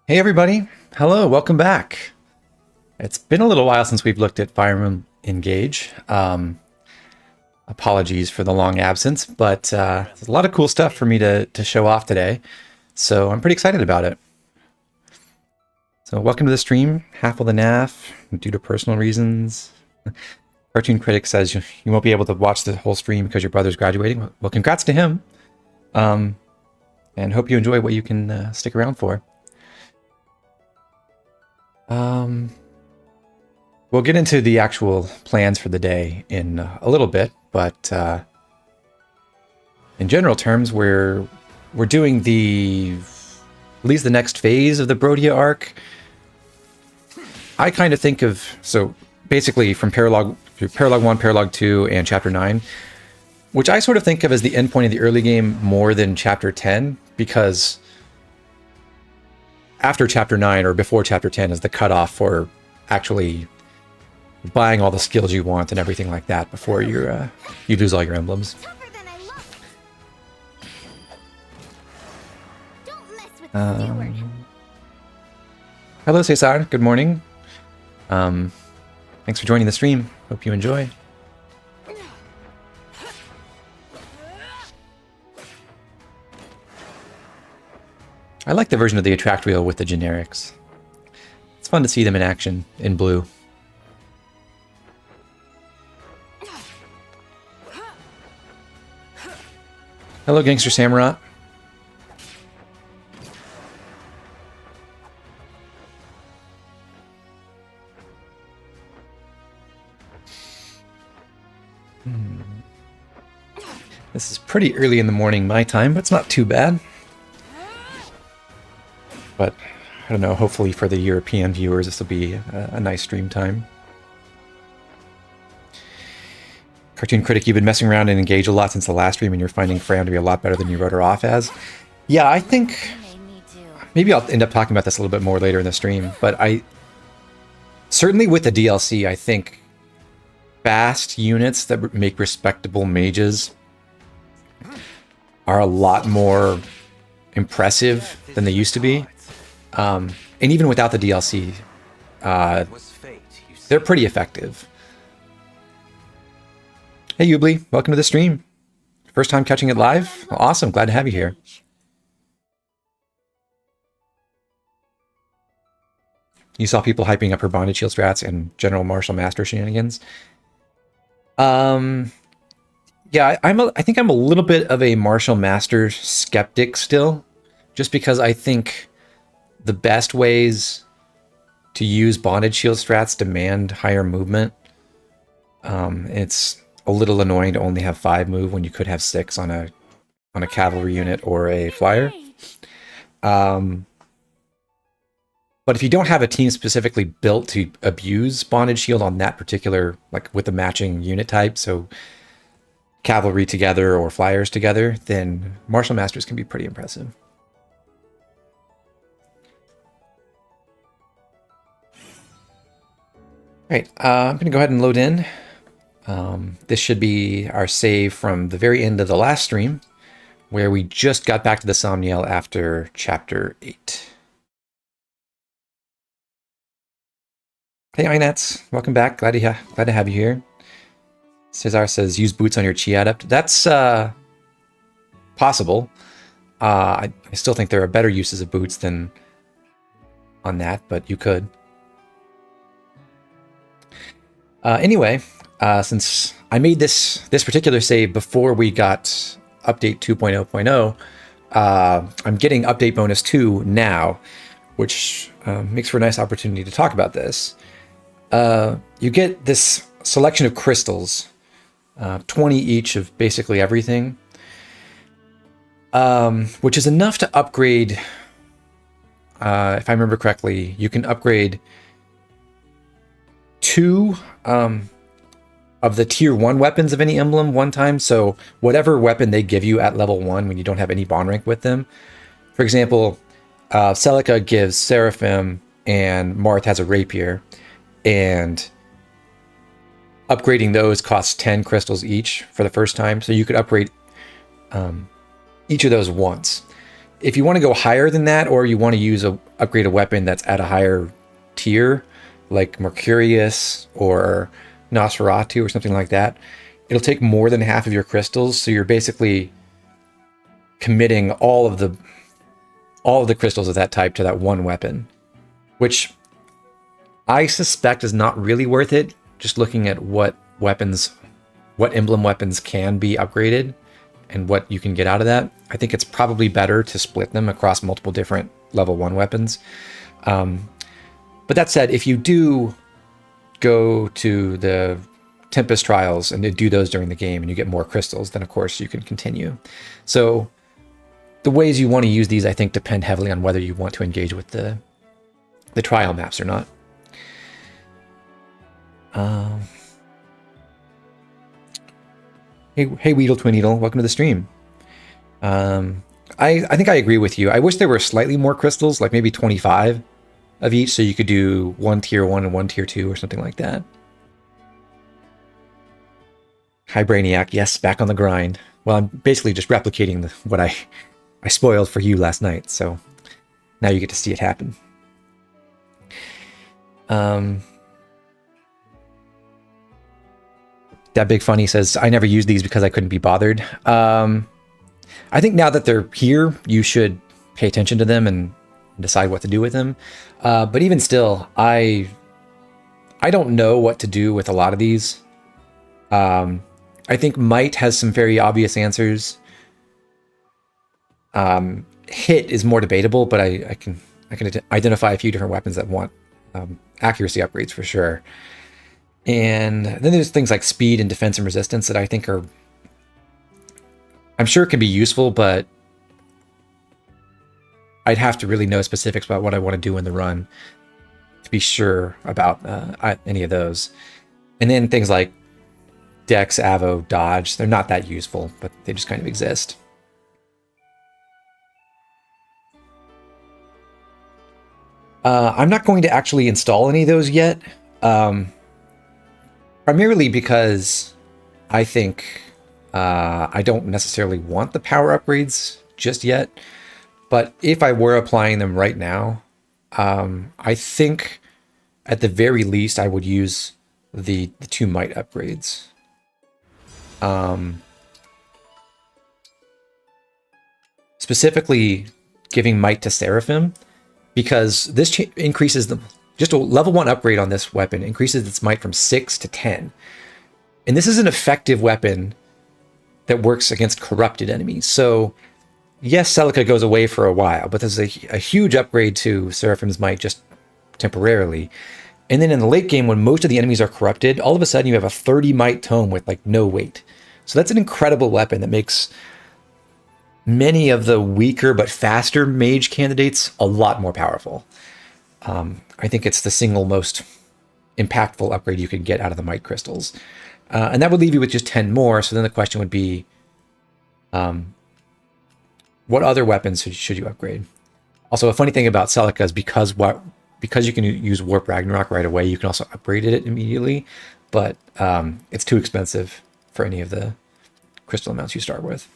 Hey everybody, hello, welcome back. It's been a little while since we've looked at Fire Emblem Engage. Apologies for the long absence, but there's a lot of cool stuff for me to show off today, so I'm pretty excited about it. So welcome to the stream, half of the NAF, due to personal reasons. Cartoon Critic says you won't be able to watch the whole stream because your brother's graduating. Well, congrats to him, and hope you enjoy what you can stick around for. We'll get into the actual plans for the day in a little bit, but in general terms, we're doing at least the next phase of the Brodia arc. I kind of think of, so basically from Paralogue 1, Paralogue 2, and Chapter 9, which I sort of think of as the endpoint of the early game more than Chapter 10, because after Chapter 9 or before Chapter 10 is the cutoff for actually buying all the skills you want and everything like that before you lose all your emblems. Hello, Cesar. Good morning. Thanks for joining the stream. Hope you enjoy. I like the version of the attract wheel with the generics. It's fun to see them in action in blue. Hello, Gangster Samurott. This is pretty early in the morning my time, but it's not too bad. But I don't know, hopefully for the European viewers, this will be a nice stream time. Cartoon Critic, you've been messing around and Engage a lot since the last stream, and you're finding Fram to be a lot better than you wrote her off as. Yeah, I think maybe I'll end up talking about this a little bit more later in the stream, but certainly with the DLC, I think fast units that make respectable mages are a lot more impressive than they used to be. And even without the DLC, they're pretty effective. Hey Ubly, welcome to the stream. First time catching it live? Awesome, glad to have you here. You saw people hyping up her bonded shield strats and general martial master shenanigans. Yeah, I think I'm a little bit of a martial master skeptic still, just because I think the best ways to use bonded shield strats demand higher movement. It's a little annoying to only have 5 move when you could have 6 on a cavalry unit or a flyer. But if you don't have a team specifically built to abuse bonded shield on that particular, like with the matching unit type, so cavalry together or flyers together, then martial masters can be pretty impressive. All right, I'm going to go ahead and load in. This should be our save from the very end of the last stream, where we just got back to the Somniel after Chapter 8. Hey, Inats, welcome back. Glad to have you here. Cesar says, use boots on your chi adept. That's possible. I still think there are better uses of boots than on that, but you could. Anyway, since I made this particular save before we got update 2.0.0, I'm getting update bonus 2 now, which makes for a nice opportunity to talk about this. You get this selection of crystals, 20 each of basically everything, which is enough to upgrade, if I remember correctly, you can upgrade 2 of the tier 1 weapons of any emblem one time. So whatever weapon they give you at level 1 when you don't have any bond rank with them. For example, Celica gives Seraphim and Marth has a rapier, and upgrading those costs 10 crystals each for the first time. So you could upgrade each of those once. if you want to go higher than that, or you want to upgrade a weapon that's at a higher tier, like Mercurius or Nosferatu or something like that, it'll take more than half of your crystals. So you're basically committing all of the crystals of that type to that one weapon, which I suspect is not really worth it. Just looking at what emblem weapons can be upgraded and what you can get out of that, I think it's probably better to split them across multiple different level 1 weapons. But that said, if you do go to the Tempest trials and do those during the game and you get more crystals, then of course you can continue. So the ways you want to use these, I think, depend heavily on whether you want to engage with the trial maps or not. Hey Weedle Twin Needle, welcome to the stream. I think I agree with you. I wish there were slightly more crystals, like maybe 25 of each, so you could do one tier 1 and one tier 2 or something like that. Hi Brainiac, yes, back on the grind. Well, I'm basically just replicating what I spoiled for you last night, so now you get to see it happen. That Big Funny says, I never used these because I couldn't be bothered. I think now that they're here, you should pay attention to them and decide what to do with them. But even still, I don't know what to do with a lot of these. I think Might has some very obvious answers. Hit is more debatable, but I can identify a few different weapons that want accuracy upgrades for sure. And then there's things like speed and defense and resistance that I think I'm sure can be useful, but I'd have to really know specifics about what I want to do in the run to be sure about any of those. And then things like Dex, Avo, Dodge, they're not that useful, but they just kind of exist. I'm not going to actually install any of those yet. Primarily because I think I don't necessarily want the power upgrades just yet. But if I were applying them right now, I think at the very least I would use the 2 Might upgrades. Specifically giving Might to Seraphim, because this increases the... Just a level 1 upgrade on this weapon increases its might from 6 to 10. And this is an effective weapon that works against corrupted enemies. So yes, Celica goes away for a while, but there's a huge upgrade to Seraphim's might just temporarily. And then in the late game, when most of the enemies are corrupted, all of a sudden you have a 30 might tome with like no weight. So that's an incredible weapon that makes many of the weaker but faster mage candidates a lot more powerful. I think it's the single most impactful upgrade you could get out of the Might crystals. And that would leave you with just 10 more. So then the question would be, what other weapons should you upgrade? Also, a funny thing about Celica is because you can use Warp Ragnarok right away, you can also upgrade it immediately. But it's too expensive for any of the crystal amounts you start with.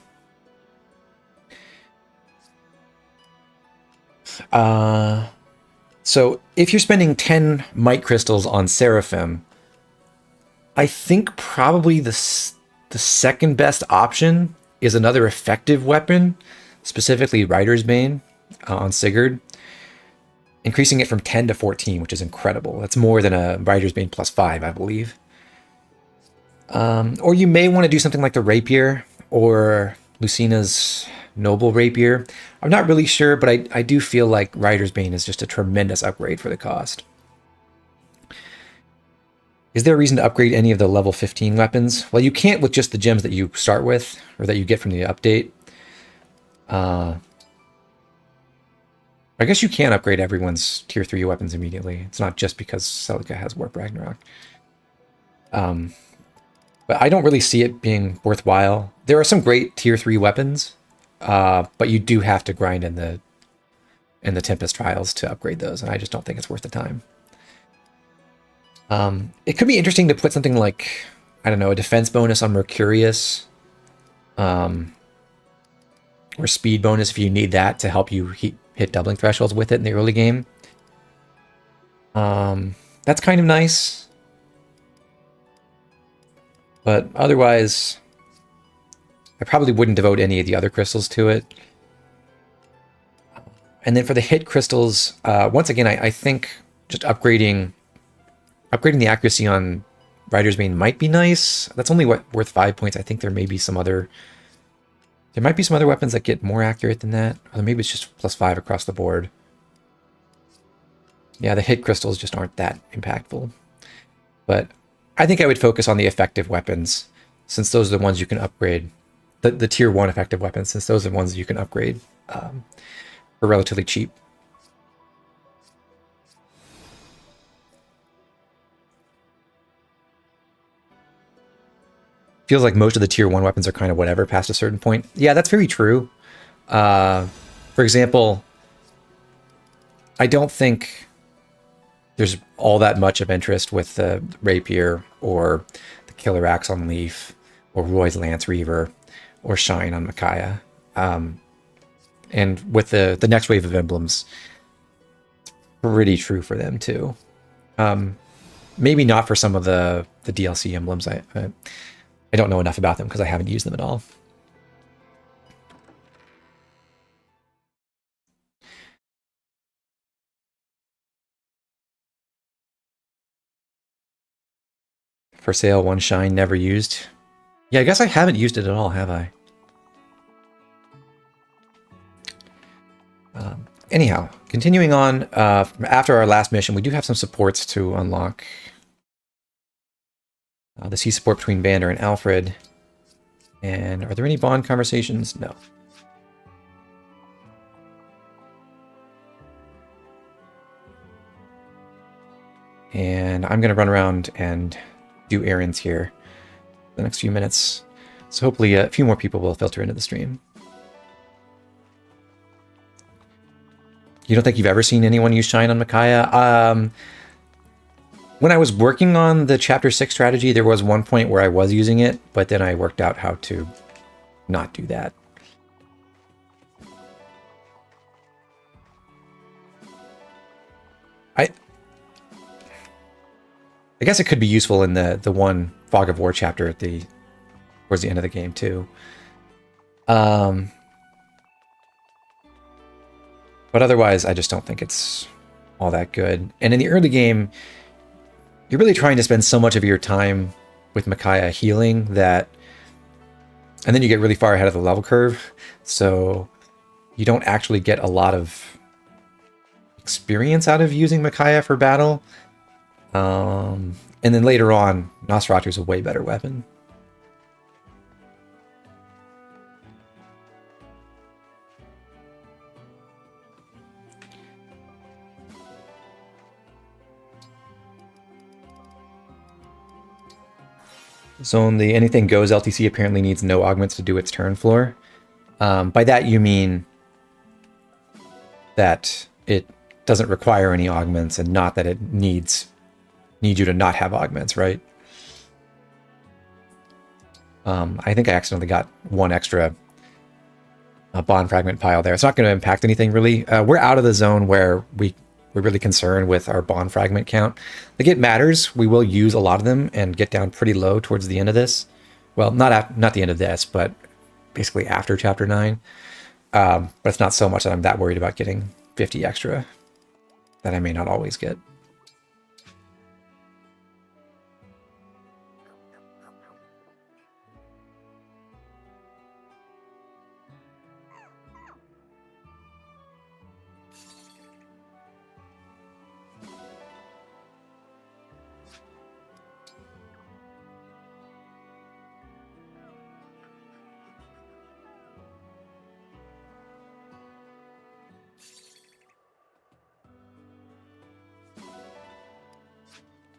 So if you're spending 10 Might crystals on Seraphim, I think probably the second best option is another effective weapon, specifically Rider's Bane on Sigurd, increasing it from 10 to 14, which is incredible. That's more than a Rider's Bane plus 5, I believe. Or you may want to do something like the Rapier or Lucina's Noble Rapier. I'm not really sure, but I do feel like Rider's Bane is just a tremendous upgrade for the cost. Is there a reason to upgrade any of the level 15 weapons? Well, you can't with just the gems that you start with, or that you get from the update. I guess you can upgrade everyone's tier 3 weapons immediately. It's not just because Celica has Warp Ragnarok. But I don't really see it being worthwhile. There are some great tier 3 weapons, but you do have to grind in the Tempest trials to upgrade those, and I just don't think it's worth the time. It could be interesting to put something like, I don't know, a defense bonus on Mercurius, or speed bonus if you need that to help you hit doubling thresholds with it in the early game. That's kind of nice. But otherwise, I probably wouldn't devote any of the other crystals to it. And then for the hit crystals, once again, I think just upgrading the accuracy on Rider's Bane might be nice. That's only worth 5 points. I think there may be some other... There might be some other weapons that get more accurate than that. Or maybe it's just +5 across the board. Yeah, the hit crystals just aren't that impactful. But I think I would focus on the effective weapons, since those are the ones you can upgrade. The tier 1 effective weapons, since those are the ones you can upgrade for relatively cheap. Feels like most of the tier 1 weapons are kind of whatever past a certain point. Yeah, that's very true. For example, I don't think there's all that much of interest with the Rapier or the Killer Axe on Leaf or Roy's Lance Reaver or Shine on Micaiah. And with the next wave of emblems, pretty true for them too. Maybe not for some of the DLC emblems. I don't know enough about them because I haven't used them at all. For sale, 1 shine, never used. Yeah, I guess I haven't used it at all, have I? Anyhow, continuing on, after our last mission, we do have some supports to unlock. The sea support between Vander and Alfred. And are there any bond conversations? No. And I'm going to run around and do errands here the next few minutes. So hopefully a few more people will filter into the stream. You don't think you've ever seen anyone use Shine on Micaiah? When I was working on the Chapter 6 strategy, there was one point where I was using it, but then I worked out how to not do that. I guess it could be useful in the one Fog of War chapter at towards the end of the game too. But otherwise, I just don't think it's all that good. And in the early game, you're really trying to spend so much of your time with Micaiah healing that, and then you get really far ahead of the level curve, so you don't actually get a lot of experience out of using Micaiah for battle. And then later on, Nosferatu is a way better weapon. Zone the Anything Goes LTC apparently needs no augments to do its turn floor. By that you mean that it doesn't require any augments and not that it needs you to not have augments, right? I think I accidentally got 1 extra bond fragment pile there. It's not going to impact anything really. We're out of the zone where we're really concerned with our bond fragment count. Like, it matters. We will use a lot of them and get down pretty low towards the end of this. Well, not the end of this, but basically after Chapter 9. But it's not so much that I'm that worried about getting 50 extra that I may not always get.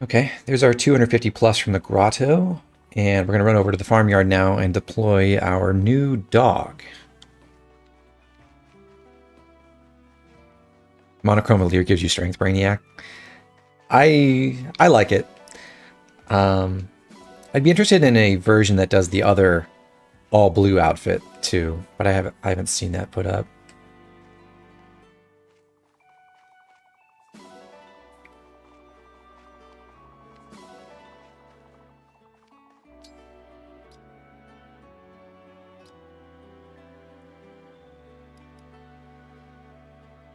Okay, there's our 250 plus from the grotto, and we're going to run over to the farmyard now and deploy our new dog. Monochrome Allure gives you strength, Brainiac. I like it. I'd be interested in a version that does the other all blue outfit too, but I haven't seen that put up.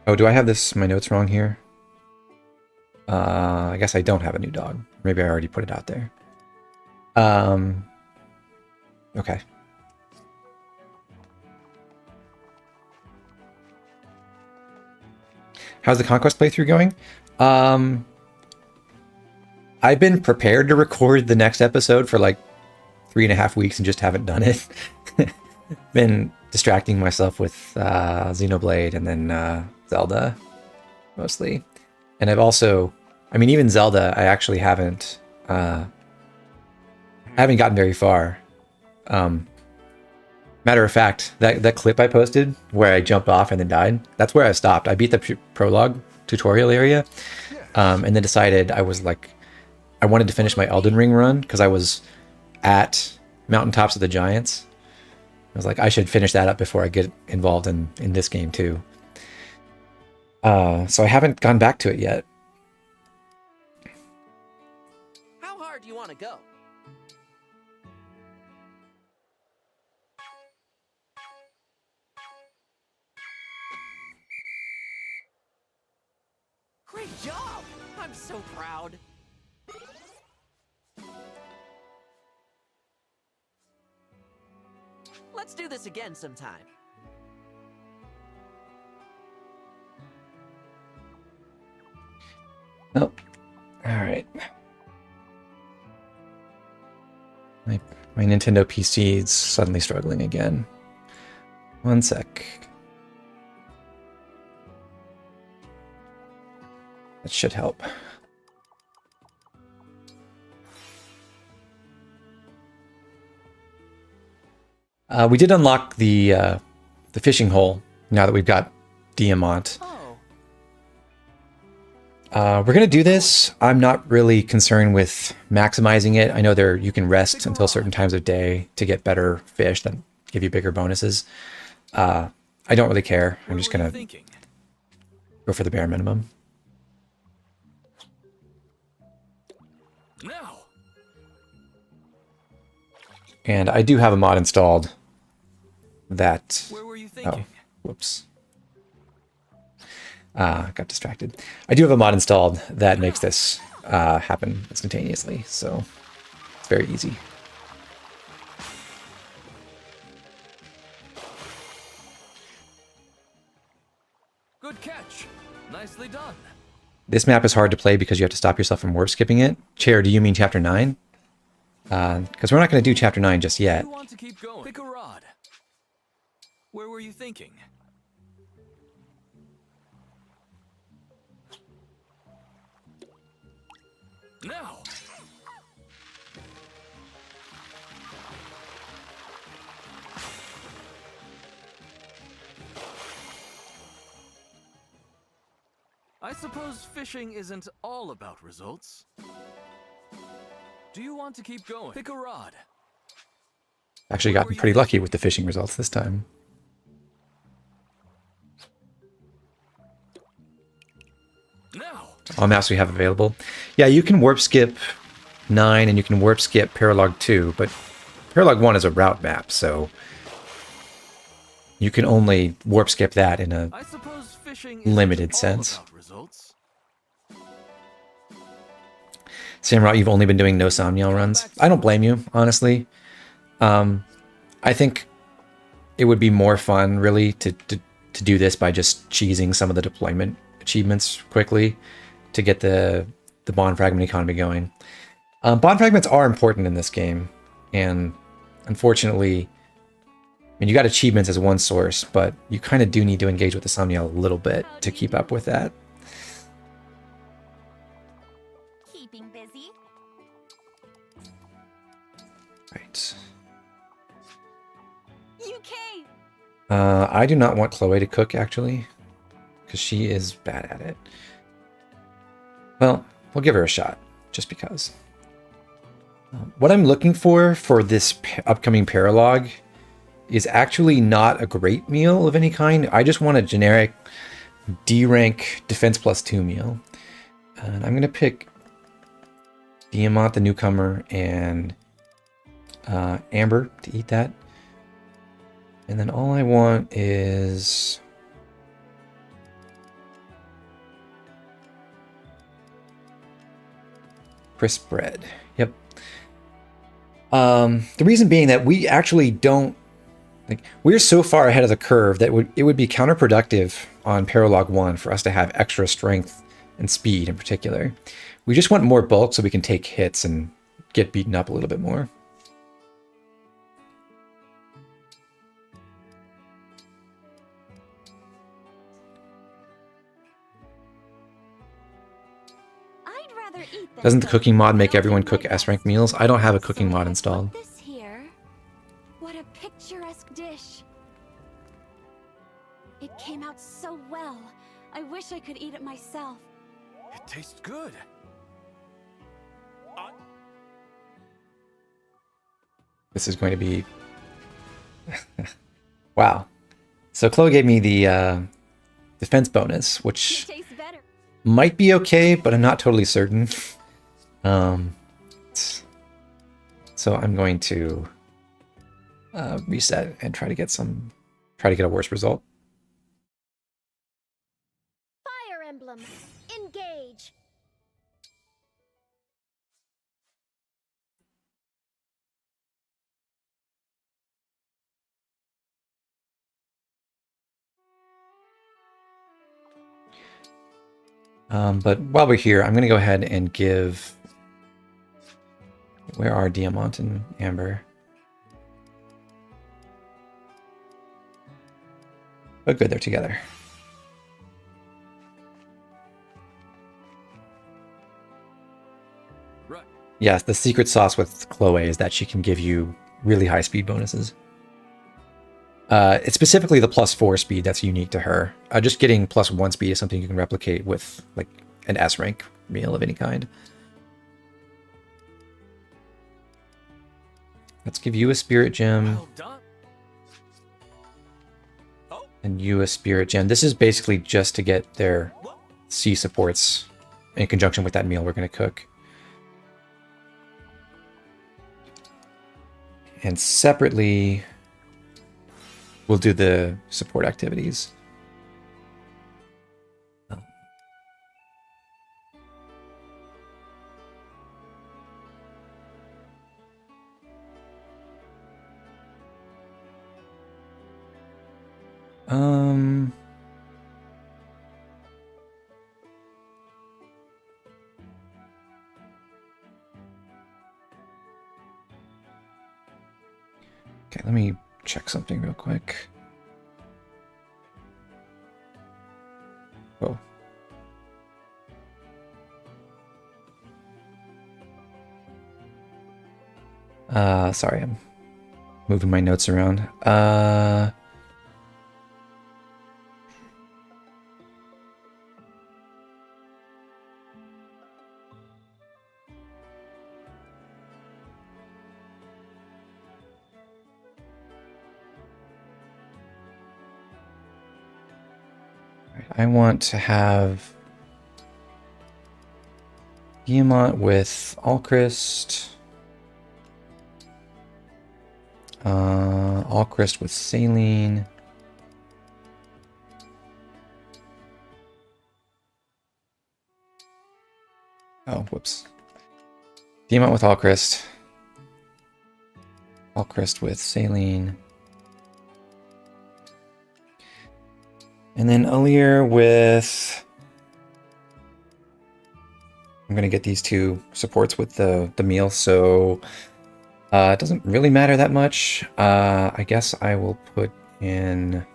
Oh, do I have my notes wrong here? I guess I don't have a new dog. Maybe I already put it out there. Okay. How's the Conquest playthrough going? I've been prepared to record the next episode for like 3.5 weeks and just haven't done it. Been distracting myself with Xenoblade and then Zelda, mostly. And I've also, I mean, even Zelda, I actually haven't gotten very far. Matter of fact, that clip I posted where I jumped off and then died, that's where I stopped. I beat the prologue tutorial area, and then decided I wanted to finish my Elden Ring run because I was at Mountaintops of the Giants. I was like, I should finish that up before I get involved in this game too. So I haven't gone back to it yet. How hard do you want to go? Great job! I'm so proud. Let's do this again sometime. Oh, all right. My Nintendo PC is suddenly struggling again. One sec. That should help. We did unlock the fishing hole now that we've got Diamant. We're gonna do this. I'm not really concerned with maximizing it. I know you can rest until certain times of day to get better fish that give you bigger bonuses. I don't really care. I'm just gonna go for the bare minimum. Now. And I do have a mod installed that... Where were you thinking? Oh, whoops. Got distracted. I do have a mod installed that makes this happen instantaneously, so it's very easy. Good catch. Nicely done. This map is hard to play because you have to stop yourself from warp skipping it. Chair, do you mean Chapter 9? Because we're not going to do Chapter 9 just yet. You want to keep going? Pick a rod. Where were you thinking? Now. I suppose fishing isn't all about results. Do you want to keep going? Pick a rod. Actually gotten pretty lucky with the fishing results this time. Now. All maps we have available. Yeah, you can warp skip 9 and you can warp skip Paralogue 2, but Paralogue 1 is a route map, so you can only warp skip that in a limited sense. Samrat, you've only been doing no Somniel runs. I don't blame you, honestly. I think it would be more fun, really, to do this by just cheesing some of the deployment achievements quickly to get the bond fragment economy going. Bond fragments are important in this game, and unfortunately, I mean, you got achievements as one source, but you kind of do need to engage with the Somniel a little bit to keep up with that. Keeping busy. Right. UK. I do not want Chloe to cook, actually, because she is bad at it. Well, we'll give her a shot, just because. What I'm looking for this upcoming Paralogue is actually not a great meal of any kind. I just want a generic D rank defense +2 meal. And I'm going to pick Diamant, the newcomer, and Amber to eat that. And then all I want is crisp bread. Yep. The reason being that we actually don't, like, we're so far ahead of the curve that it would be counterproductive on Paralogue 1 for us to have extra strength and speed in particular. We just want more bulk so we can take hits and get beaten up a little bit more. I'd rather eat this. Doesn't the cooking mod make everyone cook S-rank meals? I don't have a cooking mod installed. This here. What a picturesque dish. It came out so well. I wish I could eat it myself. It tastes good. This is going to be... Wow. So Chloe gave me the defense bonus, It which tastes better. might be okay, but I'm not totally certain. So I'm going to reset and try to get a worse result. Fire Emblem Engage. But while we're here, I'm going to go ahead and give... Where are Diamant and Amber? Oh, good, they're together. Right. Yes, the secret sauce with Chloe is that she can give you really high speed bonuses. It's specifically the +4 speed that's unique to her. Just getting +1 speed is something you can replicate with like an S rank meal of any kind. Let's give you a spirit gem Well done. Oh, and you a spirit gem. This is basically just to get their C supports in conjunction with that meal we're going to cook. And separately, we'll do the support activities. Okay, let me check something real quick. Oh. Sorry, I'm moving my notes around. I want to have Diamant with Alchrist. Alchrist with Saline. Oh, whoops. Diamant with Alchrist. Alchrist with Saline. And then Alir with... I'm going to get these two supports with the meal, so it doesn't really matter that much. I guess I will put in...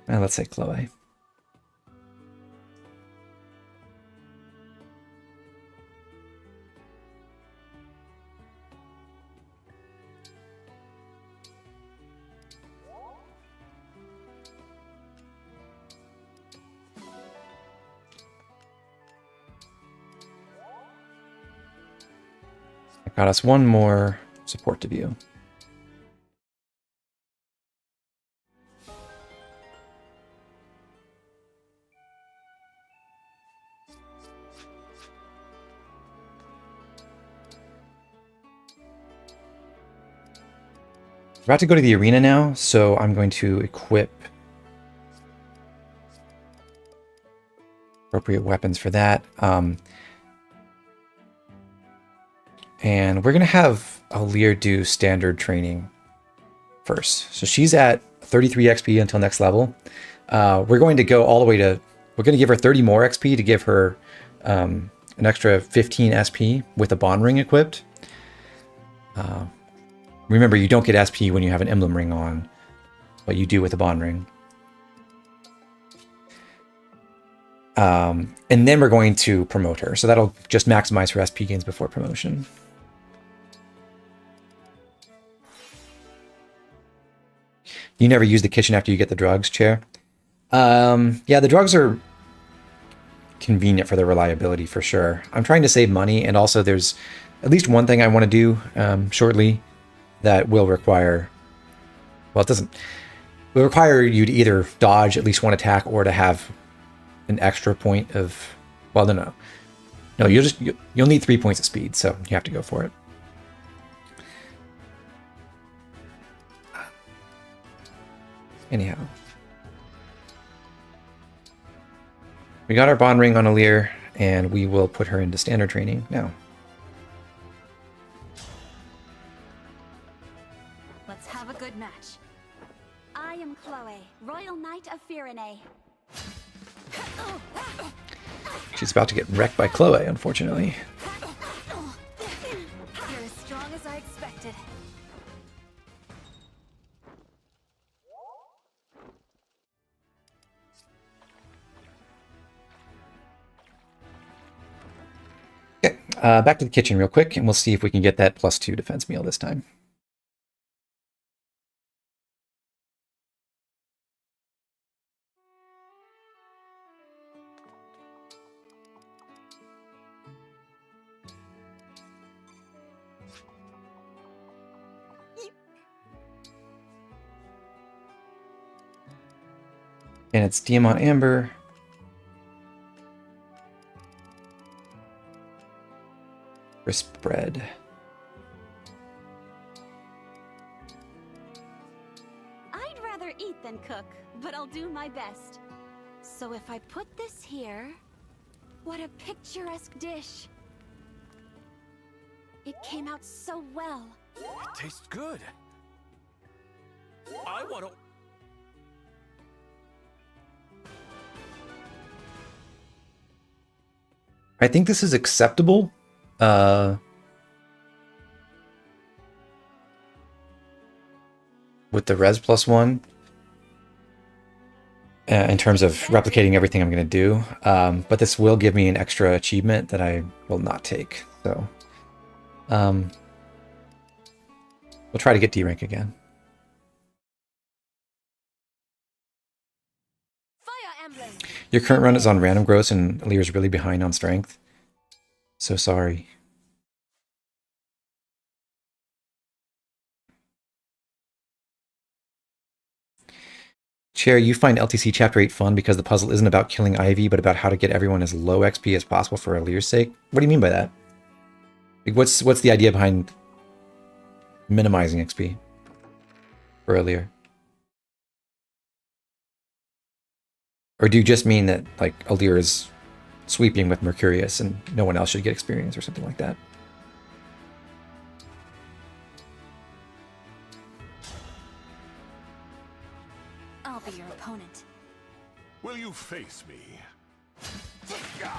let's say Chloe. got us one more support to view. We're about to go to the arena now, so I'm going to equip appropriate weapons for that. And we're going to have Aleer do standard training first. So she's at 33 XP until next level. We're going to go all the way to, we're going to give her 30 more XP to give her an extra 15 SP with a bond ring equipped. Remember, you don't get SP when you have an emblem ring on, but you do with a bond ring. And then we're going to promote her. So that'll just maximize her SP gains before promotion. You never use the kitchen after you get the drugs, Chair? Yeah, the drugs are convenient for their reliability for sure. I'm trying to save money, and also there's at least one thing I want to do shortly that will require, well, it will require you to either dodge at least one attack or to have an extra point of, well, no, you'll need 3 points of speed, so you have to go for it. Anyhow, we got our bond ring on Aleer, and we will put her into standard training now. Let's have a good match. I am Chloe, Royal Knight of Firene. She's about to get wrecked by Chloe, unfortunately. You're as strong as I expected. Okay, back to the kitchen real quick, and we'll see if we can get that +2 defense meal this time. And it's Diamond Amber. Crisp bread. I'd rather eat than cook, but I'll do my best. So if I put this here, what a picturesque dish. It came out so well. It tastes good. I want to... I think this is acceptable. With the res +1 in terms of replicating everything I'm going to do, but this will give me an extra achievement that I will not take. So we'll try to get D rank again. Fire Emblem! Your current run is on random gross, and Aleer's really behind on strength. So sorry. Chair, you find LTC Chapter 8 fun because the puzzle isn't about killing Ivy, but about how to get everyone as low XP as possible for Aleer's sake? What do you mean by that? Like, what's the idea behind minimizing XP for Aleer? Or do you just mean that, like, Aleer is sweeping with Mercurius and no one else should get experience or something like that? I'll be your opponent. Will you face me? You're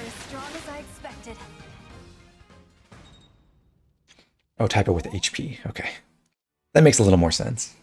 as strong as I expected. Oh, type it with HP. Okay. That makes a little more sense.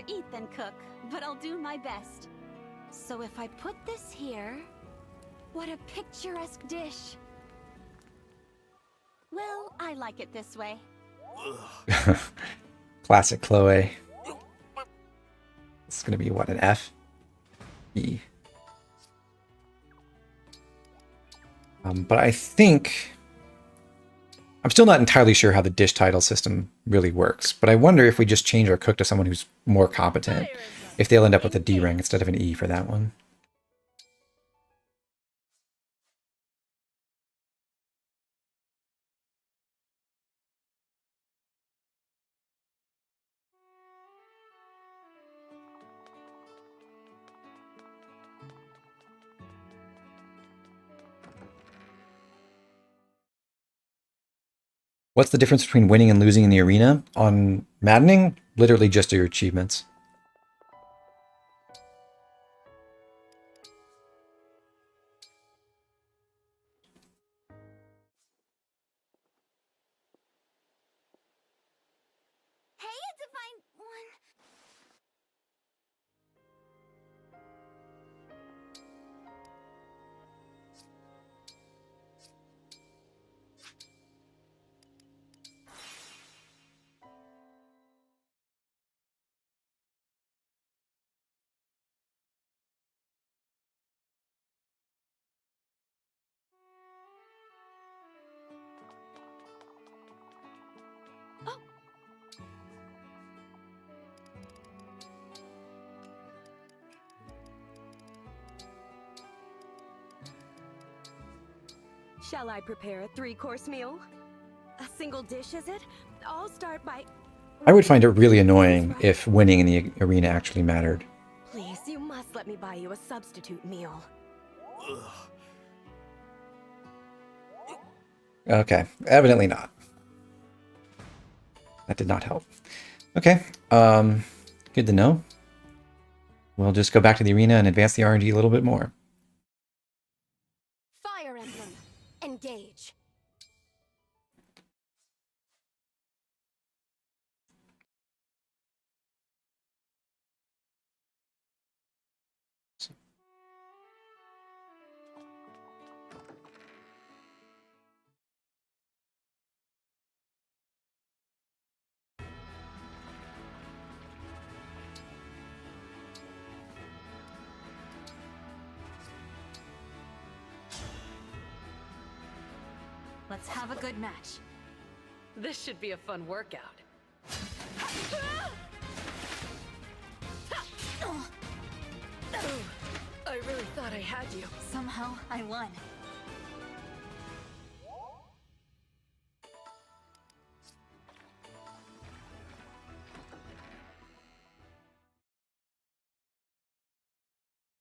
eat than cook, but I'll do my best. So if I put this here, what a picturesque dish. Well, I like it this way. Classic Chloe. It's gonna be what, an F? E. But I think I'm still not entirely sure how the dish title system really works, but I wonder if we just change our cook to someone who's more competent, if they'll end up with a D rank instead of an E for that one. What's the difference between winning and losing in the arena? On Maddening, literally just your achievements. Hey, a divine one. Shall I prepare a 3-course meal? A single dish, is it? I'll start by... I would find it really annoying if winning in the arena actually mattered. Please, you must let me buy you a substitute meal. Okay, evidently not. That did not help. Okay, good to know. We'll just go back to the arena and advance the RNG a little bit more. Fire Emblem Engage. Let's have a good match. This should be a fun workout. I really thought I had you. Somehow, I won.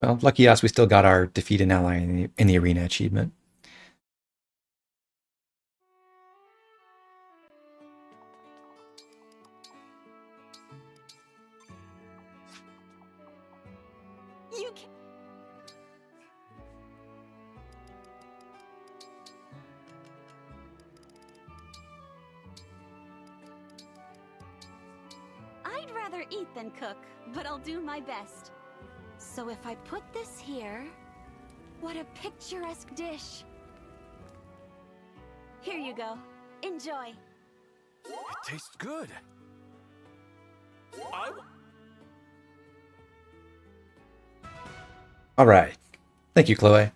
Well, lucky us, we still got our defeat an ally in the arena achievement. You can... I'd rather eat than cook, but I'll do my best. So if I put this here, what a picturesque dish. Here you go. Enjoy. It tastes good. All right. Thank you, Chloe.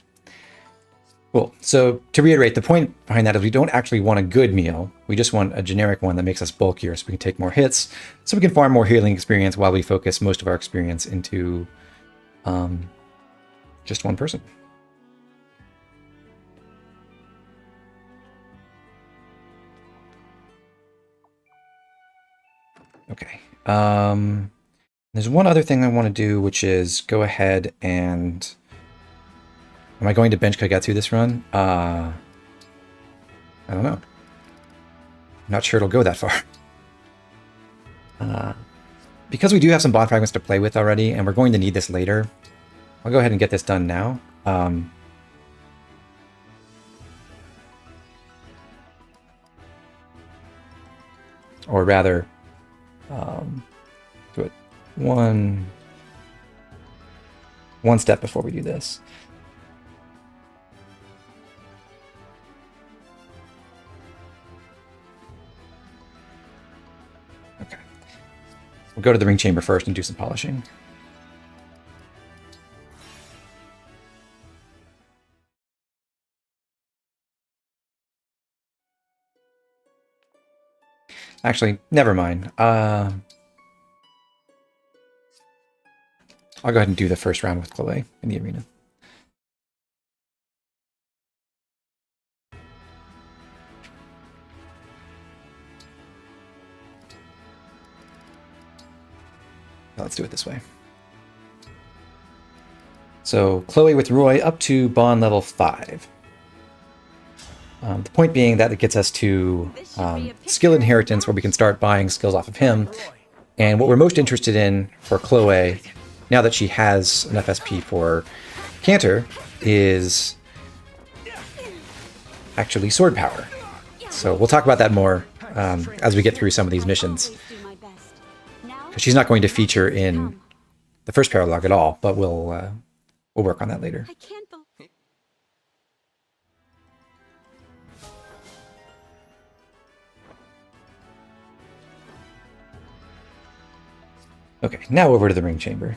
Cool. So to reiterate, the point behind that is we don't actually want a good meal. We just want a generic one that makes us bulkier so we can take more hits, so we can farm more healing experience while we focus most of our experience into just one person. Okay. There's one other thing I want to do, which is go ahead and... Am I going to bench Kagetsu this run? I don't know. I'm not sure it'll go that far. Because we do have some bond fragments to play with already, and we're going to need this later, I'll go ahead and get this done now. Or rather, do it one step before we do this. Okay. We'll go to the ring chamber first and do some polishing. Actually, never mind. I'll go ahead and do the first round with Chloe in the arena. Let's do it this way. So Chloe with Roy up to bond level 5. The point being that it gets us to skill inheritance, where we can start buying skills off of him. And what we're most interested in for Chloe, now that she has enough SP for Canter, is actually sword power. So we'll talk about that more as we get through some of these missions. She's not going to feature in the first Paralogue at all, but we'll work on that later. I can't believe. Okay, now over to the ring chamber.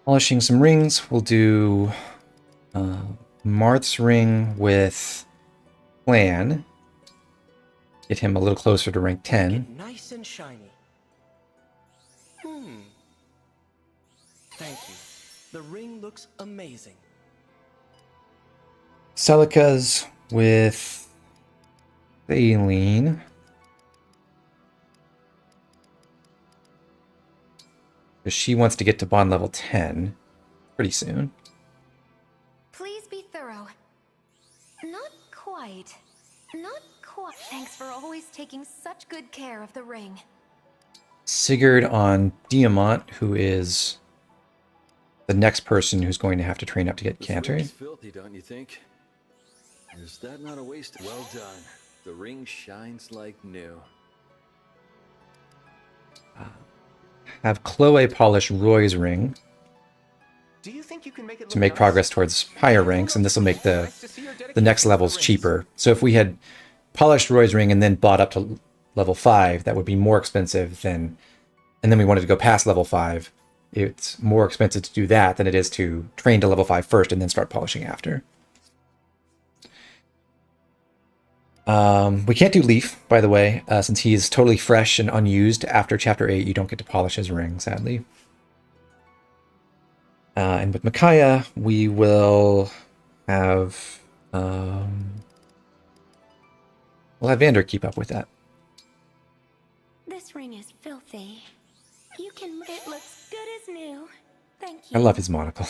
Polishing some rings. We'll do Marth's ring with Plan. Get him a little closer to rank 10. Get nice and shiny. Thank you. The ring looks amazing. Celica's with Thaleen. Because she wants to get to bond level 10 pretty soon. Please be thorough. Not quite. Not quite. Thanks for always taking such good care of the ring. Sigurd on Diamant, who is the next person who's going to have to train up to get Canter. This ring's filthy, don't you think? Is that not a waste? Well done. The ring shines like new. Have Chloe polish Roy's ring Do you think you can make it to look make nice? progress towards higher ranks, and this will make the next levels cheaper. So if we had polished Roy's ring and then bought up to level 5, that would be more expensive than, and then we wanted to go past level 5. It's more expensive to do that than it is to train to level 5 first and then start polishing after. We can't do Leaf, by the way, since he's totally fresh and unused. After Chapter 8, you don't get to polish his ring, sadly. And with Micaiah, we will have... we'll have Vander keep up with that. This ring is filthy. You can. It looks good as new. Thank you. I love his monocle.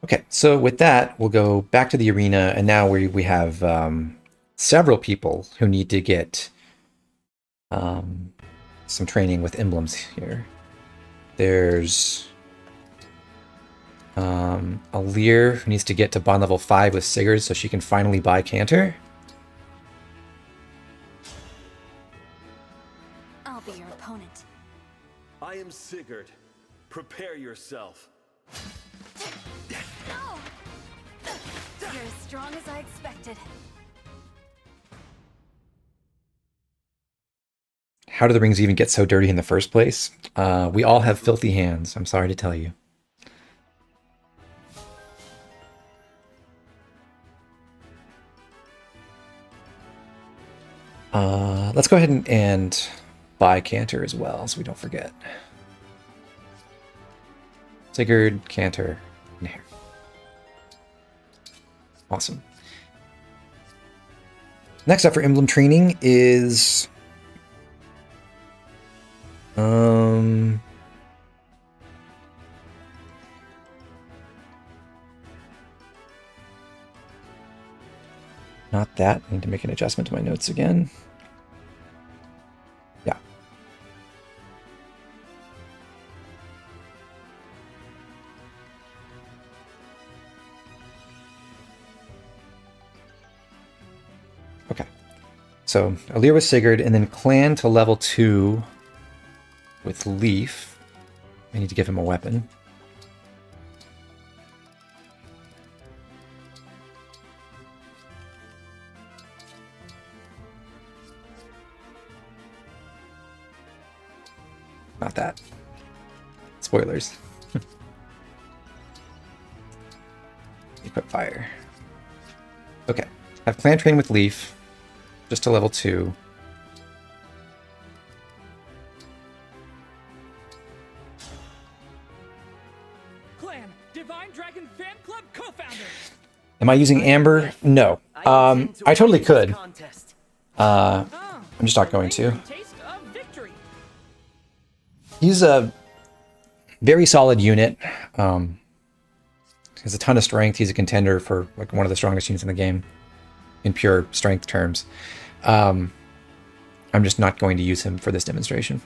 Okay, so with that, we'll go back to the arena, and now we have several people who need to get some training with emblems here. There's Alir, who needs to get to bond level 5 with Sigurd so she can finally buy Canter. I'll be your opponent. I am Sigurd. Prepare yourself. You're as strong as I expected. How do the rings even get so dirty in the first place? We all have filthy hands, I'm sorry to tell you. Let's go ahead and buy Canter as well, so we don't forget. Sigurd, Canter, and here. Awesome. Next up for emblem training is that. I need to make an adjustment to my notes again. Yeah. Okay. So Alir with Sigurd, and then Clan to level 2 with Leaf. I need to give him a weapon. Not that. Spoilers. Equip fire. Okay. Have clan train with Leaf. Just to level 2. Clan, Divine Dragon Fan Club co-founder. Am I using Amber? No. I totally could. I'm just not going to. Taste of victory. He's a very solid unit. He has a ton of strength. He's a contender for like one of the strongest units in the game in pure strength terms. I'm just not going to use him for this demonstration.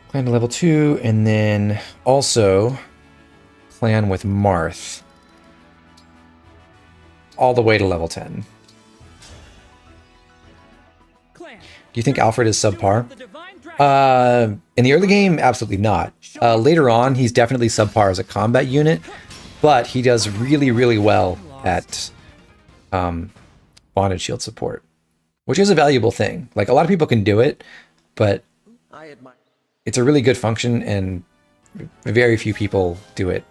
Clan to level 2, and then also clan with Marth all the way to level 10. Do you think Alfred is subpar? In the early game, absolutely not. Later on, he's definitely subpar as a combat unit, but he does really, really well at bonded shield support, which is a valuable thing. Like, a lot of people can do it, but it's a really good function, and very few people do it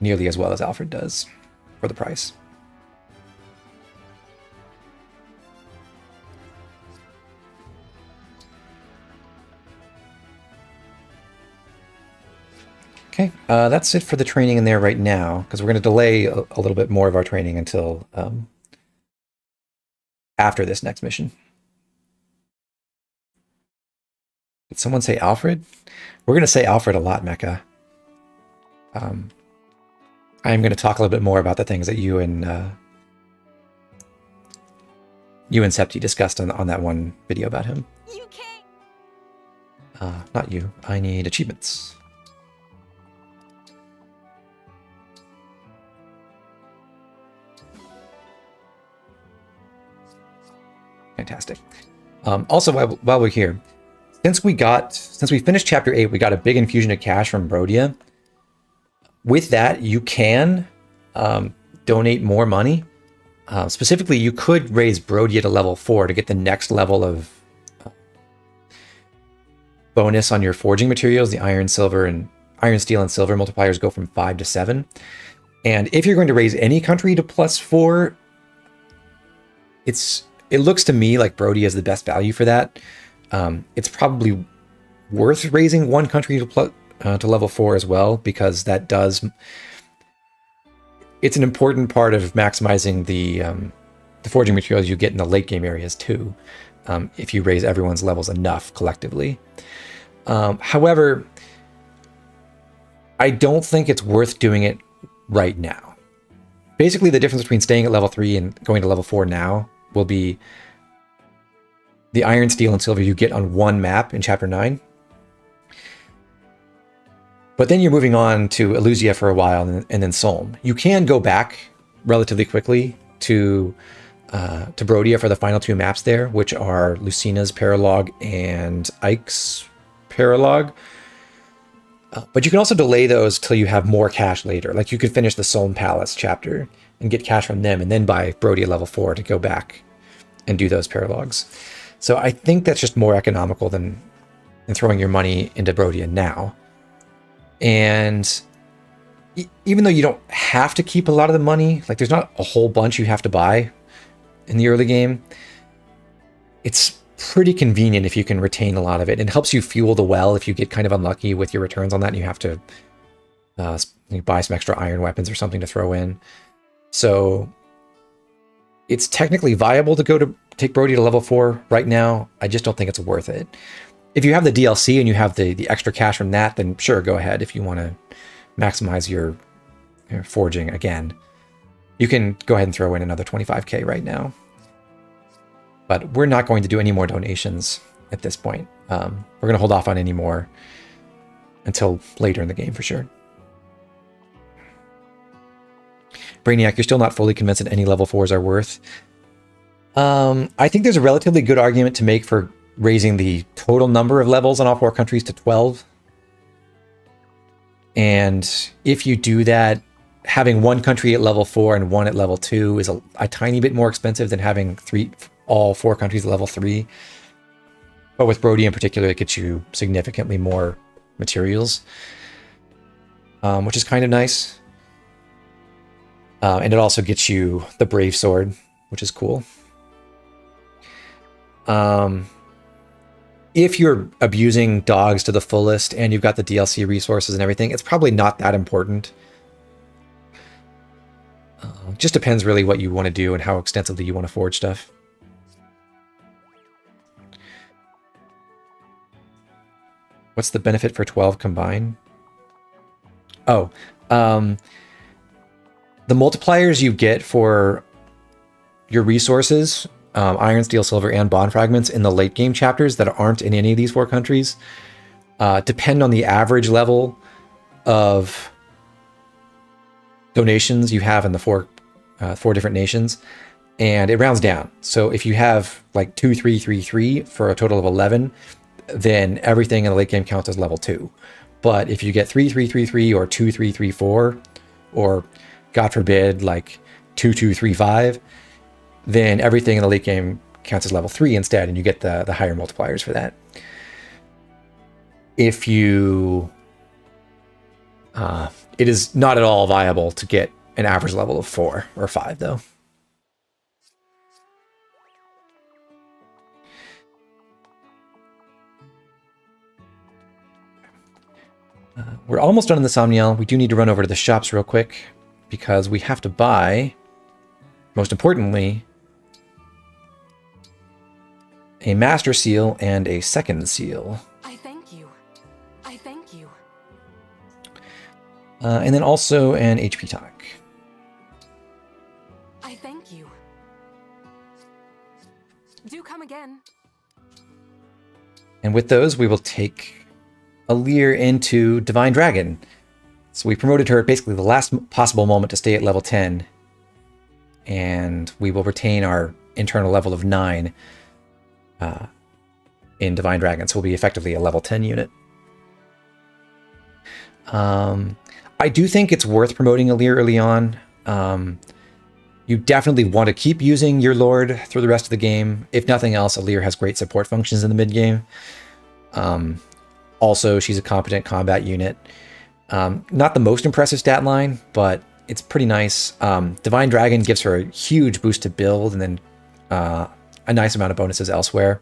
nearly as well as Alfred does for the price. Okay, that's it for the training in there right now, because we're going to delay a little bit more of our training until after this next mission. Did someone say Alfred? We're going to say Alfred a lot, Mecca. I'm going to talk a little bit more about the things that you and Septi discussed on that one video about him. You can't. Not you. I need achievements. Fantastic. Also, while we're here, since we finished chapter 8, we got a big infusion of cash from Brodia. With that, you can donate more money. Specifically, you could raise Brodia to level 4 to get the next level of bonus on your forging materials. The iron, steel, and silver multipliers go from 5 to 7. And if you're going to raise any country to +4, it looks to me like Brodia is the best value for that. It's probably worth raising one country to level 4 as well, because that it's an important part of maximizing the forging materials you get in the late game areas too, if you raise everyone's levels enough collectively. However, I don't think it's worth doing it right now. Basically, the difference between staying at level 3 and going to level 4 now will be the iron, steel, and silver you get on one map in chapter 9. But then you're moving on to Elusia for a while, and then Solm. You can go back relatively quickly to Brodia for the final 2 maps there, which are Lucina's Paralogue and Ike's Paralogue. But you can also delay those till you have more cash later. Like, you could finish the Solm Palace chapter and get cash from them, and then buy Brodia level 4 to go back and do those Paralogues. So I think that's just more economical than throwing your money into Brodia now. And even though you don't have to keep a lot of the money, like, there's not a whole bunch you have to buy in the early game, it's pretty convenient if you can retain a lot of it. It helps you fuel the well if you get kind of unlucky with your returns on that and you have to buy some extra iron weapons or something to throw in. So it's technically viable to take Brodia to level 4 right now. I just don't think it's worth it. If you have the DLC and you have the extra cash from that, then sure, go ahead if you want to maximize your forging again. You can go ahead and throw in another 25k right now. But we're not going to do any more donations at this point. We're going to hold off on any more until later in the game for sure. Brainiac, you're still not fully convinced that any level 4s are worth. I think there's a relatively good argument to make for raising the total number of levels in all 4 countries to 12. And if you do that, having one country at level 4 and one at level 2 is a tiny bit more expensive than having all 4 countries at level 3. But with Brody in particular, it gets you significantly more materials, which is kind of nice. And it also gets you the Brave Sword, which is cool. If you're abusing dogs to the fullest and you've got the DLC resources and everything, it's probably not that important. Just depends really what you want to do and how extensively you want to forge stuff. What's the benefit for 12 combined? Oh, the multipliers you get for your resources, iron, steel, silver, and bond fragments in the late game chapters that aren't in any of these 4 countries, depend on the average level of donations you have in the 4 different nations, and it rounds down. So if you have like 2, 3, 3, 3 for a total of 11, then everything in the late game counts as level 2. But if you get 3, 3, 3, 3 or 2, 3, 3, 4, or God forbid, like 2, 2, 3, 5, then everything in the late game counts as level 3 instead, and you get the higher multipliers for that. If you... it is not at all viable to get an average level of 4 or 5, though. We're almost done in the Somniel. We do need to run over to the shops real quick because we have to buy, most importantly, a Master Seal and a Second Seal. I thank you. I thank you. And then also an HP tonic. I thank you. Do come again. And with those, we will take Alear into Divine Dragon. So we promoted her at basically the last possible moment to stay at level 10. And we will retain our internal level of 9 in Divine Dragon. So we'll be effectively a level 10 unit. I do think it's worth promoting Alear early on. You definitely want to keep using your Lord through the rest of the game. If nothing else, Alear has great support functions in the mid-game. Also, she's a competent combat unit. Not the most impressive stat line, but it's pretty nice. Divine Dragon gives her a huge boost to build and then a nice amount of bonuses elsewhere.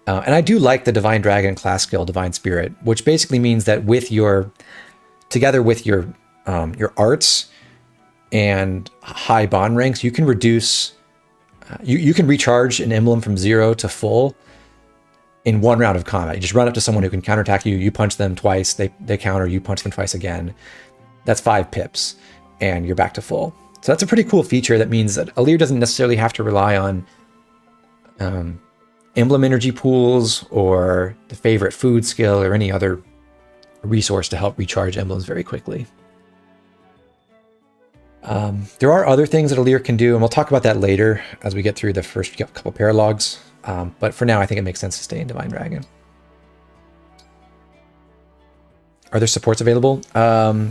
And I do like the Divine Dragon class skill, Divine Spirit, which basically means that with together with your arts and high bond ranks, you can reduce, you can recharge an emblem from 0 to full in 1 round of combat. You just run up to someone who can counterattack you, you punch them twice, they counter, you punch them twice again. That's 5 pips, and you're back to full. So that's a pretty cool feature that means that Alear doesn't necessarily have to rely on emblem energy pools or the favorite food skill or any other resource to help recharge emblems very quickly. There are other things that Alear can do, and we'll talk about that later as we get through the first couple paralogues. But for now, I think it makes sense to stay in Divine Dragon. Are there supports available?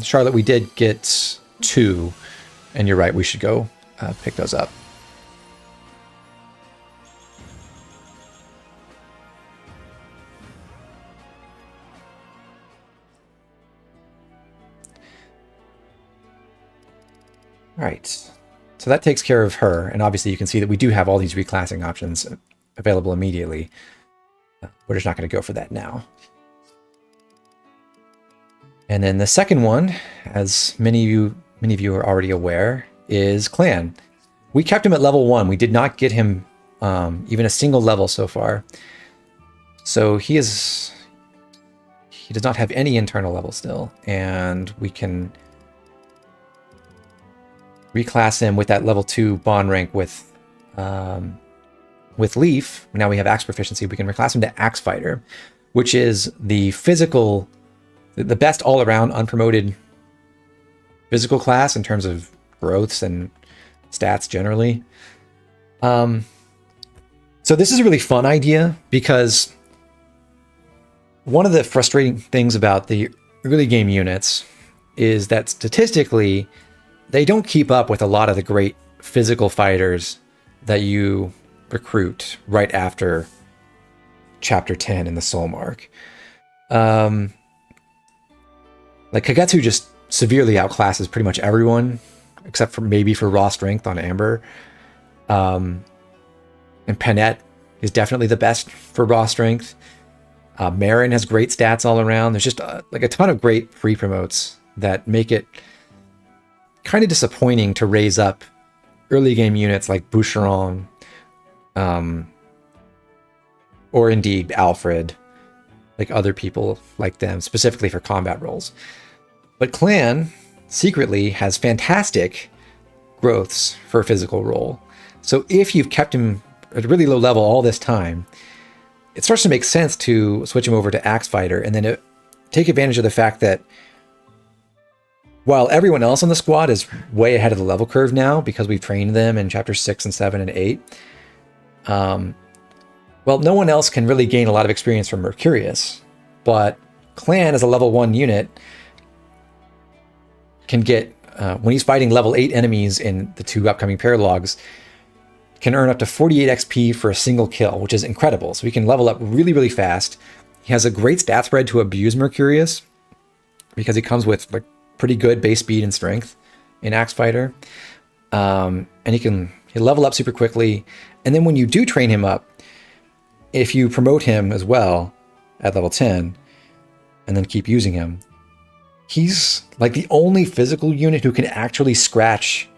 Charlotte, we did get 2, and you're right, we should go pick those up. All right, so that takes care of her, and obviously you can see that we do have all these reclassing options available immediately. We're just not going to go for that now. And then the second one, as many of you are already aware, is Clan. We kept him at level 1. We did not get him even a single level so far. So he does not have any internal level still, and we can reclass him with that level 2 bond rank with Leaf. Now we have axe proficiency. We can reclass him to Axe Fighter, which is the best all-around unpromoted physical class in terms of growths and stats generally. So this is a really fun idea, because one of the frustrating things about the early game units is that statistically they don't keep up with a lot of the great physical fighters that you recruit right after chapter 10 in the Soul Mark. Like Kagetsu just severely outclasses pretty much everyone, except for maybe for raw strength on Amber. And Panette is definitely the best for raw strength. Marin has great stats all around. There's just like a ton of great free promotes that make it kind of disappointing to raise up early game units like Boucheron, or indeed Alfred, like other people like them, specifically for combat roles. But Clan secretly has fantastic growths for a physical role. So if you've kept him at a really low level all this time, it starts to make sense to switch him over to Axe Fighter, and then take advantage of the fact that while everyone else on the squad is way ahead of the level curve now because we've trained them in chapters 6 and 7 and 8, well, no one else can really gain a lot of experience from Mercurius, but Clan as a level 1 unit can get, when he's fighting level 8 enemies in the 2 upcoming Paralogues, can earn up to 48 XP for a single kill, which is incredible. So he can level up really, really fast. He has a great stat spread to abuse Mercurius, because he comes with like pretty good base speed and strength in Axe Fighter. And he'll level up super quickly. And then when you do train him up, if you promote him as well at level 10 and then keep using him, he's like the only physical unit who can actually scratch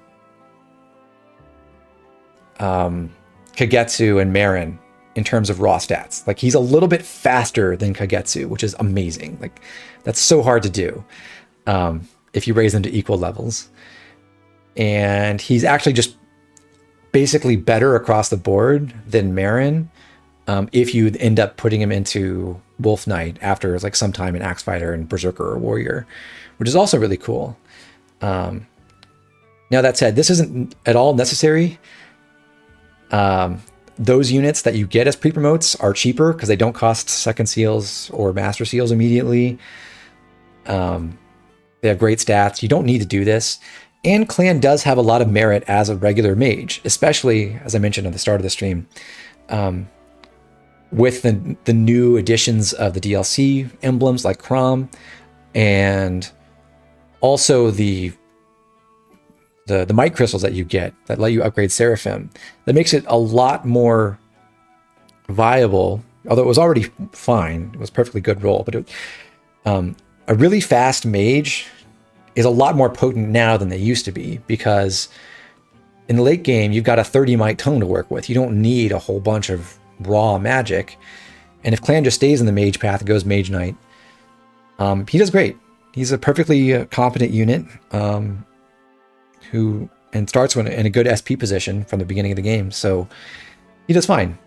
Kagetsu and Marin in terms of raw stats. Like, he's a little bit faster than Kagetsu, which is amazing. Like, that's so hard to do if you raise them to equal levels. And he's actually just basically better across the board than Marin if you end up putting him into Wolf Knight after like some time in Axe Fighter and Berserker or Warrior, which is also really cool. Now that said, this isn't at all necessary. Those units that you get as pre-promotes are cheaper because they don't cost second seals or master seals immediately. They have great stats. You don't need to do this. And Clan does have a lot of merit as a regular mage, especially, as I mentioned at the start of the stream, with the new additions of the DLC emblems like Crom, and also the might crystals that you get that let you upgrade Seraphim. That makes it a lot more viable, although it was already fine. It was a perfectly good roll, but a really fast mage is a lot more potent now than they used to be, because in the late game, you've got a 30 might tome to work with. You don't need a whole bunch of raw magic. And if Clan just stays in the mage path and goes Mage Knight, he does great. He's a perfectly competent unit who starts in a good SP position from the beginning of the game. So he does fine.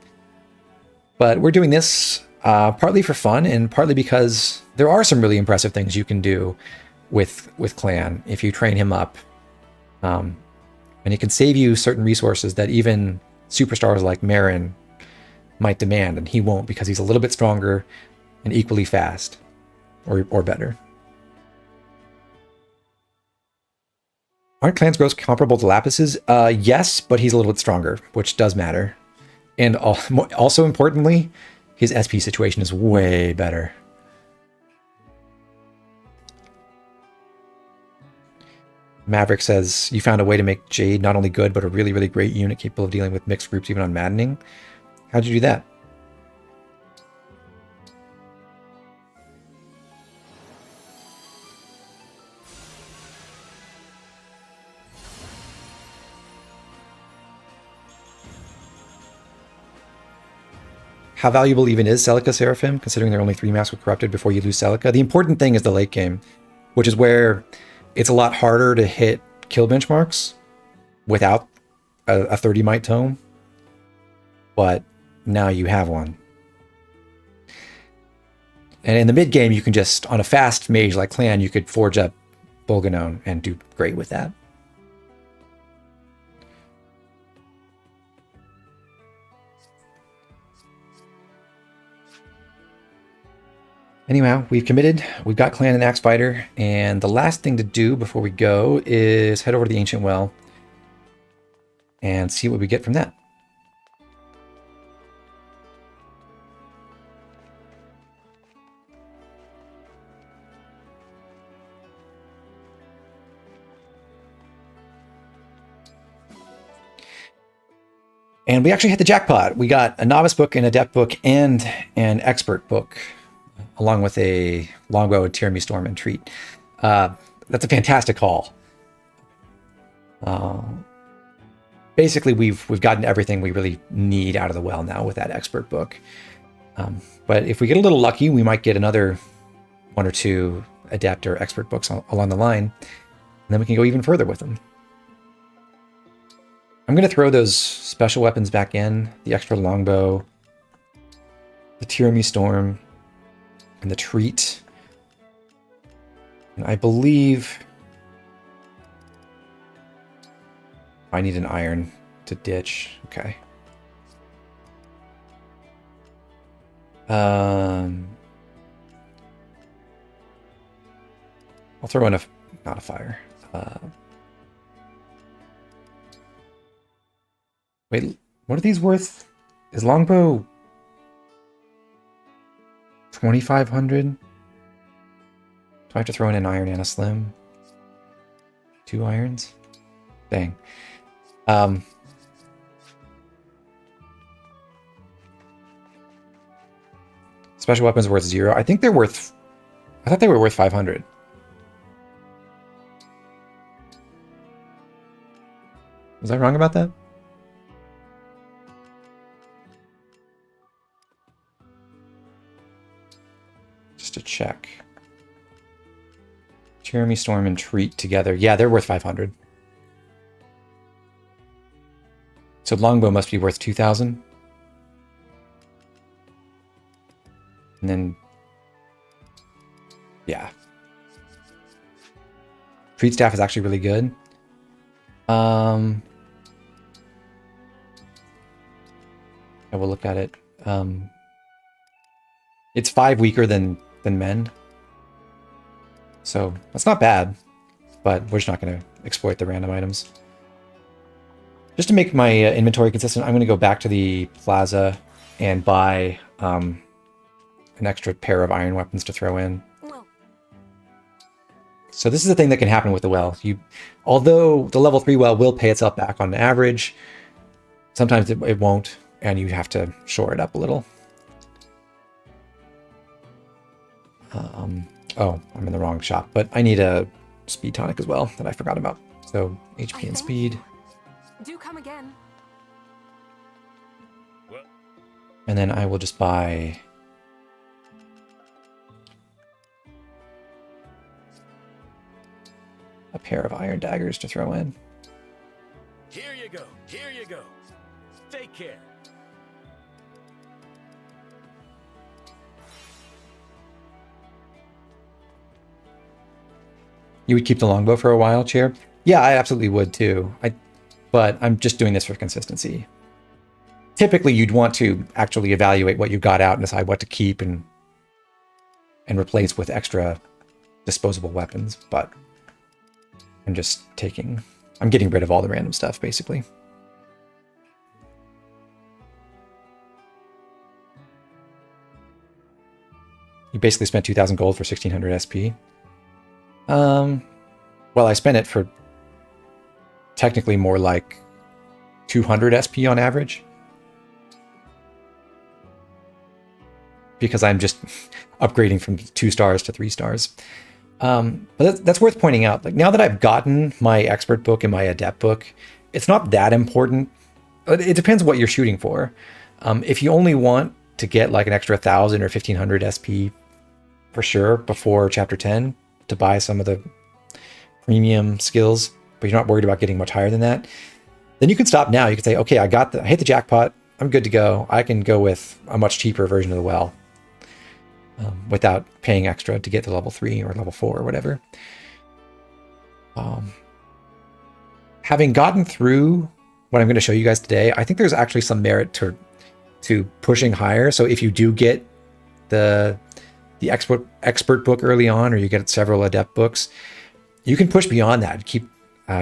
But we're doing this partly for fun and partly because there are some really impressive things you can do with Clan if you train him up. And it can save you certain resources that even superstars like Marin might demand, and he won't, because he's a little bit stronger and equally fast, or better. Aren't Clan's growths comparable to Lapis's? Yes, but he's a little bit stronger, which does matter. And also importantly, his SP situation is way better. Maverick says, you found a way to make Jade not only good, but a really, really great unit capable of dealing with mixed groups even on Maddening. How'd you do that? How valuable even is Celica Seraphim, considering there are only 3 masks with corrupted before you lose Celica? The important thing is the late game, which is where it's a lot harder to hit kill benchmarks without a 30 might tome, but now you have one. And in the mid game, you can just, on a fast mage like Clan, you could forge up Bolganone and do great with that. Anyhow, we've committed. We've got Clan and Axe Fighter, and the last thing to do before we go is head over to the Ancient Well and see what we get from that. And we actually hit the jackpot. We got a novice book, an adept book, and an expert book, along with a longbow, Tyranny Storm, and treat. That's a fantastic haul. Basically, we've gotten everything we really need out of the well now with that expert book. But if we get a little lucky, we might get another 1 or 2 adept or expert books along the line, and then we can go even further with them. I'm going to throw those special weapons back in, the extra longbow, the Tyranny Storm, and the treat. And I believe I need an iron to ditch. Okay. I'll throw in not a fire. Wait, what are these worth? Is longbow 2,500? Do I have to throw in an iron and a slim? 2 irons? Dang. Special weapons worth 0. I think they're worth... I thought they were worth 500. Was I wrong about that? Just to check. Tyranny Storm and treat together. Yeah, they're worth 500. So longbow must be worth 2,000. And then, yeah. Treat staff is actually really good. I will look at it. It's 5 weaker than mend. So that's not bad, but we're just not going to exploit the random items. Just to make my inventory consistent, I'm going to go back to the plaza and buy an extra pair of iron weapons to throw in. So this is the thing that can happen with the well. Although the level 3 well will pay itself back on average, sometimes it won't, and you have to shore it up a little. Oh, I'm in the wrong shop, but I need a speed tonic as well that I forgot about. So HP and speed. Do come again. And then I will just buy a pair of iron daggers to throw in. Here you go. Here you go. Take care. You would keep the longbow for a while, Chair? Yeah, I absolutely would too. But I'm just doing this for consistency. Typically, you'd want to actually evaluate what you got out and decide what to keep and replace with extra disposable weapons, but I'm getting rid of all the random stuff, basically. You basically spent 2,000 gold for 1,600 SP. Well, I spent it for technically more like 200 SP on average. Because I'm just upgrading from 2 stars to 3 stars. But that's worth pointing out. Like, now that I've gotten my expert book and my adept book, it's not that important. It depends what you're shooting for. If you only want to get like an extra 1,000 or 1,500 SP for sure before chapter 10 to buy some of the premium skills, but you're not worried about getting much higher than that, then you can stop now. You can say, okay, I hit the jackpot. I'm good to go. I can go with a much cheaper version of the well without paying extra to get to level 3 or level 4 or whatever. Having gotten through what I'm going to show you guys today, I think there's actually some merit to pushing higher. So if you do get the expert book early on, or you get several adept books, you can push beyond that. Keep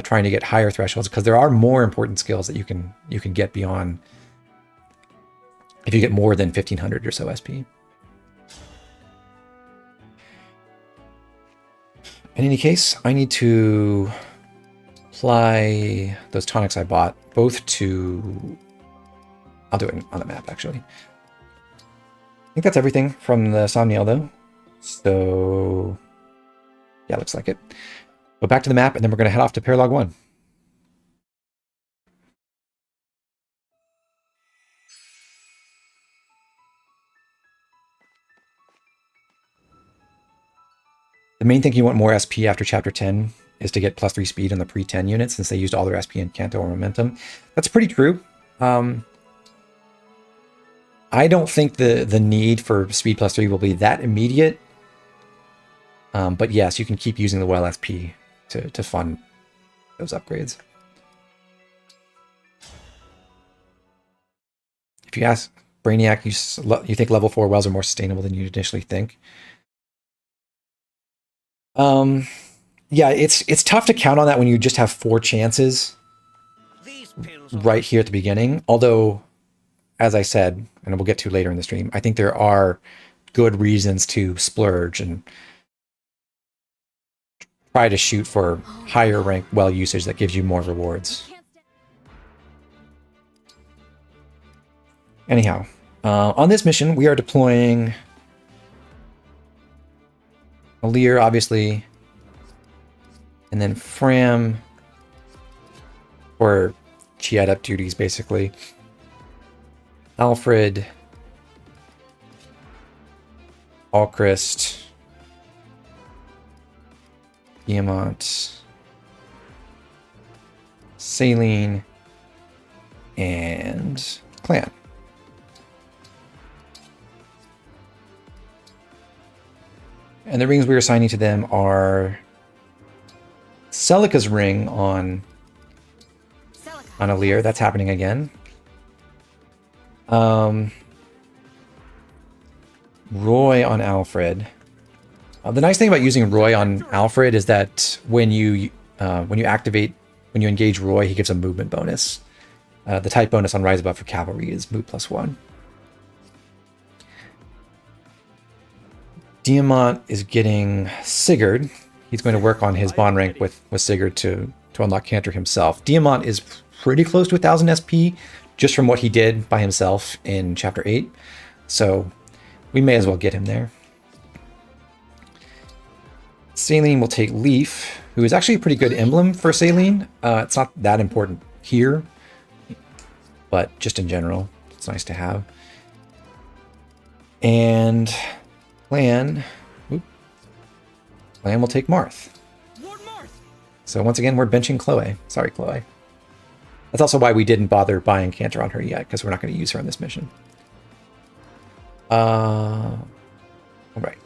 trying to get higher thresholds, because there are more important skills that you can get beyond if you get more than 1500 or so SP. In any case, I need to apply those tonics I bought both to... I'll do it on the map, actually. I think that's everything from the Somniel, though. So, yeah, looks like it. Go back to the map, and then we're going to head off to Paralogue 1. The main thing you want more SP after Chapter 10 is to get +3 speed on the pre-10 units, since they used all their SP in Canter or Momentum. That's pretty true. I don't think the need for speed +3 will be that immediate. But yes, you can keep using the well SP to fund those upgrades. If you ask Brainiac, you think level 4 wells are more sustainable than you initially think. Yeah, it's tough to count on that when you just have 4 chances right here at the beginning. Although, as I said, and we'll get to later in the stream, I think there are good reasons to splurge and try to shoot for higher rank well usage that gives you more rewards. Anyhow, on this mission, we are deploying Alir, obviously, and then Fram for Chiat up duties, basically. Alfred, Alchrist, Diamant, Saline, and Clan. And the rings we're assigning to them are Celica's ring on Alir. That's happening again. Roy on Alfred. The nice thing about using Roy on Alfred is that when you engage Roy, he gives a movement bonus. The type bonus on Rise Above for Cavalry is move +1. Diamant is getting Sigurd. He's going to work on his bond rank with Sigurd to unlock Canter himself. Diamant is pretty close to 1000 SP just from what he did by himself in Chapter 8. So we may as well get him there. Saline will take Leaf, who is actually a pretty good emblem for Saline. It's not that important here, but just in general, it's nice to have. And Clan will take Marth. So once again, we're benching Chloe. Sorry, Chloe. That's also why we didn't bother buying Canter on her yet, because we're not going to use her on this mission. All right.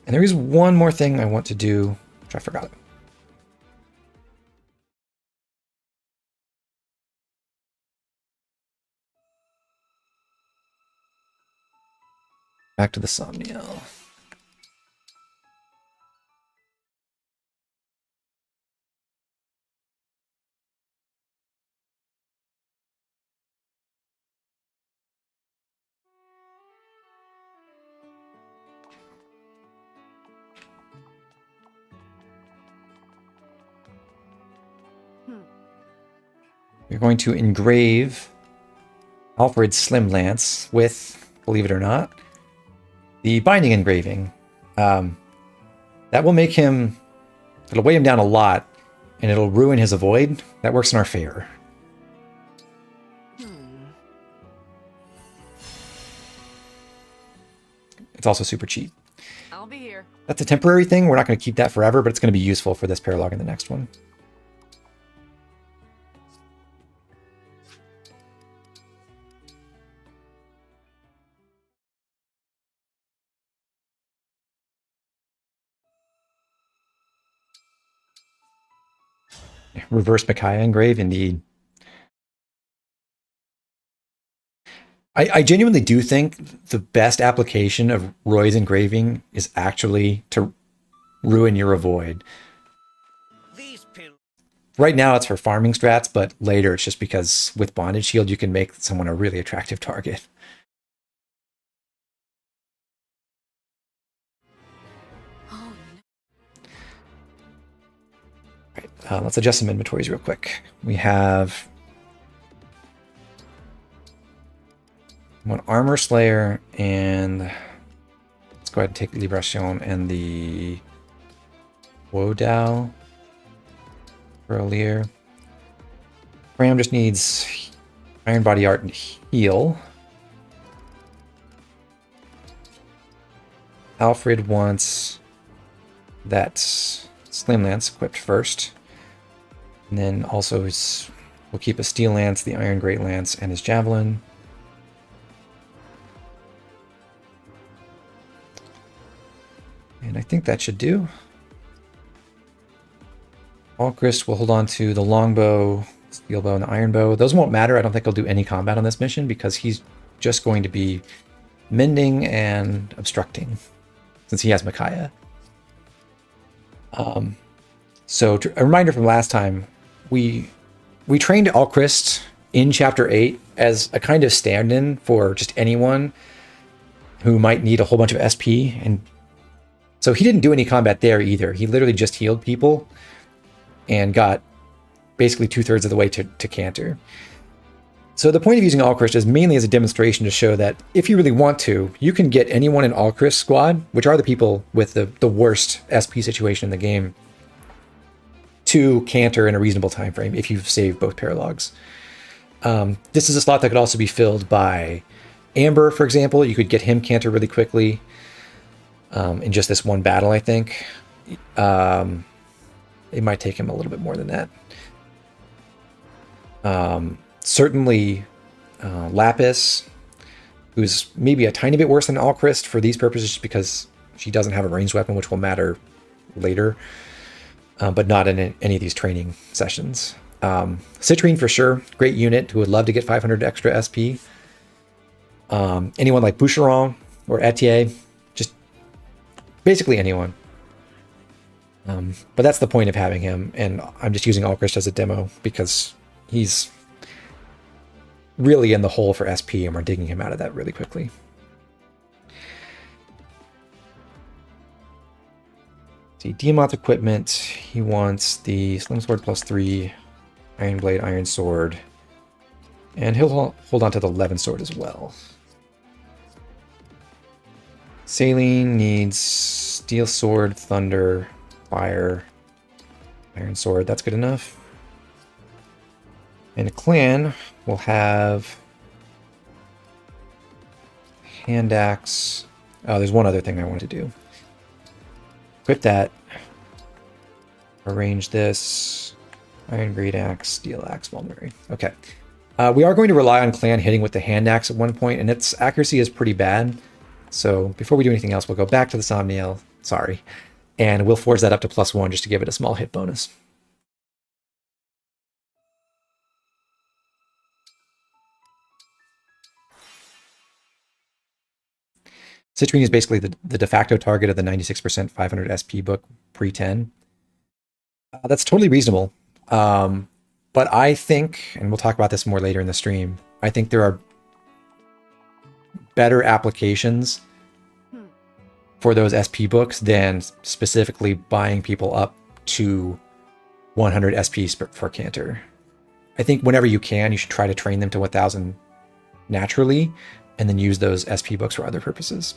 And there is one more thing I want to do, which I forgot. Back to the Somniel. We're going to engrave Alfred's Slim Lance with, believe it or not, the binding engraving. That will make him, it'll weigh him down a lot, and it'll ruin his avoid. That works in our favor. It's also super cheap. I'll be here. That's a temporary thing. We're not going to keep that forever, but it's going to be useful for this paralogue in the next one. Reverse Micaiah engrave, indeed. I genuinely do think the best application of Roy's engraving is actually to ruin your avoid. These pills. Right now it's for farming strats, but later it's just because with Bondage Shield you can make someone a really attractive target. Oh, Right, let's adjust some inventories real quick. We have one Armor Slayer, and let's go ahead and take the Libration and the Wodao for Alir. Ram just needs Iron Body Art and Heal. Alfred wants that Slim Lance equipped first. And then also we'll keep a Steel Lance, the Iron Great Lance, and his Javelin. And I think that should do. Alchrist will hold on to the Longbow, Steel Bow, and the Iron Bow. Those won't matter. I don't think he'll do any combat on this mission because he's just going to be mending and obstructing since he has Micaiah. So a reminder from last time, we trained Alchrist in Chapter 8 as a kind of stand-in for just anyone who might need a whole bunch of SP, and so he didn't do any combat there either. He literally just healed people and got basically 2/3 of the way to Canter. So the point of using Alchrist is mainly as a demonstration to show that if you really want to, you can get anyone in Alchrist's squad, which are the people with the worst SP situation in the game, to Canter in a reasonable time frame if you've saved both Paralogues. This is a slot that could also be filled by Amber, for example. You could get him Canter really quickly in just this one battle, I think. It might take him a little bit more than that. Certainly Lapis, who's maybe a tiny bit worse than Alchrist for these purposes just because she doesn't have a ranged weapon, which will matter later, but not in any of these training sessions. Citrine for sure, great unit who would love to get 500 extra SP. Anyone like Boucheron or Etier, just basically anyone. But that's the point of having him, and I'm just using Alchrist as a demo because he's really in the hole for SP, and we're digging him out of that really quickly. See, Demoth equipment, he wants the Slim Sword +3, Iron Blade, Iron Sword, and he'll hold on to the Levin Sword as well. Saline needs Steel Sword, Thunder, Fire, Iron Sword. That's good enough. And a clan will have Hand Axe. Oh, there's one other thing I want to do. Equip that. Arrange this. Iron Great Axe, Steel Axe, Vulnerary. Okay. We are going to rely on clan hitting with the Hand Axe at one point, and its accuracy is pretty bad. So before we do anything else, we'll go back to the Somniel. Sorry. And we'll force that up to +1 just to give it a small hit bonus. Citrine is basically the de facto target of the 96% 500 SP book pre-10. That's totally reasonable. But I think, and we'll talk about this more later in the stream, I think there are better applications for those SP books than specifically buying people up to 100 SP for Canter. I think whenever you can, you should try to train them to 1000 naturally, and then use those SP books for other purposes.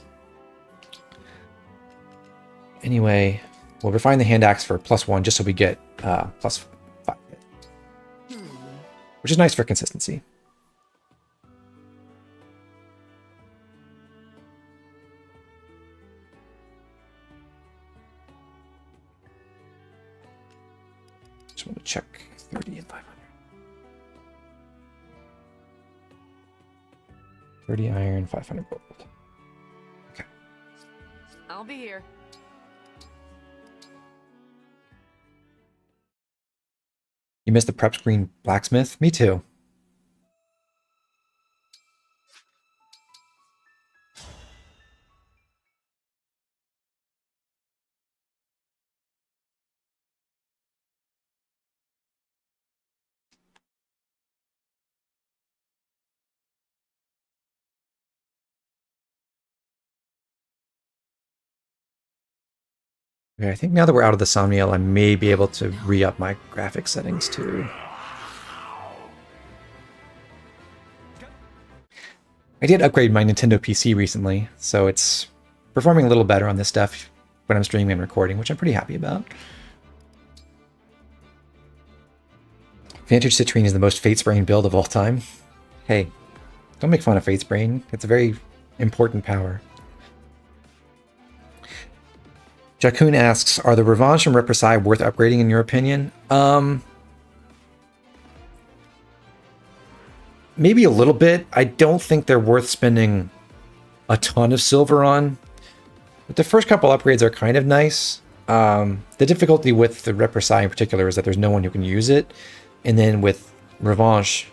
Anyway, we'll refine the Hand Axe for +1 just so we get +5. Which is nice for consistency. Just want to check 30 and 500. 30 iron, 500 gold. Okay. I'll be here. You missed the prep screen blacksmith? Me too. Okay, I think now that we're out of the Somniel, I may be able to re-up my graphics settings too. I did upgrade my Nintendo PC recently, so it's performing a little better on this stuff when I'm streaming and recording, which I'm pretty happy about. Vantage Citrine is the most Fate's Brain build of all time. Hey, don't make fun of Fate's Brain. It's a very important power. Jakun asks, are the Revanche and Retry worth upgrading in your opinion? Maybe a little bit. I don't think they're worth spending a ton of silver on. But the first couple upgrades are kind of nice. The difficulty with the Retry in particular is that there's no one who can use it. And then with Revanche,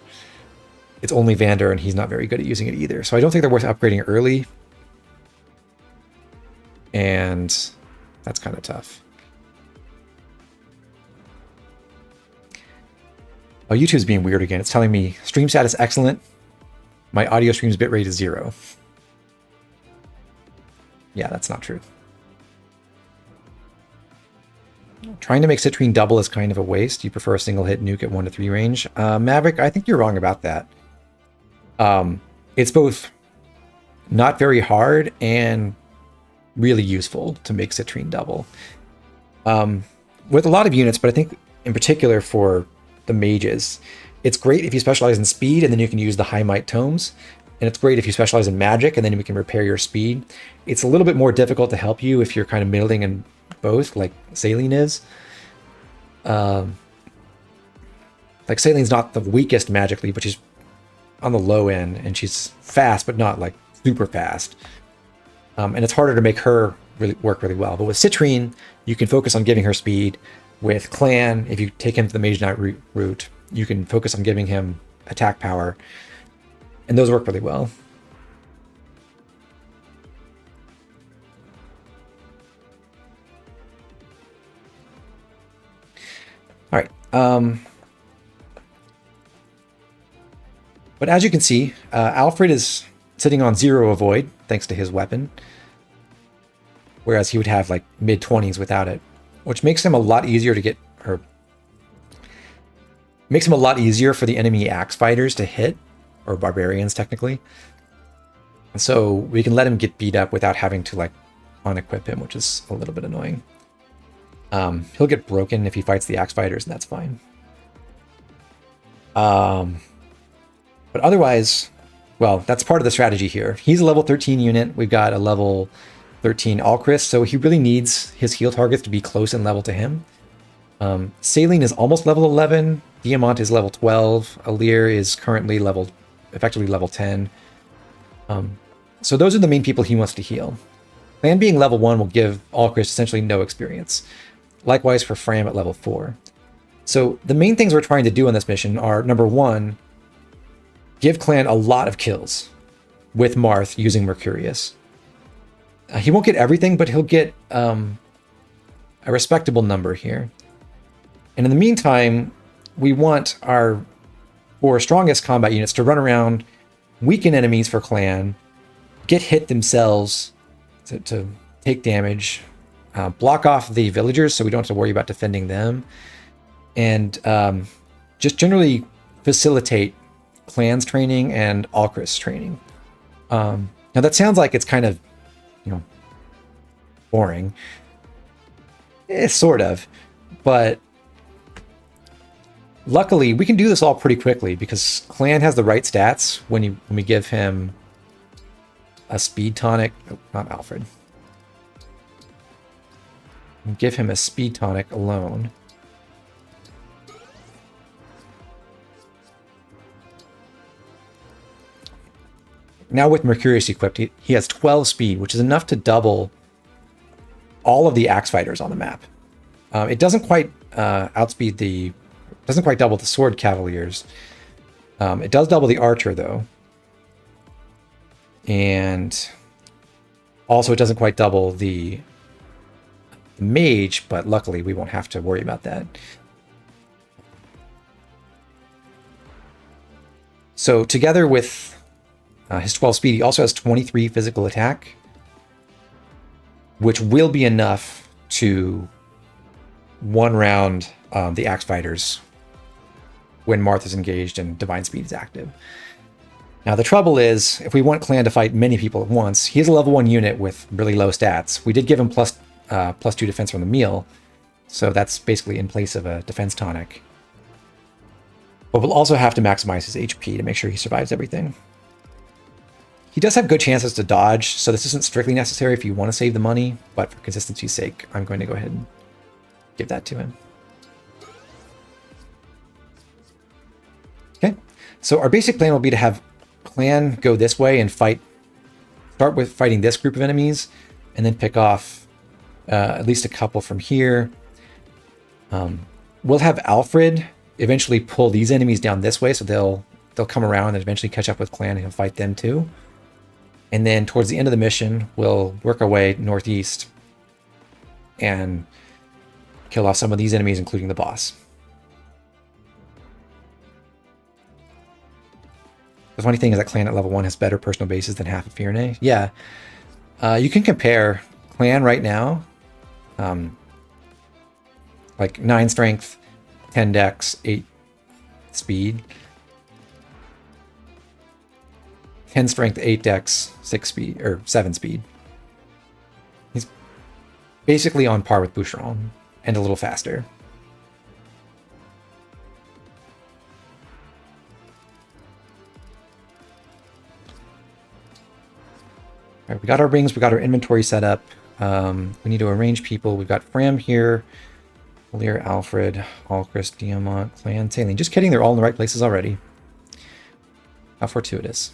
it's only Vander and he's not very good at using it either. So I don't think they're worth upgrading early. And that's kind of tough. Oh, YouTube's being weird again. It's telling me stream status excellent. My audio stream's bitrate is 0. Yeah, that's not true. Trying to make Citrine double is kind of a waste. You prefer a single hit nuke at 1 to 3 range. Maverick, I think you're wrong about that. It's both not very hard and really useful to make Citrine double. With a lot of units, but I think in particular for the mages, it's great if you specialize in speed and then you can use the high might tomes. And it's great if you specialize in magic and then we can repair your speed. It's a little bit more difficult to help you if you're kind of middling in both, like Saline is. Like Saline's not the weakest magically, but she's on the low end and she's fast, but not like super fast. And it's harder to make her really work really well. But with Citrine, you can focus on giving her speed. With Clan, if you take him to the Mage Knight route, you can focus on giving him attack power. And those work really well. All right. But as you can see, Alfred is sitting on 0 avoid, thanks to his weapon. Whereas he would have like mid-20s without it. Which makes him a lot easier to get, or makes him a lot easier for the enemy axe fighters to hit, or barbarians technically. And so we can let him get beat up without having to like unequip him, which is a little bit annoying. He'll get broken if he fights the axe fighters, and that's fine. But otherwise, well, that's part of the strategy here. He's a level 13 unit. We've got a level 13 Alchrist, so he really needs his heal targets to be close in level to him. Saline is almost level 11. Diamant is level 12. Alir is currently effectively level 10. So those are the main people he wants to heal. Clan being level 1 will give Alchrist essentially no experience. Likewise for Fram at level 4. So the main things we're trying to do on this mission are, number 1, give Clan a lot of kills with Marth using Mercurius. He won't get everything, but he'll get a respectable number here. And in the meantime, we want our 4 strongest combat units to run around, weaken enemies for Clan, get hit themselves to take damage, block off the villagers so we don't have to worry about defending them, and just generally facilitate Clan's training and Alchrist's training. Now that sounds like it's kind of, boring. Sort of. But luckily, we can do this all pretty quickly because Clan has the right stats when we give him a speed tonic. Oh, not Alfred. Give him a speed tonic alone. Now with Mercurius equipped, he has 12 speed, which is enough to double all of the axe fighters on the map. It doesn't quite outspeed the Doesn't quite double the sword cavaliers. It does double the archer, though. And also it doesn't quite double the mage, but luckily we won't have to worry about that. So together with his 12 speed, he also has 23 physical attack, which will be enough to one round the axe fighters when Marth is engaged and divine speed is active. Now the trouble is, if we want Clan to fight many people at once, he is a level 1 unit with really low stats. We did give him plus 2 defense from the meal, so that's basically in place of a defense tonic. But we'll also have to maximize his HP to make sure he survives everything. He does have good chances to dodge, so this isn't strictly necessary if you want to save the money, but for consistency's sake, I'm going to go ahead and give that to him. Okay, so our basic plan will be to have Clan go this way and start with fighting this group of enemies, and then pick off at least a couple from here. We'll have Alfred eventually pull these enemies down this way, so they'll come around and eventually catch up with Clan and he'll fight them too. And then towards the end of the mission, we'll work our way northeast and kill off some of these enemies, including the boss. The funny thing is that Clan at level 1 has better personal bases than half of Fierne. Yeah, you can compare Clan right now, like 9 strength, 10 dex, 8 speed. 10 strength, 8 dex, 6 speed, or 7 speed. He's basically on par with Boucheron, and a little faster. All right, we got our rings, we got our inventory set up. We need to arrange people. We've got Fram here, Lear, Alfred, Alchrist, Diamant, Clan, Saline. Just kidding, they're all in the right places already. How fortuitous.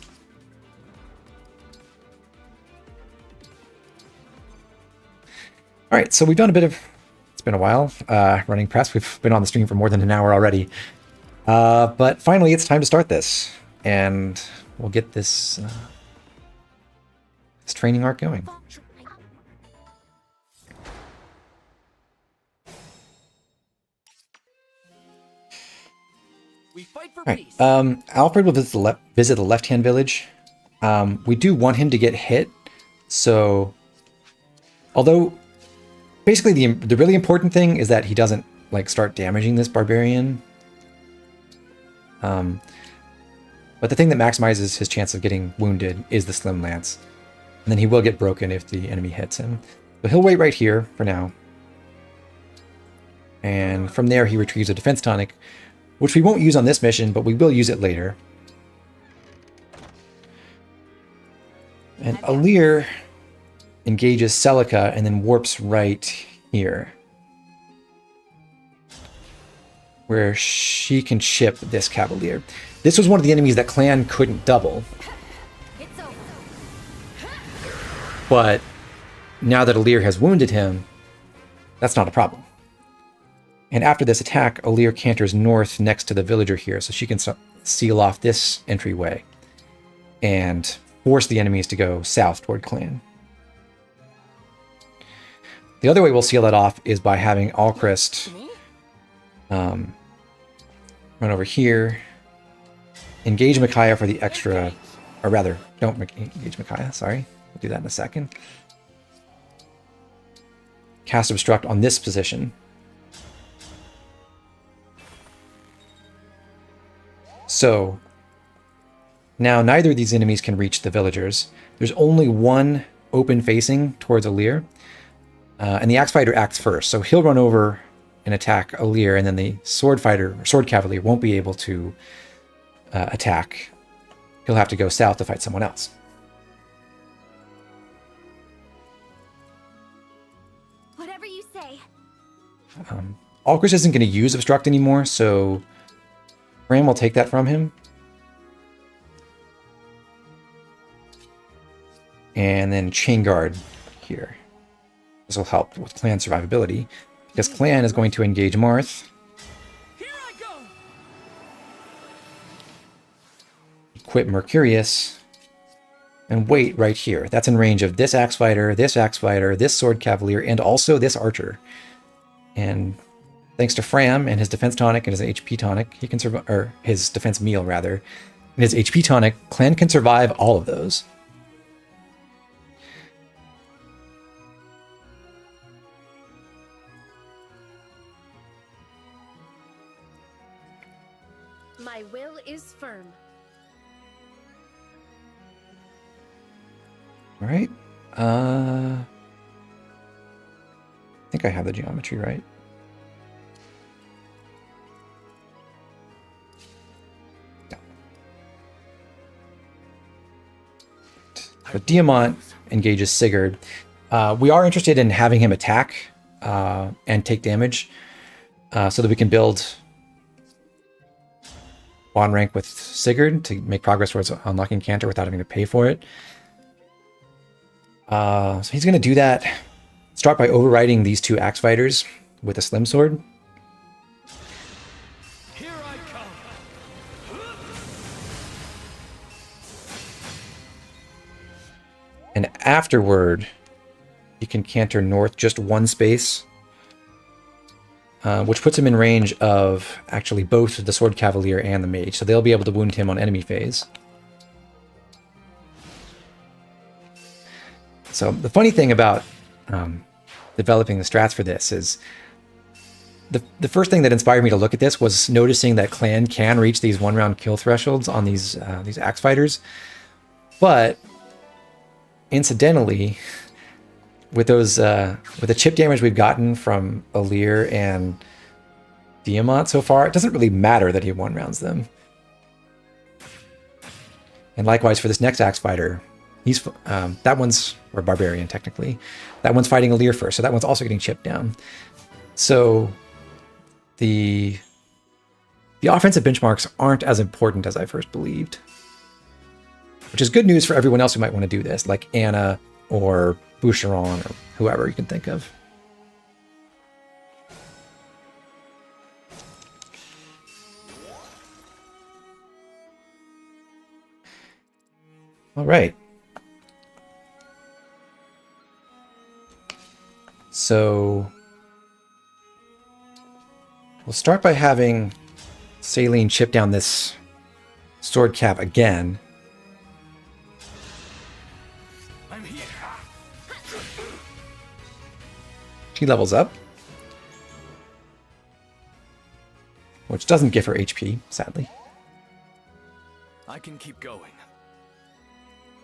All right, so we've done a bit of, it's been a while, running press. We've been on the stream for more than an hour already. But finally, it's time to start this. And we'll get this, this training arc going. We fight for All peace. right, Alfred will visit the left-hand village. We do want him to get hit, so although basically the really important thing is that he doesn't like start damaging this barbarian. But the thing that maximizes his chance of getting wounded is the slim lance, and then he will get broken if the enemy hits him. So he'll wait right here for now, and from there he retrieves a defense tonic, which we won't use on this mission, but we will use it later. And Alir engages Celica and then warps right here, where she can chip this Cavalier. This was one of the enemies that Clan couldn't double. But now that Alir has wounded him, that's not a problem. And after this attack, Alir canters north next to the villager here, so she can seal off this entryway and force the enemies to go south toward Clan. The other way we'll seal that off is by having Alchrist run over here, engage Micaiah for the extra, or rather, don't engage Micaiah, sorry. We'll do that in a second. Cast Obstruct on this position. So, now neither of these enemies can reach the villagers. There's only one open facing towards Alir, and the axe fighter acts first. So he'll run over and attack Alir, and then the sword cavalier won't be able to attack. He'll have to go south to fight someone else. Whatever you say. Alchrist isn't going to use Obstruct anymore, so Ram will take that from him. And then Chain Guard here. This will help with Clan survivability, because Clan is going to engage Marth. Here I go. equip Mercurius and wait right here. That's in range of this axe fighter, this sword cavalier, and also this archer. And thanks to Fram and his defense tonic and his HP tonic, he can survive, or his defense meal rather, and his HP tonic, Clan can survive all of those. My will is firm. All right. I think I have the geometry right. But Diamant engages Sigurd. We are interested in having him attack and take damage so that we can build bond rank with Sigurd to make progress towards unlocking Canter without having to pay for it. So he's going to do that. Start by overriding these two axe fighters with a slim sword. Here I come. And afterward, he can canter north just one space, which puts him in range of actually both the sword cavalier and the mage. So they'll be able to wound him on enemy phase. So the funny thing about developing the strats for this is the first thing that inspired me to look at this was noticing that Clan can reach these one-round kill thresholds on these axe fighters, but incidentally, with those with the chip damage we've gotten from Alir and Diamant so far, it doesn't really matter that he one-rounds them. And likewise for this next axe fighter. He's that one's, or barbarian technically, that one's fighting Alir first, so that one's also getting chipped down. So the offensive benchmarks aren't as important as I first believed, which is good news for everyone else who might want to do this, like Anna or Boucheron or whoever you can think of. All right. So we'll start by having Saline chip down this sword cap again. I'm here. She levels up, which doesn't give her HP, sadly. I can keep going.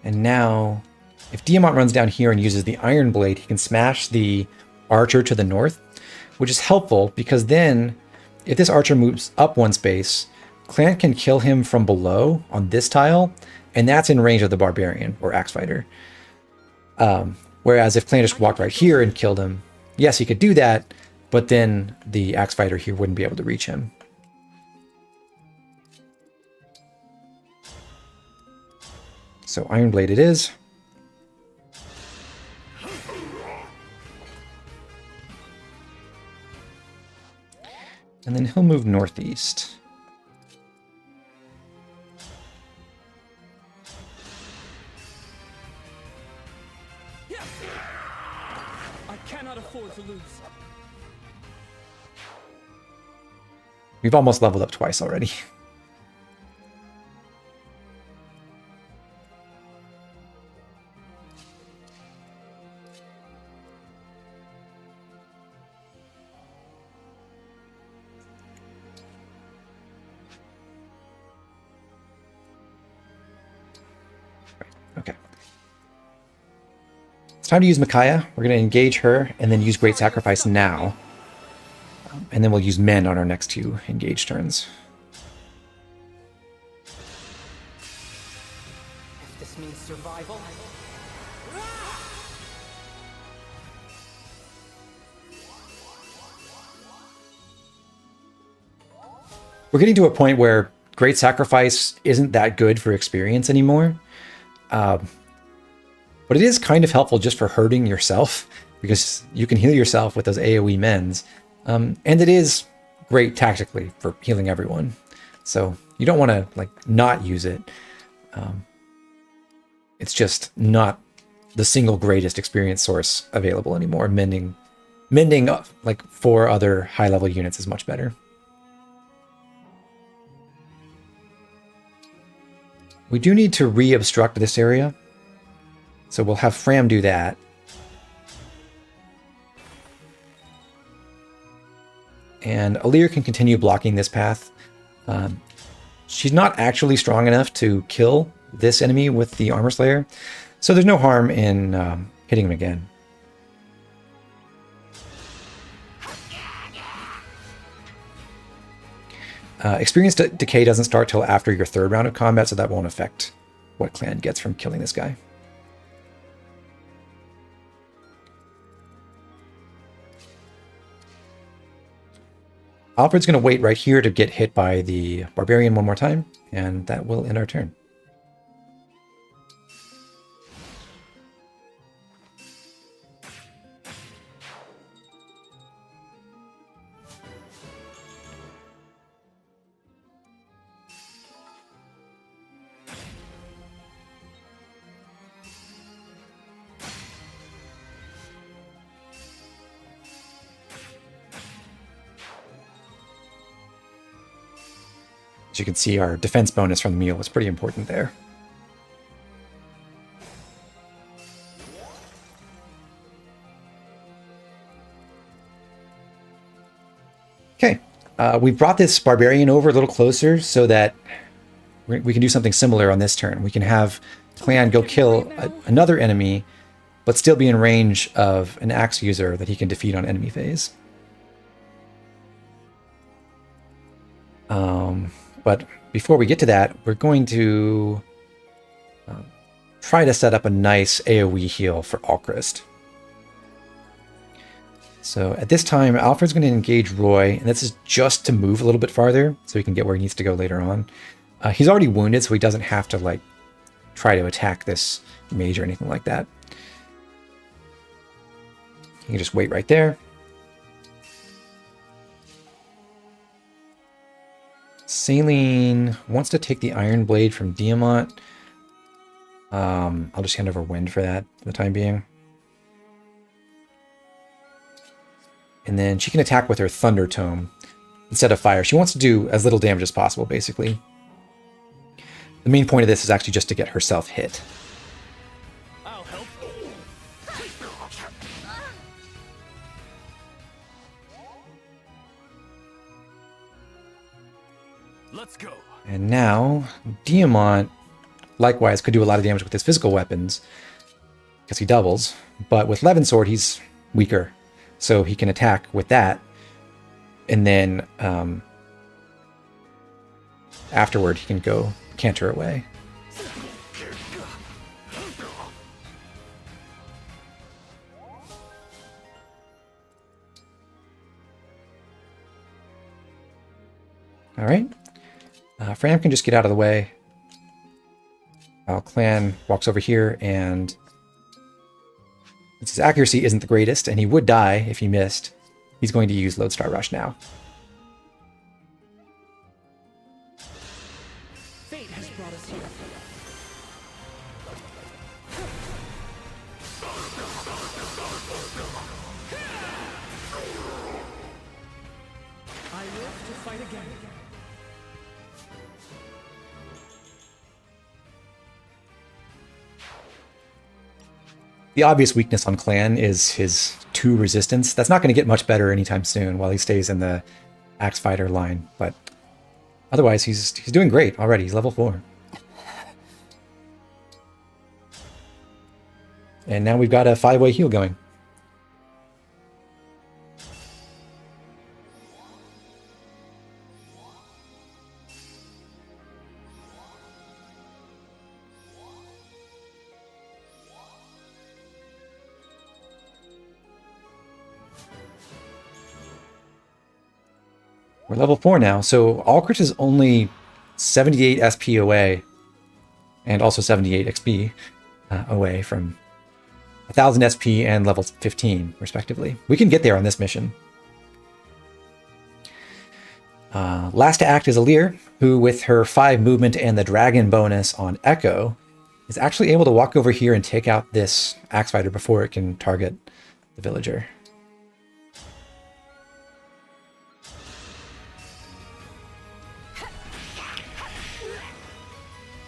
And now, if Diamant runs down here and uses the Iron Blade, he can smash the archer to the north, which is helpful because then, if this archer moves up one space, Clan can kill him from below on this tile, and that's in range of the Barbarian or Axe Fighter. Whereas if Clan just walked right here and killed him, yes, he could do that, but then the Axe Fighter here wouldn't be able to reach him. So Iron Blade it is. And then he'll move northeast. I cannot afford to lose. We've almost leveled up twice already. Okay. It's time to use Micaiah. We're going to engage her and then use Great Sacrifice now. And then we'll use Men on our next two engage turns. If this means survival. We're getting to a point where Great Sacrifice isn't that good for experience anymore. But it is kind of helpful just for hurting yourself, because you can heal yourself with those AoE mends. And it is great tactically for healing everyone. So you don't want to like not use it. It's just not the single greatest experience source available anymore. Mending like 4 other high-level units is much better. We do need to re-obstruct this area, so we'll have Fram do that. And Alir can continue blocking this path. She's not actually strong enough to kill this enemy with the Armor Slayer, so there's no harm in hitting him again. Experience decay doesn't start till after your 3rd round of combat, so that won't affect what clan gets from killing this guy. Alfred's going to wait right here to get hit by the Barbarian one more time, and that will end our turn. As you can see, our defense bonus from the mule was pretty important there. Okay, we've brought this Barbarian over a little closer so that we can do something similar on this turn. We can have Clan go kill another enemy, but still be in range of an axe user that he can defeat on enemy phase. But before we get to that, we're going to try to set up a nice AoE heal for Alchrist. So at this time, Alfred's going to engage Roy, and this is just to move a little bit farther so he can get where he needs to go later on. He's already wounded, so he doesn't have to like try to attack this mage or anything like that. You can just wait right there. Saline wants to take the Iron Blade from Diamant. I'll just hand over Wind for that for the time being. And then she can attack with her Thunder Tome instead of fire. She wants to do as little damage as possible, basically. The main point of this is actually just to get herself hit. I'll help. Let's go. And now, Diamant, likewise, could do a lot of damage with his physical weapons, because he doubles. But with Levin Sword, he's weaker, so he can attack with that. And then, afterward, he can go Canter away. All right. Fram can just get out of the way. While Clan walks over here, and since his accuracy isn't the greatest, and he would die if he missed, he's going to use Lodestar Rush now. Fate has brought us here. I live to fight again. The obvious weakness on Clan is his 2 resistance. That's not going to get much better anytime soon while he stays in the Axe Fighter line, but otherwise he's doing great already. He's level 4. And now we've got a 5-way heal going. We're level 4 now, so Alchrist is only 78 SP away, and also 78 XP away from 1000 SP and level 15, respectively. We can get there on this mission. Last to act is Alir. who with her 5 movement and the dragon bonus on Echo is actually able to walk over here and take out this axe fighter before it can target the villager.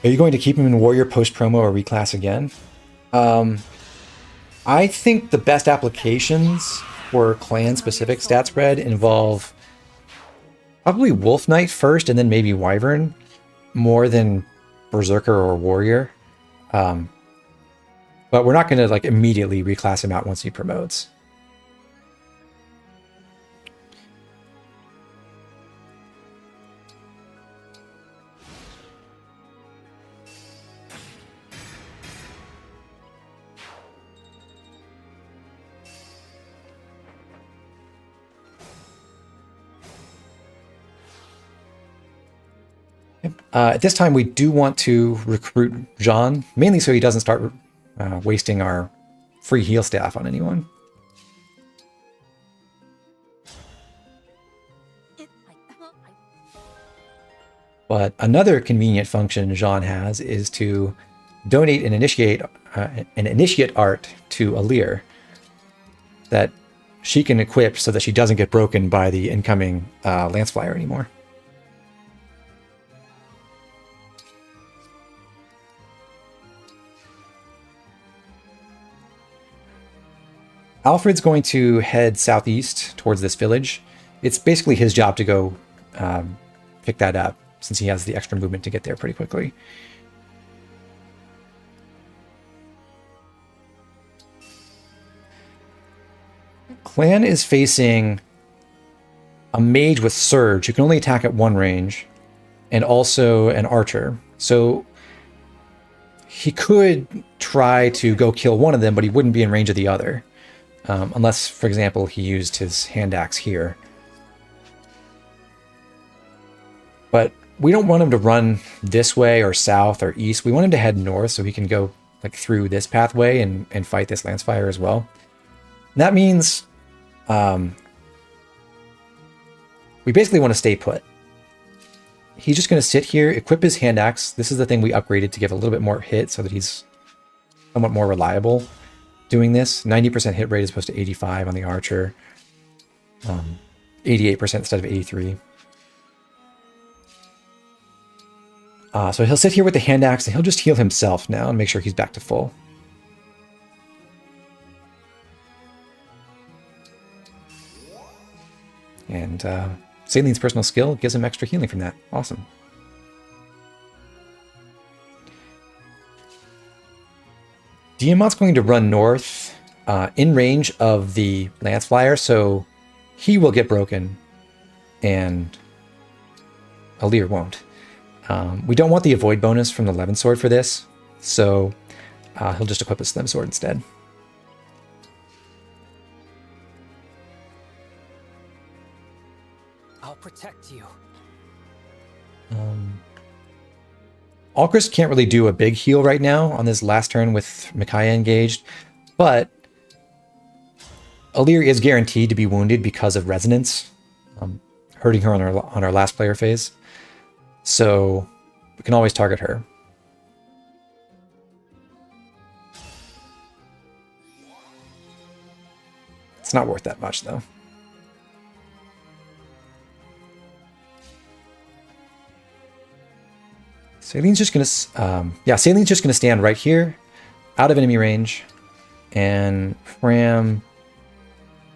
Are you going to keep him in Warrior post-promo or reclass again? I think the best applications for clan-specific stat spread involve probably Wolf Knight first and then maybe Wyvern more than Berserker or Warrior. But we're not going to like immediately reclass him out once he promotes. At this time, we do want to recruit Jean, mainly so he doesn't start wasting our free heal staff on anyone. But another convenient function Jean has is to donate an initiate art to Alir that she can equip so that she doesn't get broken by the incoming Lance Flyer anymore. Alfred's going to head southeast towards this village. It's basically his job to go pick that up, since he has the extra movement to get there pretty quickly. Clan is facing a mage with Surge who can only attack at 1 range, and also an archer. So he could try to go kill one of them, but he wouldn't be in range of the other. Unless, for example, he used his hand axe here. But we don't want him to run this way or south or east. We want him to head north so he can go like through this pathway and fight this Lancefire as well. And that means we basically want to stay put. He's just going to sit here, equip his hand axe. This is the thing we upgraded to give a little bit more hit so that he's somewhat more reliable doing this. 90% hit rate as opposed to 85 on the archer. 88% instead of 83. So he'll sit here with the hand axe and he'll just heal himself now and make sure he's back to full. And Saline's personal skill gives him extra healing from that. Awesome. Diamant's going to run north in range of the Lance Flyer, so he will get broken and Alir won't. We don't want the avoid bonus from the Levin Sword for this, so he'll just equip a Slim Sword instead. I'll protect you. Alcris can't really do a big heal right now on this last turn with Micaiah engaged, but Alir is guaranteed to be wounded because of resonance, hurting her on our last player phase. So we can always target her. It's not worth that much though. Saline's just gonna, Saline's just gonna stand right here, out of enemy range, and Fram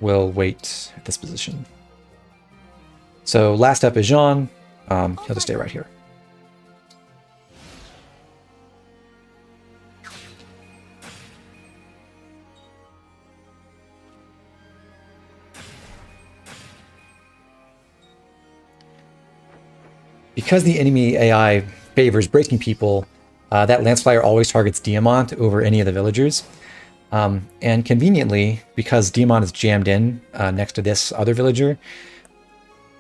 will wait at this position. So last up is Jean. He'll just stay right here. Because the enemy AI favors breaking people, that Lance Flyer always targets Diamant over any of the villagers. And conveniently, because Diamant is jammed in next to this other villager,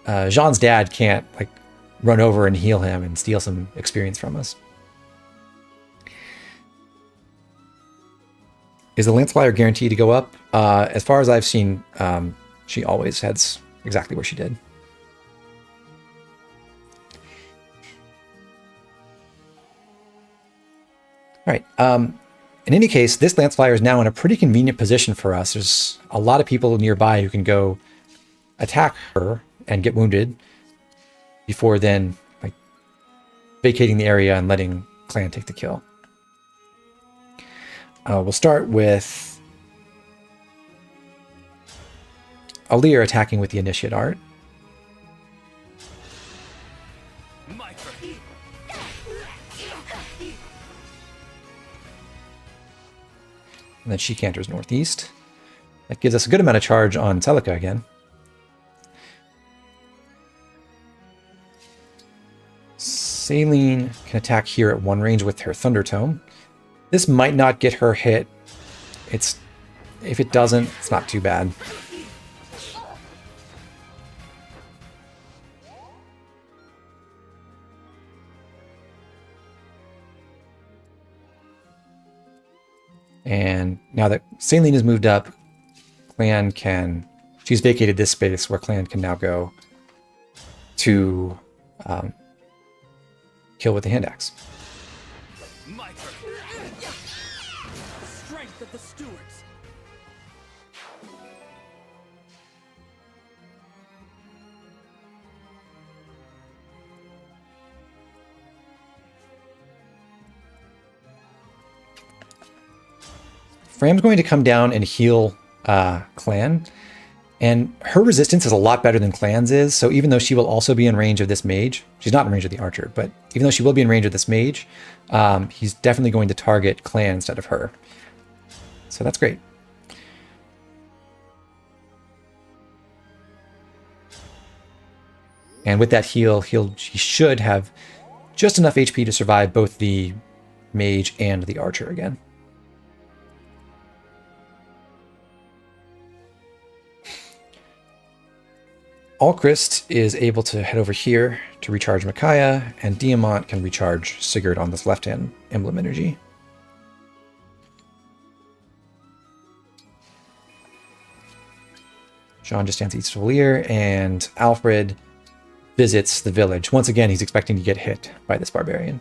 Jean's dad can't like run over and heal him and steal some experience from us. Is the Lance Flyer guaranteed to go up? As far as I've seen, she always heads exactly where she did. All right. In any case, this Lance Flyer is now in a pretty convenient position for us. There's a lot of people nearby who can go attack her and get wounded before then like vacating the area and letting Clan take the kill. We'll start with Alir attacking with the Initiate Art. And then she canters northeast. That gives us a good amount of charge on Celica again. Saline can attack here at 1 range with her Thunder Tome. This might not get her hit. If it doesn't, it's not too bad. And now that Saline has moved up, Clan can... She's vacated this space where Clan can now go to kill with the hand axe. Strength of the stewards. Fram's going to come down and heal Clan, and her resistance is a lot better than Clan's is, so even though she will also be in range of this mage, she's not in range of the archer, but even though she will be in range of this mage, he's definitely going to target Clan instead of her. So that's great. And with that heal, he should have just enough HP to survive both the mage and the archer again. Alchrist is able to head over here to recharge Micaiah, and Diamant can recharge Sigurd on this left-hand emblem energy. Jean just stands east of Lear, and Alfred visits the village. Once again, he's expecting to get hit by this barbarian.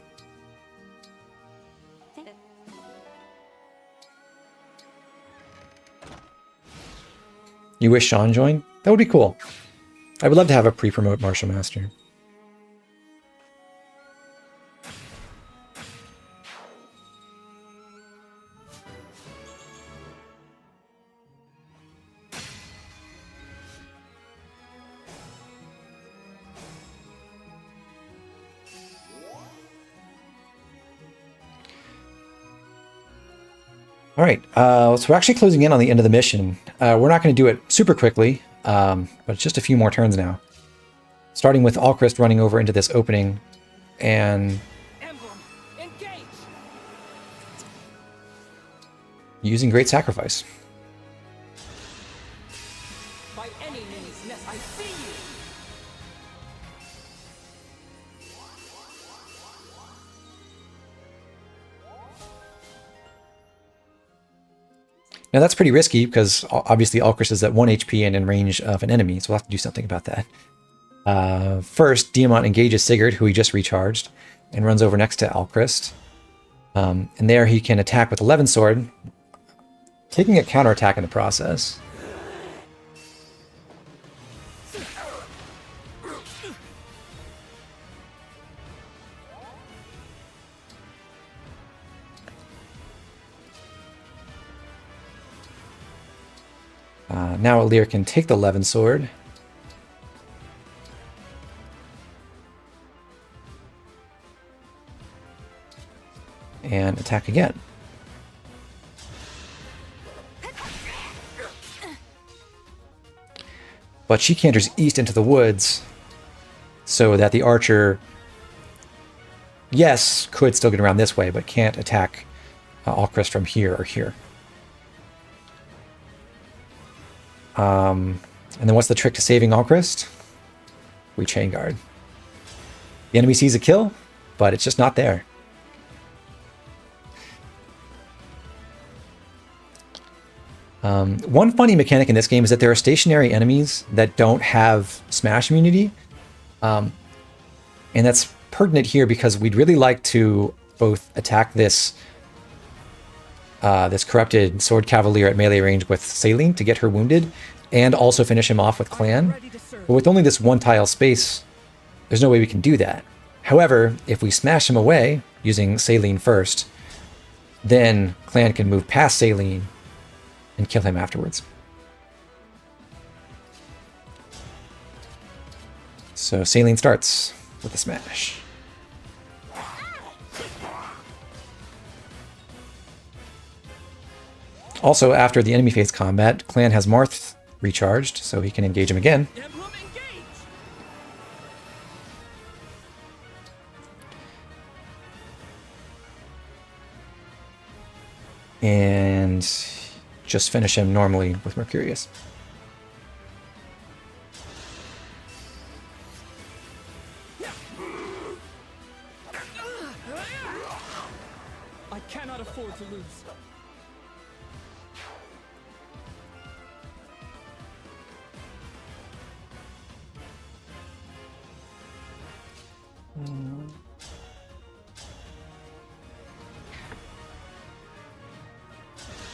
You wish Sean joined? That would be cool. I would love to have a pre-promote Martial Master. All right, so we're actually closing in on the end of the mission. We're not going to do it super quickly, but it's just a few more turns now. Starting with Alchrist running over into this opening and Emblem Engage. using Great Sacrifice. By any means necessary. I see you. Now that's pretty risky because obviously Alchrist is at 1 HP and in range of an enemy, so we'll have to do something about that. First, Diamant engages Sigurd, who he just recharged, and runs over next to Alchrist. And there he can attack with 11 sword, taking a counterattack in the process. Now Alir can take the 11 sword. And attack again. But she canters east into the woods so that the archer, yes, could still get around this way, but can't attack Alchrist from here or here. And then what's the trick to saving Alchrist? We chain guard. The enemy sees a kill, but it's just not there. One funny mechanic in this game is that there are stationary enemies that don't have smash immunity. And that's pertinent here because we'd really like to both attack this this corrupted sword cavalier at melee range with Saline to get her wounded, and also finish him off with Clan. But with only this one tile space, there's no way we can do that. However, if we smash him away using Saline first, then Clan can move past Saline and kill him afterwards. So Saline starts with a smash. Also, after the enemy phase combat, Clan has Marth recharged, so he can engage him again. Emblem Engage! And just finish him normally with Mercurius. I cannot afford to lose.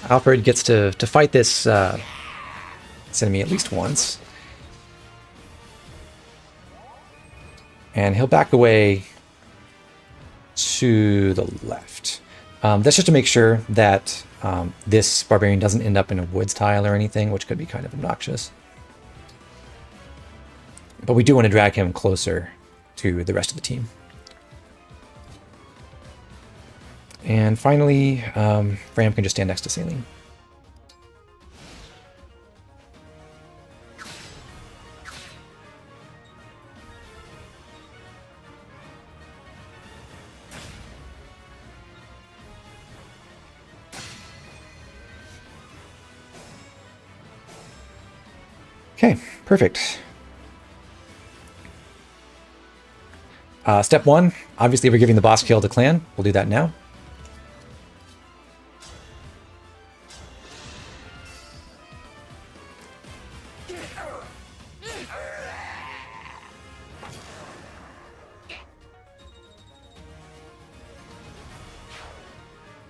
Alfred gets to fight this enemy at least once. And he'll back away to the left. That's just to make sure that this barbarian doesn't end up in a woods tile or anything, which could be kind of obnoxious. But we do want to drag him closer to the rest of the team. And finally, Fram can just stand next to Saline. Okay, perfect. Step one, obviously we're giving the boss kill to Clan. We'll do that now.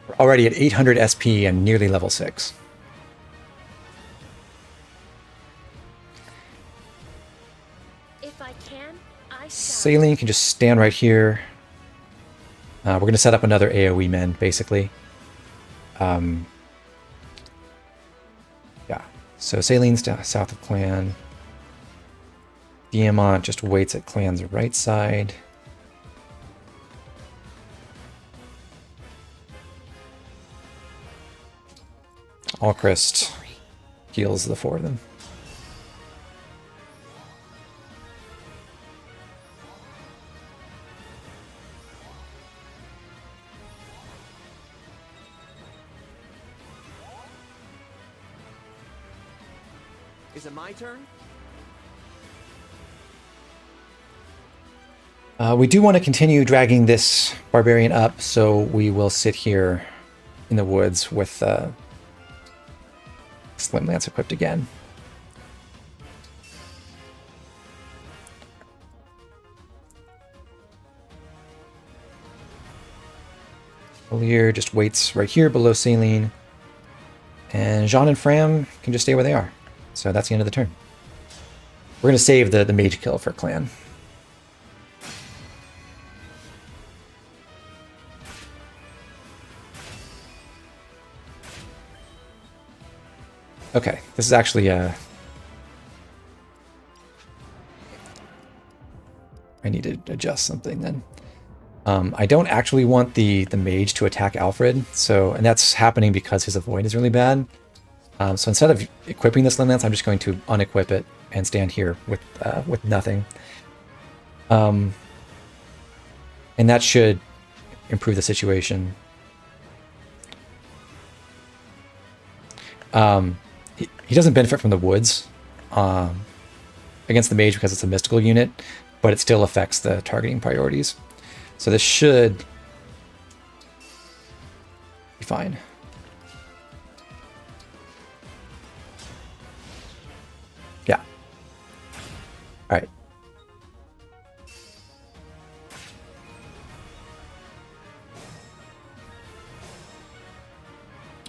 We're already at 800 SP and nearly level 6. If I can, I shall. Saline can just stand right here. We're going to set up another AoE men, basically. Yeah. So Saline's south of Clan. Diamant just waits at Clan's right side. Alchrist heals the four of them. Is it my turn? We do want to continue dragging this barbarian up, so we will sit here in the woods with Slim Lance equipped again. Olier just waits right here below Saline. And Jean and Fram can just stay where they are. So that's the end of the turn. We're going to save the mage kill for Clan. Okay, this is actually I need to adjust something then. I don't actually want the mage to attack Alfred, so, and that's happening because his avoid is really bad. So instead of equipping this Slim Lance, I'm just going to unequip it and stand here with nothing. And that should improve the situation. He doesn't benefit from the woods against the mage because it's a mystical unit, but it still affects the targeting priorities. So this should be fine. Yeah. All right.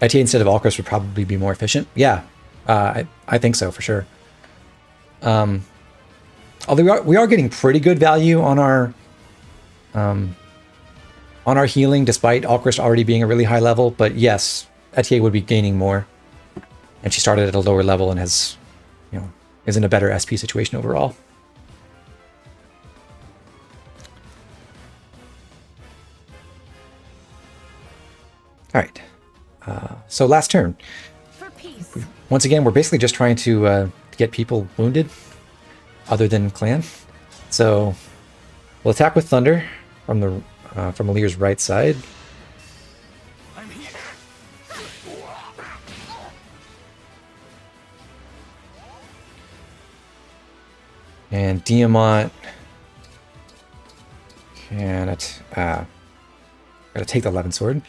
ITA instead of Alcrest would probably be more efficient. Yeah, I think so for sure. Although we are getting pretty good value on our healing, despite Alcrest already being a really high level. But yes, ITA would be gaining more, and she started at a lower level and has, is in a better SP situation overall. All right. So last turn. For peace. Once again, we're basically just trying to get people wounded, other than Clan. So we'll attack with Thunder from the from Alir's right side. I'm here. And Diamant can gotta take the 11 sword.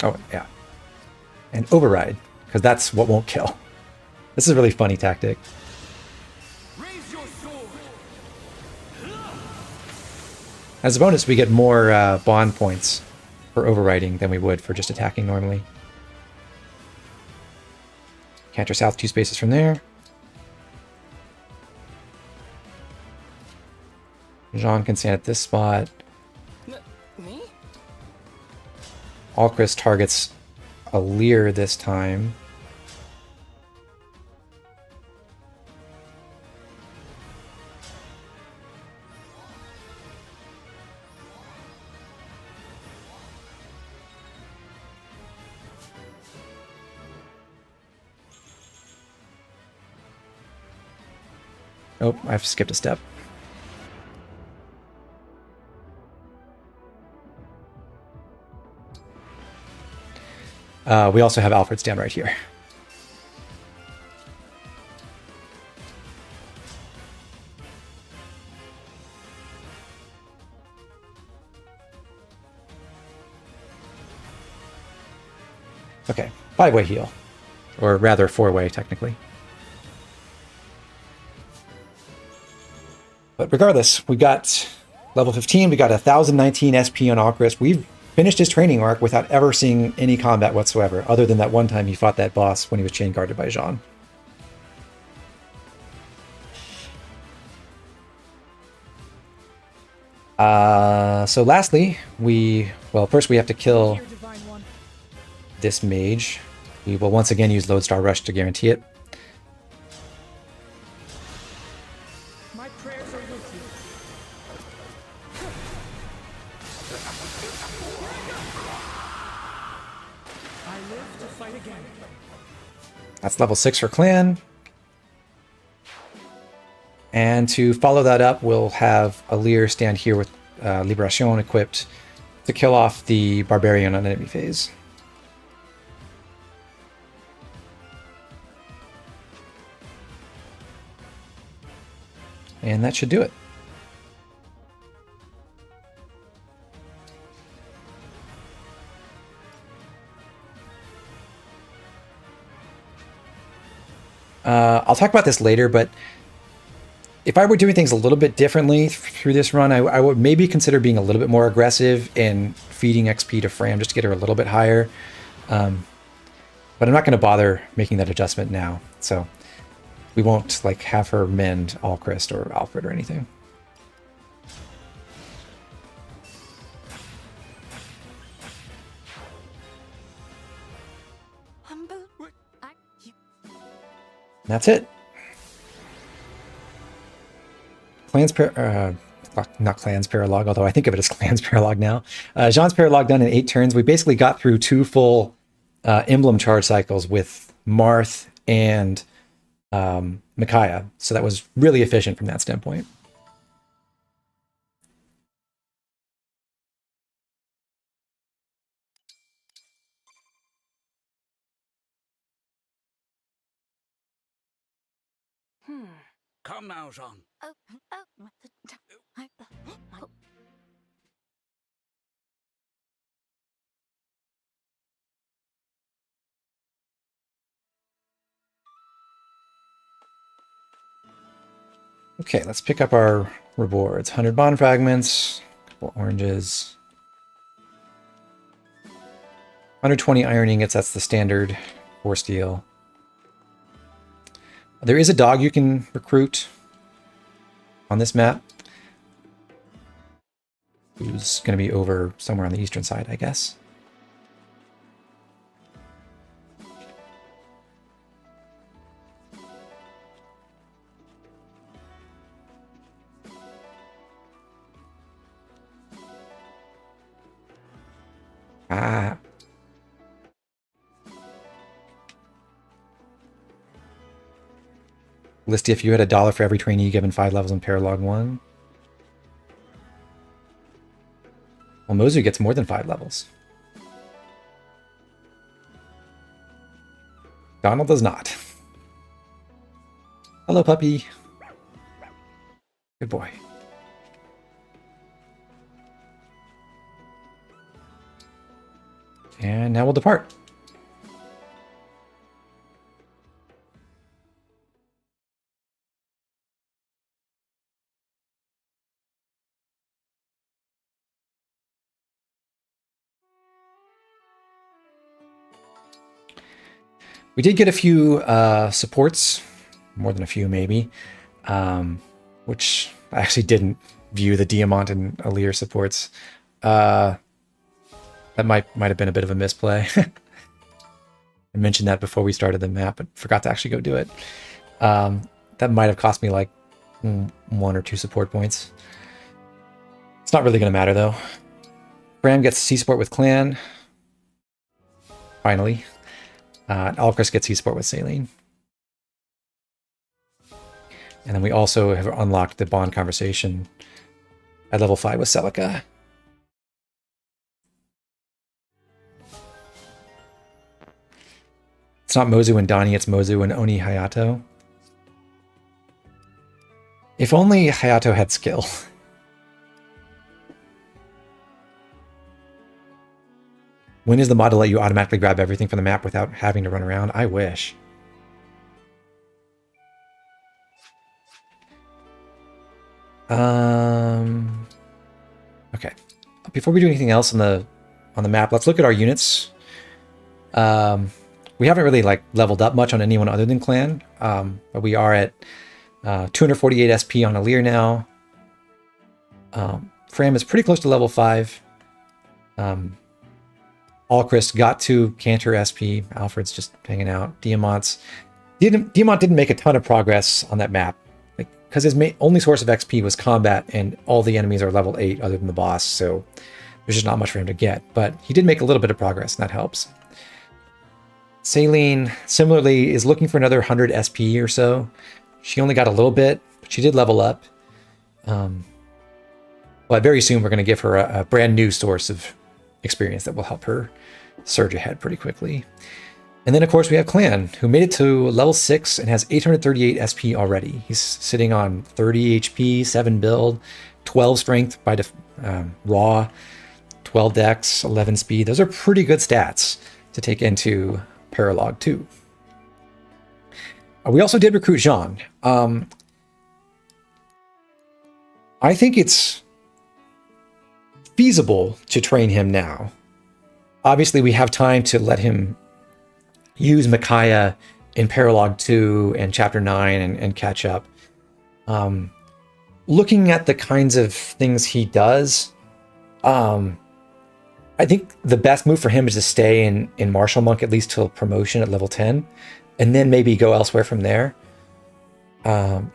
Oh, yeah. And override, because that's what won't kill. This is a really funny tactic. Raise your sword. As a bonus, we get more bond points for overriding than we would for just attacking normally. Canter south 2 spaces from there. Jean can stand at this spot. Me? Alcrest targets Alir this time. Oh, I've skipped a step. We also have Alfred stand right here. Okay, 5-way heal. Or rather, 4-way, technically. But regardless, we got level 15, we got 1019 SP on Alcrest. We've finished his training arc without ever seeing any combat whatsoever, other than that one time he fought that boss when he was chain guarded by Jean. So lastly, first we have to kill Here, Divine One. this mage. We will once again use Lodestar Rush to guarantee it. My prayers are with you. I live to fight again. That's level 6 for Clan. And to follow that up, we'll have Alir stand here with Liberation equipped to kill off the Barbarian on enemy phase. And that should do it. I'll talk about this later, but if I were doing things a little bit differently through this run, I would maybe consider being a little bit more aggressive in feeding XP to Fram just to get her a little bit higher. But I'm not going to bother making that adjustment now. So we won't like have her mend Alcrest or Alfred or anything. And that's it. Not Clan's Paralogue, although I think of it as Clan's Paralogue now. Jean's Paralogue done in 8 turns. We basically got through 2 full emblem charge cycles with Marth and Micaiah, so that was really efficient from that standpoint. Come now, Jean. Okay, let's pick up our rewards. 100 bond fragments, a couple oranges. 120 iron ingots, that's the standard 4 steel. There is a dog you can recruit on this map, who's going to be over somewhere on the eastern side, I guess. Ah. Listy, if you had $1 for every trainee given 5 levels in Paralogue 1. Well, Mozu gets more than 5 levels. Donald does not. Hello, puppy. Good boy. And now we'll depart. We did get a few supports, more than a few maybe, which I actually didn't view the Diamant and Alir supports. That might have been a bit of a misplay. I mentioned that before we started the map, but forgot to actually go do it. That might have cost me like 1 or 2 support points. It's not really going to matter though. Bram gets C support with Clan. Finally. Alcris gets C-Sport with Saline. And then we also have unlocked the Bond Conversation at level 5 with Celica. It's not Mozu and Donnie, it's Mozu and Oni Hayato. If only Hayato had skill. When is the mod to let you automatically grab everything from the map without having to run around? I wish. Okay. Before we do anything else on the map, let's look at our units. We haven't really like leveled up much on anyone other than Clan, but we are at 248 SP on Alir now. Fram is pretty close to level 5. Alcris got to Canter SP. Alfred's just hanging out. Diamant didn't make a ton of progress on that map, because his only source of XP was combat, and all the enemies are level 8 other than the boss, so there's just not much for him to get. But he did make a little bit of progress, and that helps. Saline, similarly, is looking for another 100 SP or so. She only got a little bit, but she did level up. But very soon we're going to give her a brand new source of experience that will help her surge ahead pretty quickly. And then of course we have Clan, who made it to level 6 and has 838 SP already. He's sitting on 30 HP, 7 build, 12 strength by raw, 12 dex, 11 speed. Those are pretty good stats to take into Paralogue 2. We also did recruit Jean. I think it's feasible to train him now. Obviously, we have time to let him use Micaiah in Paralogue 2 and Chapter 9 and catch up. Looking at the kinds of things he does, I think the best move for him is to stay in Martial Monk at least till promotion at level 10, and then maybe go elsewhere from there.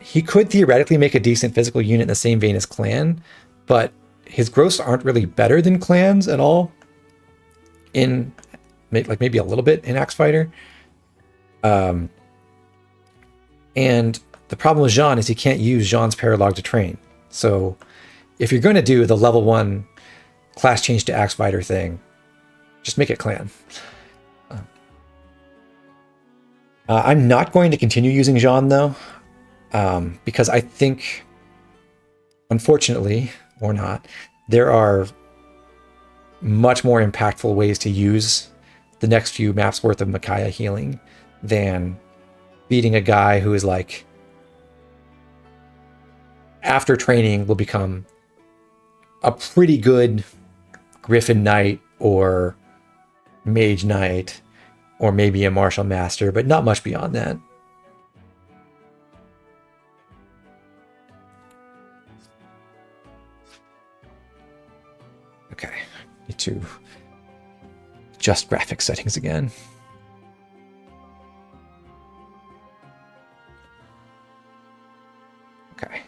He could theoretically make a decent physical unit in the same vein as Clan, but his growths aren't really better than Clan's at all. In like maybe a little bit in Axe Fighter. And the problem with Jean is he can't use Jean's Paralogue to train. So if you're going to do the level 1 class change to Axe Fighter thing, just make it Clan. I'm not going to continue using Jean though, because I think, unfortunately, or not, there are much more impactful ways to use the next few maps worth of Micaiah healing than beating a guy who is like after training will become a pretty good Griffin Knight or Mage Knight or maybe a Martial Master, but not much beyond that. Okay, need to adjust graphic settings again. Okay,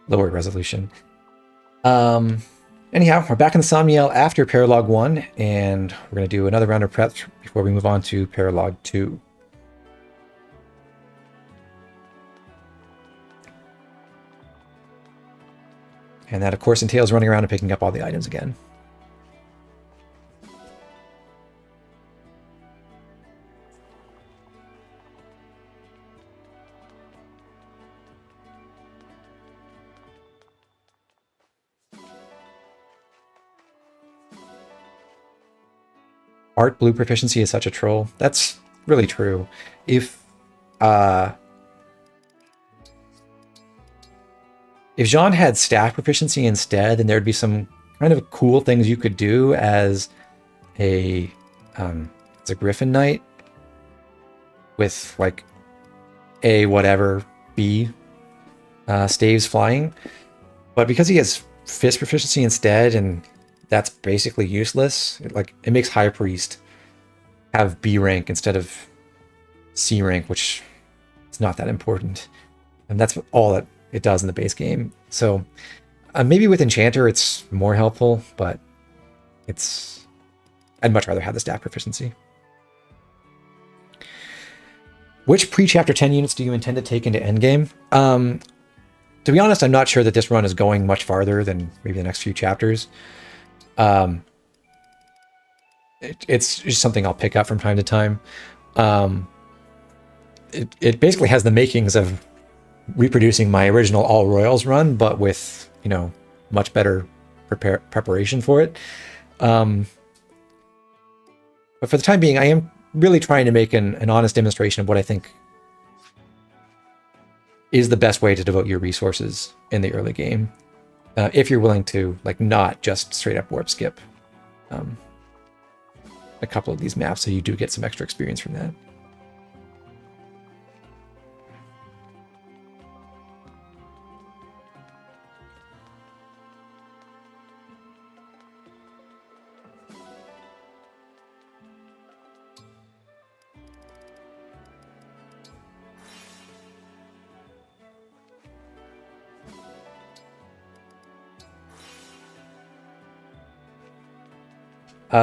lower resolution. Anyhow, we're back in the Somniel after Paralogue 1, and we're going to do another round of prep before we move on to Paralogue 2. And that, of course, entails running around and picking up all the items again. Art blue proficiency is such a troll. That's really true. If Jean had staff proficiency instead, then there'd be some kind of cool things you could do as a Griffin Knight with like A whatever B staves flying. But because he has fist proficiency instead, and that's basically useless, it makes High Priest have B rank instead of C rank, which is not that important. And that's all that it does in the base game. So maybe with Enchanter it's more helpful, but I'd much rather have the staff proficiency. Which pre-chapter 10 units do you intend to take into endgame? To be honest, I'm not sure that this run is going much farther than maybe the next few chapters. It's just something I'll pick up from time to time. It basically has the makings of reproducing my original All Royals run, but with, much better preparation for it. But for the time being, I am really trying to make an honest demonstration of what I think is the best way to devote your resources in the early game. If you're willing to, not just straight up warp skip a couple of these maps, so you do get some extra experience from that.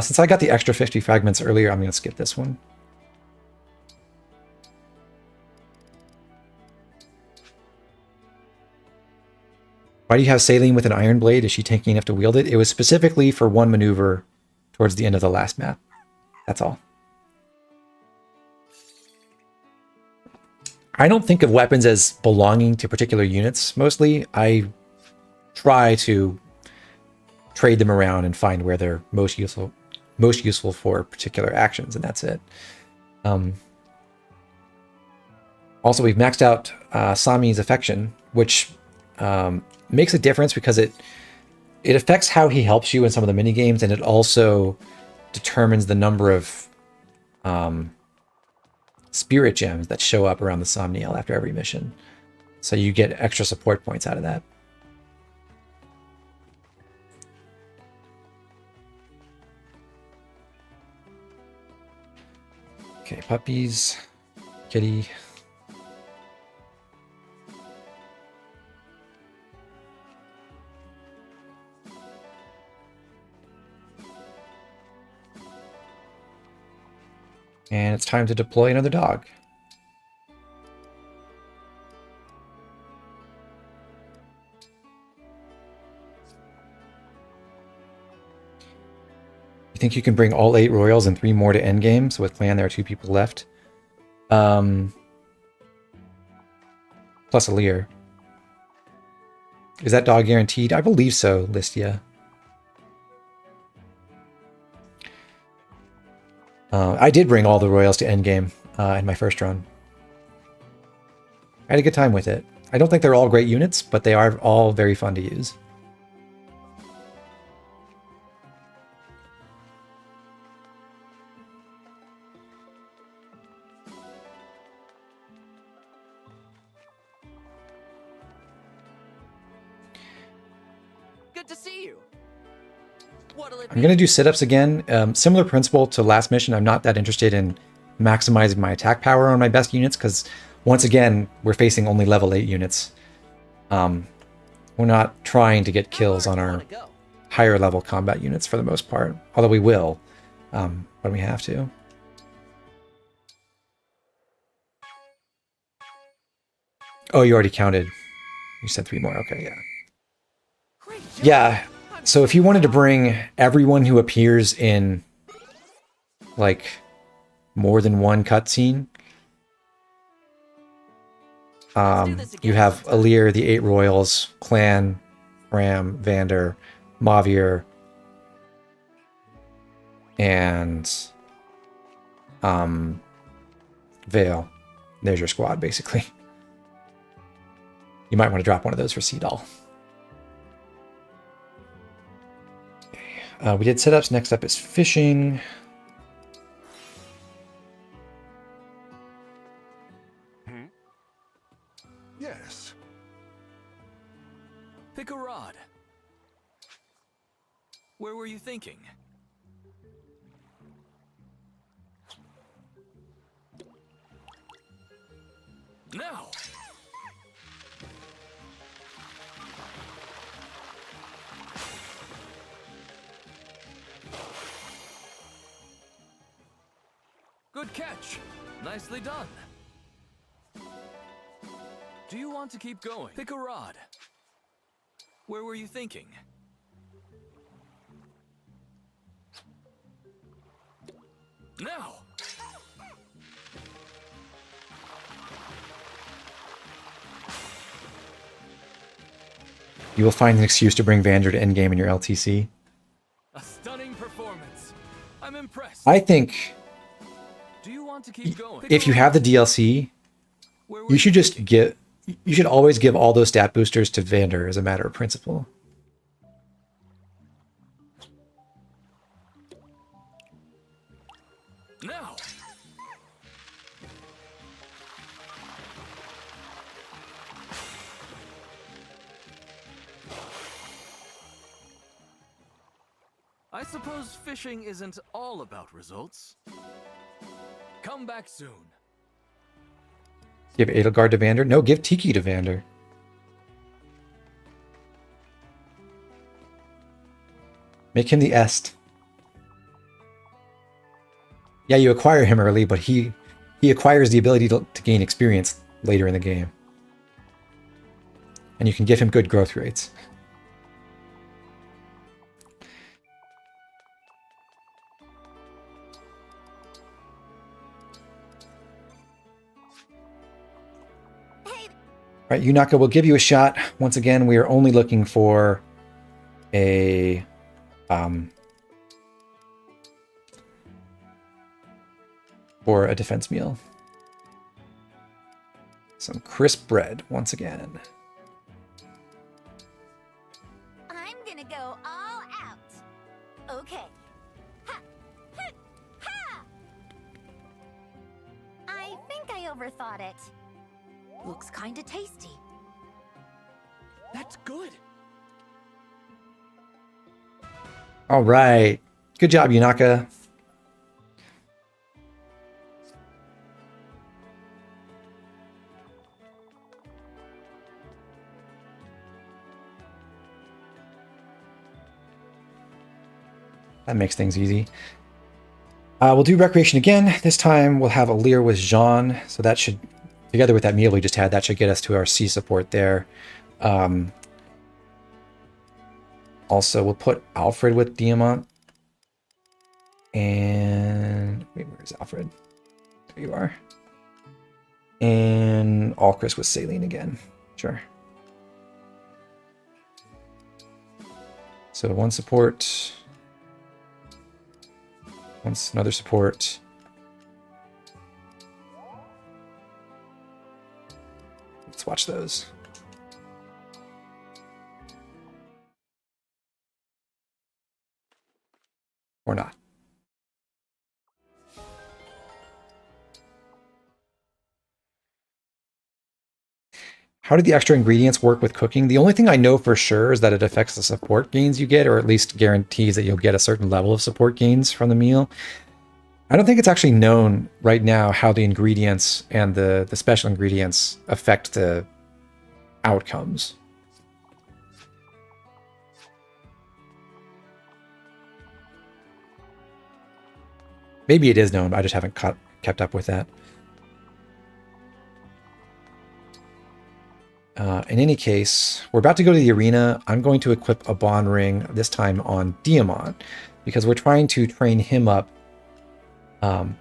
Since I got the extra 50 fragments earlier, I'm going to skip this one. Why do you have Saline with an iron blade? Is she tanky enough to wield it? It was specifically for one maneuver towards the end of the last map. That's all. I don't think of weapons as belonging to particular units, mostly. I try to trade them around and find where they're most useful for particular actions, and that's it. Also, we've maxed out Sami's affection, which makes a difference because it affects how he helps you in some of the mini games, and it also determines the number of spirit gems that show up around the Somniel after every mission. So you get extra support points out of that. Okay, puppies, kitty. And it's time to deploy another dog. You think you can bring all 8 royals and 3 more to endgame? So with clan, there are 2 people left. Plus a Lear. Is that dog guaranteed? I believe so, Listia. I did bring all the royals to endgame in my first run. I had a good time with it. I don't think they're all great units, but they are all very fun to use. Good to see you. What'll it I'm going to do sit-ups again. Similar principle to last mission. I'm not that interested in maximizing my attack power on my best units because, once again, we're facing only level 8 units. We're not trying to get kills on our higher level combat units for the most part. Although we will when we have to. Oh, you already counted. You said 3 more. Okay, yeah. Yeah, so if you wanted to bring everyone who appears in, like, more than one cutscene, you have Alir, the 8 Royals, Clan, Ram, Vander, Mavier, and Vale. There's your squad, basically. You might want to drop one of those for Seedall. We did sit-ups. Next up is fishing. Yes. Pick a rod. Where were you thinking? Now! Good catch. Nicely done. Do you want to keep going? Pick a rod. Where were you thinking? Now! You will find an excuse to bring Vander to endgame in your LTC. A stunning performance. I'm impressed. I think Do you want to keep going? if you have the DLC, you should just get... You should always give all those stat boosters to Vander as a matter of principle. Now! I suppose fishing isn't all about results. Come back soon. Give Edelgard to Vander? No, give Tiki to Vander. Make him the Est. Yeah, you acquire him early, but he acquires the ability to gain experience later in the game. And you can give him good growth rates. Right, Yunaka will give you a shot. Once again, we are only looking for a defense meal. Some crisp bread, once again. I'm gonna go all out. Okay. Ha! Ha! Ha! I think I overthought it. Looks kinda tasty. That's good. All right. Good job, Yunaka. That makes things easy. We'll do recreation again. This time we'll have Alir with Jean. So that should, together with that meal we just had, that should get us to our C support there. Also, we'll put Alfred with Diamant. And wait, where's Alfred? There you are. And Alchris with Saline again. Sure. So one support. Once another support. Let's watch those. or not. How do the extra ingredients work with cooking? The only thing I know for sure is that it affects the support gains you get, or at least guarantees that you'll get a certain level of support gains from the meal. I don't think it's actually known right now how the ingredients and the special ingredients affect the outcomes. Maybe it is known, but I just haven't kept up with that. In any case, we're about to go to the arena. I'm going to equip a bond ring, this time on Diamant, because we're trying to train him up to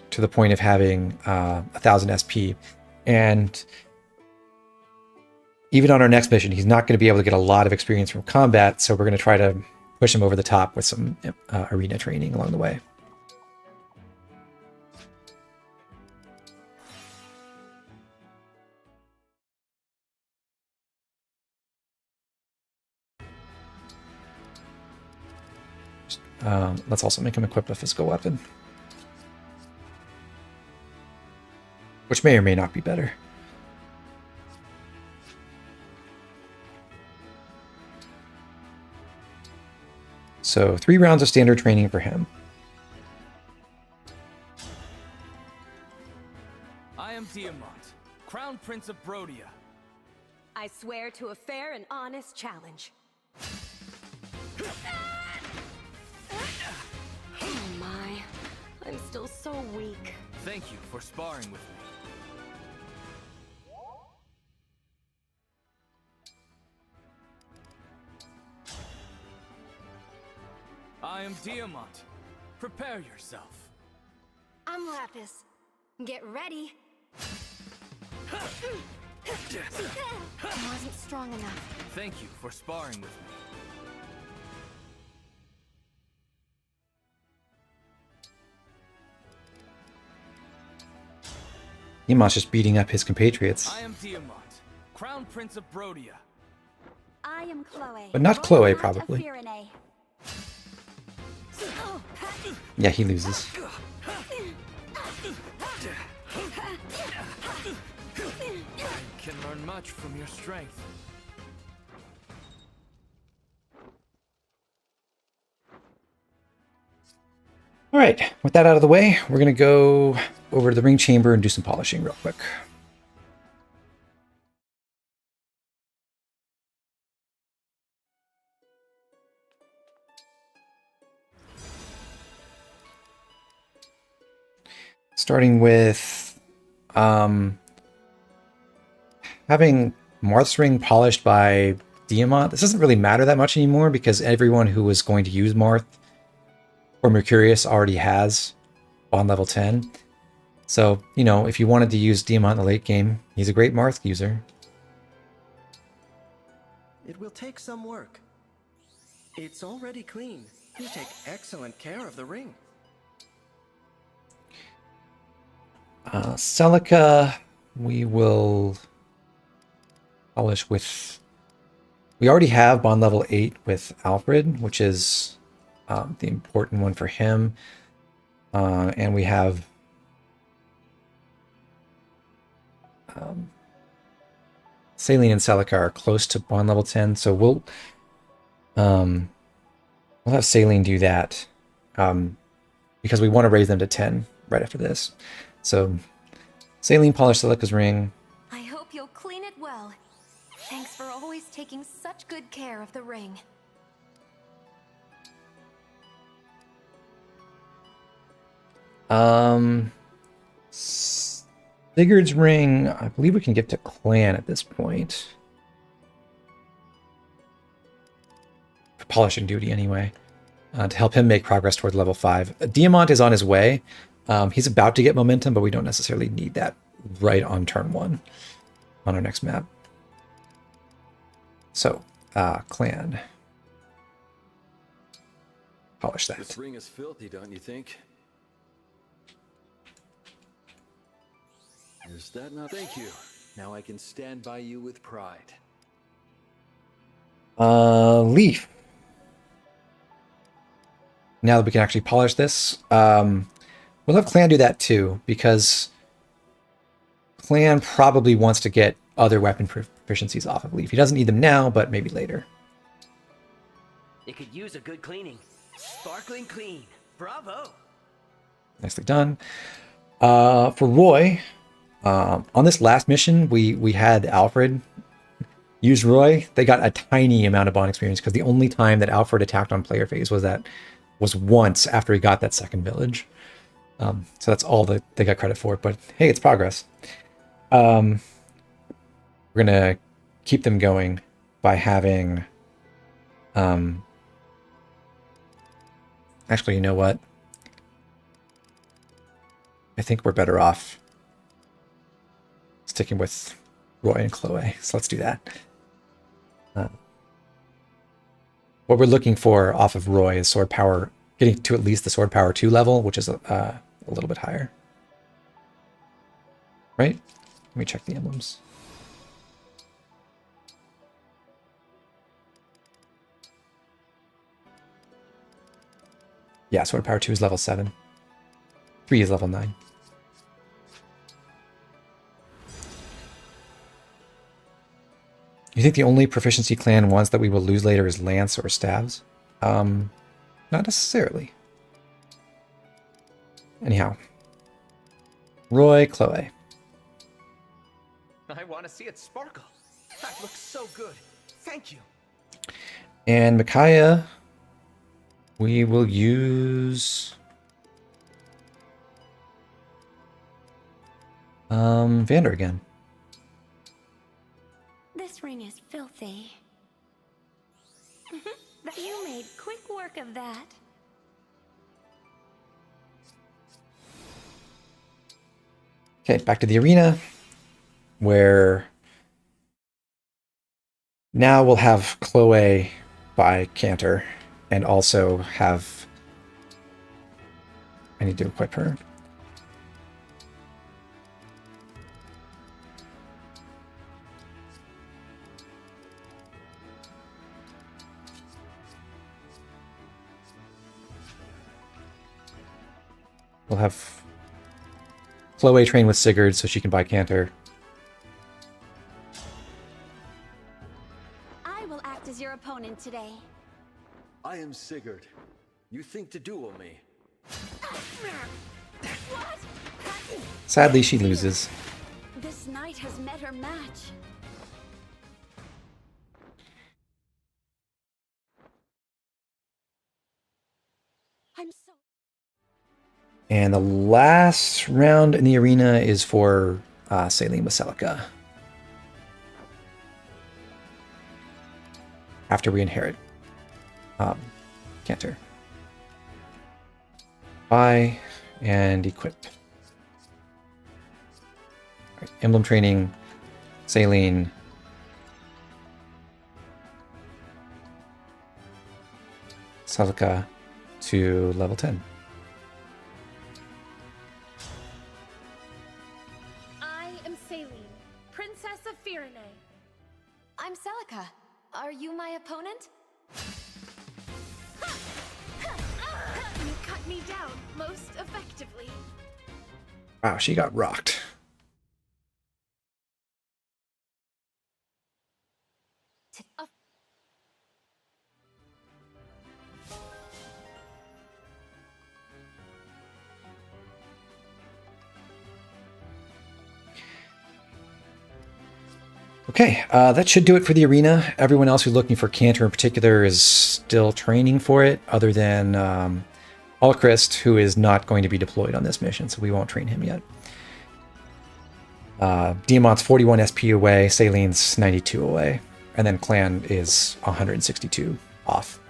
the point of having 1,000 SP. And even on our next mission, he's not going to be able to get a lot of experience from combat, so we're going to try to push him over the top with some arena training along the way. Let's also make him equip a physical weapon, which may or may not be better. So 3 rounds of standard training for him. I am Diamant, Crown Prince of Brodia. I swear to a fair and honest challenge. Oh my, I'm still so weak. Thank you for sparring with me. I am Diamant. Prepare yourself. I'm Lapis. Get ready. I wasn't strong enough. Thank you for sparring with me. Diamant's just beating up his compatriots. I am Diamant, Crown Prince of Brodia. I am Chloe. But not Chloe, Royal Knight of probably. Firene. Yeah, he loses. I can learn much from your strength. All right, with that out of the way, we're going to go over to the ring chamber and do some polishing real quick. Starting with having Marth's ring polished by Diamant. This doesn't really matter that much anymore because everyone who was going to use Marth or Mercurius already has on level 10. So, you know, if you wanted to use Diamant in the late game, he's a great Marth user. It will take some work. It's already clean. You take excellent care of the ring. Celica, we will polish with... We already have bond level 8 with Alfred, which is the important one for him. And we have... Saline and Celica are close to bond level 10, so we'll have Saline do that because we want to raise them to 10 right after this. So, Saline polish Celica's ring. I hope you'll clean it well. Thanks for always taking such good care of the ring. Sigurd's ring, I believe we can give to Clan at this point. For polishing duty, anyway. To help him make progress toward level 5. Diamant is on his way. He's about to get momentum, but we don't necessarily need that right on turn 1 on our next map. So, Clan. Polish that. This ring is filthy, don't you think? Is that not? Thank you. Now I can stand by you with pride. Leaf. now that we can actually polish this. We'll have Clan do that too, because Clan probably wants to get other weapon proficiencies off of Leaf. He doesn't need them now, but maybe later. It could use a good cleaning. Sparkling clean. Bravo. Nicely done. For Roy, on this last mission, we had Alfred use Roy. They got a tiny amount of bond experience because the only time that Alfred attacked on player phase was once after he got that second village. So that's all that they got credit for. But hey, it's progress. We're gonna keep them going by having. Actually, you know what? I think we're better off sticking with Roy and Chloe. So let's do that. What we're looking for off of Roy is sword power, getting to at least the sword power 2 level, which is a little bit higher. Right? Let me check the emblems. Yeah, sword power 2 is level 7. 3 is level 9. You think the only proficiency Clan wants that we will lose later is lance or staves? Not necessarily. Anyhow. Roy, Chloe. I want to see it sparkle. That looks so good. Thank you. And Micaiah, we will use Vander again. This ring is filthy. You made quick work of that. Okay, back to the arena, where now we'll have Chloe by Canter, and also have... I need to equip her. We'll have Chloe train with Sigurd so she can buy Canter. I will act as your opponent today. I am Sigurd. You think to duel me? What? Sadly, she loses. This knight has met her match. I'm so... And the last round in the arena is for Saline with Celica. After we inherit Canter. Buy and equip. Right, emblem training, Saline. Celica to level 10. I am Saline, Princess of Firene. I'm Celica. Are you my opponent? You cut me down most effectively. Wow, she got rocked. Okay, that should do it for the arena. Everyone else who's looking for Canter in particular is still training for it, other than Alchrist, who is not going to be deployed on this mission, so we won't train him yet. Diamant's 41 SP away, Saline's 92 away, and then Clan is 162 off.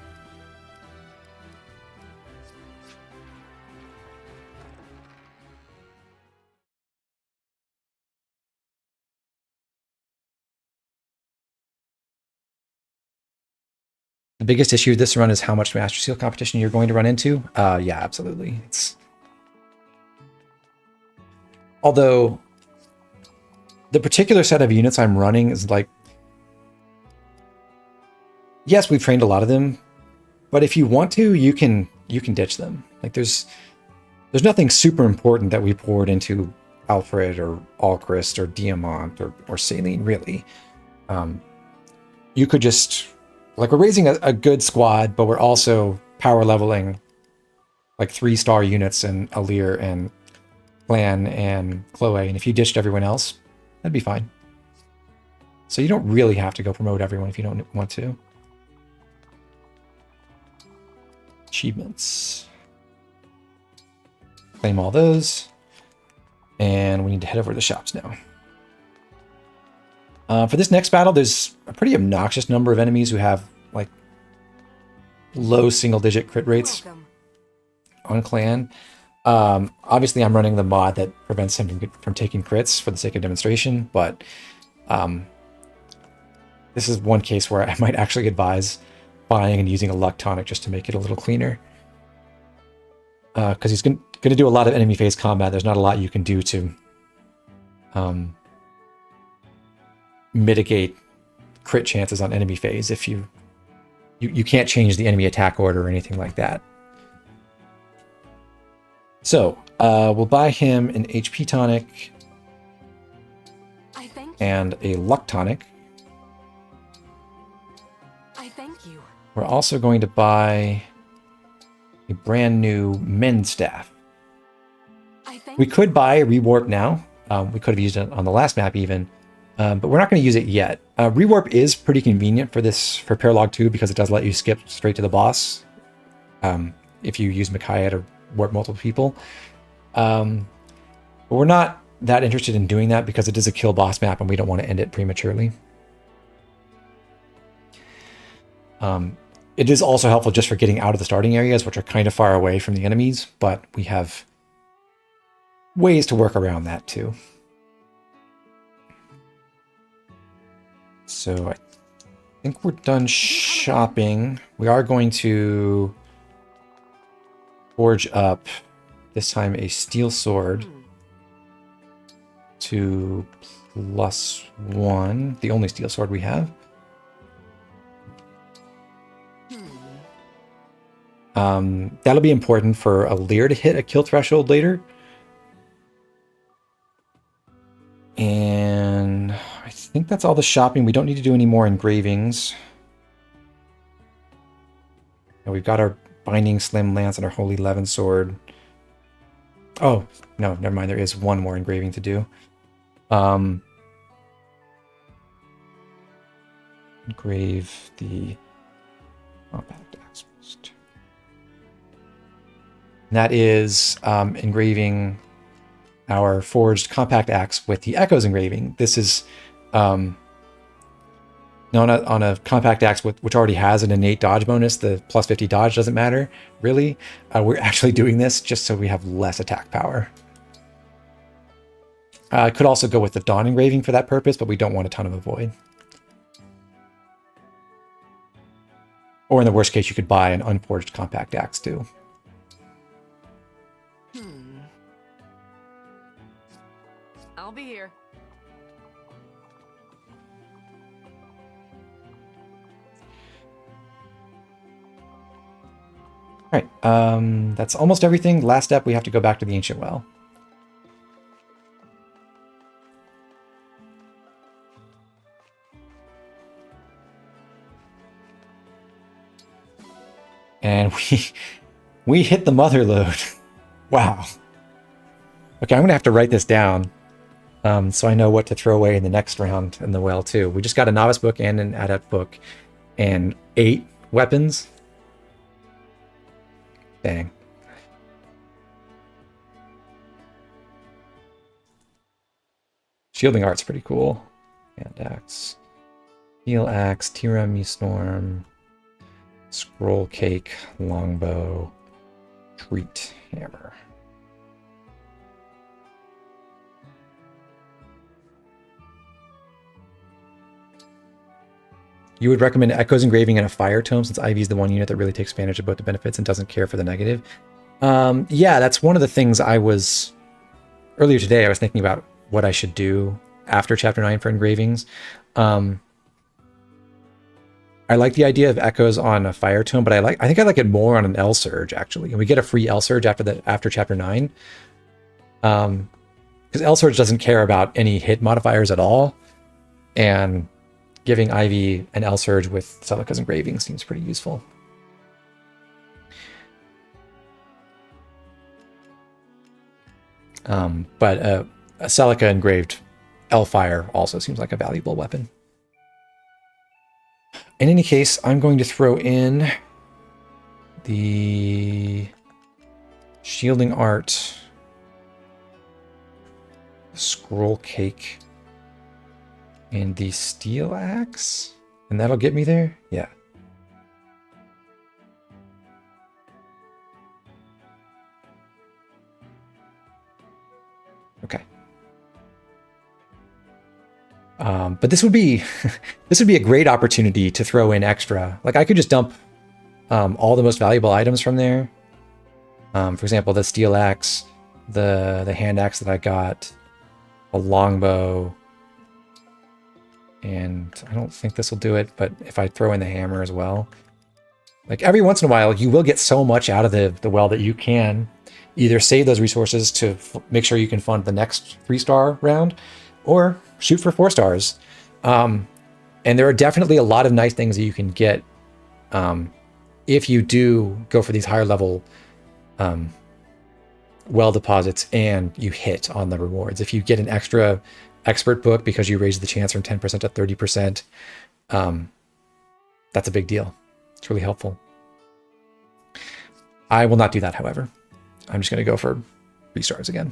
The biggest issue with this run is how much Master Seal competition you're going to run into. Yeah, absolutely. Although the particular set of units I'm running is like, yes, we've trained a lot of them, but if you want to, you can you can ditch them. Like there's nothing super important that we poured into Alfred or Alchrist or Diamant or Saline, really. You could just, like, we're raising a good squad, but we're also power leveling like 3-star units in Alir and Clan and Chloe, and if you ditched everyone else, that'd be fine. So you don't really have to go promote everyone if you don't want to. Achievements. Claim all those. And we need to head over to the shops now. For this next battle, there's a pretty obnoxious number of enemies who have like low single-digit crit rates on Clan. Obviously, I'm running the mod that prevents him from taking crits for the sake of demonstration, but this is one case where I might actually advise buying and using a luck tonic just to make it a little cleaner. Because he's going to do a lot of enemy phase combat. There's not a lot you can do to mitigate crit chances on enemy phase if you can't change the enemy attack order or anything like that. So we'll buy him an HP tonic and a luck tonic. I thank you. We're also going to buy a brand new mend staff. We could buy a rewarp now. We could have used it on the last map even, but we're not going to use it yet. Rewarp is pretty convenient for Paralogue 2 because it does let you skip straight to the boss if you use Micaiah to warp multiple people. But we're not that interested in doing that because it is a kill boss map and we don't want to end it prematurely. It is also helpful just for getting out of the starting areas, which are kind of far away from the enemies, but we have ways to work around that too. So I think we're done shopping. We are going to forge up, this time, a steel sword to +1, the only steel sword we have. That'll be important for Alir to hit a kill threshold later. And I think that's all the shopping. We don't need to do any more engravings. And we've got our Binding Slim Lance and our Holy Levin Sword. Oh, no, never mind. There is one more engraving to do. Engrave the compact axe first. And that is engraving our forged compact axe with the Echoes engraving. This is on a compact axe which already has an innate dodge bonus. The +50 dodge doesn't matter, really. We're actually doing this just so we have less attack power. I could also go with the Dawn engraving for that purpose, but we don't want a ton of a void. Or in the worst case, you could buy an unforged compact axe too. I'll be here. All right, that's almost everything. Last step, we have to go back to the Ancient Well. And we hit the mother load. Wow. Okay, I'm gonna have to write this down so I know what to throw away in the next round in the well too. We just got a novice book and an adept book and 8 weapons. Dang. Shielding art's pretty cool. Hand axe, heal axe, tiramisu storm, scroll cake, longbow, treat hammer. You would recommend Echoes engraving and a fire tome since Ivy is the one unit that really takes advantage of both the benefits and doesn't care for the negative. Yeah, that's one of the things I was... Earlier today, I was thinking about what I should do after Chapter 9 for engravings. I like the idea of echoes on a fire tome, but I think I like it more on an L surge actually. And we get a free L surge after chapter 9. Because L surge doesn't care about any hit modifiers at all. And giving Ivy an L surge with Celica's engraving seems pretty useful. But a Celica engraved L fire also seems like a valuable weapon. In any case, I'm going to throw in the shielding art, scroll cake, and the steel axe, and that'll get me there. Yeah. Okay. But this would be this would be a great opportunity to throw in extra. Like I could just dump all the most valuable items from there. For example, the steel axe, the hand axe that I got, a longbow, and I don't think this will do it. But if I throw in the hammer as well, like every once in a while, you will get so much out of the well that you can either save those resources to make sure you can fund the next 3-star round, or shoot for 4 stars. And there are definitely a lot of nice things that you can get if you do go for these higher level well deposits and you hit on the rewards. If you get an extra expert book because you raise the chance from 10% to 30%, that's a big deal. It's really helpful. I will not do that, however. I'm just going to go for 3 stars again.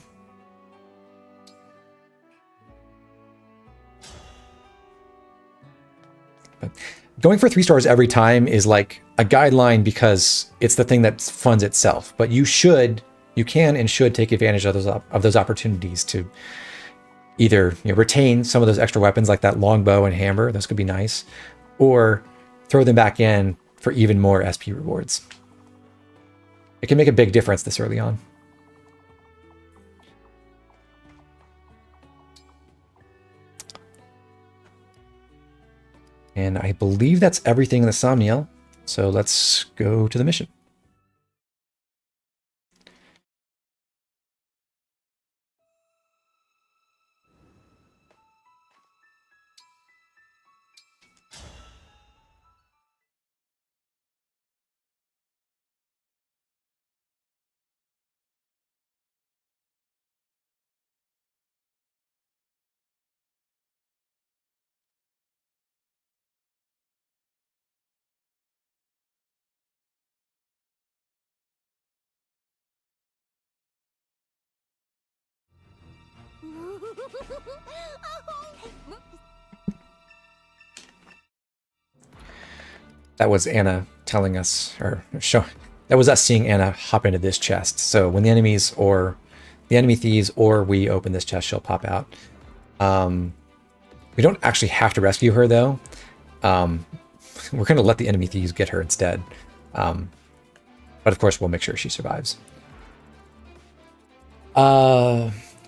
But going for 3 stars every time is like a guideline because it's the thing that funds itself. But you can and should take advantage of those opportunities to either retain some of those extra weapons like that longbow and hammer. Those could be nice, or throw them back in for even more SP rewards. It can make a big difference this early on. And I believe that's everything in the Somniel. So let's go to the mission. That was Anna telling us, that was us seeing Anna hop into this chest. So when the enemy thieves or we open this chest, she'll pop out. We don't actually have to rescue her though. We're going to let the enemy thieves get her instead. But of course, we'll make sure she survives.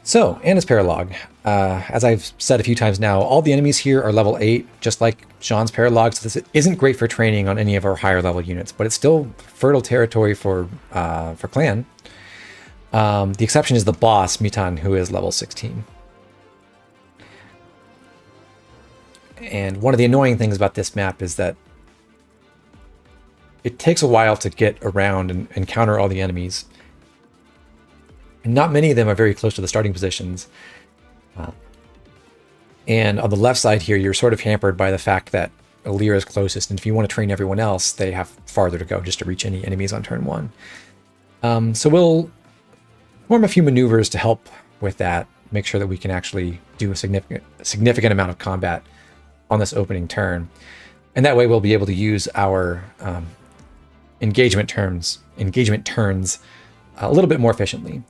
So, Anna's Paralogue. As I've said a few times now, all the enemies here are level 8, just like Sean's Paralogue. So this isn't great for training on any of our higher level units, but it's still fertile territory for clan. The exception is the boss, Mitan, who is level 16. And one of the annoying things about this map is that it takes a while to get around and encounter all the enemies. And not many of them are very close to the starting positions. And on the left side here, you're sort of hampered by the fact that Alira is closest, and if you want to train everyone else, they have farther to go just to reach any enemies on turn 1. So we'll form a few maneuvers to help with that, make sure that we can actually do a significant amount of combat on this opening turn. And that way we'll be able to use our engagement turns a little bit more efficiently.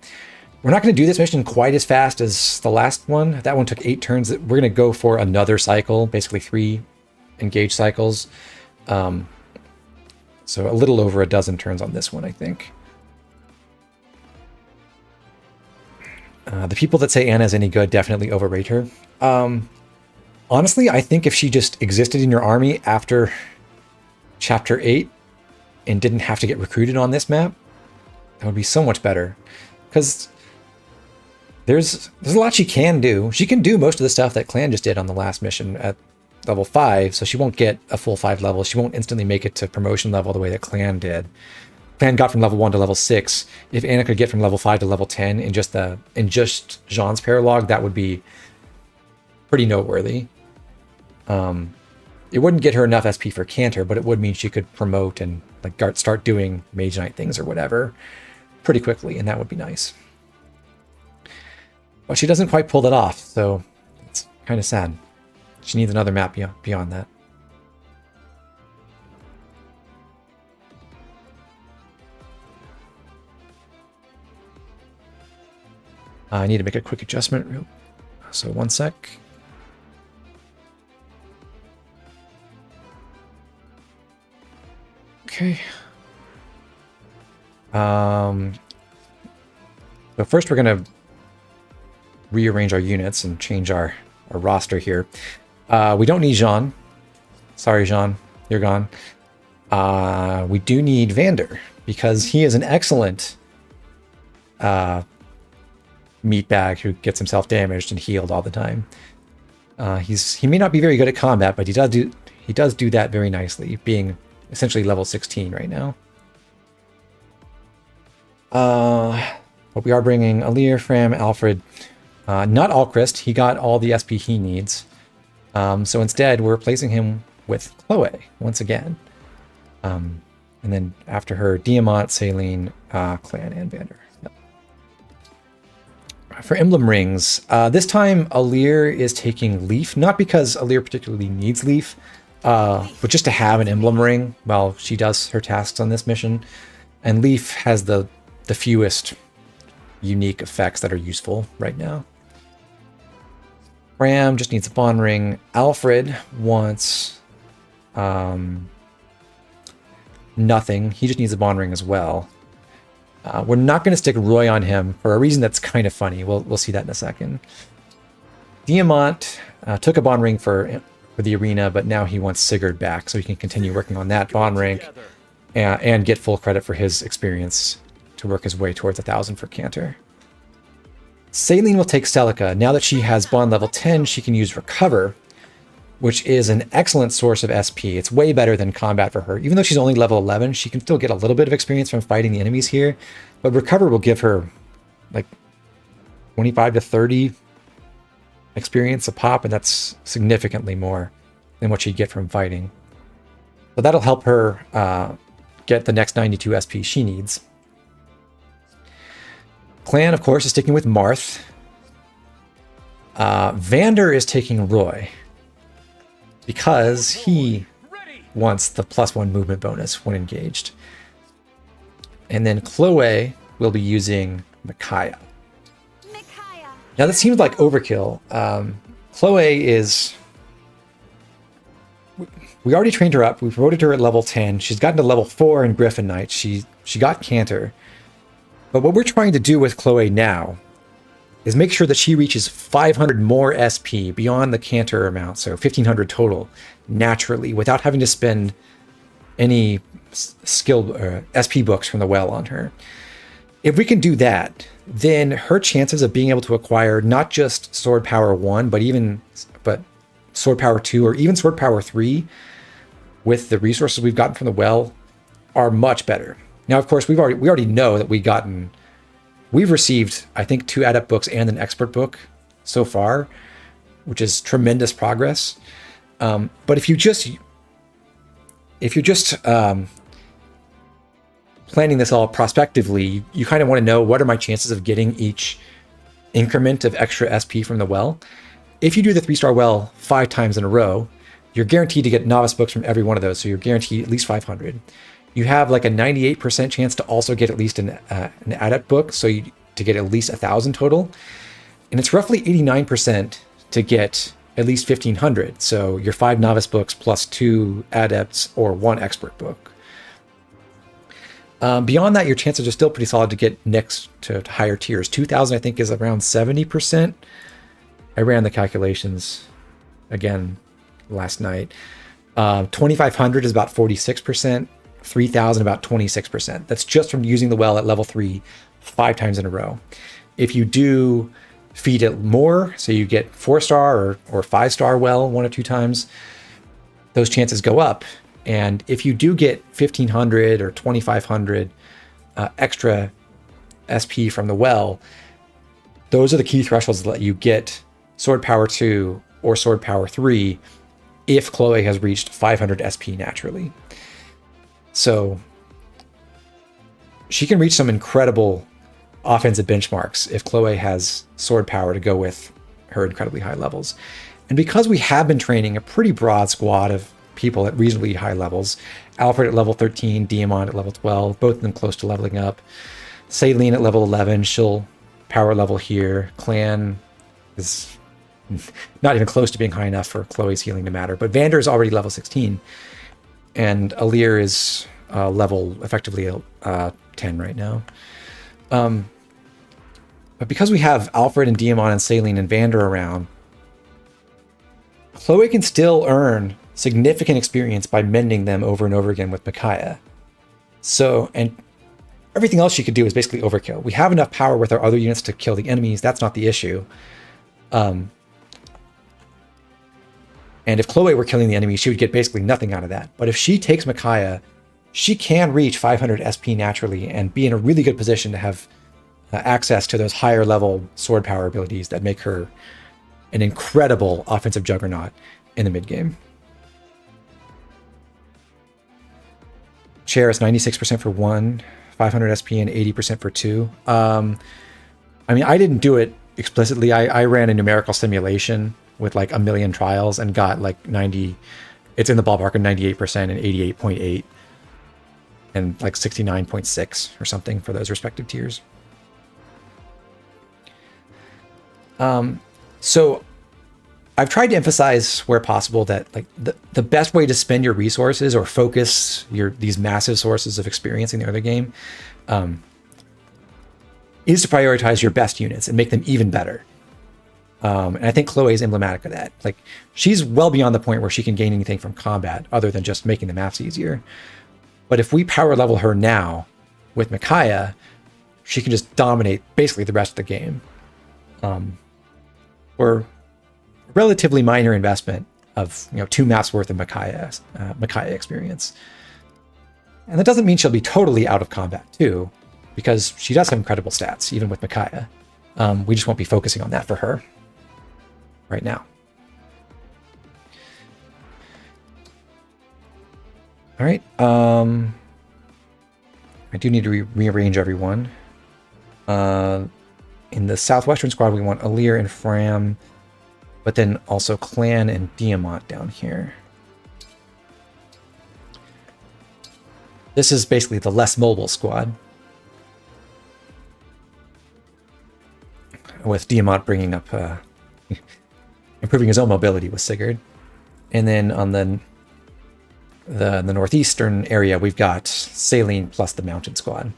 We're not going to do this mission quite as fast as the last one. That one took 8 turns. We're going to go for another cycle, basically 3 engage cycles. So a little over a dozen turns on this one, I think. The people that say Anna's any good definitely overrate her. Honestly, I think if she just existed in your army after Chapter 8 and didn't have to get recruited on this map, that would be so much better. Because there's a lot she can do. She can do most of the stuff that Clan just did on the last mission at level 5, so she won't get a full 5 level. She won't instantly make it to promotion level the way that Clan did. Clan got from level 1 to level 6. If Anna could get from level 5 to level 10 in just Jean's Paralogue, that would be pretty noteworthy. It wouldn't get her enough SP for Canter, but it would mean she could promote and like start doing Mage Knight things or whatever pretty quickly, and that would be nice. But she doesn't quite pull that off, so it's kind of sad. She needs another map beyond that. I need to make a quick adjustment. So 1 sec. Okay. So first we're going to rearrange our units and change our roster here. We don't need Jean. Sorry, Jean. You're gone. We do need Vander because he is an excellent meatbag who gets himself damaged and healed all the time. He may not be very good at combat, but he does do that very nicely, being essentially level 16 right now. But we are bringing Alir, Fram, Alfred, not Alchrist. He got all the SP he needs. So instead, we're replacing him with Chloe once again. And then after her, Diamant, Saline, Clan, and Vander. Yep. For emblem rings, this time Alir is taking Leaf, not because Alir particularly needs Leaf, but just to have an emblem ring while she does her tasks on this mission. And Leaf has the fewest unique effects that are useful right now. Ram just needs a bond ring. Alfred wants nothing. He just needs a bond ring as well. We're not going to stick Roy on him for a reason that's kind of funny. We'll see that in a second. Diamant took a bond ring for the arena, but now he wants Sigurd back so he can continue working on that bond rank and get full credit for his experience to work his way towards 1,000 for Canter. Saline will take Celica. Now that she has bond level 10, she can use Recover, which is an excellent source of SP. It's way better than combat for her. Even though she's only level 11, she can still get a little bit of experience from fighting the enemies here. But Recover will give her like 25 to 30 experience a pop, and that's significantly more than what she'd get from fighting. So that'll help her get the next 92 SP she needs. Clan, of course, is sticking with Marth. Vander is taking Roy because he wants the +1 movement bonus when engaged. And then Chloe will be using Micaiah. Now that seems like overkill. Chloe is... We already trained her up. We promoted her at level 10. She's gotten to level 4 in Griffin Knight. She got Canter. But what we're trying to do with Chloe now is make sure that she reaches 500 more SP beyond the Canter amount, so 1,500 total, naturally, without having to spend any skill SP books from the well on her. If we can do that, then her chances of being able to acquire not just Sword Power 1, but Sword Power 2 or even Sword Power 3 with the resources we've gotten from the well are much better. Now, of course, we already know that we've received, I think, 2 adept books and an expert book so far, which is tremendous progress. But if you're just planning this all prospectively, you kind of want to know, what are my chances of getting each increment of extra SP from the well? If you do the 3-star well 5 times in a row, you're guaranteed to get novice books from every one of those, so you're guaranteed at least 500. You have like a 98% chance to also get at least an adept book, so to get at least 1,000 total. And it's roughly 89% to get at least 1,500. So your 5 novice books plus 2 adepts or 1 expert book. Beyond that, your chances are still pretty solid to get next to higher tiers. 2,000, I think, is around 70%. I ran the calculations again last night. 2,500 is about 46%. 3,000 about 26%. That's just from using the well at level 3 5 times in a row. If you do feed it more, so you get 4-star or 5-star well 1 or 2 times, those chances go up. And if you do get 1,500 or 2,500 extra SP from the well, those are the key thresholds that let you get Sword Power 2 or Sword Power 3 if Chloe has reached 500 SP naturally. So she can reach some incredible offensive benchmarks if Chloe has sword power to go with her incredibly high levels. And because we have been training a pretty broad squad of people at reasonably high levels, Alfred at level 13, Diamond at level 12, both of them close to leveling up. Saline at level 11, she'll power level here. Clan is not even close to being high enough for Chloe's healing to matter. But Vander is already level 16. And Alir is level effectively 10 right now. But because we have Alfred and Diamond and Saline and Vander around, Chloe can still earn significant experience by mending them over and over again with Micaiah. So, and everything else she could do is basically overkill. We have enough power with our other units to kill the enemies. That's not the issue. And if Chloe were killing the enemy, she would get basically nothing out of that. But if she takes Micaiah, she can reach 500 SP naturally and be in a really good position to have access to those higher level sword power abilities that make her an incredible offensive juggernaut in the mid game. Chair is 96% for 1, 500 SP and 80% for 2. I mean, I didn't do it explicitly. I ran a numerical simulation with like a million trials and got like 90, it's in the ballpark of 98% and 88.8 and like 69.6 or something for those respective tiers. So I've tried to emphasize where possible that like the best way to spend your resources or focus these massive sources of experience in the early game is to prioritize your best units and make them even better. And I think Chloe is emblematic of that. Like, she's well beyond the point where she can gain anything from combat other than just making the maps easier. But if we power level her now with Micaiah, she can just dominate basically the rest of the game. For a relatively minor investment of 2 maps worth of Micaiah experience. And that doesn't mean she'll be totally out of combat too, because she does have incredible stats, even with Micaiah. We just won't be focusing on that for her right now. All right. I do need to rearrange everyone. In the southwestern squad, we want Alir and Fram, but then also Clan and Diamant down here. This is basically the less mobile squad, with Diamant bringing up, improving his own mobility with Sigurd. And then on the northeastern area, we've got Saline plus the mountain squad.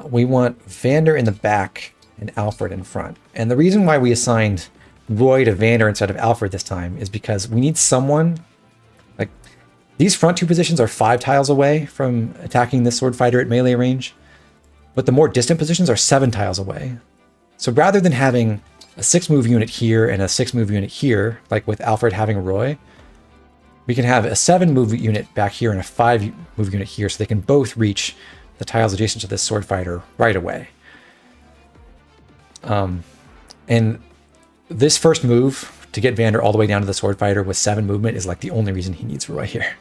We want Vander in the back and Alfred in front. And the reason why we assigned Roy to Vander instead of Alfred this time is because we need someone, like, these front 2 positions are 5 tiles away from attacking this sword fighter at melee range, but the more distant positions are 7 tiles away. So rather than having a 6-move unit here and a 6-move unit here, like with Alfred having Roy, we can have a 7-move unit back here and a 5-move unit here, so they can both reach the tiles adjacent to this sword fighter right away. And this first move to get Vander all the way down to the sword fighter with 7 movement is like the only reason he needs Roy here.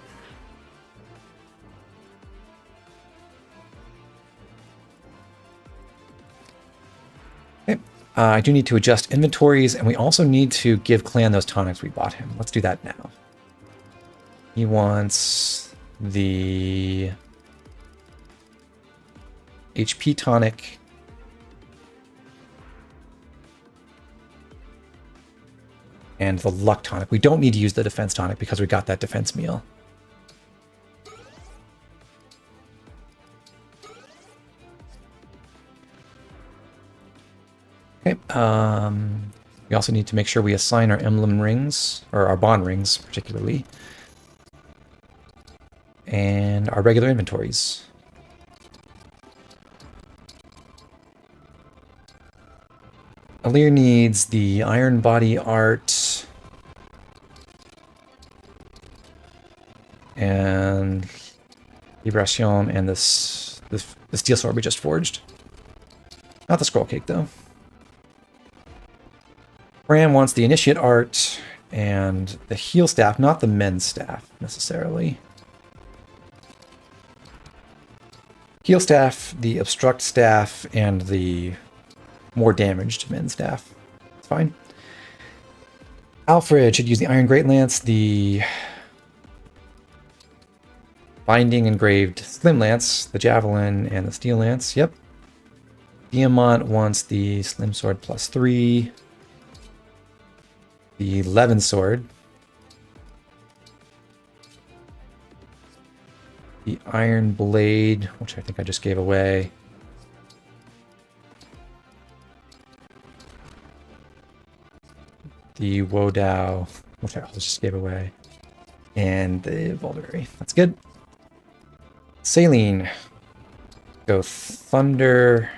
Okay. I do need to adjust inventories, and we also need to give Clan those tonics we bought him. Let's do that now. He wants the HP tonic and the luck tonic. We don't need to use the defense tonic because we got that defense meal. Okay. We also need to make sure we assign our emblem rings, or our bond rings particularly. and our regular inventories. Alir needs the iron body art and Vibration and the steel sword we just forged. Not the scroll cake though. Bram wants the initiate art and the heal staff, not the mend staff necessarily. Heal staff, the obstruct staff, and the more damaged mend staff. It's fine. Alfred should use the iron great lance, the binding engraved slim lance, the javelin, and the steel lance. Yep. Diamant wants the slim sword +3. The Levin sword. The iron blade, which I think I just gave away. The Wodao, which I also just gave away. And the Volderberry. That's good. Saline. Go Thunder,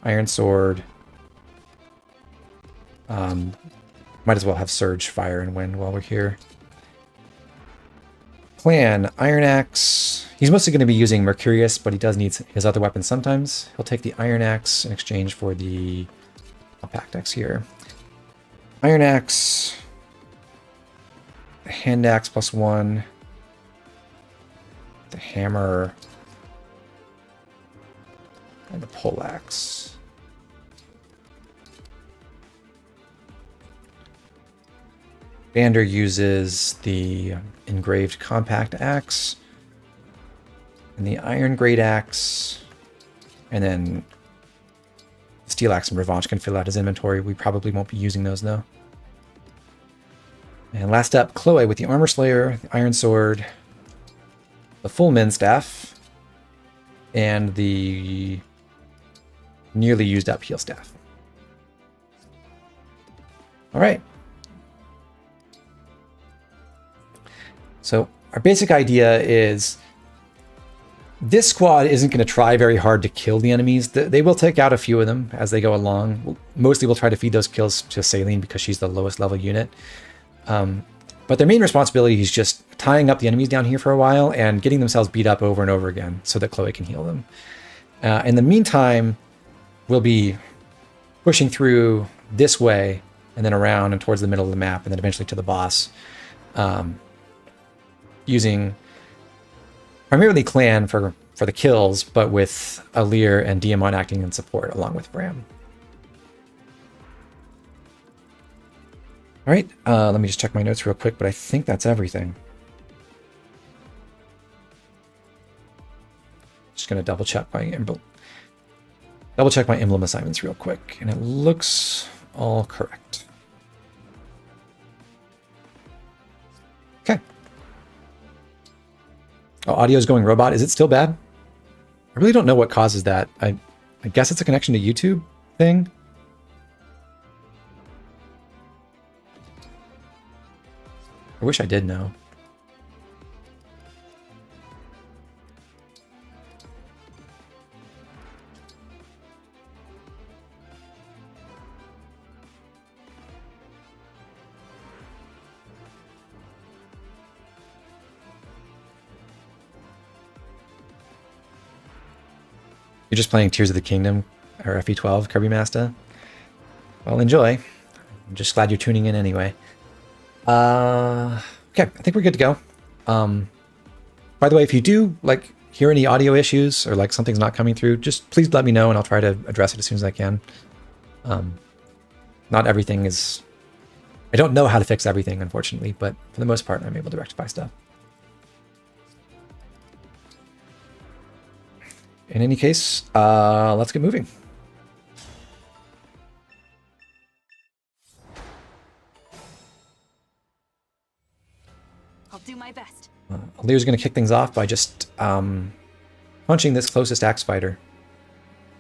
Iron Sword. Might as well have Surge, Fire, and Wind while we're here. Plan, Iron Axe. He's mostly going to be using Mercurius, but he does need his other weapons sometimes. He'll take the Iron Axe in exchange for the Compact Axe here. Iron Axe. The Hand Axe +1. The Hammer. And the Pole Axe. Vander uses the engraved compact axe and the iron great axe, and then steel axe and revanche can fill out his inventory. We probably won't be using those though. And last up, Chloe with the armor slayer, the iron sword, the full mend staff, and the nearly used up heal staff. All right. So our basic idea is this squad isn't going to try very hard to kill the enemies. They will take out a few of them as they go along. Mostly we'll try to feed those kills to Saline because she's the lowest level unit. But their main responsibility is just tying up the enemies down here for a while and getting themselves beat up over and over again so that Chloe can heal them. In the meantime, we'll be pushing through this way and then around and towards the middle of the map and then eventually to the boss. Using primarily Clan for the kills, but with Alir and Diamant acting in support along with Bram. All right, let me just check my notes real quick, but I think that's everything. Just gonna double check my emblem assignments real quick, and it looks all correct. Okay. Oh, audio's going robot. Is it still bad? I really don't know what causes that. I guess it's a connection to YouTube thing. I wish I did know. You're just playing Tears of the Kingdom or FE12, Kirby Master? Well, enjoy. I'm just glad you're tuning in anyway. Okay, I think we're good to go. By the way, if you do hear any audio issues or something's not coming through, just please let me know and I'll try to address it as soon as I can. Not everything is... I don't know how to fix everything, unfortunately, but for the most part, I'm able to rectify stuff. In any case, let's get moving. I'll do my best. Alir's going to kick things off by just punching this closest axe fighter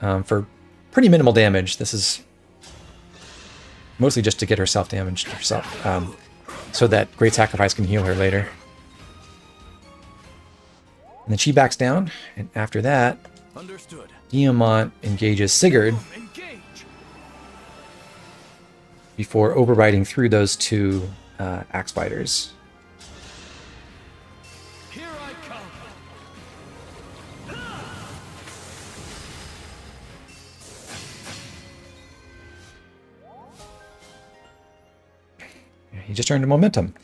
for pretty minimal damage. This is mostly just to get herself damaged herself, so that Great Sacrifice can heal her later. And then she backs down, and after that, Understood. Diamant engages Sigurd Engage. before overriding through those two axe fighters. Here I come. He just earned a momentum.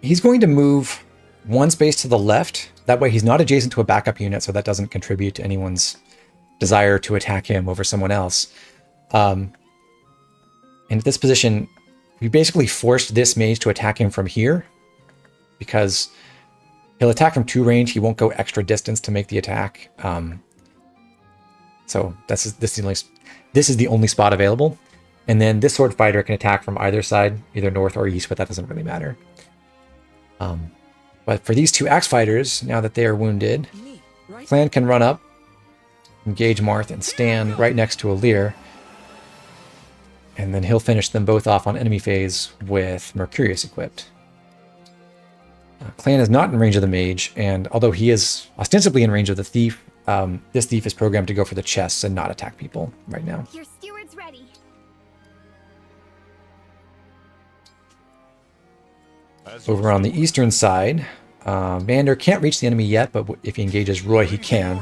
He's going to move one space to the left. That way he's not adjacent to a backup unit, so that doesn't contribute to anyone's desire to attack him over someone else. And at this position, we basically forced this mage to attack him from here, because he'll attack from 2 range. He won't go extra distance to make the attack. So this is the only spot available. And then this sword fighter can attack from either side, either north or east, but that doesn't really matter. But for these two axe fighters, now that they are wounded, Clan can run up, engage Marth, and stand right next to Alir. And then he'll finish them both off on enemy phase with Mercurius equipped. Clan is not in range of the mage, and although he is ostensibly in range of the thief, this thief is programmed to go for the chests and not attack people right now. Your steward's ready. Over on the eastern side, Vander can't reach the enemy yet, but if he engages Roy, he can.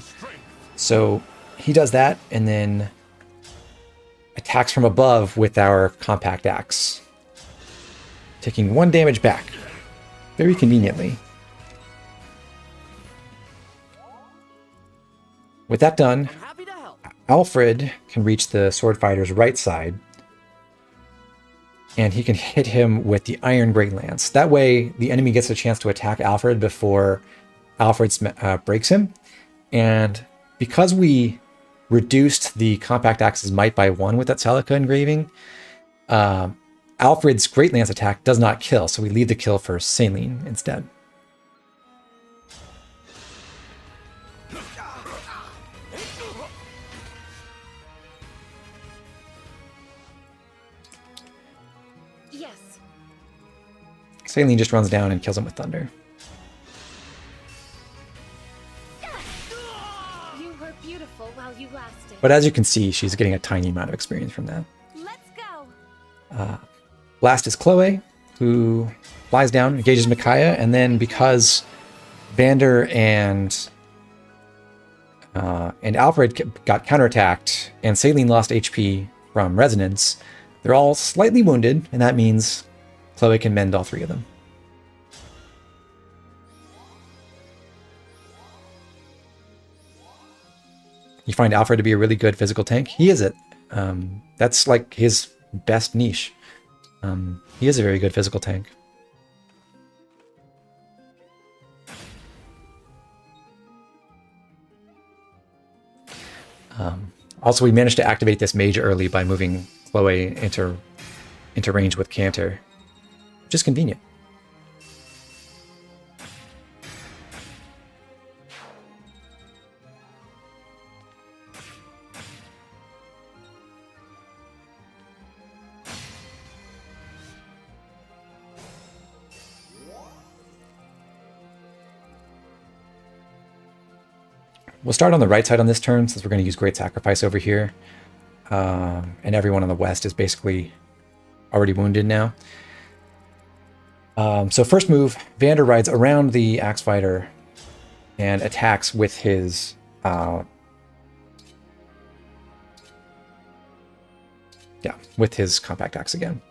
So he does that, and then attacks from above with our compact axe, taking 1 damage back, very conveniently. With that done, Alfred can reach the sword fighter's right side, and he can hit him with the Iron Great Lance. That way, the enemy gets a chance to attack Alfred before Alfred breaks him. And because we reduced the compact axe's might by 1 with that Celica engraving, Alfred's Great Lance attack does not kill, so we leave the kill for Saline instead. Yes. Saline just runs down and kills him with Thunder. You were beautiful while you lasted. But as you can see, she's getting a tiny amount of experience from that. Let's go. Last is Chloe, who flies down, engages Micaiah, and then because Vander and Alfred got counterattacked, and Saline lost HP from Resonance, they're all slightly wounded, and that means Chloe can mend all 3 of them. You find Alfred to be a really good physical tank? He is it. That's like his best niche. He is a very good physical tank. Also, we managed to activate this mage early by moving Chloe into range with Canter, which is convenient. We'll start on the right side on this turn, since we're going to use Great Sacrifice over here. And everyone on the west is basically already wounded now. So first move, Vander rides around the Axe Fighter and attacks with his... with his compact axe again.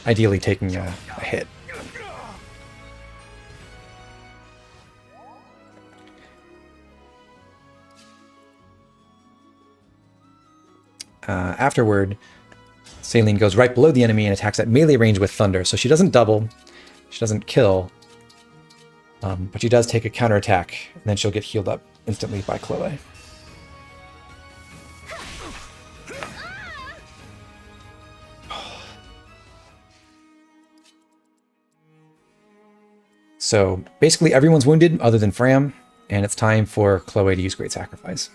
Ideally taking a hit. Afterward, Saline goes right below the enemy and attacks at melee range with Thunder. So she doesn't double, she doesn't kill, but she does take a counterattack, and then she'll get healed up instantly by Chloe. So basically everyone's wounded other than Fram, and it's time for Chloe to use Great Sacrifice.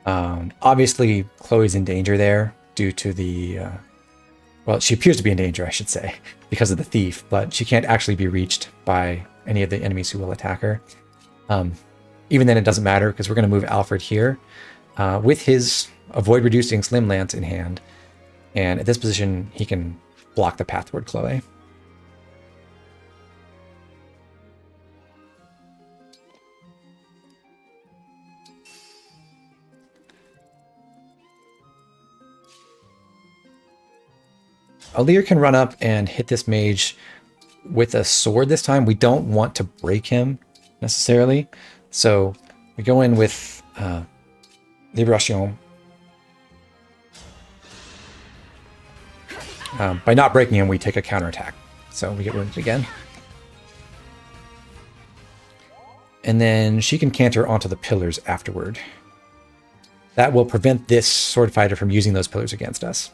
Obviously, Chloe's in danger there due to the... well, she appears to be in danger, I should say, because of the thief, but she can't actually be reached by any of the enemies who will attack her. Even then, it doesn't matter, because we're going to move Alfred here with his Avoid Reducing Slim Lance in hand. And at this position, he can block the path toward Chloe. Alir can run up and hit this mage with a sword this time. We don't want to break him necessarily. So we go in with Liberation. By not breaking him, we take a counterattack. So we get wounded again. And then she can canter onto the pillars afterward. That will prevent this sword fighter from using those pillars against us.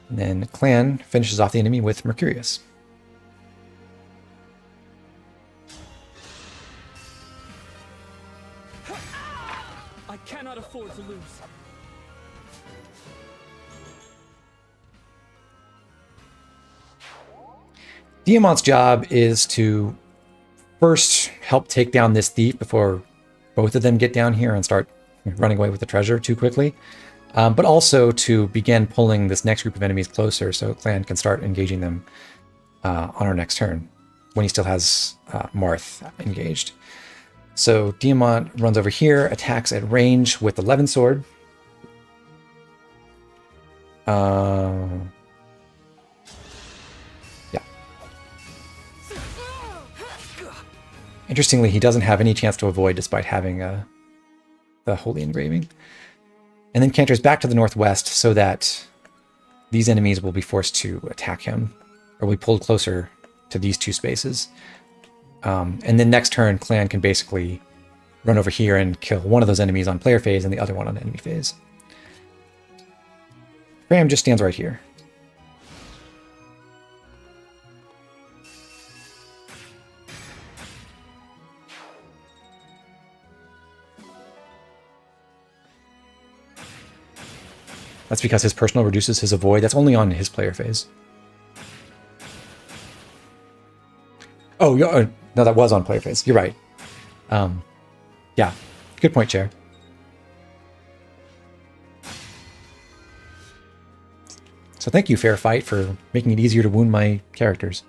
And then Clan finishes off the enemy with Mercurius. I cannot afford to lose. Diamant's job is to first help take down this thief before both of them get down here and start running away with the treasure too quickly. But also to begin pulling this next group of enemies closer so Clan can start engaging them on our next turn when he still has Marth engaged. So Diamant runs over here, attacks at range with the Levin Sword. Yeah. Interestingly, he doesn't have any chance to avoid despite having the Holy Engraving. And then canters back to the northwest so that these enemies will be forced to attack him, or we pulled closer to these two spaces. And then next turn, Clan can basically run over here and kill one of those enemies on player phase and the other one on enemy phase. Graham just stands right here. That's because his personal reduces his avoid. That's only on his player phase. Oh, no, that was on player phase. You're right. Yeah, good point, Chair. So thank you, Fair Fight, for making it easier to wound my characters.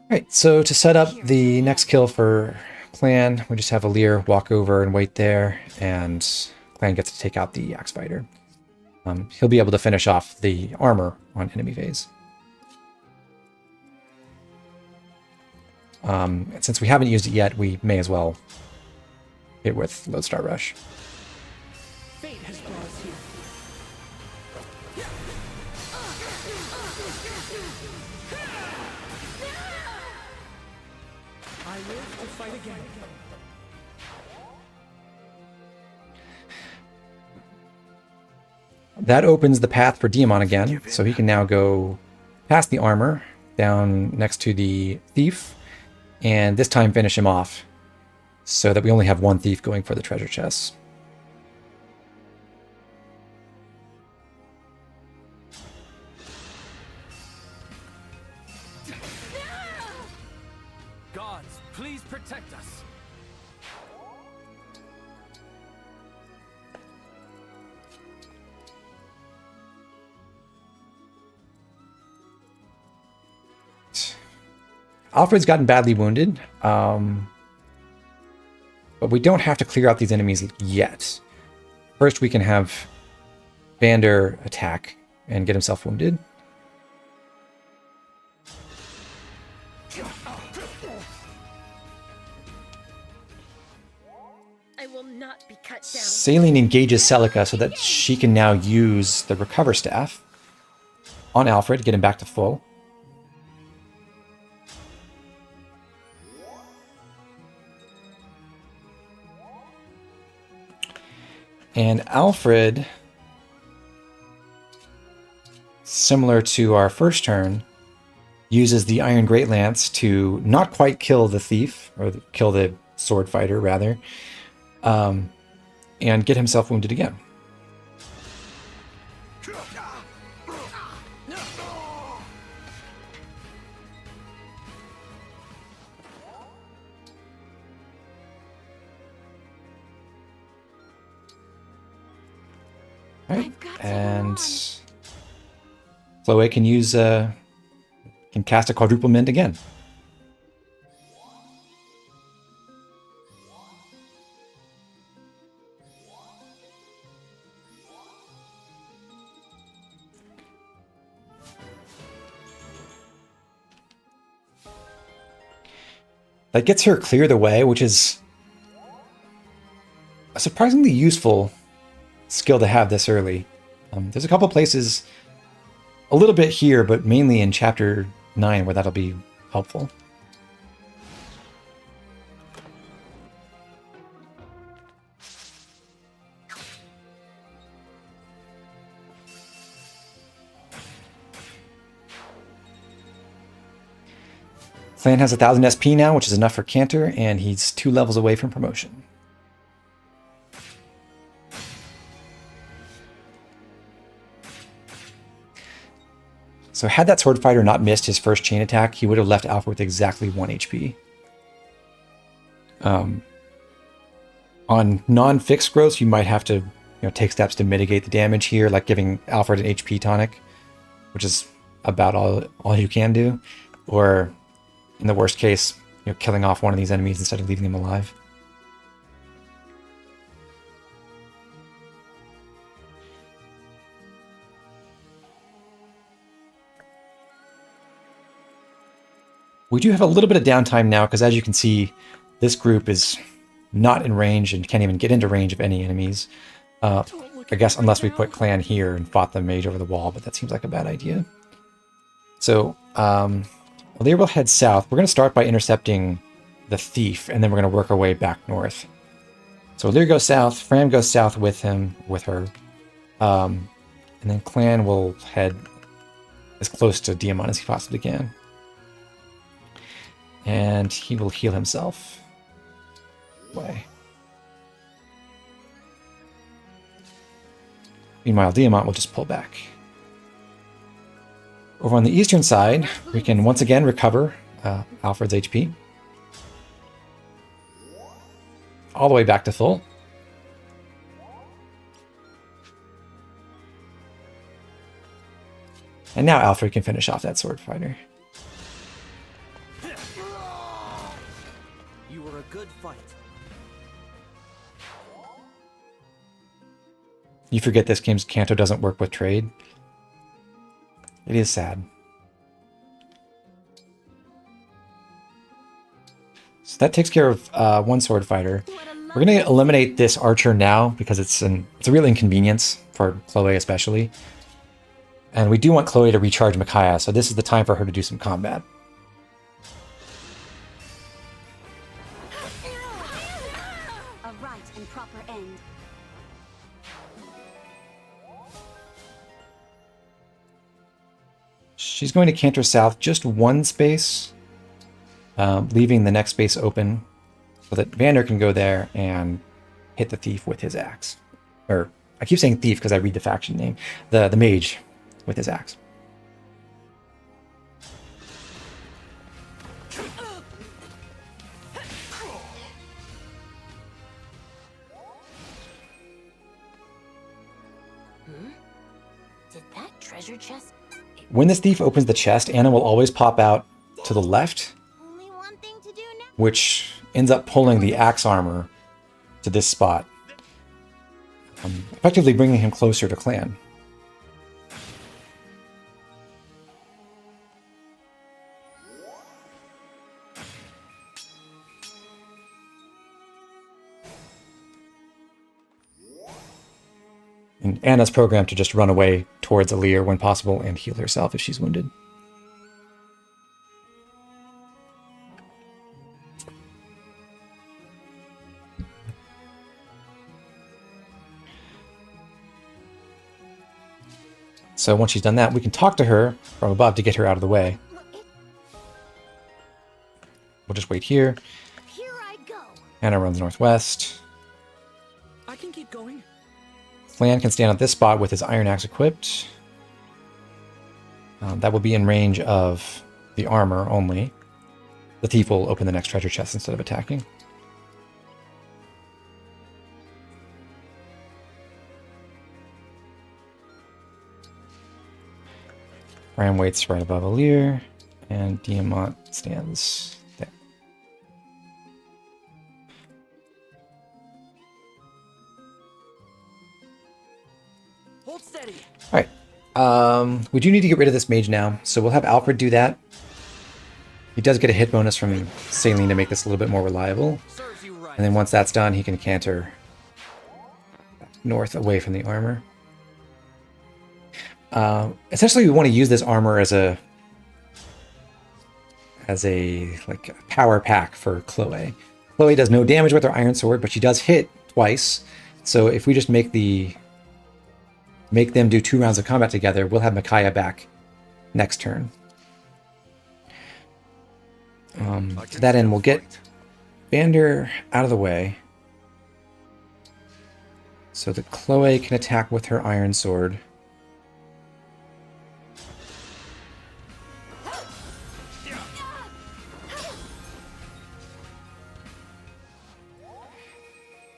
Alright, so to set up the next kill for Clan, we just have Alir walk over and wait there, and Clan gets to take out the Axe Fighter. He'll be able to finish off the armor on enemy phase. And since we haven't used it yet, we may as well hit with Lodestar Rush. Fate has brought us here. I live to fight again. That opens the path for Diamant again, so he can now go past the armor, down next to the thief, and this time finish him off, so that we only have one thief going for the treasure chests. Gods, please protect us. Alfred's gotten badly wounded, but we don't have to clear out these enemies yet. First, we can have Vander attack and get himself wounded. I will not be cut down. Saline engages Celica so that she can now use the Recover Staff on Alfred, get him back to full. And Alfred similar to our first turn, uses the Iron Great Lance to not quite kill the thief, or kill the sword fighter, rather, and get himself wounded again. Right. And Chloe can use can cast a quadruple mend again. That gets her clear the way, which is a surprisingly useful skill to have this early. There's a couple places, a little bit here, but mainly in Chapter 9 where that'll be helpful. Clan has 1,000 SP now, which is enough for Canter, and he's 2 levels away from promotion. So had that sword fighter not missed his first chain attack, he would have left Alpha with exactly 1 HP. On non-fixed growths, you might have to take steps to mitigate the damage here, like giving Alfred an HP tonic, which is about all you can do. Or, in the worst case, killing off one of these enemies instead of leaving him alive. We do have a little bit of downtime now, because as you can see, this group is not in range and can't even get into range of any enemies. I guess unless we put Clan here and fought the mage over the wall, but that seems like a bad idea. So, Lear will head south. We're going to start by intercepting the thief, and then we're going to work our way back north. So Lear goes south, Fram goes south with her. And then Clan will head as close to Diamond as he possibly can. And he will heal himself. Way. Meanwhile, Diamant will just pull back. Over on the eastern side, we can once again recover Alfred's HP. All the way back to full. And now Alfred can finish off that sword fighter. You were a good fight. You forget this game's Canto doesn't work with trade. It is sad. So that takes care of one sword fighter. We're going to eliminate this archer now because it's a real inconvenience for Chloe especially. And we do want Chloe to recharge Micaiah, so this is the time for her to do some combat. A right and proper end. She's going to canter south just one space, leaving the next space open so that Vander can go there and hit the thief with his axe. Or, I keep saying thief because I read the faction name. The mage with his axe. Did that treasure chest? When this thief opens the chest, Anna will always pop out to the left, Only one thing to do now. which ends up pulling the axe armor to this spot, effectively bringing him closer to Clan. And Anna's programmed to just run away towards Alir when possible and heal herself if she's wounded. So once she's done that, we can talk to her from above to get her out of the way. We'll just wait here. Here I go. Anna runs northwest. I can keep going. Flan can stand at this spot with his iron axe equipped. That will be in range of the armor only. The thief will open the next treasure chest instead of attacking. Bram waits right above Alir, and Diamant stands there. Hold steady. Alright. We do need to get rid of this mage now, so we'll have Alfred do that. He does get a hit bonus from Saline to make this a little bit more reliable. Serves you right. And then once that's done, he can canter north away from the armor. Essentially, we want to use this armor as a like power pack for Chloe. Chloe does no damage with her iron sword, but she does hit twice. So if we just make them do 2 rounds of combat together, we'll have Micaiah back next turn. To that end, we'll get Vander out of the way so that Chloe can attack with her iron sword.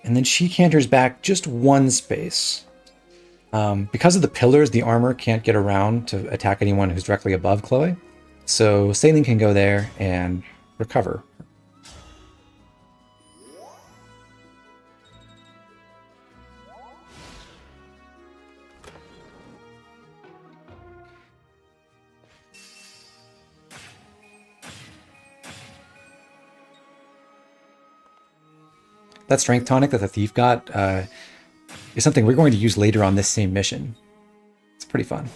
And then she canters back just 1 space. Because of the pillars, the armor can't get around to attack anyone who's directly above Chloe. So Saline can go there and recover. That strength tonic that the thief got is something we're going to use later on this same mission. It's pretty fun.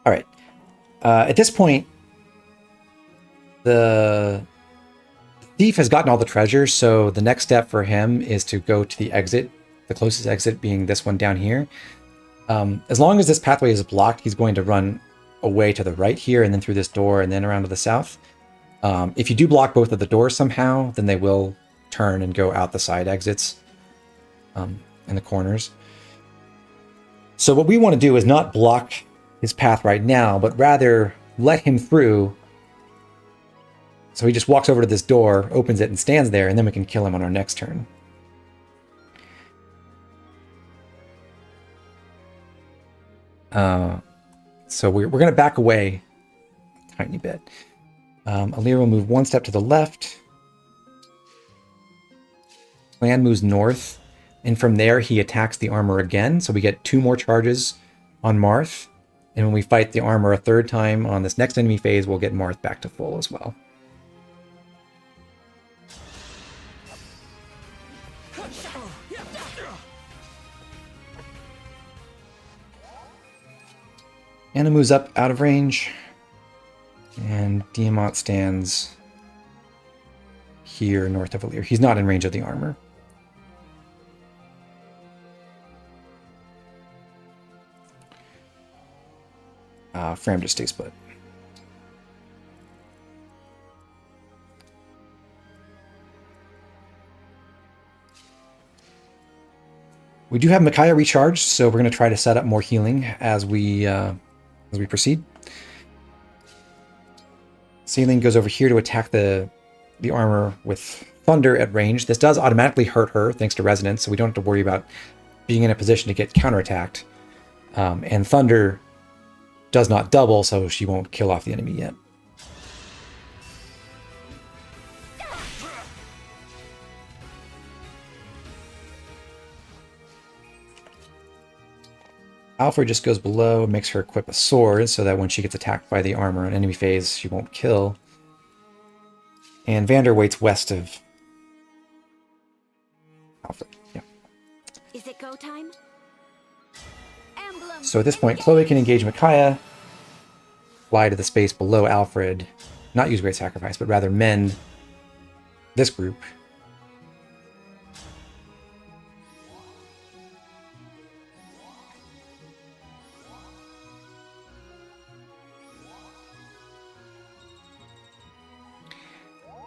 All right. At this point, the thief has gotten all the treasure, so the next step for him is to go to the exit, the closest exit being this one down here. As long as this pathway is blocked, he's going to run away to the right here and then through this door and then around to the south. If you do block both of the doors somehow, then they will turn and go out the side exits in the corners. So what we want to do is not block his path right now, but rather let him through. So he just walks over to this door, opens it, and stands there, and then we can kill him on our next turn. So we're going to back away a tiny bit. Alir will move 1 step to the left. Clan moves north, and from there he attacks the armor again. So we get 2 more charges on Marth. And when we fight the armor a 3rd time on this next enemy phase, we'll get Marth back to full as well. Anna moves up out of range. And Diamant stands here north of Alir. He's not in range of the armor. Fram just stays put. We do have Micaiah recharged, so we're going to try to set up more healing as we proceed. Saline goes over here to attack the armor with Thunder at range. This does automatically hurt her thanks to Resonance, so we don't have to worry about being in a position to get counterattacked. And Thunder does not double, so she won't kill off the enemy yet. Alfred just goes below and makes her equip a sword so that when she gets attacked by the armor in enemy phase, she won't kill. And Vander waits west of Alfred. Yeah. Is it go time? Emblem. So at this point, Chloe can engage Micaiah, fly to the space below Alfred, not use Great Sacrifice, but rather mend this group.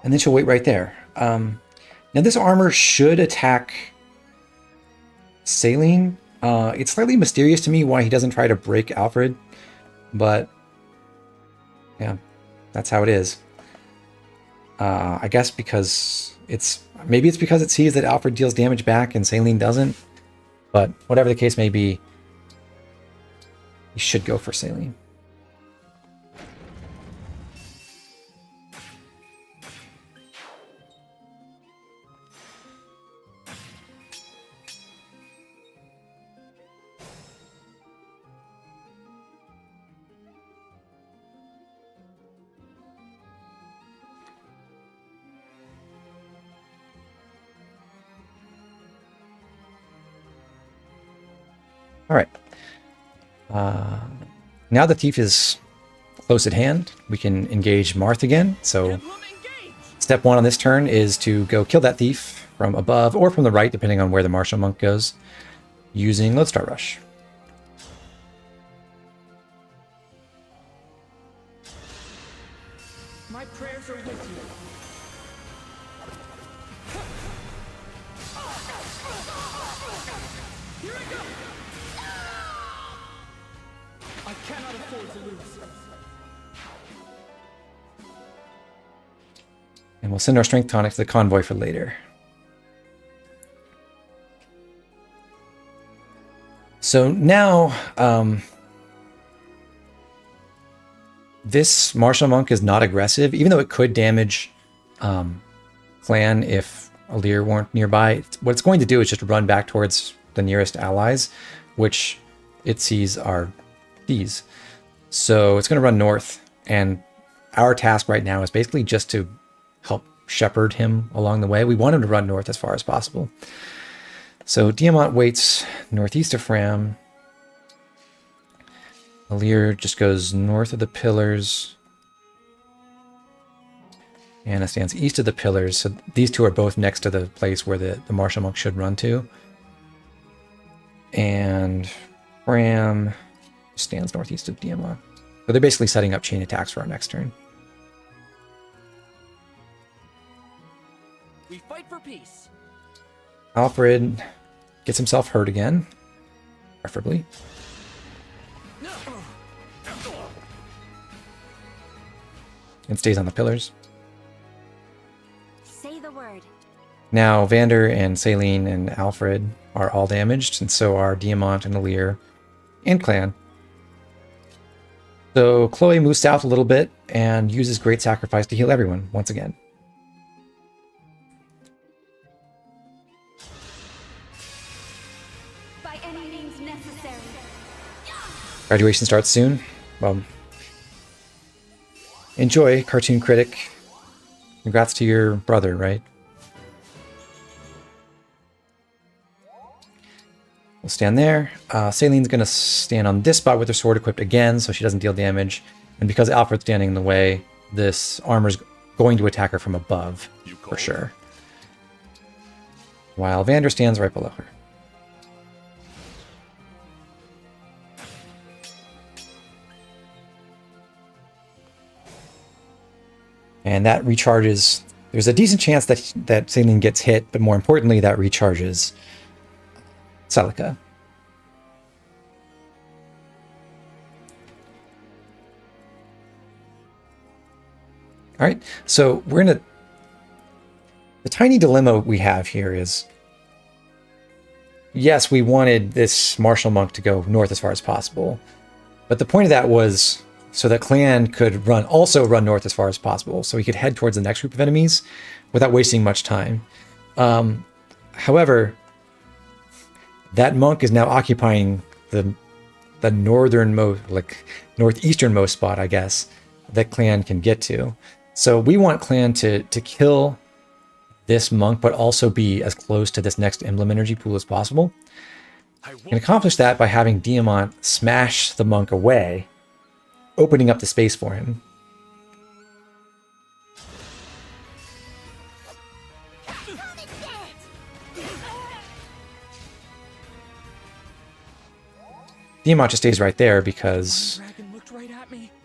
and then she'll wait right there. Now this armor should attack Saline. It's slightly mysterious to me why he doesn't try to break Alfred, but yeah, that's how it is. I guess because maybe it's because it sees that Alfred deals damage back and Saline doesn't, but whatever the case may be, he should go for Saline. All right. Now the thief is close at hand. We can engage Marth again. So step 1 on this turn is to go kill that thief from above or from the right, depending on where the martial monk goes, using Lodestar Rush. My prayers are with you. Here I go! I cannot afford to lose. And we'll send our strength tonic to the convoy for later. So now, this martial monk is not aggressive, even though it could damage Clan if Alir weren't nearby. What it's going to do is just run back towards the nearest allies, which it sees are these. So it's going to run north, and our task right now is basically just to help shepherd him along the way. We want him to run north as far as possible. So Diamant waits northeast of Fram. Alir just goes north of the pillars. Anna stands east of the pillars. So these two are both next to the place where the martial monk should run to. And Fram stands northeast of Diamant. So they're basically setting up chain attacks for our next turn. We fight for peace. Alfred gets himself hurt again, preferably. And stays on the pillars. Say the word. Now Vander and Saline and Alfred are all damaged, and so are Diamant and Alir and Clan. So Chloe moves south a little bit and uses Great Sacrifice to heal everyone once again. By any means necessary. Graduation starts soon. Well, enjoy, Cartoon Critic. Congrats to your brother, right? We'll stand there. Saline's going to stand on this spot with her sword equipped again, so she doesn't deal damage. And because Alfred's standing in the way, this armor's going to attack her from above, for sure. While Vander stands right below her. And that recharges. There's a decent chance that Saline gets hit, but more importantly, that recharges Celica. All right, so we're in the tiny dilemma we have here is, yes, we wanted this martial monk to go north as far as possible, but the point of that was so that Clan could also run north as far as possible, so he could head towards the next group of enemies without wasting much time. However, that monk is now occupying the northernmost, northeasternmost spot, I guess, that Clan can get to. So we want Clan to kill this monk, but also be as close to this next emblem energy pool as possible. We can accomplish that by having Diamant smash the monk away, opening up the space for him. Diamant just stays right there because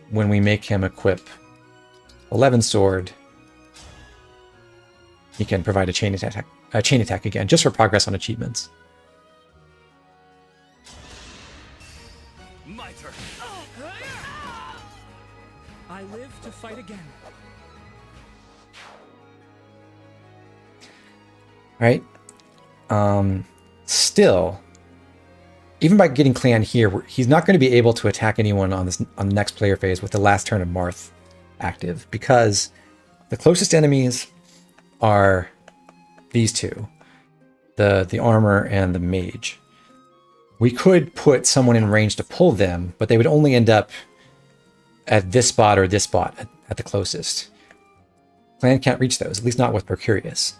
when we make him equip 11 sword, he can provide a chain attack again, just for progress on achievements. My turn. I live to fight again. All right. Still, even by getting Clan here, he's not going to be able to attack anyone on the next player phase with the last turn of Marth active, because the closest enemies are these two, the armor and the mage. We could put someone in range to pull them, but they would only end up at this spot or this spot at the closest. Clan can't reach those, at least not with Mercurius.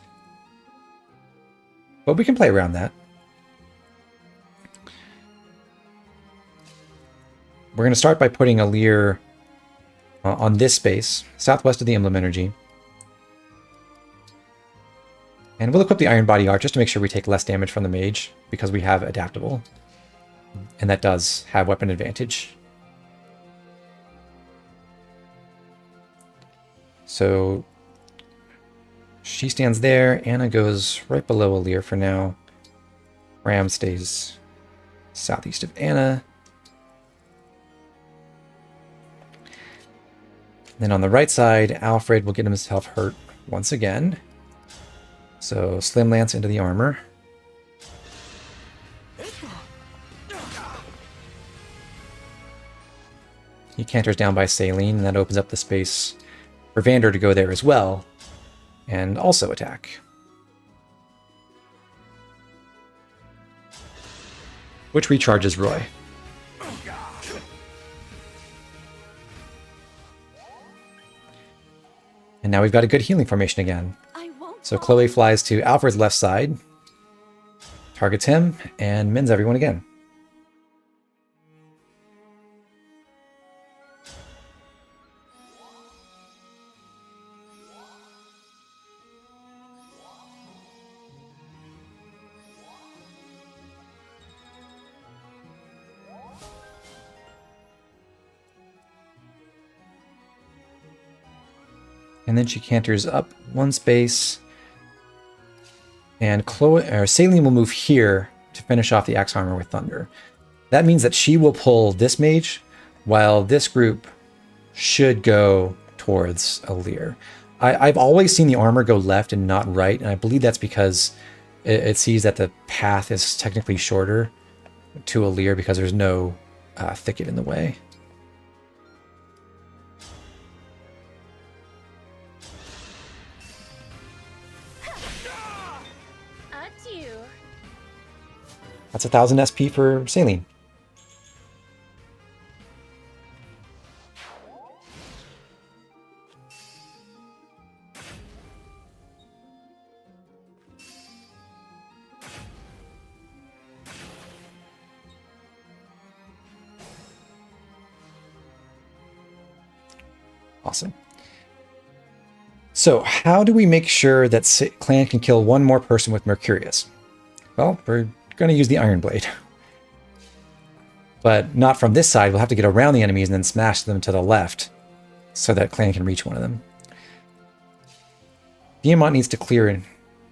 But we can play around that. We're going to start by putting a Leer on this space, southwest of the Emblem Energy. And we'll equip the Iron Body Art just to make sure we take less damage from the mage, because we have Adaptable. And that does have weapon advantage. So she stands there. Anna goes right below Leer for now. Ram stays southeast of Anna. Then on the right side, Alfred will get himself hurt once again. So Slim Lance into the armor. He canters down by Saline, and that opens up the space for Vander to go there as well, and also attack. Which recharges Roy. And now we've got a good healing formation again. So Chloe flies to Alfred's left side, targets him, and mends everyone again. And then she canters up one space. And Saline will move here to finish off the Axe Armor with Thunder. That means that she will pull this mage, while this group should go towards a Leer. I've always seen the armor go left and not right, and I believe that's because it sees that the path is technically shorter to a Leer because there's no thicket in the way. That's 1,000 SP for Saline. Awesome. So how do we make sure that Clan can kill one more person with Mercurius? Well, we're going to use the Iron Blade. But not from this side. We'll have to get around the enemies and then smash them to the left so that Clan can reach one of them. Diamant needs to clear an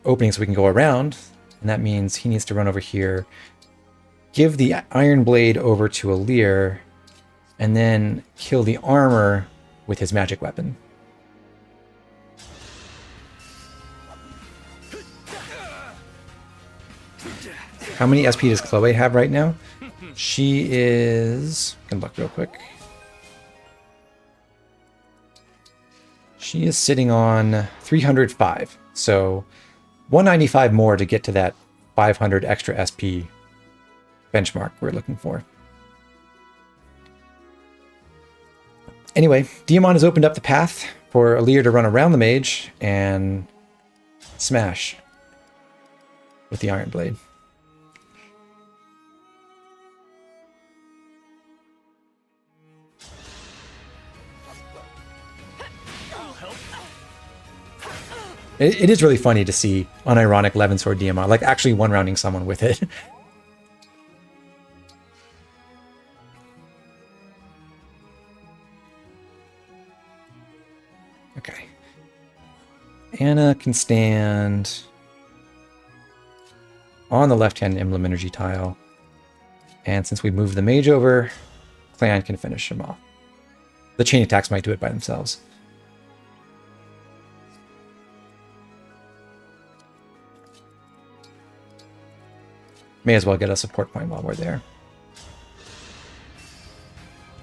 opening so we can go around, and that means he needs to run over here, give the Iron Blade over to a Leer, and then kill the armor with his magic weapon. How many SP does Chloe have right now? She is... I can look real quick. She is sitting on 305. So 195 more to get to that 500 extra SP benchmark we're looking for. Anyway, Diamant has opened up the path for Leer to run around the mage and smash with the Iron Blade. It is really funny to see unironic Levin Sword Diamant, like actually one-rounding someone with it. Okay. Anna can stand on the left-hand emblem energy tile. And since we moved the mage over, Clan can finish him off. The chain attacks might do it by themselves. May as well get a support point while we're there.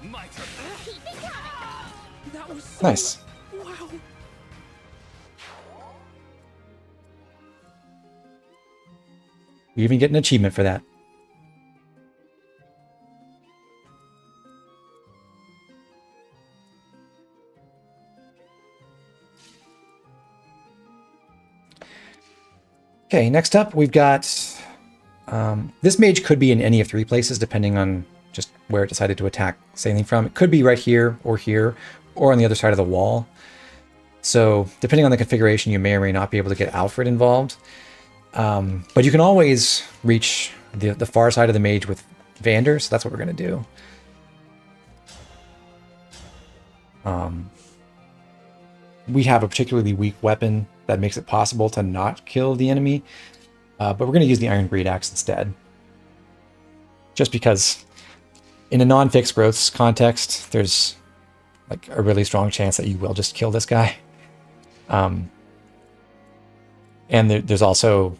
My turn. That was so... Nice. Wow. You even get an achievement for that. Okay, next up we've got... this mage could be in any of three places, depending on just where it decided to attack Saline from. It could be right here, or on the other side of the wall. So, depending on the configuration, you may or may not be able to get Alfred involved. But you can always reach the far side of the mage with Vander, so that's what we're going to do. We have a particularly weak weapon that makes it possible to not kill the enemy, but we're going to use the Iron Great Axe instead. Just because in a non-fixed growths context, there's like a really strong chance that you will just kill this guy. And there's also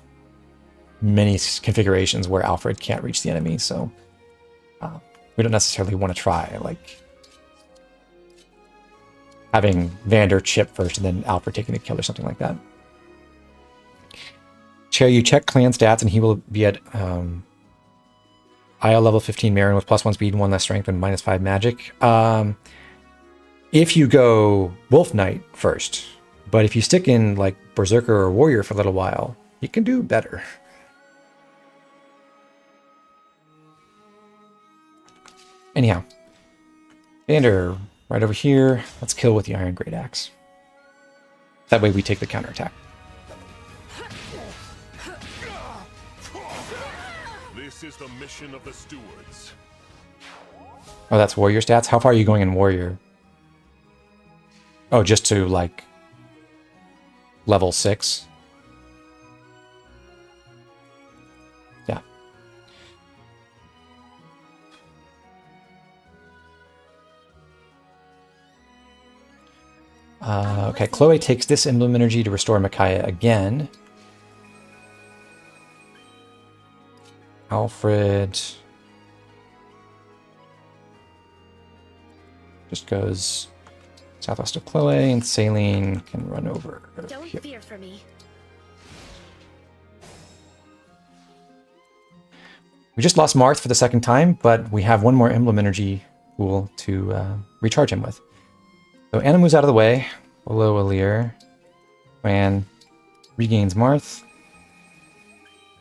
many configurations where Alfred can't reach the enemy, so we don't necessarily want to try like having Vander chip first and then Alfred taking the kill or something like that. Chair, you check Clan stats and he will be at IL level 15 Marin with +1 speed, 1 less strength, and -5 magic. If you go Wolf Knight first, but if you stick in like Berserker or Warrior for a little while, you can do better. Anyhow, Vander, right over here. Let's kill with the Iron Great Axe. That way we take the counterattack. This is the mission of the stewards. Oh, that's Warrior stats? How far are you going in Warrior? Oh, just to like level 6? Yeah. Okay, Chloe takes this emblem energy to restore Micaiah again. Alfred just goes southwest of Chloe, and Saline can run over Don't here. fear for me. We just lost Marth for the second time, but we have one more emblem energy pool to recharge him with. So Anna moves out of the way, below Alir. Clan regains Marth.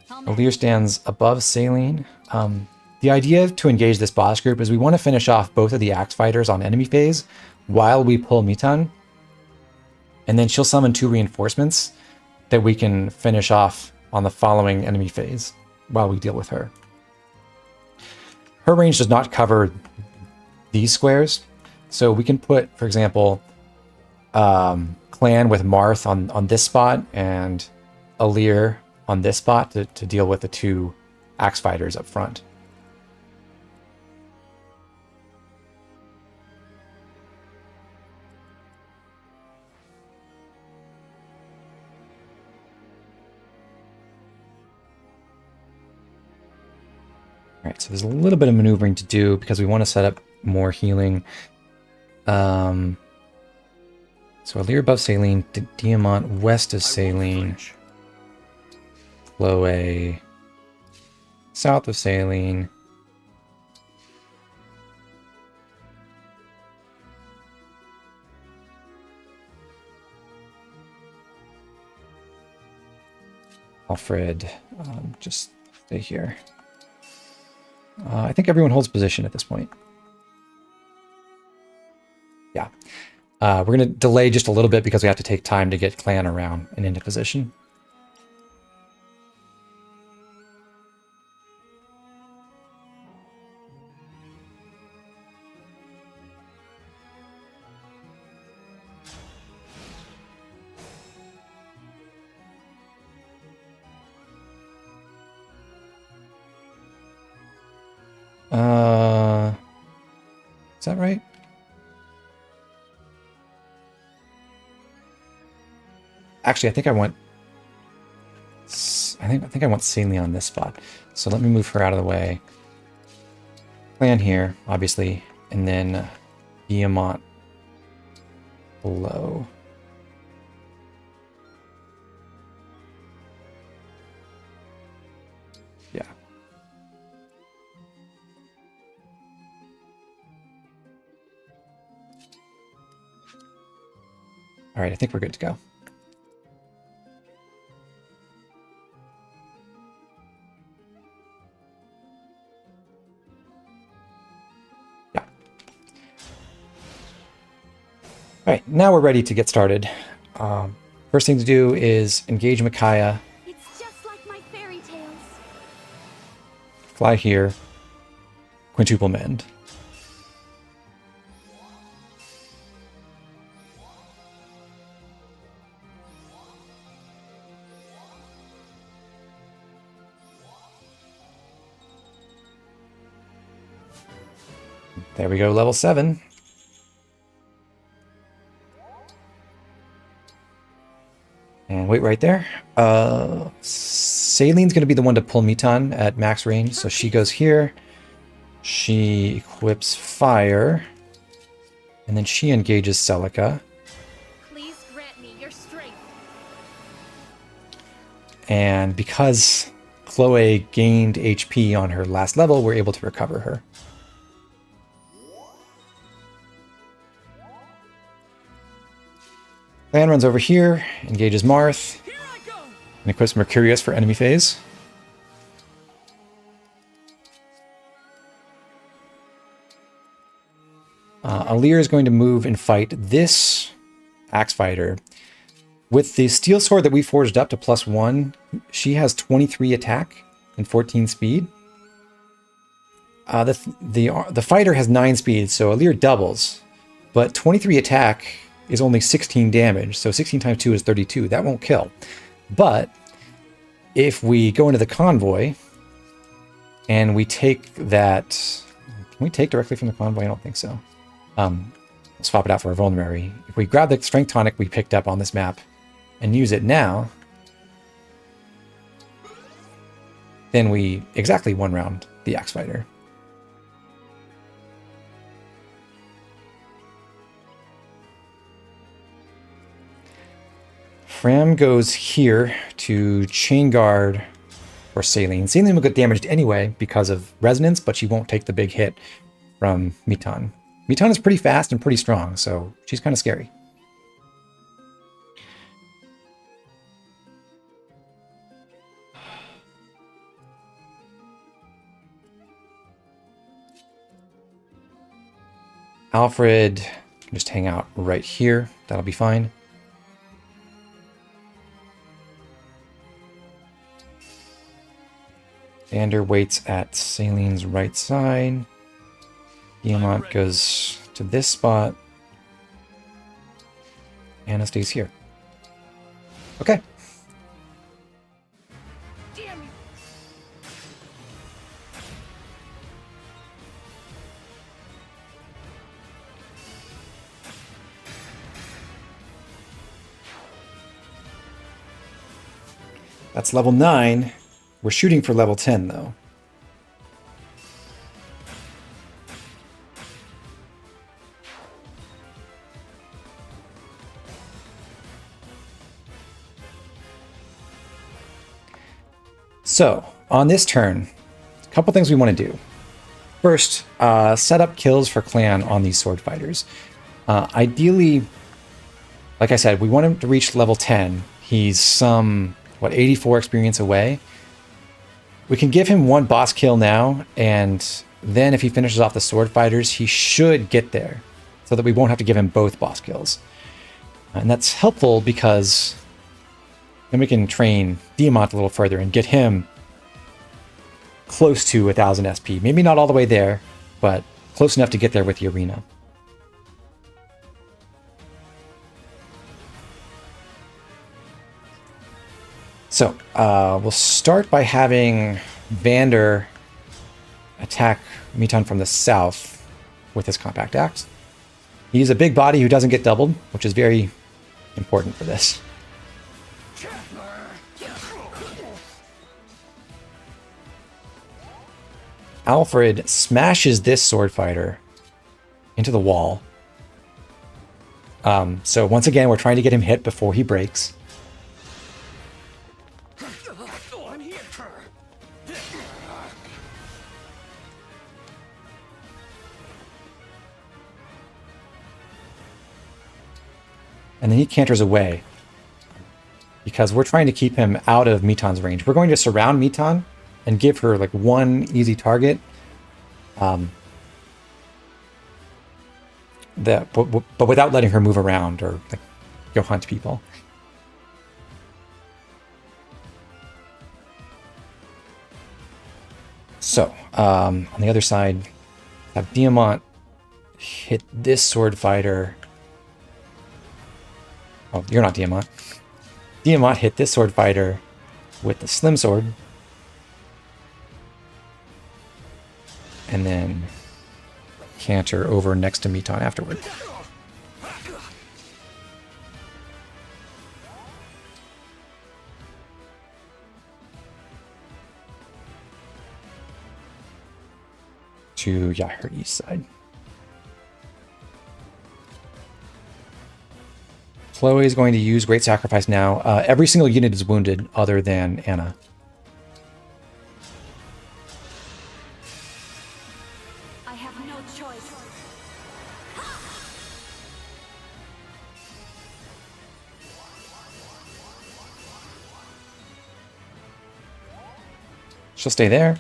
Alir stands above Saline. The idea to engage this boss group is we want to finish off both of the axe fighters on enemy phase while we pull Mitan. And then she'll summon 2 reinforcements that we can finish off on the following enemy phase while we deal with her. Her range does not cover these squares. So we can put, for example, Clan with Marth on this spot and Alir on this spot to deal with the 2 axe fighters up front. All right, so there's a little bit of maneuvering to do because we want to set up more healing. So Alir above Saline, Diamant west of Saline, Chloe south of Saline, Alfred, just stay here. I think everyone holds position at this point. Yeah. We're going to delay just a little bit because we have to take time to get Clan around and into position. Is that right? Actually, I think I want Saline on this spot. So let me move her out of the way. Plan here, obviously, and then Diamant below. Yeah. All right, I think we're good to go. Yeah. All right, now we're ready to get started. First thing to do is engage Micaiah. It's just like my fairy tales. Fly here. Quintuple mend. There we go, level 7. And wait right there. Saline's going to be the one to pull Mitan at max range. So she goes here. She equips Fire. And then she engages Celica. Please grant me your strength. And because Chloe gained HP on her last level, we're able to recover her. Clan runs over here, engages Marth, and equips Mercurius for enemy phase. Alir is going to move and fight this Axe Fighter. With the steel sword that we forged up to +1, she has 23 attack and 14 speed. The fighter has 9 speed, so Alir doubles, but 23 attack is only 16 damage, so 16 times 2 is 32. That won't kill. But if we go into the convoy and we take that... Can we take directly from the convoy? I don't think so. Let's swap it out for a vulnerary. If we grab the strength tonic we picked up on this map and use it now, then we exactly one round the Axe Fighter. Fram goes here to chain guard for Saline. Saline will get damaged anyway because of resonance, but she won't take the big hit from Mitan. Mitan is pretty fast and pretty strong, so she's kind of scary. Alfred, just hang out right here. That'll be fine. Vander waits at Saline's right side. Diamant goes to this spot. Anna stays here. Okay. Damn you. That's level 9. We're shooting for level 10, though. So, on this turn, a couple things we want to do. First, set up kills for clan on these sword fighters. Ideally, like I said, we want him to reach level 10. He's some, 84 experience away. We can give him one boss kill now, and then if he finishes off the sword fighters, he should get there, so that we won't have to give him both boss kills. And that's helpful because then we can train Diamant a little further and get him close to 1000 SP. Maybe not all the way there, but close enough to get there with the arena. So, we'll start by having Vander attack Mitan from the south with his compact axe. He's a big body who doesn't get doubled, which is very important for this. Alfred smashes this sword fighter into the wall. So once again, we're trying to get him hit before he breaks. I'm here. And then he canters away because we're trying to keep him out of Mitan's range. We're going to surround Mitan and give her like one easy target. But without letting her move around or like go hunt people. So on the other side, have Diamant hit this sword fighter. Oh, you're not Diamant. Diamant hit this sword fighter with the slim sword. And then Canter over next to Mitan afterward. To, yeah, her east side. Chloe is going to use Great Sacrifice now. Every single unit is wounded other than Anna. I have no choice. She'll stay there.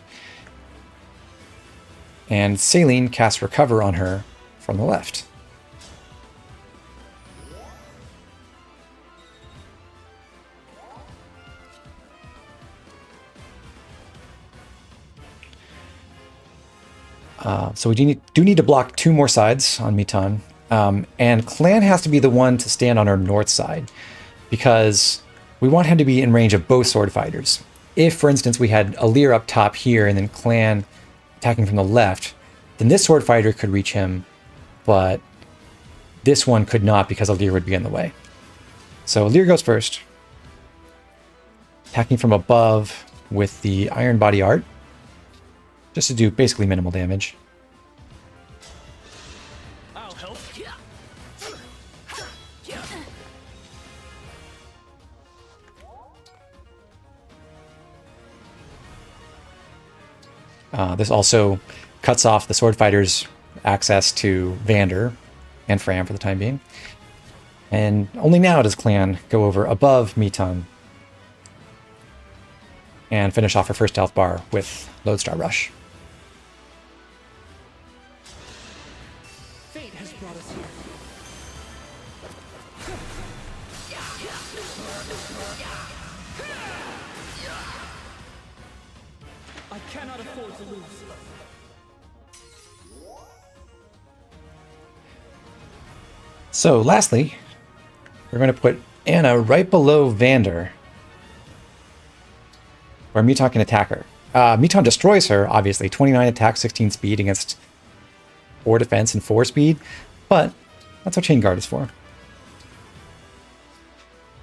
And Saline casts Recover on her from the left. So we do need to block 2 more sides on Mitan. And Clan has to be the one to stand on our north side because we want him to be in range of both sword fighters. If, for instance, we had Alir up top here and then Clan attacking from the left, then this sword fighter could reach him, but this one could not because Alir would be in the way. So Alir goes first, attacking from above with the Iron Body Art, just to do basically minimal damage. I'll help. This also cuts off the sword fighter's access to Vander and Fram for the time being. And only now does Clan go over above Mitan and finish off her first health bar with Lodestar Rush. Fate has brought us here. I cannot afford to lose. So lastly, we're going to put Anna right below Vander, where Mitan can attack her. Mitan destroys her, obviously, 29 attack, 16 speed against 4 defense and 4 speed, but that's what Chain Guard is for.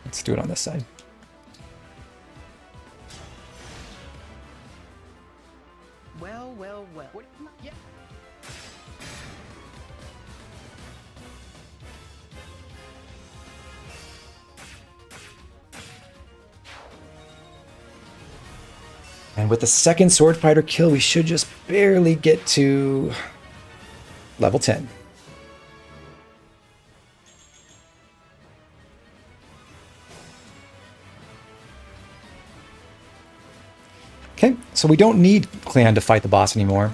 Let's do it on this side. Well. What? Yeah. And with the second sword fighter kill, we should just barely get to level 10. Okay, so we don't need Clan to fight the boss anymore.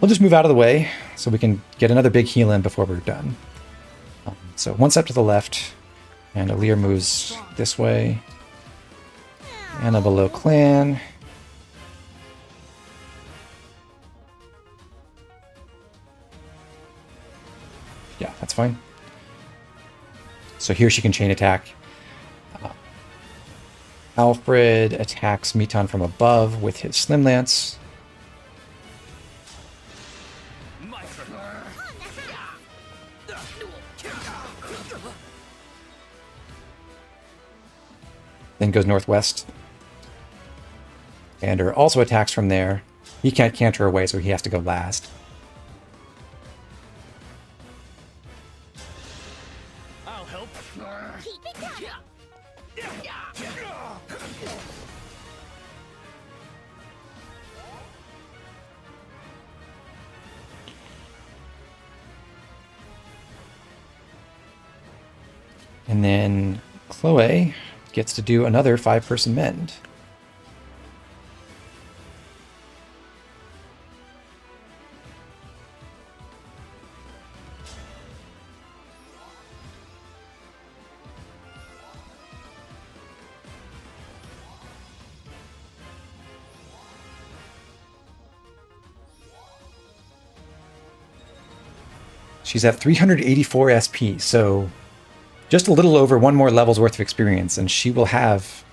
We'll just move out of the way so we can get another big heal in before we're done. So one step to the left, and Alir moves this way. Anna below Clan. Yeah, that's fine. So here she can chain attack. Alfred attacks Mitan from above with his Slim Lance. then goes northwest. Canter also attacks from there. He can't canter away, so he has to go last. I'll help. Keep it coming. And then Chloe gets to do another 5-person mend. She's at 384 SP, so just a little over one more level's worth of experience, and she will have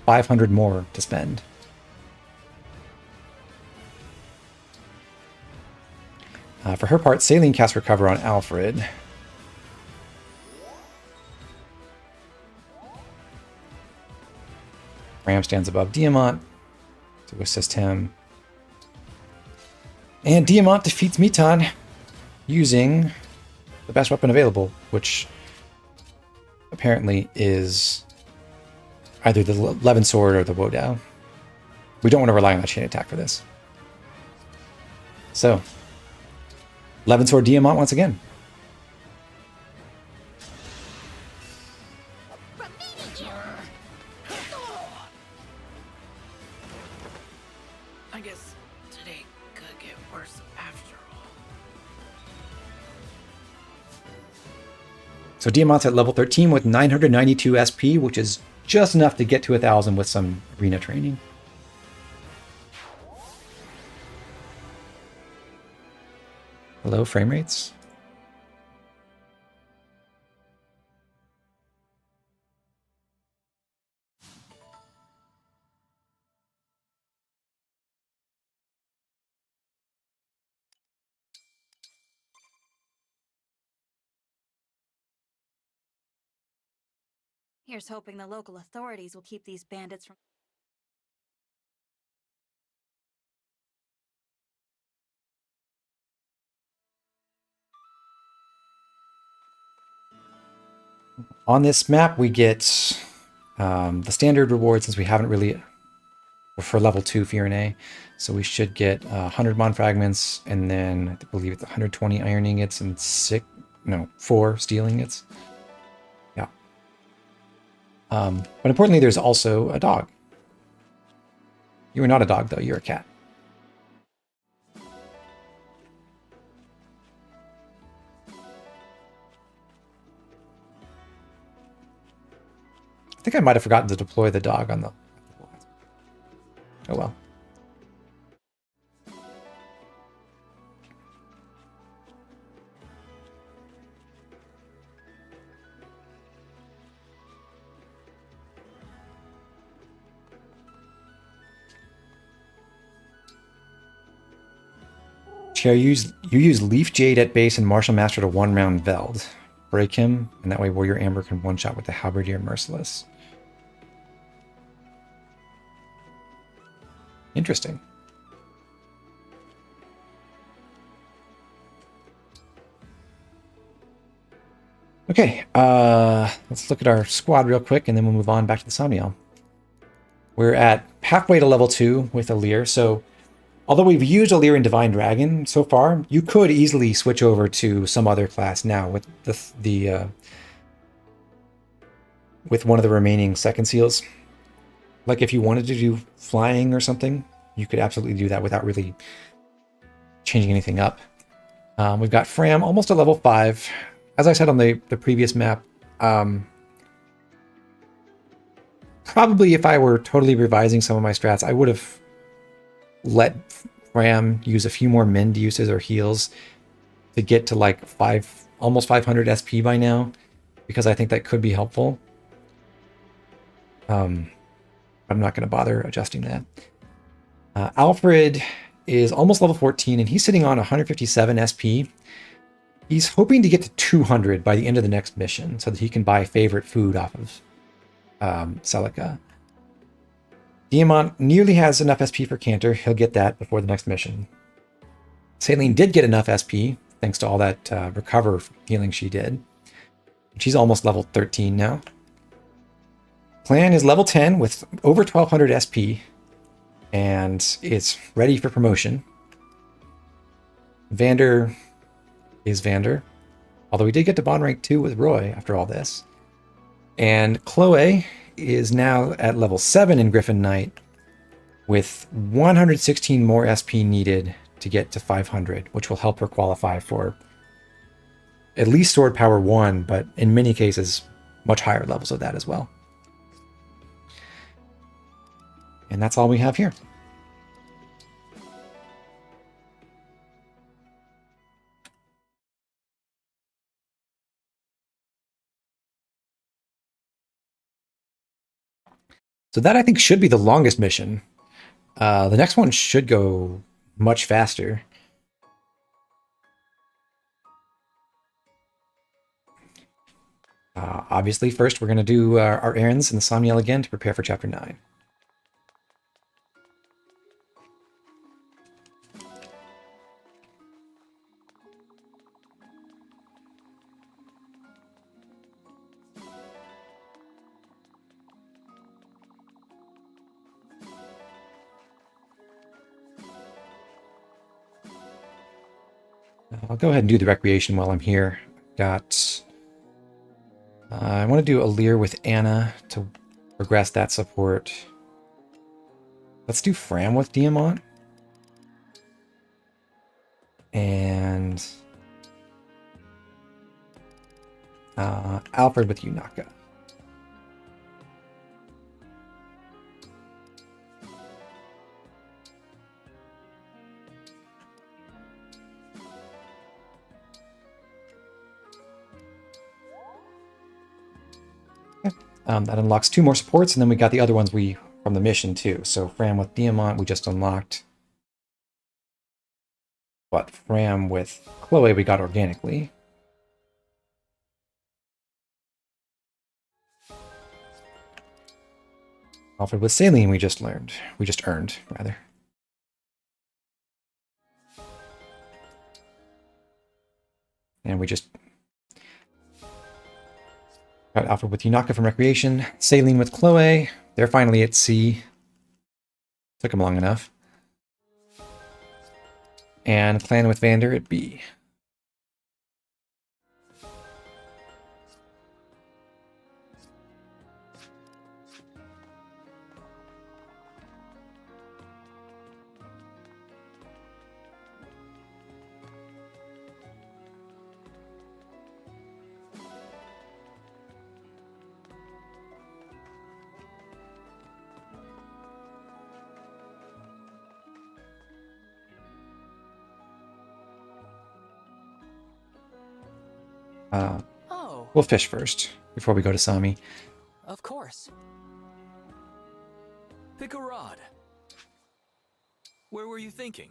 500 more to spend. For her part, Saline casts Recover on Alfred. Ram stands above Diamant to assist him. And Diamant defeats Mitan using the best weapon available, which apparently is either the Levin Sword or the Wodao. We don't want to rely on that chain attack for this. So, Levin Sword Diamant once again. I guess today could get worse after all. So Diamant's at level 13 with 992 SP, which is just enough to get to 1,000 with some arena training. Hello, frame rates. Here's hoping the local authorities will keep these bandits from... On this map, we get the standard reward since we haven't really... for level 2 Firene. So we should get 100 Mon Fragments, and then I believe it's 120 Iron Ingots and 4 Steel Ingots. Yeah. But importantly, there's also a dog. You are not a dog, though. You're a cat. I think I might have forgotten to deploy the dog on the... Oh well. You use Leaf Jade at base and Martial Master to 1-round Veld. Break him, and that way Warrior Amber can one-shot with the Halberdier Merciless. Interesting. Okay, let's look at our squad real quick, and then we'll move on back to the Somniel. We're at halfway to level 2 with Alir, so although we've used Alir and Divine Dragon so far, you could easily switch over to some other class now with with one of the remaining second seals. Like if you wanted to do flying or something, you could absolutely do that without really changing anything up. We've got Fram almost at level 5. As I said on the previous map, probably if I were totally revising some of my strats, I would have let Fram use a few more mend uses or heals to get to like almost 500 SP by now, because I think that could be helpful. I'm not going to bother adjusting that. Alfred is almost level 14, and he's sitting on 157 SP. He's hoping to get to 200 by the end of the next mission so that he can buy favorite food off of Celica. Diamant nearly has enough SP for Canter. He'll get that before the next mission. Saline did get enough SP, thanks to all that recover healing she did. She's almost level 13 now. Clan is level 10 with over 1200 SP, and it's ready for promotion. Vander is Vander, although we did get to bond rank 2 with Roy after all this. And Chloe is now at level 7 in Griffin Knight, with 116 more SP needed to get to 500, which will help her qualify for at least Sword Power 1, but in many cases, much higher levels of that as well. And that's all we have here. So that, I think, should be the longest mission. The next one should go much faster. Obviously, first we're going to do our errands in the Somniel again to prepare for Chapter 9. I'll go ahead and do the recreation while I'm here. I want to do a Lear with Anna to progress that support. Let's do Fram with Diamant. And Alfred with Yunaka. That unlocks 2 more supports, and then we got the other ones from the mission too. So Fram with Diamant, we just unlocked. But Fram with Chloe, we got organically. Alfred with Saline, we just earned, rather. And we just got Alfred with Yunaka from Recreation, Saline with Chloe. They're finally at C. Took them long enough. And Clan with Vander at B. We'll fish first, before we go to Sami. Of course. Pick a rod. Where were you thinking?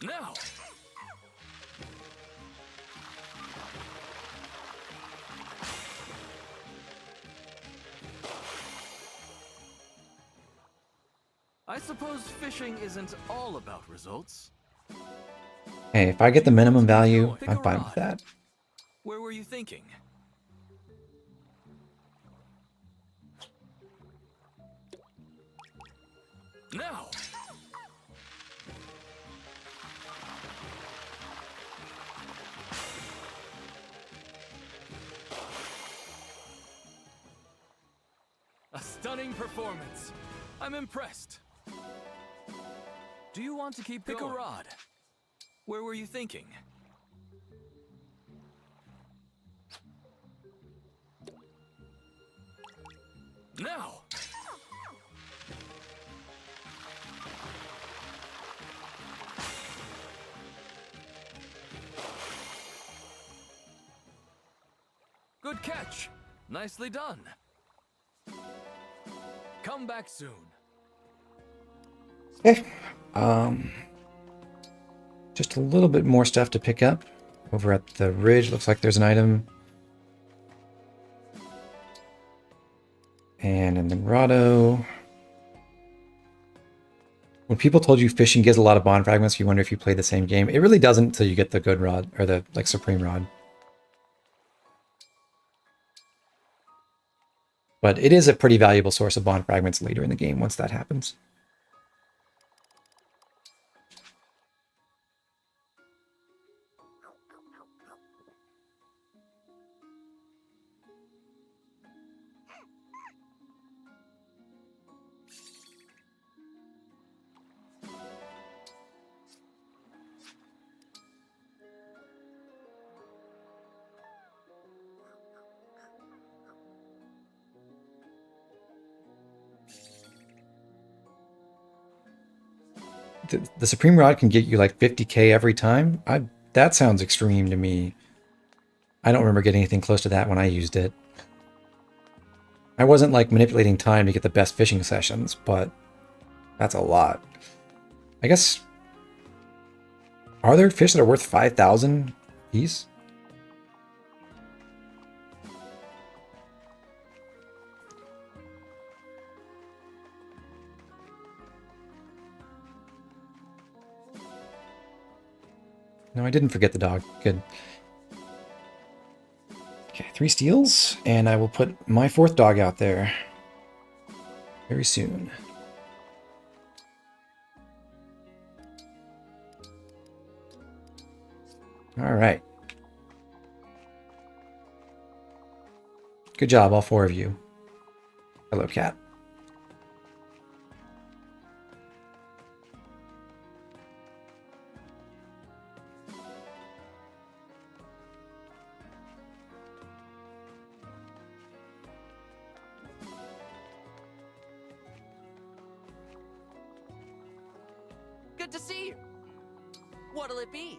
Now! I suppose fishing isn't all about results. Hey, if I get the minimum value, I'm fine with that. Where were you thinking? Now! A stunning performance. I'm impressed. Do you want to keep going? Pick a rod. Where were you thinking? Now! Good catch. Nicely done. Come back soon. Okay. Just a little bit more stuff to pick up. Over at the ridge, looks like there's an item And in the grotto. When people told you fishing gives a lot of bond fragments, you wonder if you play the same game. It really doesn't until you get the good rod, or the like supreme rod. But it is a pretty valuable source of bond fragments later in the game once that happens. The Supreme Rod can get you like 50k every time. That sounds extreme to me. I don't remember getting anything close to that when I used it. I wasn't like manipulating time to get the best fishing sessions, but that's a lot. I guess, are there fish that are worth 5,000 each? No, I didn't forget the dog. Good. Okay, 3 steals, and I will put my 4th dog out there very soon. All right. Good job, all 4 of you. Hello, cat. Good to see you. What'll it be?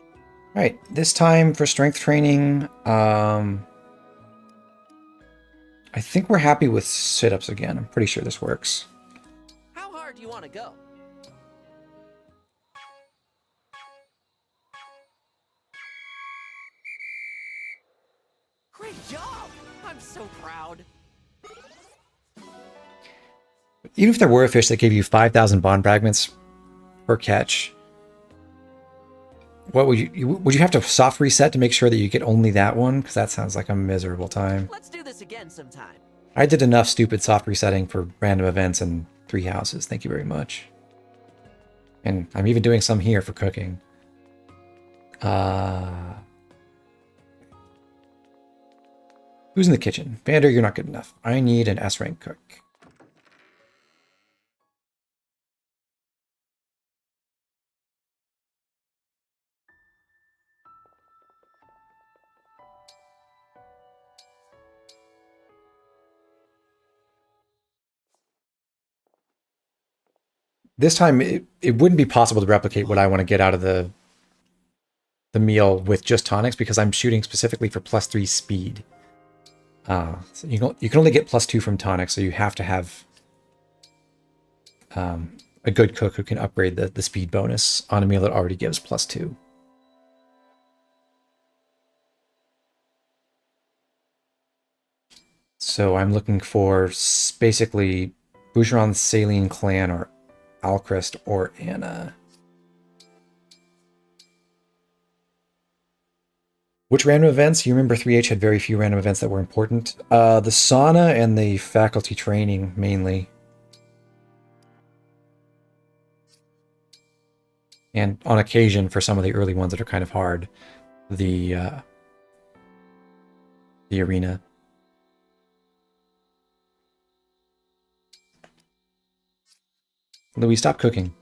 All right, this time for strength training, I think we're happy with sit-ups again. I'm pretty sure this works. How hard do you want to go? Great job! I'm so proud. Even if there were a fish that gave you 5,000 bond fragments per catch, what would you have to soft reset to make sure that you get only that one? Because that sounds like a miserable time. Let's do this again sometime. I did enough stupid soft resetting for random events and 3 houses. Thank you very much. And I'm even doing some here for cooking. Who's in the kitchen? Vander, you're not good enough. I need an S-rank cook. This time, it wouldn't be possible to replicate what I want to get out of the meal with just tonics because I'm shooting specifically for +3 speed. So you can only get +2 from tonics, so you have to have a good cook who can upgrade the speed bonus on a meal that already gives +2. So I'm looking for basically Boucheron, Saline Clan, or Alchrist, or Anna. Which random events? You remember 3H had very few random events that were important. The sauna and the faculty training, mainly. And on occasion, for some of the early ones that are kind of hard, the arena. Louis, stop cooking.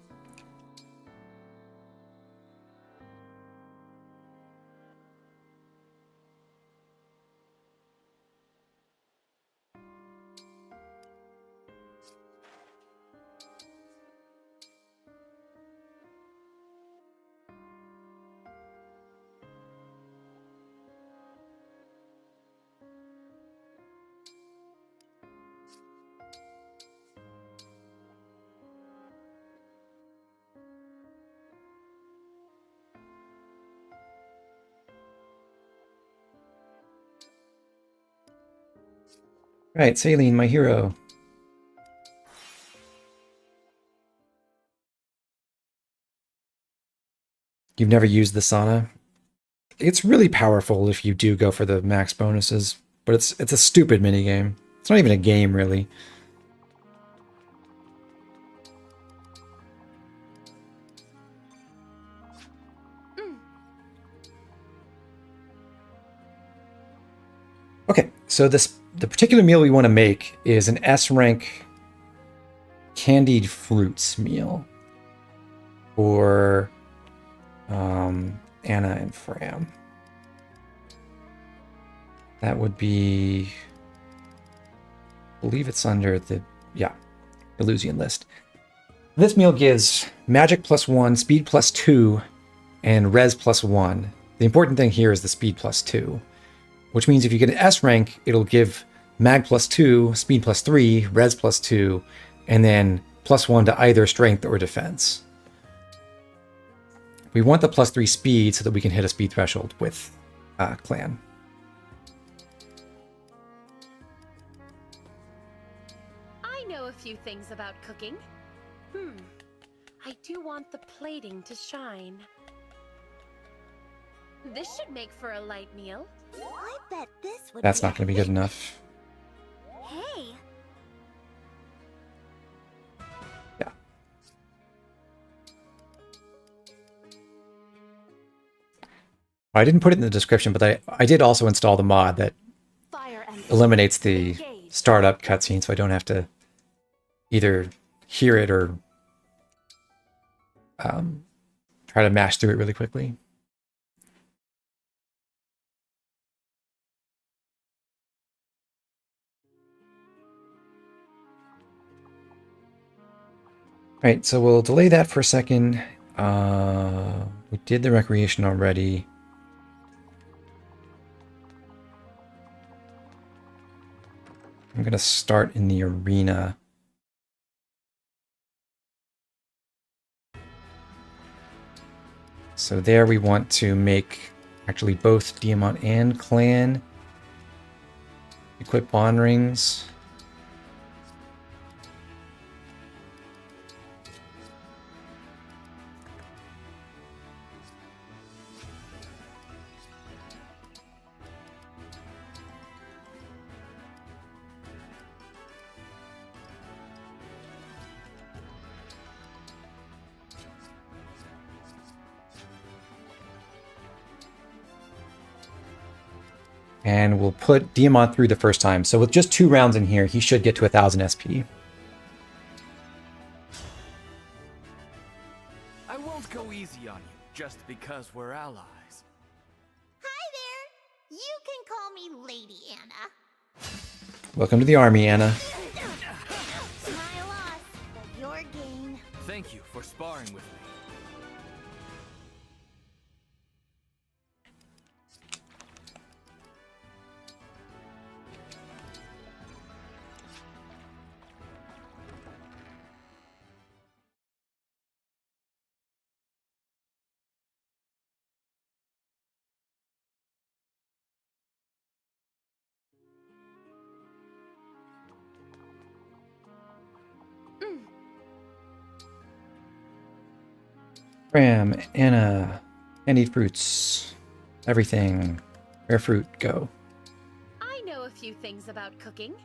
Right, Saline, my hero. you've never used the sauna, it's really powerful if you do go for the max bonuses, but it's a stupid minigame. It's not even a game, really. Okay, so the particular meal we want to make is an S rank candied fruits meal for Anna and Fram. That would be, I believe it's under the Illusion list. This meal gives magic +1, speed +2, and res +1. The important thing here is the speed +2, which means if you get an S rank, it'll give mag +2, speed +3, res +2, and then +1 to either strength or defense. We want the +3 speed so that we can hit a speed threshold with clan. I know a few things about cooking. I do want the plating to shine. This should make for a light meal. I bet this would That's be not going to be good enough. Hey, Yeah. I didn't put it in the description, but I did also install the mod that Fire Emblem eliminates the Engage. startup cutscene, so I don't have to either hear it or try to mash through it really quickly. All right, so we'll delay that for a second. We did the recreation already. I'm going to start in the arena. So there we want to make actually both Diamant and Clan equip bond rings. And we'll put Diamant through the first time. So with just 2 rounds in here, he should get to 1000 SP. I won't go easy on you just because we're allies. Hi there. You can call me Lady Anna. Welcome to the army, Anna. My loss, but your gain. Thank you for sparring with me. Ram, Anna, candied fruits, everything. Rare fruit, go. I know a few things about cooking.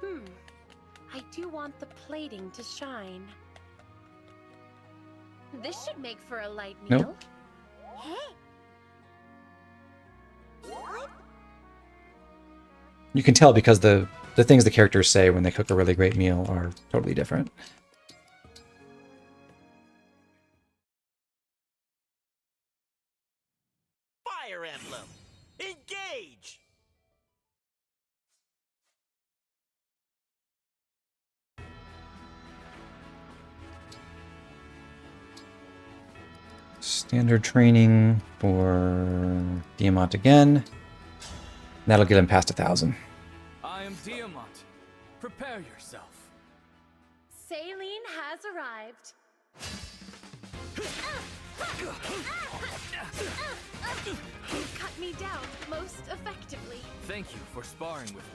I do want the plating to shine. This should make for a light meal. Nope. Hey. What? You can tell because the things the characters say when they cook a really great meal are totally different. Fire Emblem Engage! Standard training for Diamant again. That'll get him past 1000. I am Diamant. Prepare yourself. Saline has arrived. You cut me down most effectively. Thank you for sparring with me.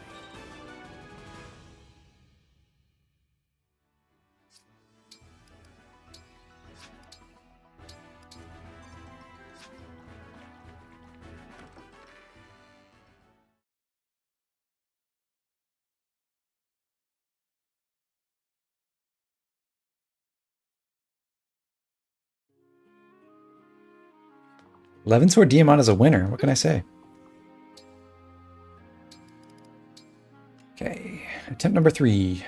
11 Sword Diamond is a winner. What can I say? Okay, attempt number 3.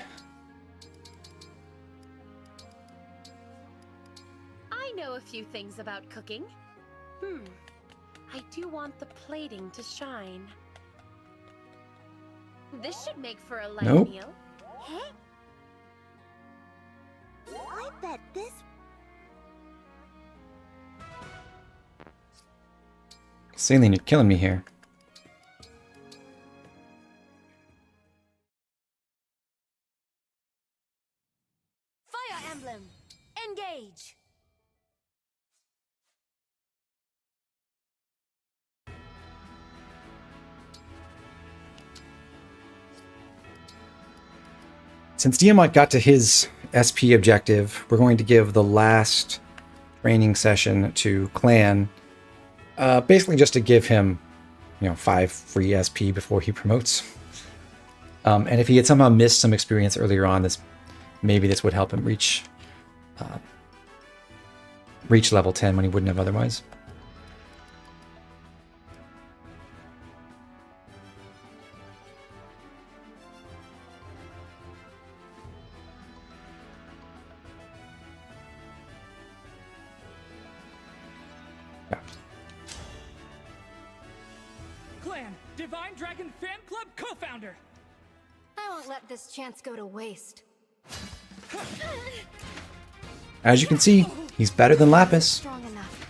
I know a few things about cooking. I do want the plating to shine. This should make for a light Nope. meal. Hey? I bet this... Saline, you're killing me here. Fire Emblem Engage. Since Diamant got to his SP objective, we're going to give the last training session to Clan. Basically just to give him, 5 free SP before he promotes. And if he had somehow missed some experience earlier on, maybe this would help him reach level 10 when he wouldn't have otherwise. Clan, Divine Dragon Fan Club co-founder. I won't let this chance go to waste. As you can see, he's better than Lapis. Strong enough.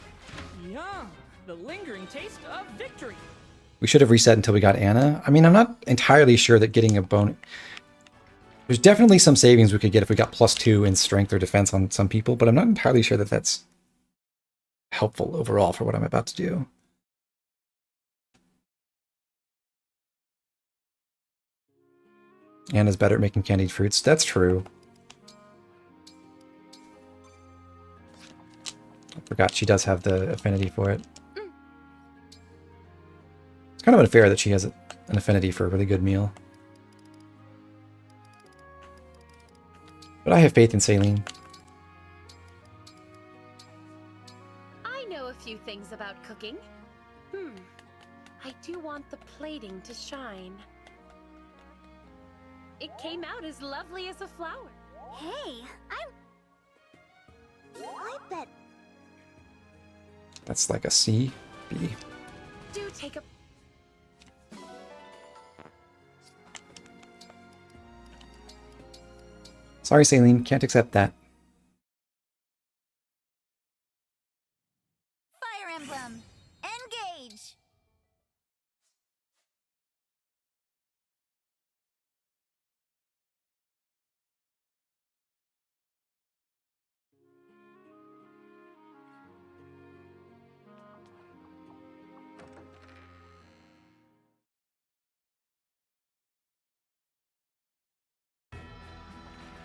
Yum, the lingering taste of victory. We should have reset until we got Anna. I mean, I'm not entirely sure that getting a bonus... There's definitely some savings we could get if we got +2 in strength or defense on some people, but I'm not entirely sure that that's helpful overall for what I'm about to do. Anna's better at making candied fruits. That's true. I forgot she does have the affinity for it. It's kind of unfair that she has an affinity for a really good meal. But I have faith in Saline. I know a few things about cooking. I do want the plating to shine. It came out as lovely as a flower. Hey, I bet... That's like a C, B. Do take a... Sorry, Saline, can't accept that. Fire Emblem Engage.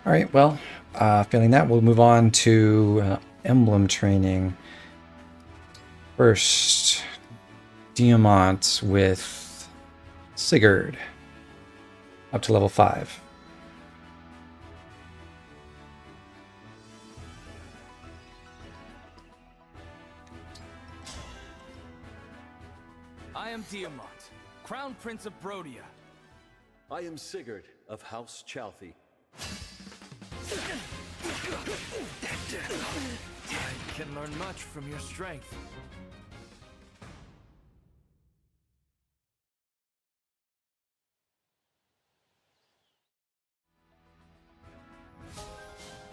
All right, well, failing that, we'll move on to emblem training. First, Diamant with Sigurd, up to level 5. I am Diamant, Crown Prince of Brodia. I am Sigurd of House Chalthy. I can learn much from your strength.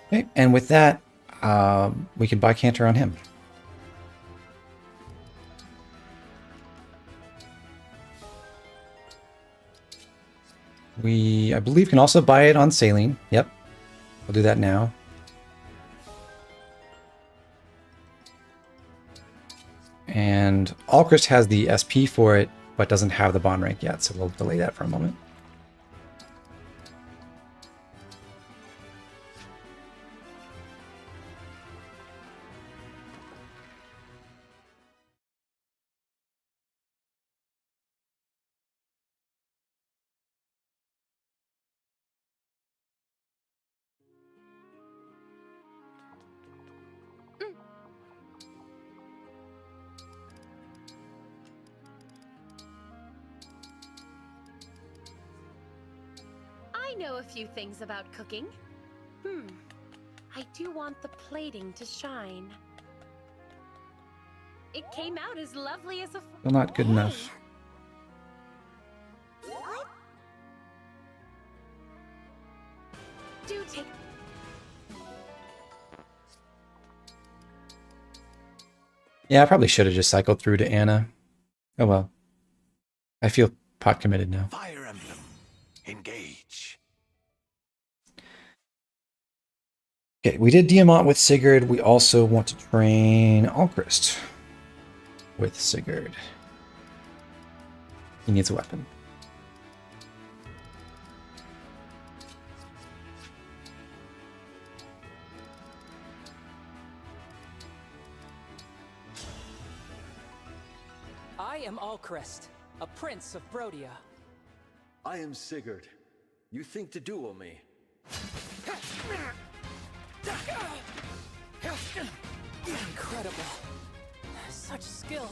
Okay, and with that, we can buy Canter on him. We, I believe, can also buy it on Saline. Yep, we'll do that now. And Alchrist has the SP for it, but doesn't have the bond rank yet, so we'll delay that for a moment. know a few things about cooking. I do want the plating to shine. It came out as lovely as a... Still not good enough. Do take... Yeah, I probably should have just cycled through to Anna. Oh well. I feel pot committed now. Fire Emblem Engage. Okay, we did Diamant with Sigurd. We also want to train Alchrist with Sigurd. He needs a weapon. I am Alchrist, a prince of Brodia. I am Sigurd. You think to duel me? Incredible. Such skill.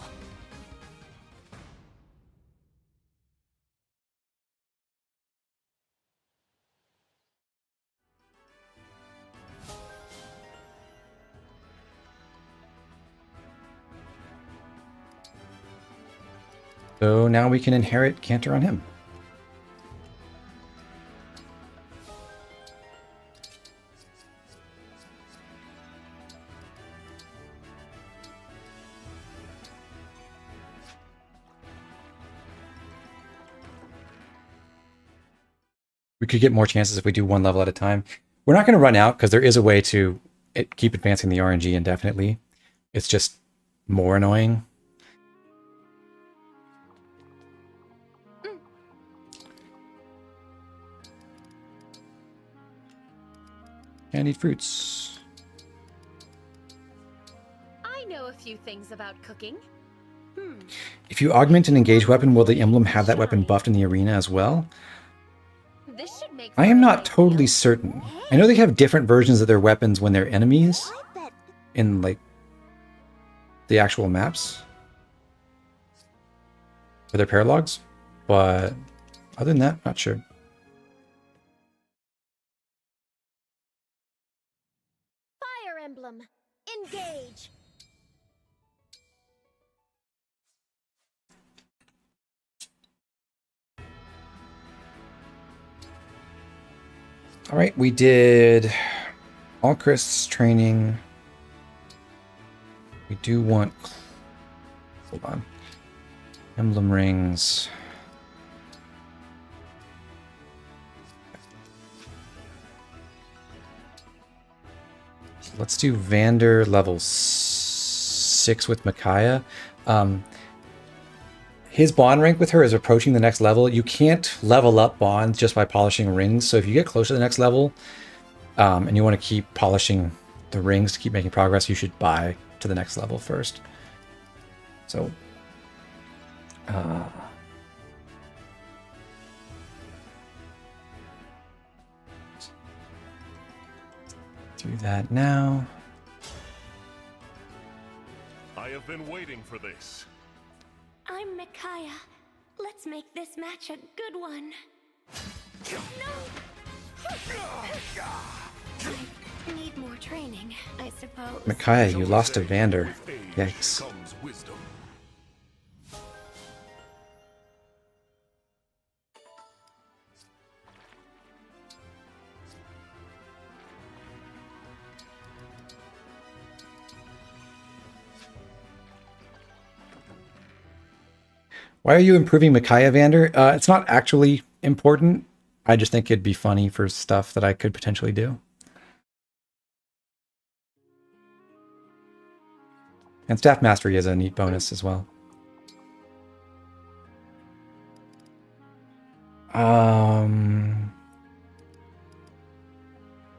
So now we can inherit Canter on him. We could get more chances if we do one level at a time. We're not going to run out because there is a way to keep advancing the RNG indefinitely. It's just more annoying. Candied fruits. I know a few things about cooking. If you augment an engaged weapon, will the emblem have that weapon buffed in the arena as well? This should make I am not totally certain. I know they have different versions of their weapons when they're enemies in like the actual maps for their paralogues, but other than that, not sure. Fire Emblem Engage. All right, we did Alchrist's training. We do want, hold on, emblem rings. So let's do Vander level 6 with Micaiah. His bond rank with her is approaching the next level. You can't level up bonds just by polishing rings. So if you get close to the next level and you want to keep polishing the rings to keep making progress, you should buy to the next level first. So do that now. I have been waiting for this. I'm Micaiah. Let's make this match a good one. No! I need more training, I suppose. Micaiah, you lost to Vander. Yikes. Comes wisdom. Why are you improving Micaiah, Vander? It's not actually important. I just think it'd be funny for stuff that I could potentially do. And staff mastery is a neat bonus as well.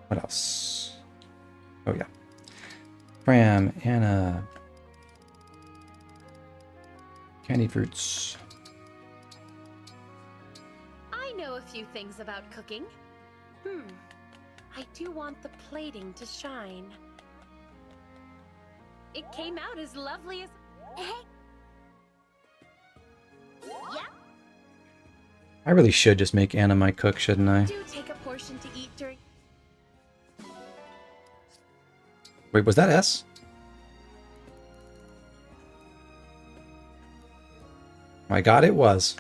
What else? Oh yeah. Fram, Anna. Candied fruits. I know a few things about cooking. I do want the plating to shine. It came out as lovely as... Yep. I really should just make Anna my cook, shouldn't I? Do take a portion to eat during... Wait, was that S? My God, it was.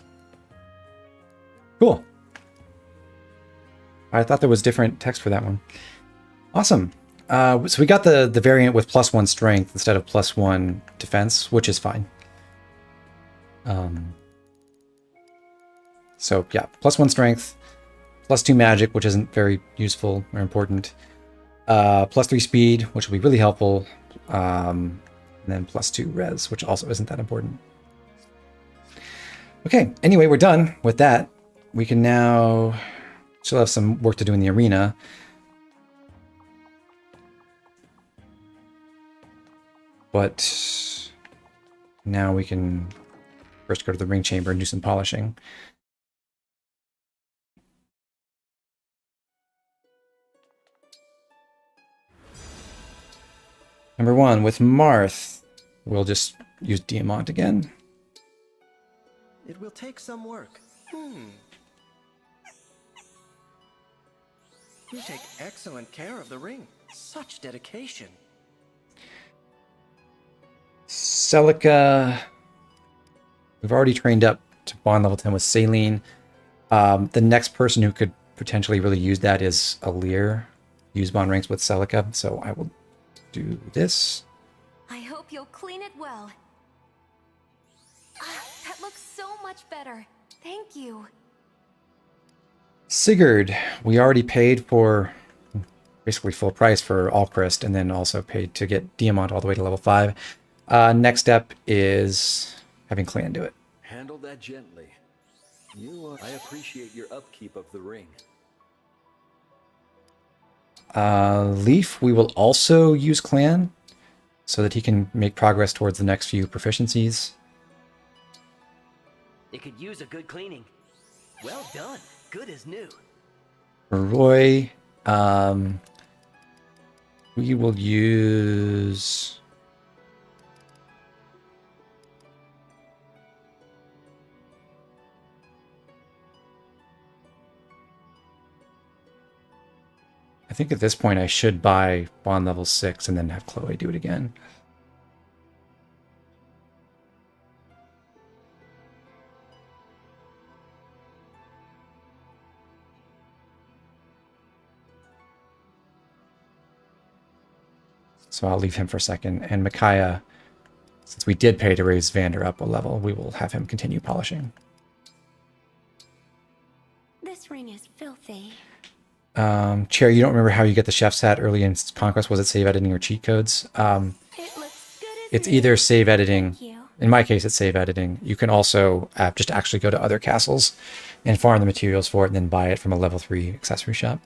Cool. I thought there was different text for that one. Awesome. So we got the variant with +1 strength instead of +1 defense, which is fine. So yeah, +1 strength, +2 magic, which isn't very useful or important. +3 speed, which will be really helpful. And then +2 res, which also isn't that important. Okay, anyway, we're done with that. We can now still have some work to do in the arena. But now we can first go to the ring chamber and do some polishing. Number 1, with Marth, we'll just use Diamant again. It will take some work. You take excellent care of the ring. Such dedication. Celica, we've already trained up to bond level 10 with Saline. The next person who could potentially really use that is Alir. Use bond ranks with Celica, so I will do this. I hope you'll clean it well. That looks so much better. Thank you. Sigurd, we already paid for basically full price for Alchrist, and then also paid to get Diamant all the way to level 5. Next step is having Clan do it. Handle that gently. I appreciate your upkeep of the ring. Leaf, we will also use Clan so that he can make progress towards the next few proficiencies. It could use a good cleaning. Well done. Good as new. For Roy, we will use... I think at this point I should buy bond level 6 and then have Chloe do it again. So I'll leave him for a second. And Micaiah, since we did pay to raise Vander up a level, we will have him continue polishing. This ring is filthy. Chair, you don't remember how you get the chef's hat early in Conquest? Was it save editing or cheat codes? It's either save editing. In my case, it's save editing. You can also just actually go to other castles and farm the materials for it and then buy it from a level 3 accessory shop.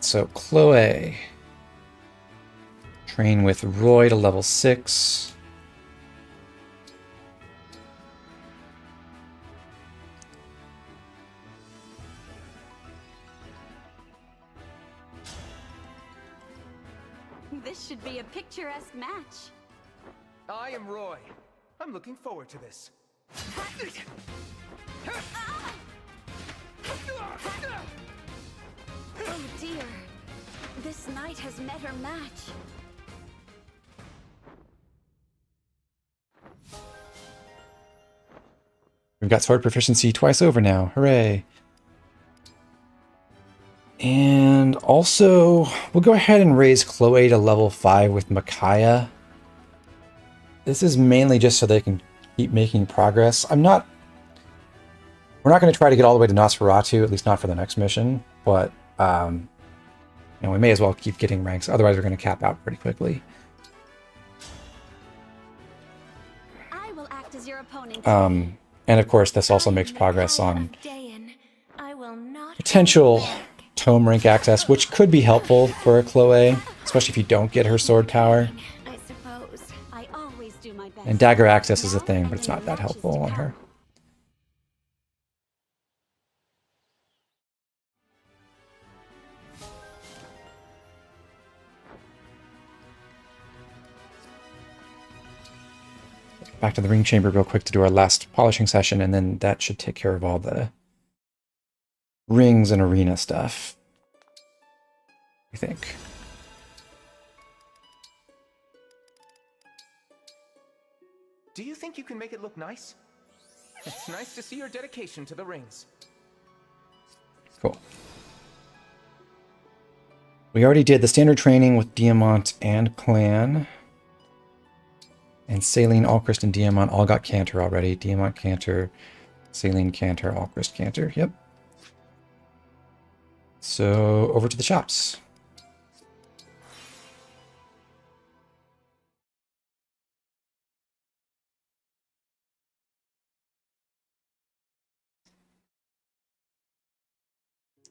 So Chloe, train with Roy to level 6. This should be a picturesque match. I am Roy. I'm looking forward to this. Oh dear. This knight has met her match. We've got sword proficiency twice over now. Hooray. And also, we'll go ahead and raise Chloe to level 5 with Micaiah. This is mainly just so they can keep making progress. We're not going to try to get all the way to Nosferatu, at least not for the next mission, but we may as well keep getting ranks, otherwise we're going to cap out pretty quickly. I will act as your opponent. And of course, this also makes progress on potential tome rank access, which could be helpful for Chloe, especially if you don't get her sword power. I suppose. I always do my best. And dagger access is a thing, but it's not that helpful on her. back to the ring chamber real quick to do our last polishing session, and then that should take care of all the rings and arena stuff, I think. Do you think you can make it look nice? It's nice to see your dedication to the rings. Cool. We already did the standard training with Diamant and Clan. And Saline, Alchrist, and Diamant all got Canter already. Diamant, Canter, Saline, Canter, Alchrist, Canter. Yep. So, over to the shops.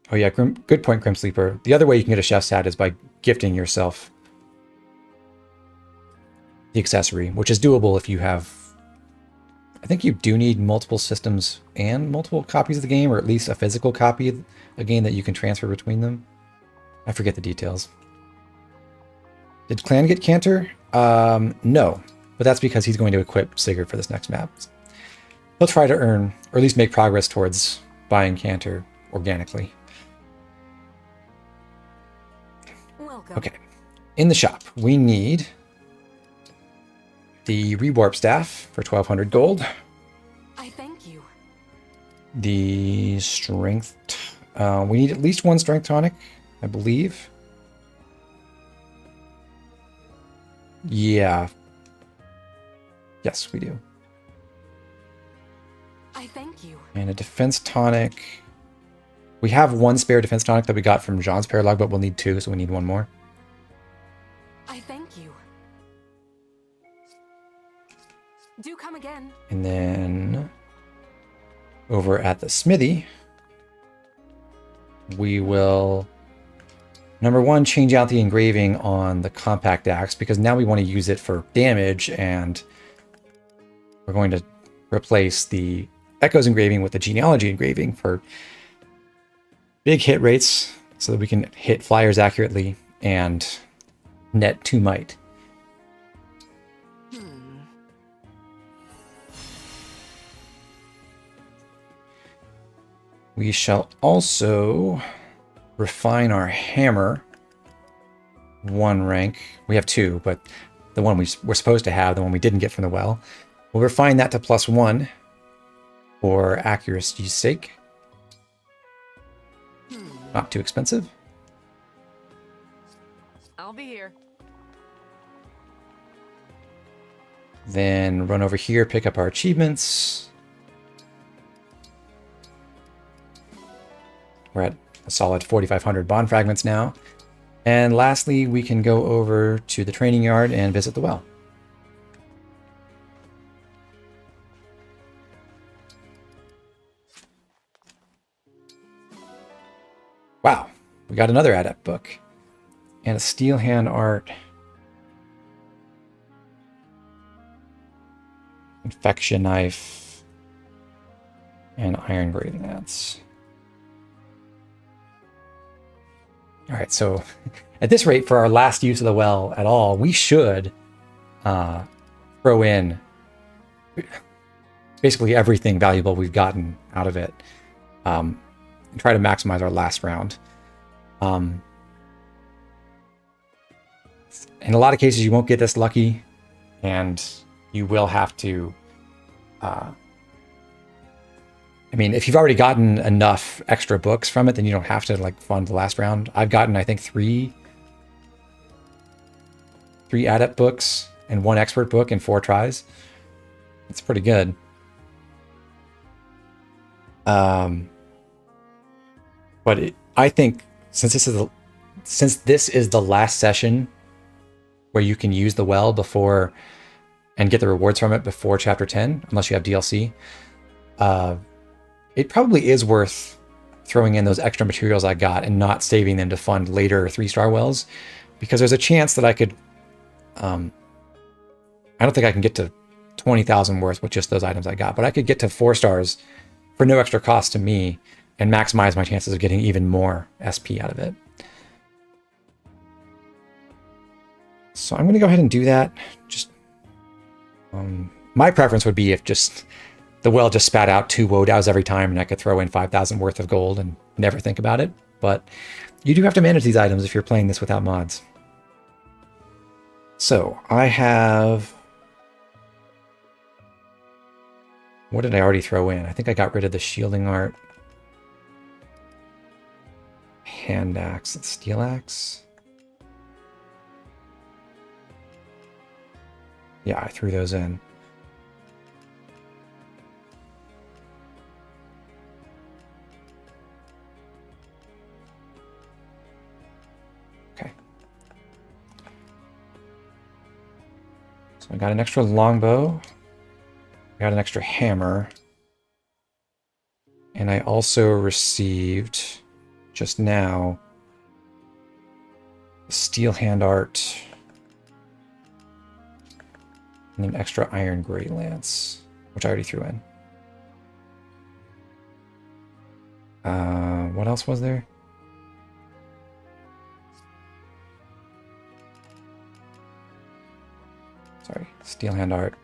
Oh yeah, good point, Grim Sleeper. The other way you can get a chef's hat is by gifting yourself the accessory, which is doable if you have... I think you do need multiple systems and multiple copies of the game, or at least a physical copy of a game that you can transfer between them. I forget the details. Did Clan get Canter? No, but that's because he's going to equip Sigurd for this next map. He'll try to earn, or at least make progress towards buying Canter organically. Okay, in the shop, we need the rewarp staff for 1,200 gold. I thank you. The strength, we need at least one strength tonic, I believe. Yeah. Yes, we do. I thank you. And a defense tonic. We have one spare defense tonic that we got from Jean's Paralogue, but we'll need two, so we need one more. I thank you. Do come again. And then over at the smithy, we will, number one, change out the engraving on the compact axe, because now we want to use it for damage, and we're going to replace the Echoes engraving with the genealogy engraving for big hit rates, so that we can hit flyers accurately and net 2 might. We shall also refine our hammer 1 rank. We have 2, but the one we're supposed to have, the one we didn't get from the well, we'll refine that to +1 for accuracy's sake. Not too expensive. I'll be here. Then run over here, pick up our achievements. We're at a solid 4,500 bond fragments now. And lastly, we can go over to the training yard and visit the well. Wow, we got another adept book. And a steel hand art. Infection knife. And iron graven axe. Alright, so at this rate, for our last use of the well at all, we should throw in basically everything valuable we've gotten out of it. And try to maximize our last round. In a lot of cases, you won't get this lucky, and you will have to... I mean, if you've already gotten enough extra books from it, then you don't have to like fund the last round. I've gotten, I think, three adept books and 1 expert book in 4 tries. It's pretty good. But I think since this is the last session where you can use the well before and get the rewards from it before chapter 10, unless you have DLC, it probably is worth throwing in those extra materials I got and not saving them to fund later 3-star wells, because there's a chance that I could, I don't think I can get to 20,000 worth with just those items I got, but I could get to 4 stars for no extra cost to me and maximize my chances of getting even more SP out of it. So I'm going to go ahead and do that. Just My preference would be if just the well just spat out 2 Wodows every time and I could throw in 5,000 worth of gold and never think about it. But you do have to manage these items if you're playing this without mods. So I have... What did I already throw in? I think I got rid of the shielding art. Hand axe and steel axe. Yeah, I threw those in. Okay. So I got an extra longbow. I got an extra hammer. And I also received, just now, steel hand art and an extra iron great lance, which I already threw in. What else was there? Sorry, steel hand art.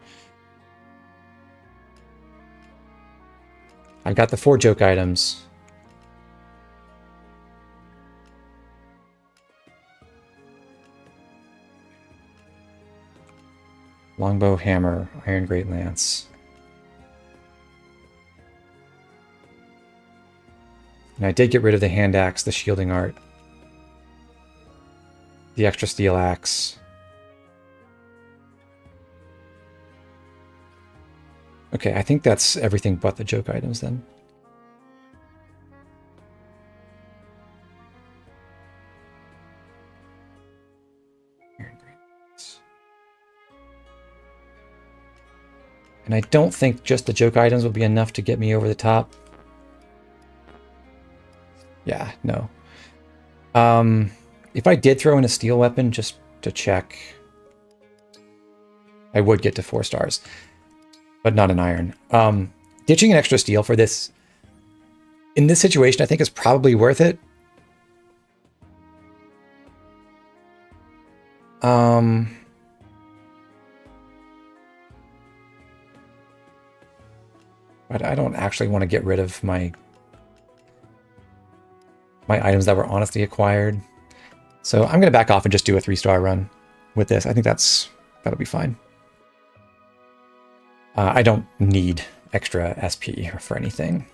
I got the 4 joke items. Longbow, hammer, iron great lance. And I did get rid of the hand axe, the shielding art, the extra steel axe. Okay, I think that's everything but the joke items then. And I don't think just the joke items will be enough to get me over the top. Yeah, no. If I did throw in a steel weapon just to check, I would get to 4 stars, but not an iron. Ditching an extra steel for this, in this situation, I think is probably worth it. But I don't actually want to get rid of my items that were honestly acquired. So I'm going to back off and just do a 3-star run with this. I think that'll be fine. I don't need extra SP for anything.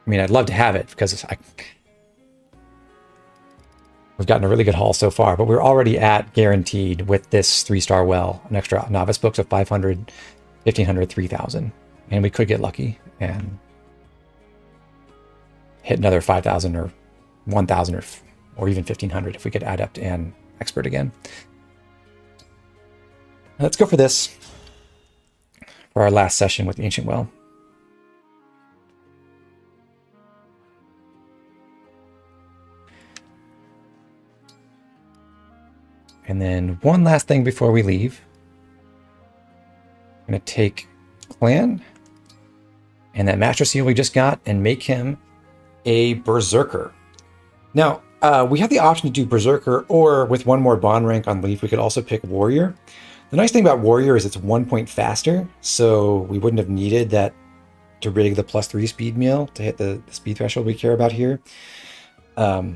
I mean, I'd love to have it because we've gotten a really good haul so far, but we're already at guaranteed with this 3-star well, an extra novice books of 500, 1,500, 3,000. And we could get lucky and hit another 5,000 or 1,000 or even 1,500 if we get adept and expert again. Let's go for this for our last session with the Ancient Well. And then one last thing before we leave. I'm going to take Clan and that Master Seal we just got and make him a Berserker. Now, we have the option to do Berserker, or with 1 more bond rank on Leaf, we could also pick Warrior. The nice thing about Warrior is it's 1 point faster, so we wouldn't have needed that to rig the +3 speed meal to hit the speed threshold we care about here.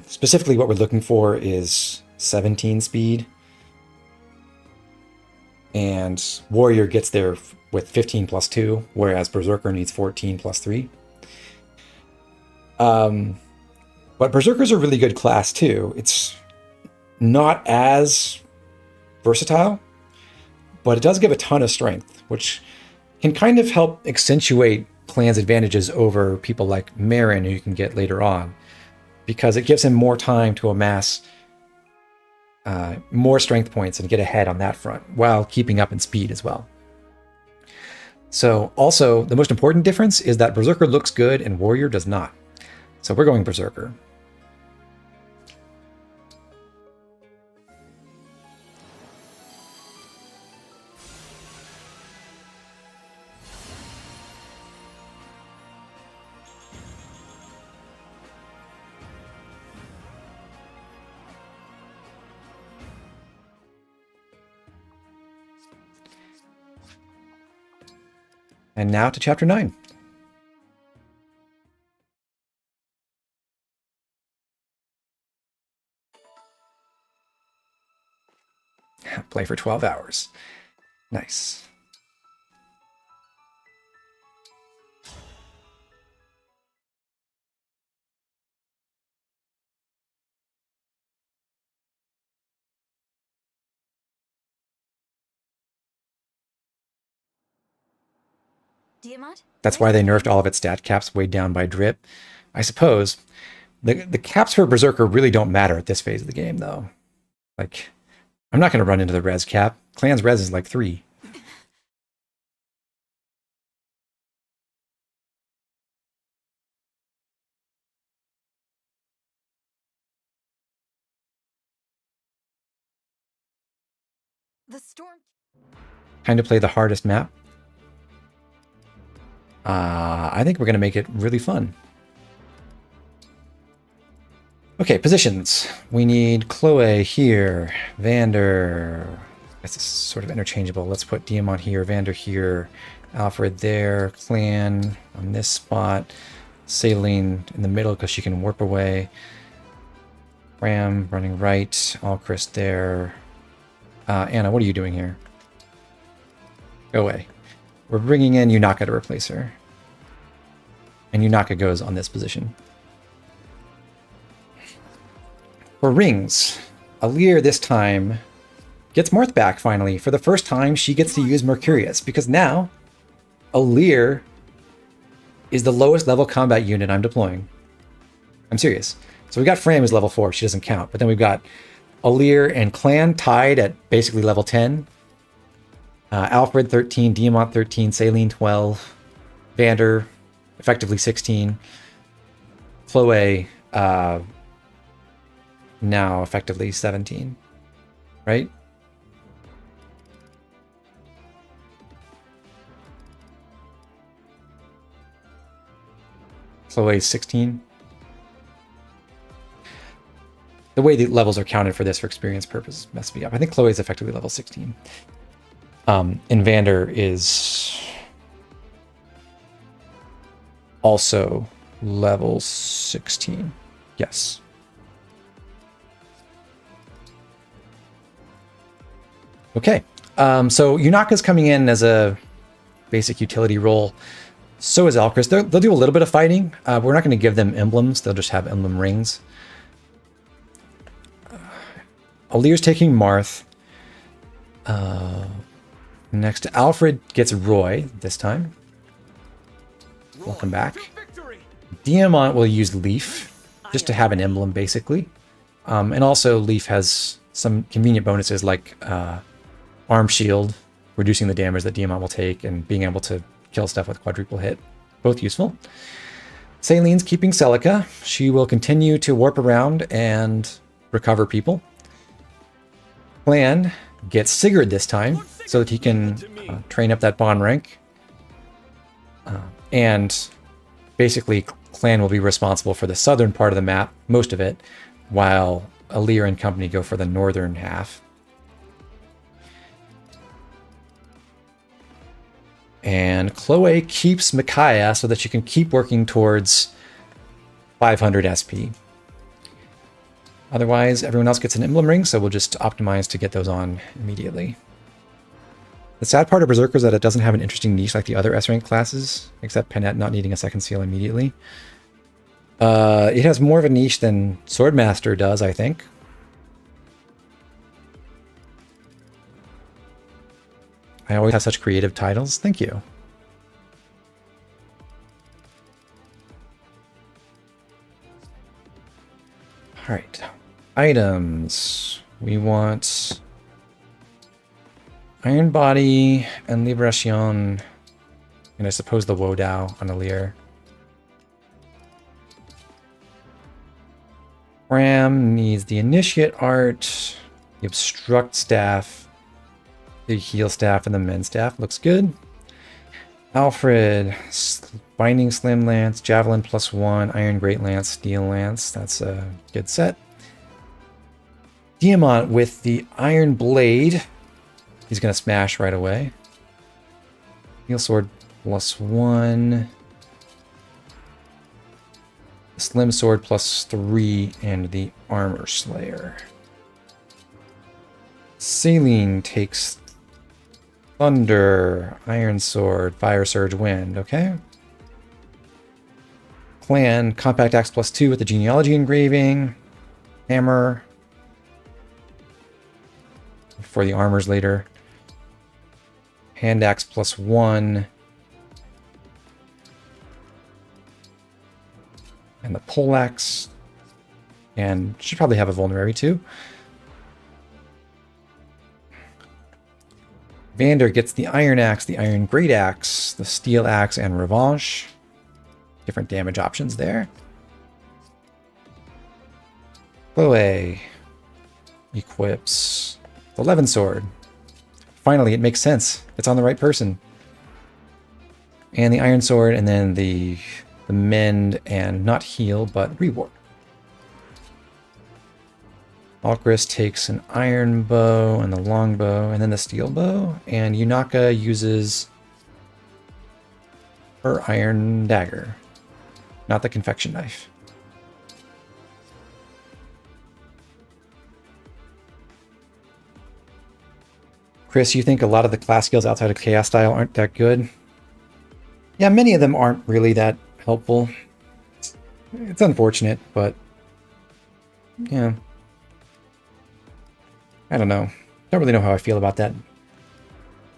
Specifically, what we're looking for is 17 speed. And Warrior gets there with 15 + 2, whereas Berserker needs 14 + 3. But Berserker's a really good class too. It's not as versatile, but it does give a ton of strength, which can kind of help accentuate Clan's advantages over people like Marin, who you can get later on, because it gives him more time to amass more strength points and get ahead on that front, while keeping up in speed as well. So also, the most important difference is that Berserker looks good and Warrior does not. So we're going Berserker. And now to chapter 9. Play for 12 hours. Nice. That's why they nerfed all of its stat caps weighed down by drip. I suppose. The caps for Berserker really don't matter at this phase of the game, though. Like, I'm not going to run into the res cap. Clan's res is like 3. The storm. Time to play the hardest map. I think we're going to make it really fun. Okay, positions. We need Chloe here, Vander. This is sort of interchangeable. Let's put Diamant here, Vander here, Alfred there, Clan on this spot, Saline in the middle because she can warp away, Ram running right, Alchrist there. Anna, what are you doing here? Go away. We're bringing in Yunaka to replace her. And Yunaka goes on this position. For rings, Alir this time gets Marth back finally. For the first time, she gets to use Mercurius because now Alir is the lowest level combat unit I'm deploying. I'm serious. So we got Fram as level 4. She doesn't count. But then we've got Alir and Clan tied at basically level 10. Alfred 13, Diamant 13, Saline 12, Vander effectively 16, Chloe now effectively 17, right? Chloe's 16. The way the levels are counted for this for experience purposes messed me up. I think Chloe's effectively level 16. And Vander is also level 16. Yes. Okay. So Yunaka's coming in as a basic utility role. So is Alchrist. They'll do a little bit of fighting. We're not going to give them emblems. They'll just have emblem rings. Alir's taking Marth. Next, Alfred gets Roy this time. Welcome back. Diamant will use Leaf, just to have an emblem, basically. And also, Leaf has some convenient bonuses like Arm Shield, reducing the damage that Diamant will take, and being able to kill stuff with quadruple hit. Both useful. Saline's keeping Celica. She will continue to warp around and recover people. Clan gets Sigurd this time, so that he can train up that bond rank. And basically, Clan will be responsible for the southern part of the map, most of it, while Alir and company go for the northern half. And Chloe keeps Micaiah so that she can keep working towards 500 SP. Otherwise, everyone else gets an emblem ring, so we'll just optimize to get those on immediately. The sad part of Berserker is that it doesn't have an interesting niche like the other S-rank classes, except Penette not needing a second seal immediately. It has more of a niche than Swordmaster does, I think. I always have such creative titles. Thank you. All right. Items. We want Iron Body and Liberation, and I suppose the Wodao on Alir. Ram needs the Initiate Art, the Obstruct Staff, the Heal Staff, and the Mend Staff. Looks good. Alfred, Binding Slim Lance, Javelin +1, Iron Great Lance, Steel Lance. That's a good set. Diamant with the Iron Blade. He's going to smash right away. Steel Sword +1. The Slim Sword +3, and the Armor Slayer. Saline takes Thunder, Iron Sword, Fire Surge, Wind. Okay. Clan, Compact Axe +2 with the Genealogy engraving. Hammer. For the armors later. Hand Axe +1. And the Poleaxe. And should probably have a Vulnerary too. Vander gets the Iron Axe, the Iron Great Axe, the Steel Axe, and Revanche. Different damage options there. Chloe equips the Levin Sword. Finally, it makes sense. It's on the right person. And the Iron Sword, and then the Mend, and not Heal, but Reward. Alchris takes an Iron Bow and the Longbow, and then the Steel Bow. And Yunaka uses her Iron Dagger, not the Confection Knife. Chris, you think a lot of the class skills outside of Chaos Style aren't that good? Yeah, many of them aren't really that helpful. It's unfortunate, but yeah. I don't know. Don't really know how I feel about that.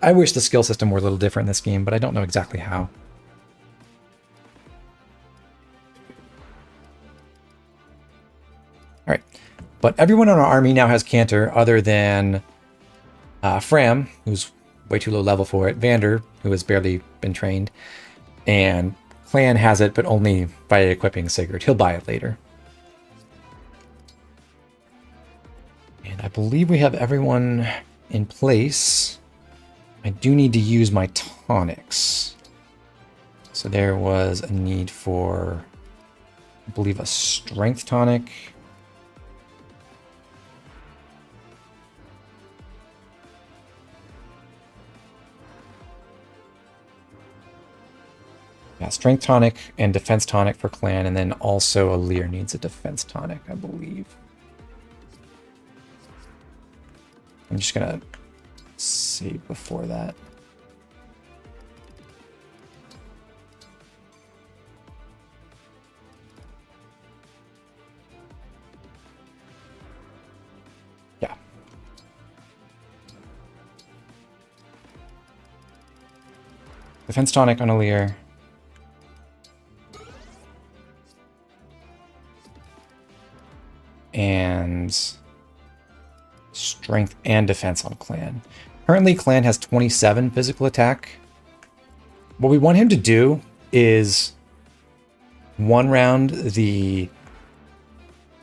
I wish the skill system were a little different in this game, but I don't know exactly how. Alright. But everyone in our army now has Canter, other than Fram, who's way too low level for it, Vander, who has barely been trained, and Clan has it, but only by equipping Sigurd. He'll buy it later. And I believe we have everyone in place. I do need to use my tonics. So there was a need for, I believe, a strength tonic. Yeah, strength tonic and defense tonic for Clan, and then also Alir needs a defense tonic, I believe. I'm just gonna see before that. Yeah. Defense tonic on Alir. And strength and defense on Clan. Currently, Clan has 27 physical attack. What we want him to do is one round the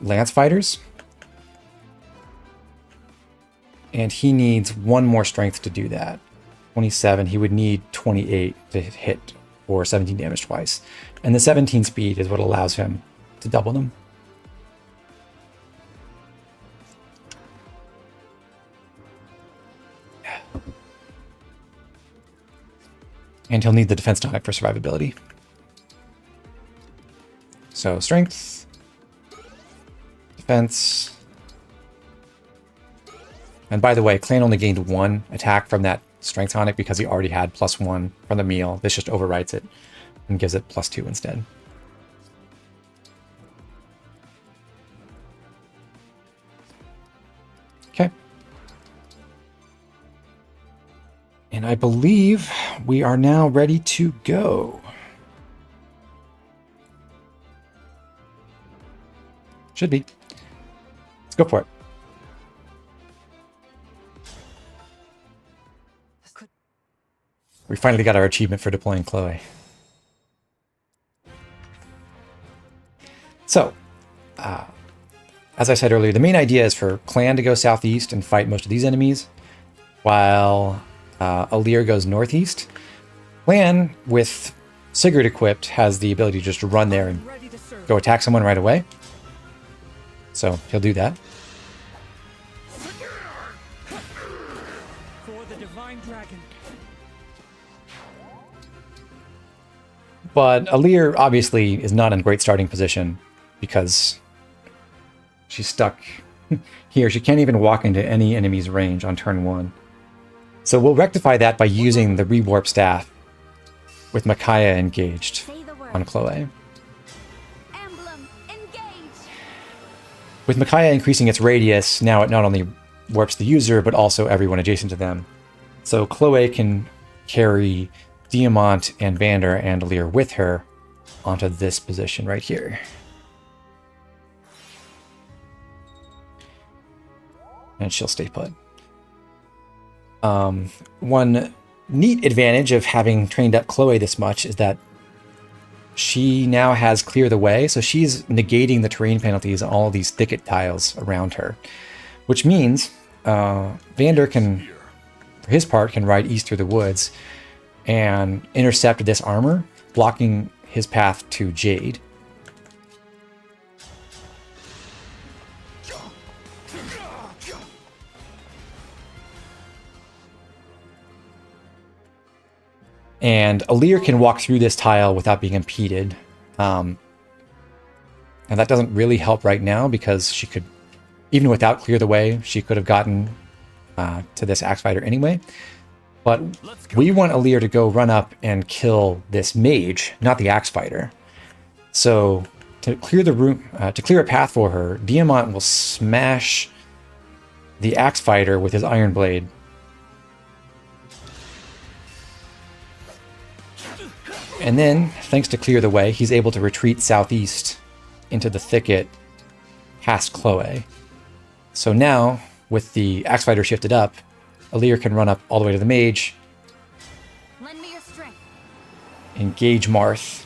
Lance Fighters. And he needs one more strength to do that. 27, he would need 28 to hit for 17 damage twice. And the 17 speed is what allows him to double them. And he'll need the defense tonic for survivability. So strength, defense. And by the way, Clan only gained 1 attack from that strength tonic because he already had +1 from the meal. This just overwrites it and gives it +2 instead. Okay. And I believe we are now ready to go. Should be. Let's go for it. We finally got our achievement for deploying Chloe. So, as I said earlier, the main idea is for Clan to go southeast and fight most of these enemies, while Alir goes northeast. Clan, with Sigurd equipped, has the ability just to run there and go attack someone right away. So he'll do that. For the divine dragon. But Alir obviously is not in a great starting position because she's stuck here. She can't even walk into any enemy's range on turn 1. So we'll rectify that by using the rewarp staff with Micaiah engaged on Chloe. Emblem Engage. With Micaiah increasing its radius, now it not only warps the user, but also everyone adjacent to them. So Chloe can carry Diamant and Vander and Alir with her onto this position right here. And she'll stay put. One neat advantage of having trained up Chloe this much is that she now has Clear the Way, so she's negating the terrain penalties on all of these thicket tiles around her. Which means Vander can, for his part, can ride east through the woods and intercept this armor, blocking his path to Jade. And Alir can walk through this tile without being impeded. And that doesn't really help right now because she could, even without Clear the Way, she could have gotten to this Axe Fighter anyway. But we want Alir to go run up and kill this mage, not the Axe Fighter. So to clear the room, to clear a path for her, Diamant will smash the Axe Fighter with his Iron Blade. And then, thanks to Clear the Way, he's able to retreat southeast into the thicket past Chloe. So now, with the Axe Fighter shifted up, Alir can run up all the way to the mage, Lend me your strength. engage Marth,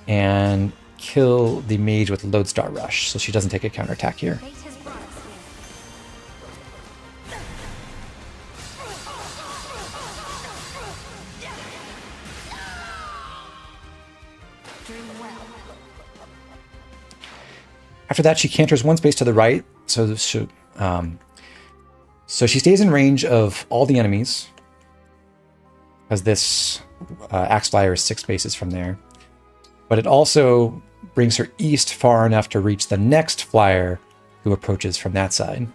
and kill the mage with Lodestar Rush, so she doesn't take a counterattack here. Fate has brought us here. Dream well. After that, she canters one space to the right, so she stays in range of all the enemies, as this Axe Flyer is 6 spaces from there. But it also brings her east far enough to reach the next flyer who approaches from that side.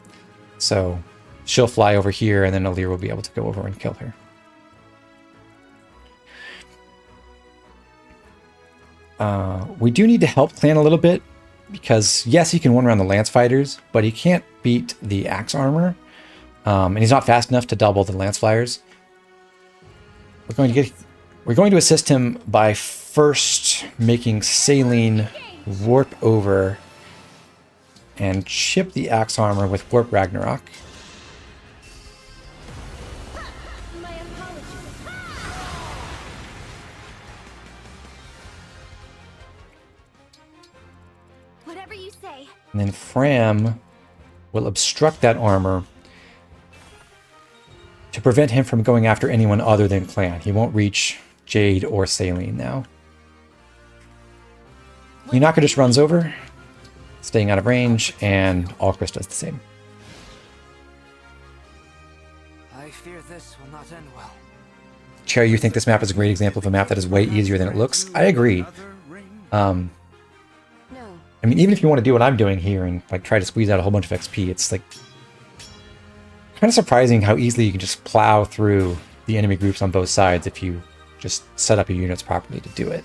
So she'll fly over here, and then Alir will be able to go over and kill her. We do need to help Clan a little bit, because yes, he can one around the Lance Fighters, but he can't beat the Axe Armor. And he's not fast enough to double the Lance Flyers. We're going to assist him by first making Saline warp over and chip the Axe Armor with Warp Ragnarok. My apologies. Whatever you say. And then Fram will obstruct that armor to prevent him from going after anyone other than Clan. He won't reach Jade or Saline now. Yunaka just runs over, staying out of range, and Alcris does the same. I fear this will not end well. Cherry, you think this map is a great example of a map that is way easier than it looks? I agree. I mean, even if you want to do what I'm doing here and like try to squeeze out a whole bunch of XP, it's like kind of surprising how easily you can just plow through the enemy groups on both sides if you just set up your units properly to do it.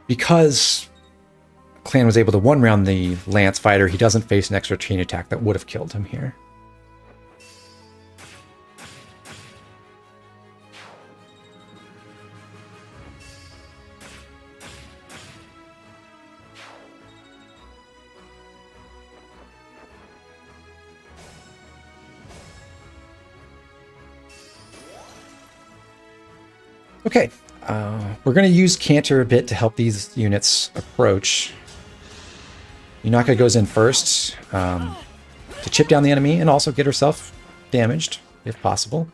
Because Clan was able to one-round the Lance Fighter, he doesn't face an extra chain attack that would have killed him here. Okay, we're going to use Canter a bit to help these units approach. Yunaka goes in first to chip down the enemy and also get herself damaged, if possible.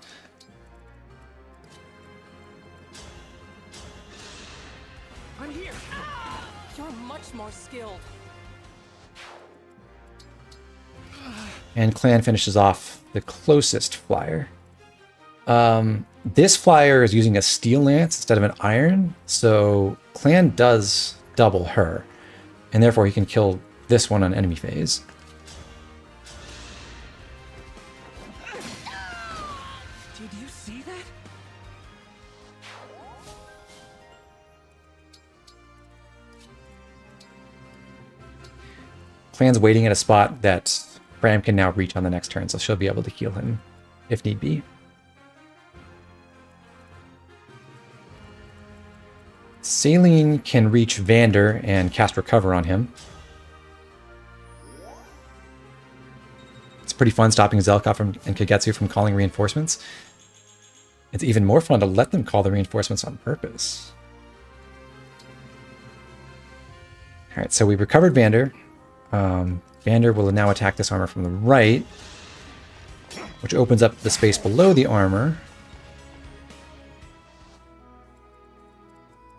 here. You're much more skilled. And Clan finishes off the closest flyer. This flyer is using a steel lance instead of an iron, so Clan does double her, and therefore he can kill this one on enemy phase. Did you see that? Clan's waiting at a spot that Bram can now reach on the next turn, so she'll be able to heal him if need be. Saline can reach Vander and cast Recover on him. It's pretty fun stopping Zelkov and Kagetsu from calling reinforcements. It's even more fun to let them call the reinforcements on purpose. Alright, so we recovered Vander. Vander will now attack this armor from the right, which opens up the space below the armor,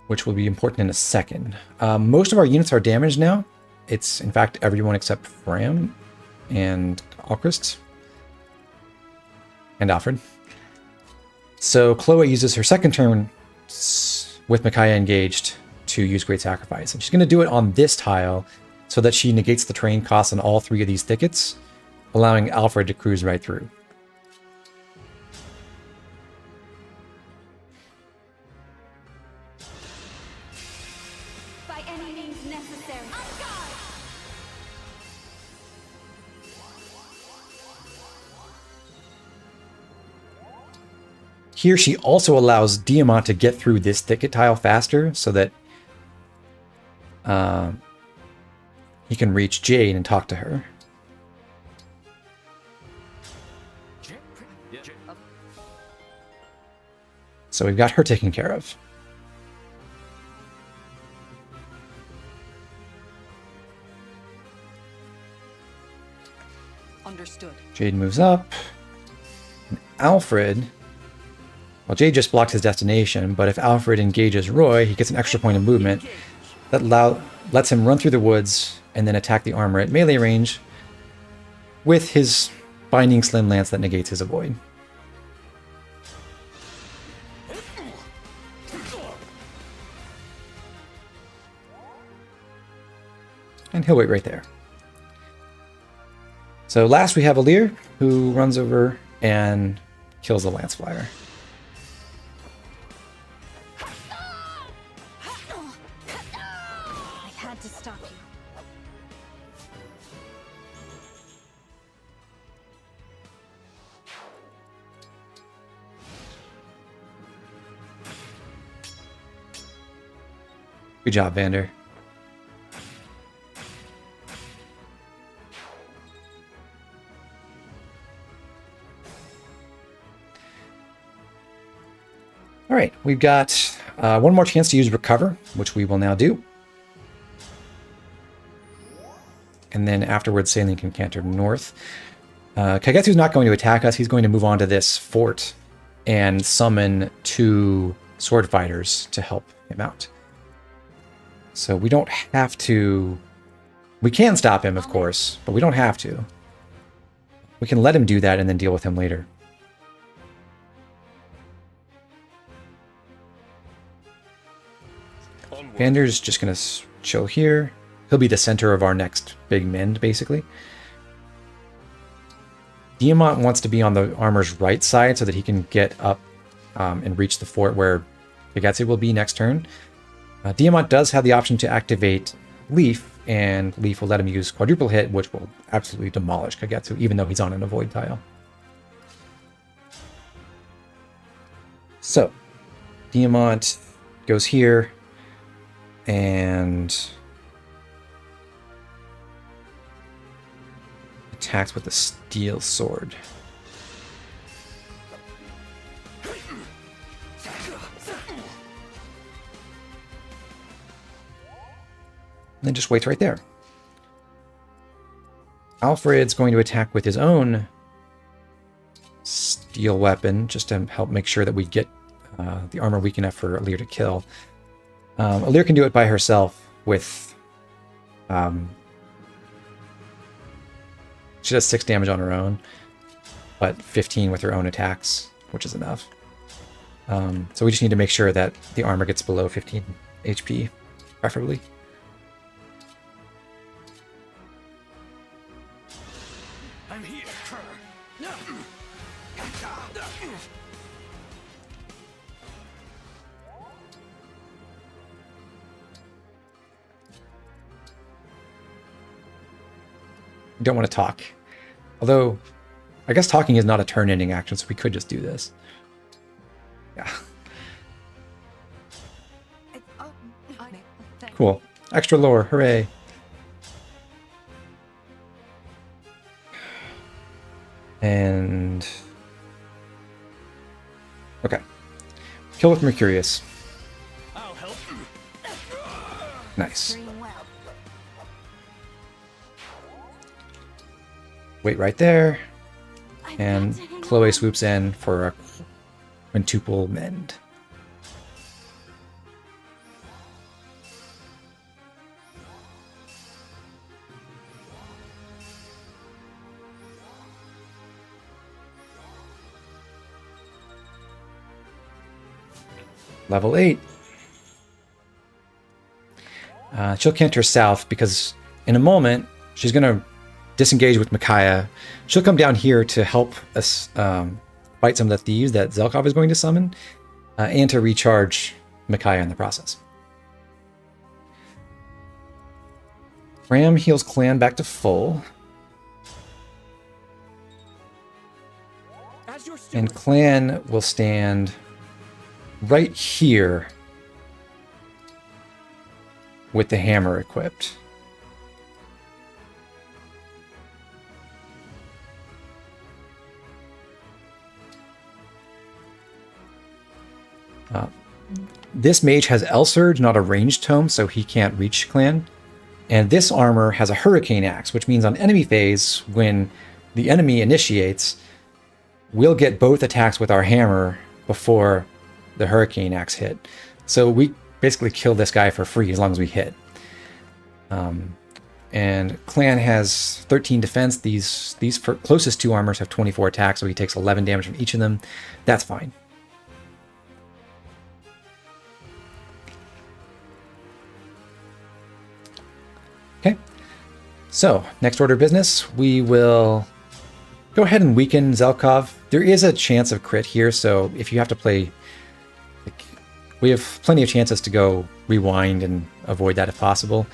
which will be important in a second. Most of our units are damaged now. It's, in fact, everyone except Fram and Alchrist and Alfred. So Chloe uses her second turn with Micaiah engaged to use Great Sacrifice. And she's going to do it on this tile so that she negates the terrain costs on all three of these thickets, allowing Alfred to cruise right through. By any means necessary. Here she also allows Diamant to get through this thicket tile faster so that he can reach Jade and talk to her. So we've got her taken care of. Understood. Jade moves up. And Alfred... Well, Jade just blocked his destination, but if Alfred engages Roy, he gets an extra point of movement. That lets him run through the woods and then attack the armor at melee range with his Binding Slim Lance that negates his avoid. And he'll wait right there. So last we have Alir, who runs over and kills the Lance Flyer. I had to stop you. Good job, Vander. All right, we've got one more chance to use Recover, which we will now do. And then afterwards, Saline can canter north. Kagetsu's not going to attack us. He's going to move on to this fort and summon 2 sword fighters to help him out. So we don't have to... We can stop him, of course, but we don't have to. We can let him do that and then deal with him later. Vander's just going to chill here. He'll be the center of our next big mend, basically. Diamant wants to be on the armor's right side so that he can get up and reach the fort where Kagetsu will be next turn. Diamant does have the option to activate Leaf, and Leaf will let him use Quadruple Hit, which will absolutely demolish Kagetsu, even though he's on an avoid tile. So, Diamant goes here, and attacks with the steel sword. And then just waits right there. Alfred's going to attack with his own steel weapon, just to help make sure that we get the armor weak enough for Alir to kill. Alir can do it by herself with... she does 6 damage on her own, but 15 with her own attacks, which is enough. So we just need to make sure that the armor gets below 15 HP, preferably. I'm here. You don't want to talk. Although, I guess talking is not a turn-ending action, so we could just do this. Yeah. Cool. Extra lore, hooray. And... okay. Kill with Mercurius. I'll help. Nice. Wait right there. And Chloe swoops in for a quintuple mend. Level 8. She'll canter south because in a moment she's going to disengage with Micaiah. She'll come down here to help us fight some of the thieves that Zelkov is going to summon, and to recharge Micaiah in the process. Ram heals Clan back to full. And Clan will stand right here with the hammer equipped. This mage has El Surge, not a ranged tome, so he can't reach Clan. And this armor has a Hurricane Axe, which means on enemy phase, when the enemy initiates, we'll get both attacks with our hammer before the Hurricane Axe hit. So we basically kill this guy for free as long as we hit. And Clan has 13 defense. These closest 2 armors have 24 attacks, so he takes 11 damage from each of them. That's fine. Okay, so next order of business, we will go ahead and weaken Zelkov. There is a chance of crit here, so if you have to play, we have plenty of chances to go rewind and avoid that if possible.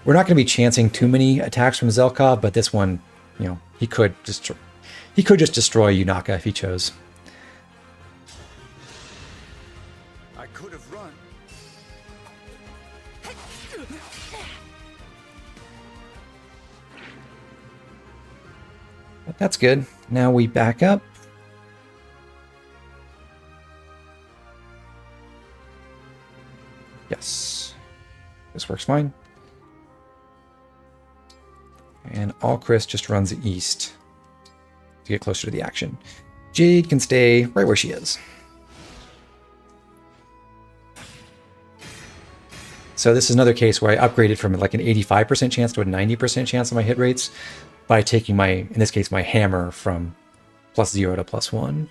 We're not going to be chancing too many attacks from Zelkov, but this one, you know, he could just destroy Yunaka if he chose. I could have run. But that's good. Now we back up. Yes. This works fine. And Alchris just runs east to get closer to the action. Jade can stay right where she is. So this is another case where I upgraded from like an 85% chance to a 90% chance of my hit rates by taking my, in this case, my hammer from +0 to +1.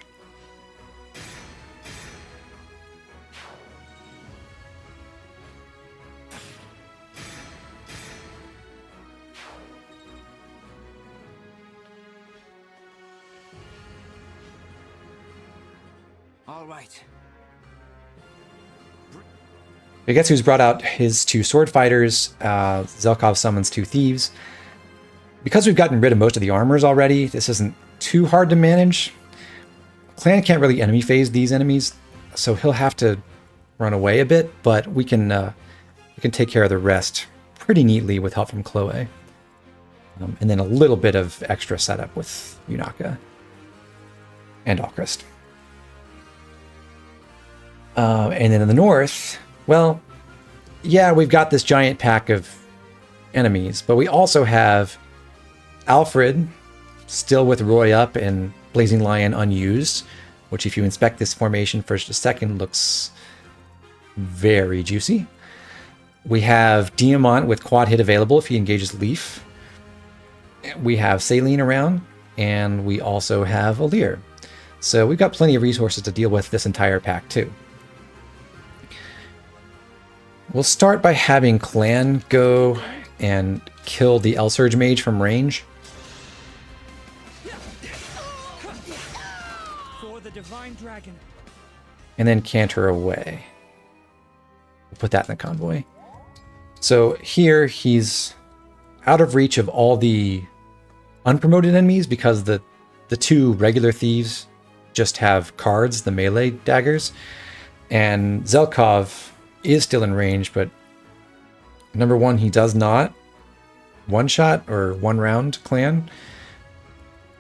All right. Ugetsu's brought out his 2 sword fighters. Zelkov summons 2 thieves. Because we've gotten rid of most of the armors already, this isn't too hard to manage. Clan can't really enemy phase these enemies, so he'll have to run away a bit, but we can take care of the rest pretty neatly with help from Chloe. And then a little bit of extra setup with Yunaka and Alchrist. And then in the north, well, yeah, we've got this giant pack of enemies, but we also have Alfred still with Roy up and Blazing Lion unused, which if you inspect this formation for just a second looks very juicy. We have Diamant with quad hit available if he engages Leaf. We have Saline around, and we also have Alir. So we've got plenty of resources to deal with this entire pack too. We'll start by having Clan go and kill the Elsurge Mage from range. For the Divine Dragon. And then Canter away. We'll put that in the convoy. So here he's out of reach of all the unpromoted enemies because the two regular thieves just have cards, the melee daggers. And Zelkov is still in range, but number one, he does not one-shot or one-round clan.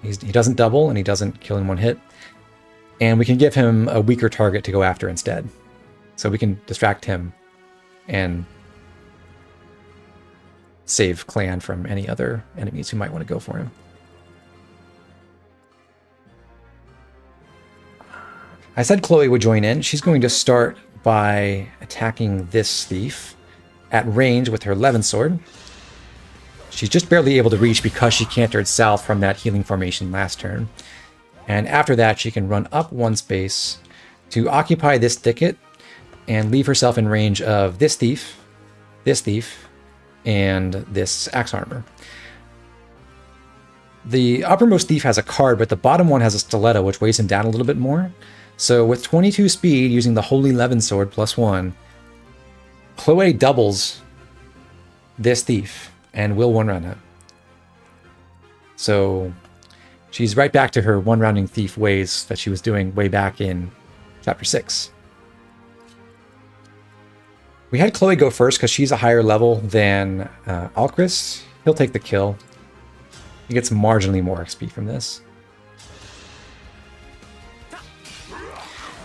He doesn't double, and he doesn't kill in one hit. And we can give him a weaker target to go after instead. So we can distract him and save clan from any other enemies who might want to go for him. I said Chloe would join in. She's going to start by attacking this thief at range with her Levin sword. She's just barely able to reach because she cantered south from that healing formation last turn. And after that, she can run up one space to occupy this thicket and leave herself in range of this thief, and this axe armor. The uppermost thief has a card, but the bottom one has a stiletto, which weighs him down a little bit more. So with 22 speed, using the Holy Levin Sword +1, Chloe doubles this thief and will one-round him. So she's right back to her one-rounding thief ways that she was doing way back in Chapter 6. We had Chloe go first because she's a higher level than Alcris. He'll take the kill. He gets marginally more XP from this.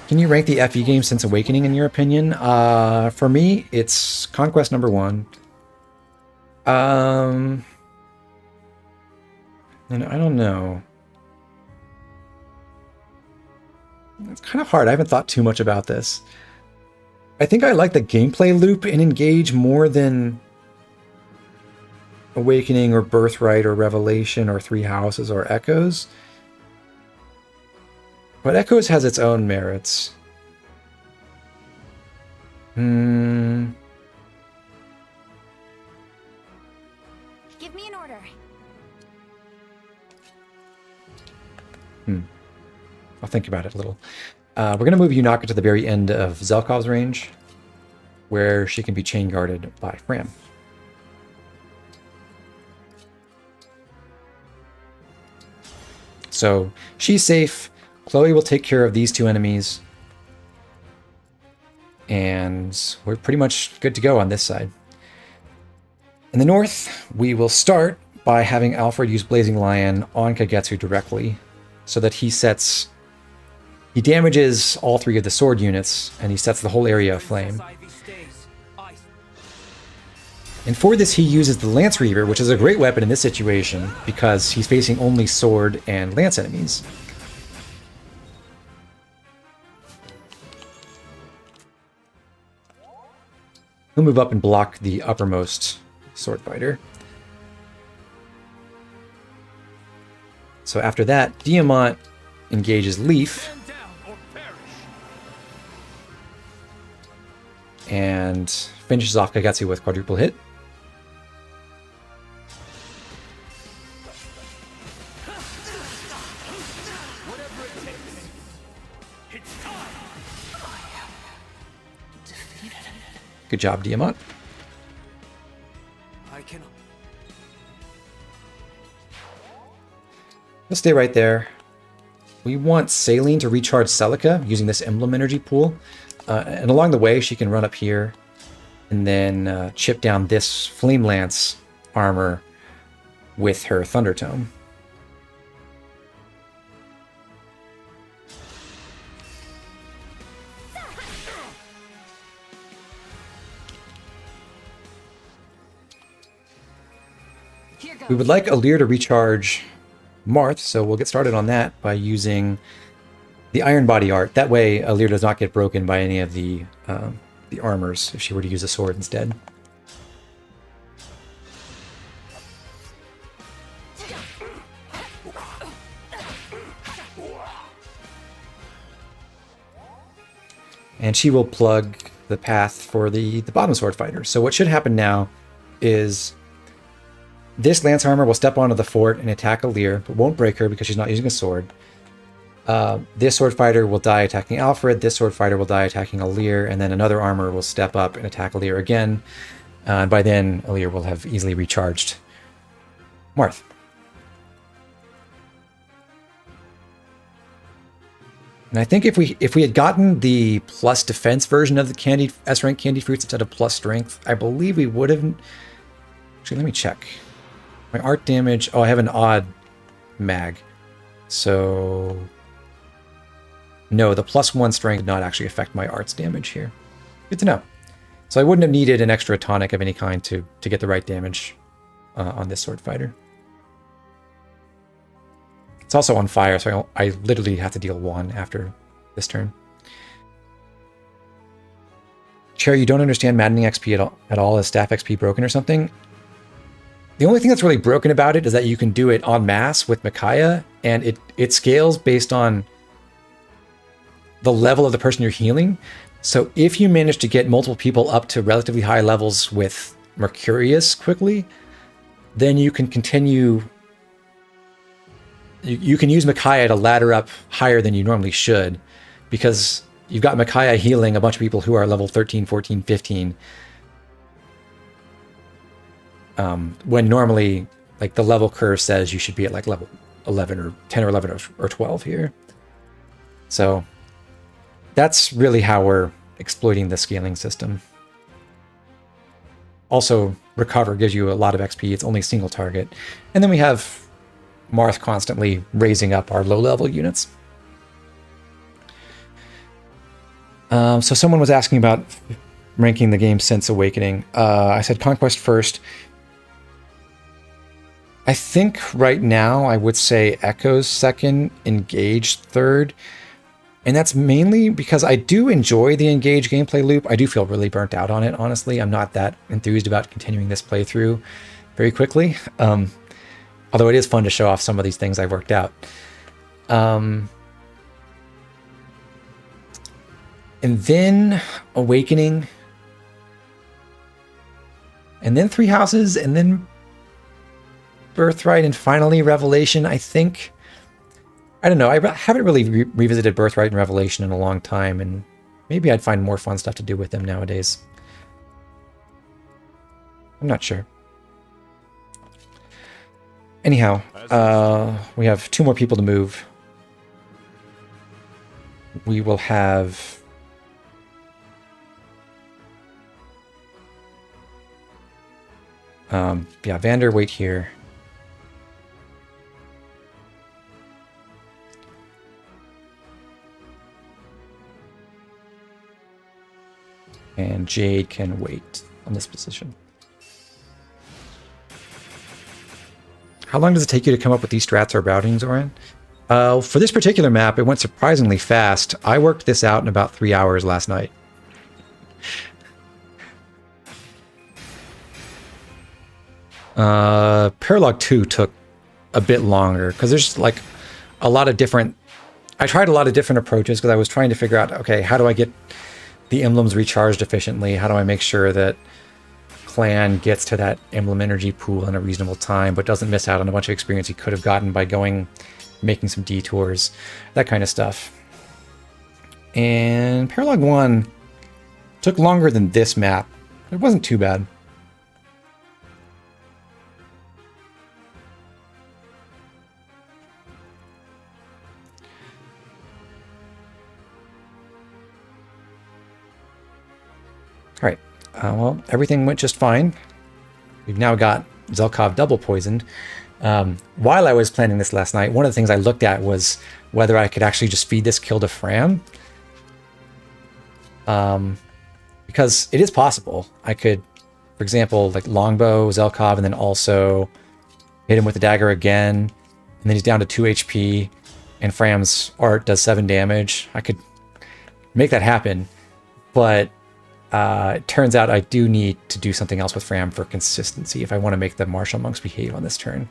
Can you rank the FE game since Awakening in your opinion? For me, it's Conquest number 1. And I don't know. It's kind of hard. I haven't thought too much about this. I think I like the gameplay loop in Engage more than Awakening or Birthright or Revelation or Three Houses or Echoes. But Echoes has its own merits. Give me an order. I'll think about it a little. We're going to move Yunaka to the very end of Zelkov's range, where she can be chain guarded by Fram. So she's safe. Chloe will take care of these two enemies. And we're pretty much good to go on this side. In the north, we will start by having Alfred use Blazing Lion on Kagetsu directly, so that he damages all 3 of the sword units, and he sets the whole area aflame. And for this, he uses the Lance Reaver, which is a great weapon in this situation, because he's facing only sword and lance enemies. He'll move up and block the uppermost sword fighter. So after that, Diamant engages Leaf. And finishes off Kagetsu with quadruple hit. Good job, Diamant. Let's stay right there. We want Saline to recharge Celica using this emblem energy pool. And along the way, she can run up here and then chip down this Flame Lance armor with her Thunder Tome. We would like Alir to recharge Marth, so we'll get started on that by using the Iron Body art. That way, Alir does not get broken by any of the armors if she were to use a sword instead. and she will plug the path for the bottom sword fighter. So what should happen now is this lance armor will step onto the fort and attack Alir, but won't break her because she's not using a sword. This sword fighter will die attacking Alfred, this sword fighter will die attacking Alir, and then another armor will step up and attack Alir again. And by then, Alir will have easily recharged Marth. And I think if we had gotten the plus defense version of the candied S-rank candy fruits instead of plus strength, I believe we would have... Actually, let me check. My art damage... Oh, I have an odd mag. So... No, the +1 strength did not actually affect my arts damage here. Good to know. So I wouldn't have needed an extra tonic of any kind to get the right damage on this sword fighter. It's also on fire, so I literally have to deal 1 after this turn. Cherry, you don't understand Maddening XP at all. Is staff XP broken or something? The only thing that's really broken about it is that you can do it en masse with Micaiah, and it scales based on the level of the person you're healing. So if you manage to get multiple people up to relatively high levels with Mercurius quickly, then you can continue... You can use Micaiah to ladder up higher than you normally should, because you've got Micaiah healing a bunch of people who are level 13, 14, 15. When normally, like, the level curve says you should be at like level 11 or 10 or 11 or 12 here. So that's really how we're exploiting the scaling system. Also, Recover gives you a lot of XP. It's only a single target. And then we have Marth constantly raising up our low-level units. So someone was asking about ranking the game since Awakening. I said Conquest first. I think right now I would say Echoes second, Engage third. And that's mainly because I do enjoy the Engage gameplay loop. I do feel really burnt out on it, honestly. I'm not that enthused about continuing this playthrough very quickly. Although it is fun to show off some of these things I've worked out. And then Awakening. And then Three Houses. And then Birthright. And finally Revelation, I think. I don't know. I haven't really revisited Birthright and Revelation in a long time. And maybe I'd find more fun stuff to do with them nowadays. I'm not sure. Anyhow, we have 2 more people to move. We will have... yeah, Vander, wait here. And Jade can wait on this position. How long does it take you to come up with these strats or routings, Oren? For this particular map, it went surprisingly fast. I worked this out in about 3 hours last night. Paralogue 2 took a bit longer, because there's like a lot of different... I tried a lot of different approaches, because I was trying to figure out, okay, how do I get the emblems recharged efficiently? How do I make sure that Clan gets to that emblem energy pool in a reasonable time, but doesn't miss out on a bunch of experience he could have gotten by making some detours, that kind of stuff. And Paralogue 1 took longer than this map. It wasn't too bad. All right. Well, everything went just fine. We've now got Zelkov double poisoned. While I was planning this last night, one of the things I looked at was whether I could actually just feed this kill to Fram. Because it is possible. I could, for example, like longbow Zelkov and then also hit him with the dagger again. And then he's down to 2 HP and Fram's art does 7 damage. I could make that happen, but it turns out I do need to do something else with Fram for consistency if I want to make the martial monks behave on this turn.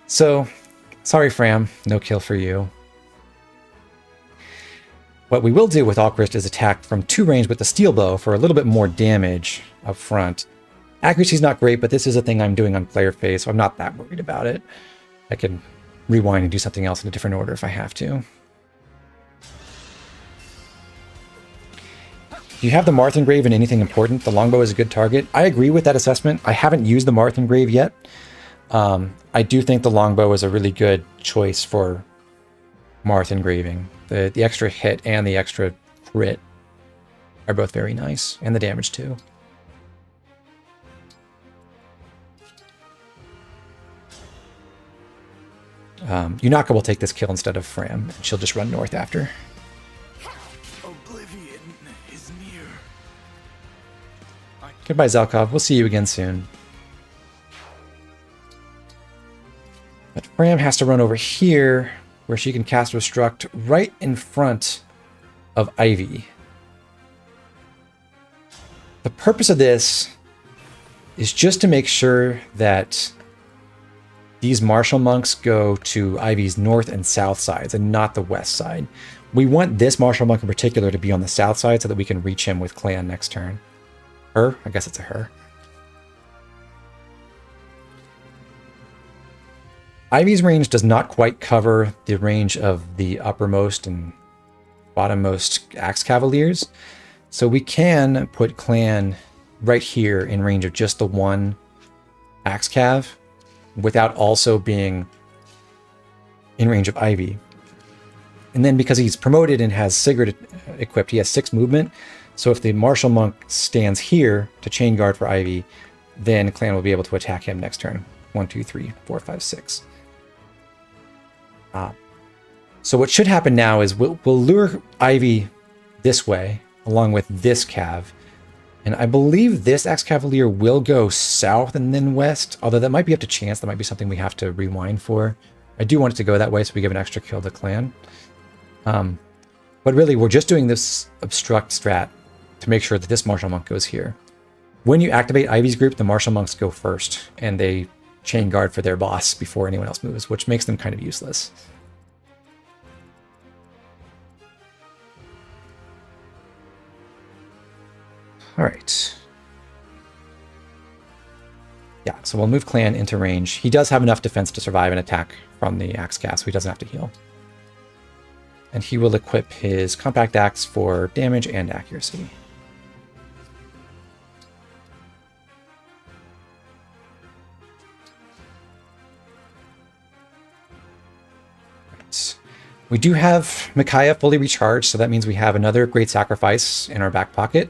So, sorry Fram, no kill for you. What we will do with Alchrist is attack from 2 range with the steel bow for a little bit more damage up front. Accuracy's not great, but this is a thing I'm doing on player phase, so I'm not that worried about it. I can rewind and do something else in a different order if I have to. Do you have the Marthengrave in anything important? The longbow is a good target. I agree with that assessment. I haven't used the Marthengrave yet. I do think the longbow is a really good choice for Marthengraving. The extra hit and the extra crit are both very nice, and the damage too. Yunaka will take this kill instead of Fram. She'll just run north after. Oblivion is near. Goodbye, Zelkov. We'll see you again soon. But Fram has to run over here, where she can cast Restruct right in front of Ivy. The purpose of this is just to make sure that these martial monks go to Ivy's north and south sides and not the west side. We want this martial monk in particular to be on the south side so that we can reach him with Clan next turn. Her? I guess it's a her. Ivy's range does not quite cover the range of the uppermost and bottommost Axe Cavaliers, so we can put Clan right here in range of just the one Axe Cav, without also being in range of Ivy. And then because he's promoted and has Sigurd equipped, he has 6 movement. So if the Martial Monk stands here to chain guard for Ivy, then Clan will be able to attack him next turn. 1, 2, 3, 4, 5, 6. So what should happen now is we'll lure Ivy this way, along with this Cav. And I believe this Axe Cavalier will go south and then west, although that might be up to chance. That might be something we have to rewind for. I do want it to go that way so we give an extra kill to Clan. But really, we're just doing this obstruct strat to make sure that this Martial Monk goes here. When you activate Ivy's group, the Martial Monks go first, and they chain guard for their boss before anyone else moves, which makes them kind of useless. All right. Yeah, so we'll move Clan into range. He does have enough defense to survive an attack from the Axe Cast, so he doesn't have to heal. And he will equip his Compact Axe for damage and accuracy. Right. We do have Micaiah fully recharged, so that means we have another Great Sacrifice in our back pocket.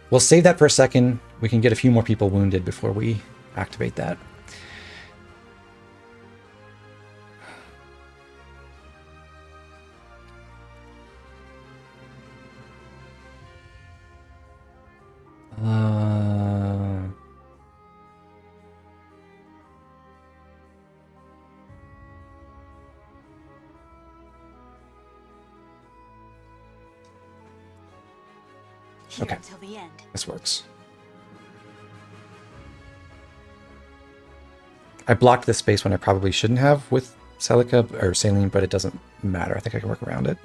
We'll save that for a second. We can get a few more people wounded before we activate that. Okay, until the end. This works. I blocked this space when I probably shouldn't have with Celica or Saline, but it doesn't matter. I think I can work around it.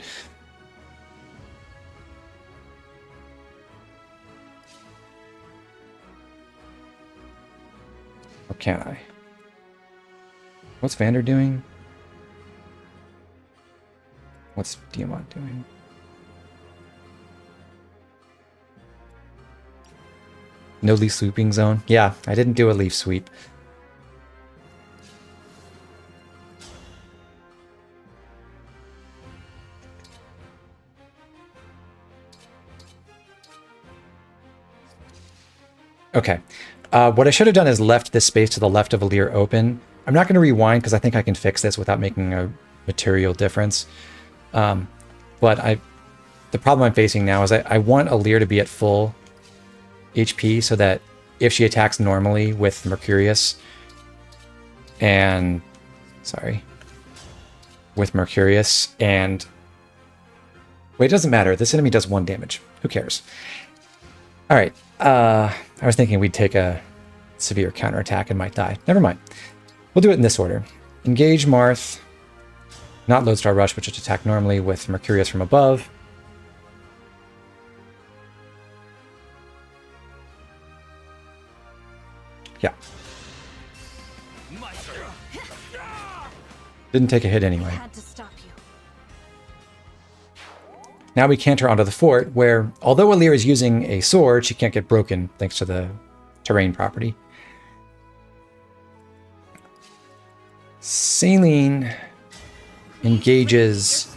Or can I? What's Vander doing? What's Diamant doing? No leaf sweeping zone? Yeah, I didn't do a leaf sweep. Okay. What I should have done is left this space to the left of Alir open. I'm not going to rewind because I think I can fix this without making a material difference. But the problem I'm facing now is I want Alir to be at full HP so that if she attacks normally with Mercurius and with Mercurius and wait, it doesn't matter. This enemy does 1 damage. Who cares? All right. I was thinking we'd take a severe counterattack and might die. Never mind. We'll do it in this order. Engage Marth, not Lodestar Rush, but just attack normally with Mercurius from above. Yeah. Didn't take a hit anyway. Had to stop you. Now we canter onto the fort, where, although Alir is using a sword, she can't get broken thanks to the terrain property. Saline engages...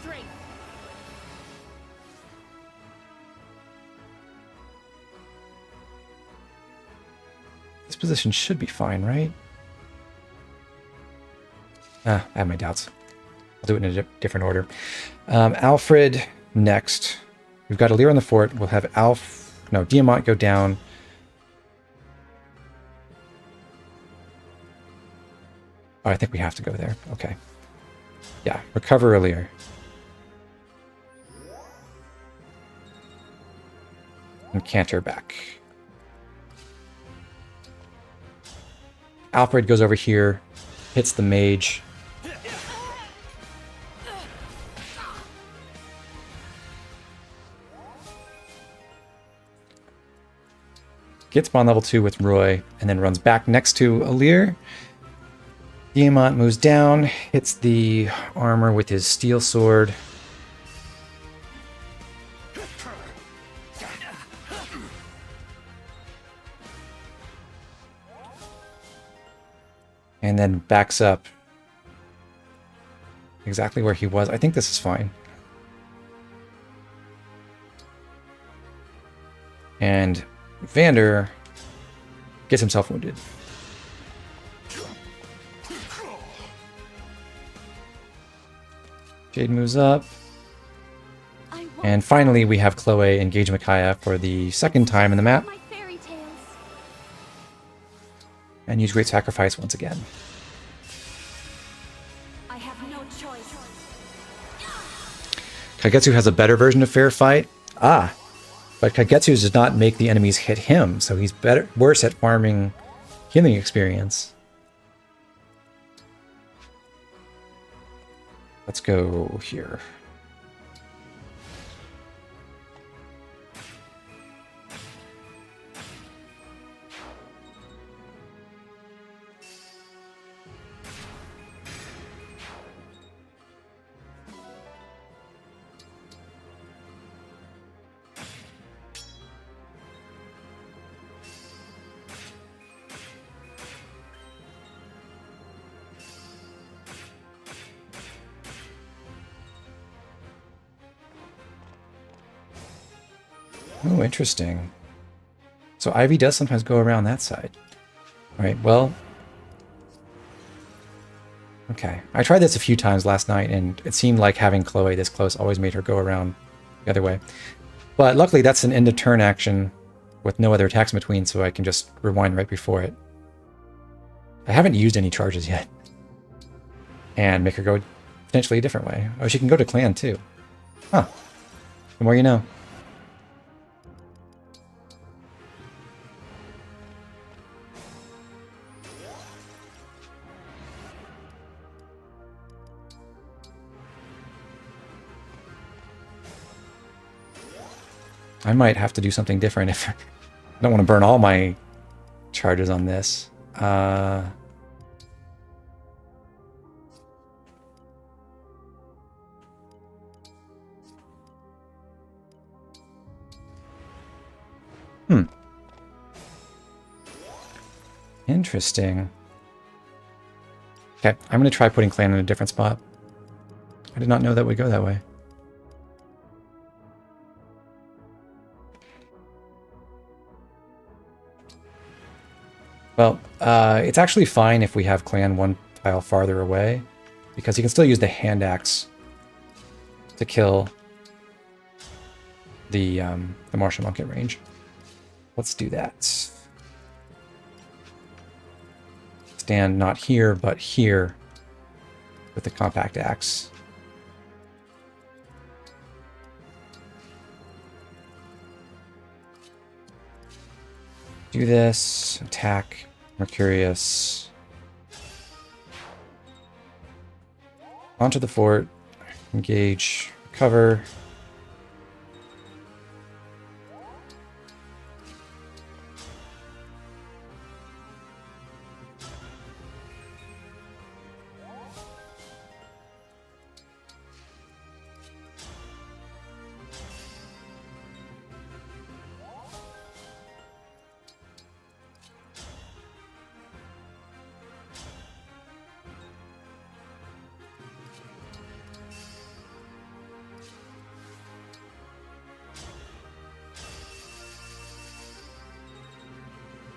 This position should be fine, right? I have my doubts. I'll do it in a different order. Alfred next. We've got Alir on the fort. We'll have Diamant go down. Oh, I think we have to go there. Okay. Yeah, recover Alir. And Canter back. Alfred goes over here, hits the mage. Gets spawn level 2 with Roy, and then runs back next to Alir. Diamant moves down, hits the armor with his steel sword. And then backs up exactly where he was. I think this is fine. And Vander gets himself wounded. Jade moves up. And finally we have Chloe engage Micaiah for the second time in the map. And use Great Sacrifice once again. I have no choice. Kagetsu has a better version of Fair Fight. But Kagetsu does not make the enemies hit him, so he's worse at farming healing experience. Let's go here. Oh, interesting. So Ivy does sometimes go around that side. Alright, well... Okay. I tried this a few times last night, and it seemed like having Chloe this close always made her go around the other way. But luckily that's an end-of-turn action with no other attacks in between, so I can just rewind right before it. I haven't used any charges yet. And make her go potentially a different way. Oh, she can go to clan too. Huh. The more you know. I might have to do something different if I don't want to burn all my charges on this. Interesting. Okay, I'm going to try putting clan in a different spot. I did not know that would go that way. Well, it's actually fine if we have clan one tile farther away, because you can still use the hand axe to kill the martial monk at range. Let's do that. Stand not here, but here with the compact axe. Do this, attack, Mercurius. Onto the fort, engage, recover.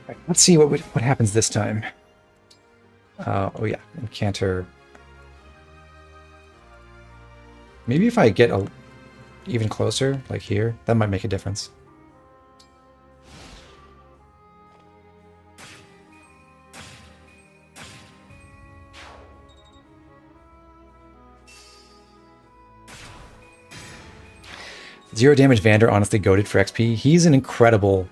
Right, let's see what happens this time. Oh yeah, and Canter. Maybe if I get even closer, like here, that might make a difference. Zero damage Vander, honestly goated for XP. He's an incredible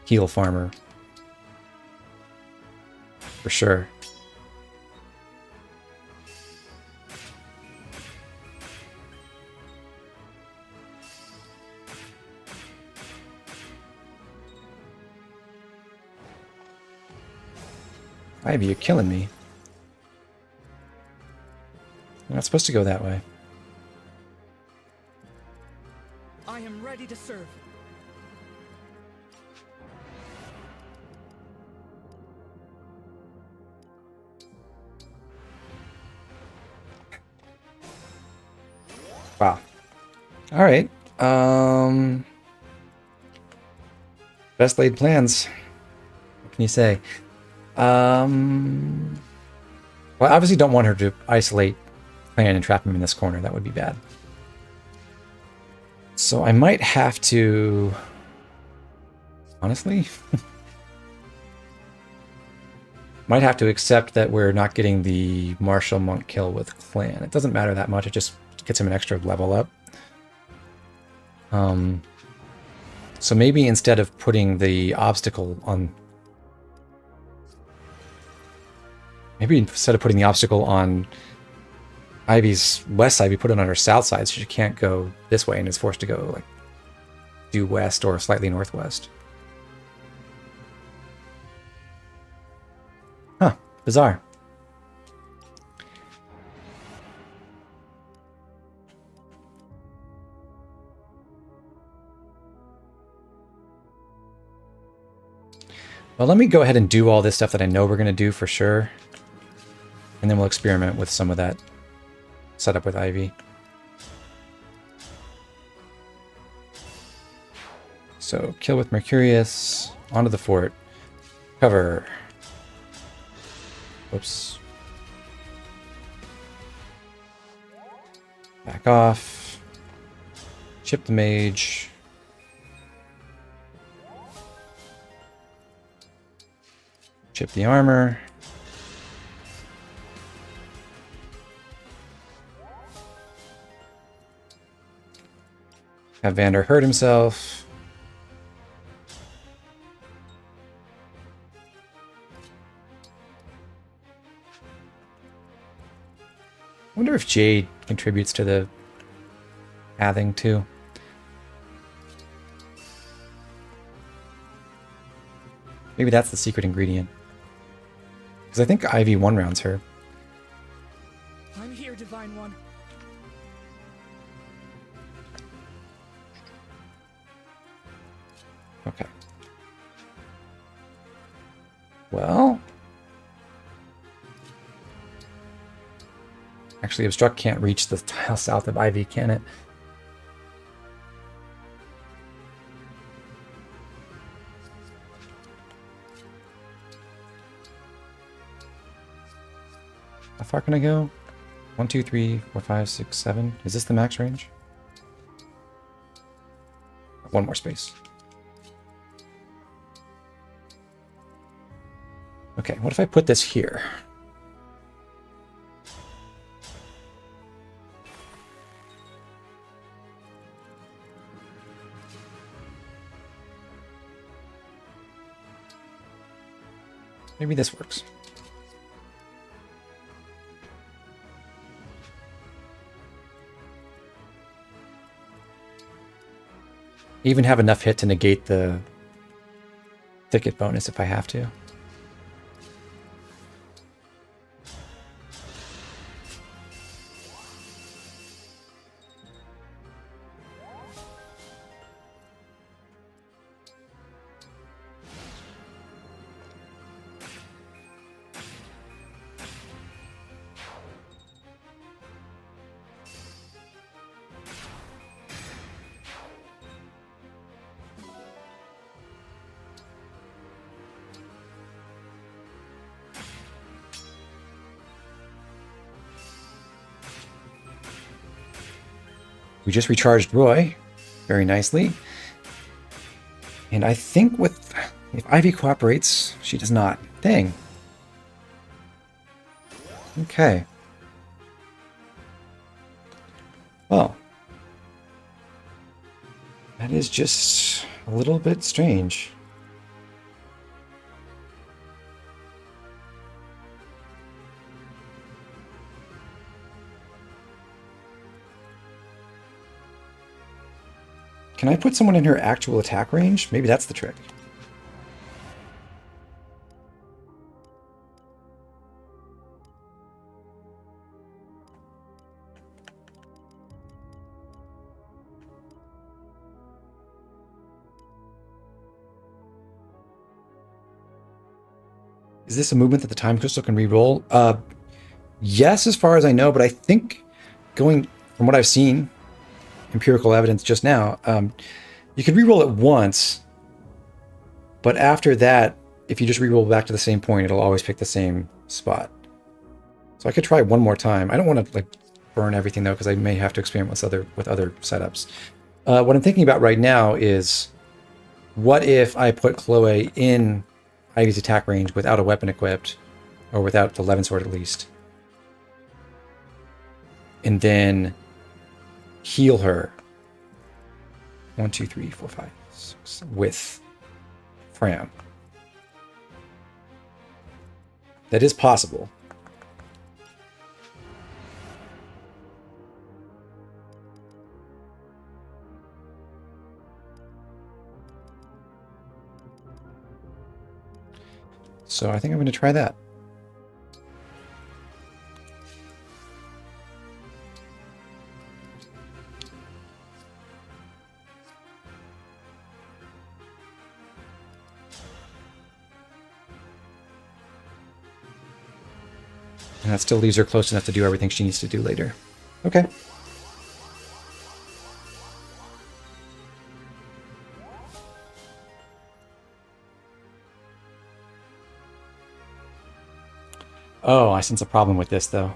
heal farmer. For sure. Ivy, you're killing me. You're not supposed to go that way. I am ready to serve. Wow. All right. Best laid plans. What can you say? Well, I obviously don't want her to isolate Clan and trap him in this corner. That would be bad. So I might have to... Honestly? Might have to accept that we're not getting the Martial Monk kill with Clan. It doesn't matter that much. It just gets him an extra level up. So maybe instead of putting the obstacle on... Maybe instead of putting the obstacle on Ivy's west side, we put it on her south side, so she can't go this way and is forced to go like due west or slightly northwest. Huh, bizarre. Well, let me go ahead and do all this stuff that I know we're going to do for sure. And then we'll experiment with some of that setup with Ivy. So, kill with Mercurius, onto the fort, cover. Whoops. Back off. Chip the mage. Chip the armor. Have Vander hurt himself. I wonder if Jade contributes to the pathing too. Maybe that's the secret ingredient. Because I think Ivy one rounds her. I'm here, Divine One. Okay. Well. Actually, Obstruct can't reach the tile south of Ivy, can it? How far can I go? 1, 2, 3, 4, 5, 6, 7. Is this the max range? One more space. Okay, what if I put this here? Maybe this works. Even have enough hit to negate the thicket bonus if I have to. We just recharged Roy very nicely. And I think if Ivy cooperates, she does not. Dang. Okay. Well, that is just a little bit strange. Can I put someone in her actual attack range? Maybe that's the trick. Is this a movement that the time crystal can re-roll? Yes, as far as I know, but I think going from what I've seen, empirical evidence just now, you can re-roll it once, but after that, if you just re-roll back to the same point, it'll always pick the same spot. So I could try one more time. I don't want to like burn everything though, because I may have to experiment with other setups. What I'm thinking about right now is, what if I put Chloe in Ivy's attack range without a weapon equipped, or without the Levin sword at least, and then heal her 1, 2, 3, 4, 5, 6 with Fram. That is possible. So I think I'm going to try that. And that still leaves her close enough to do everything she needs to do later. Okay. Oh, I sense a problem with this, though.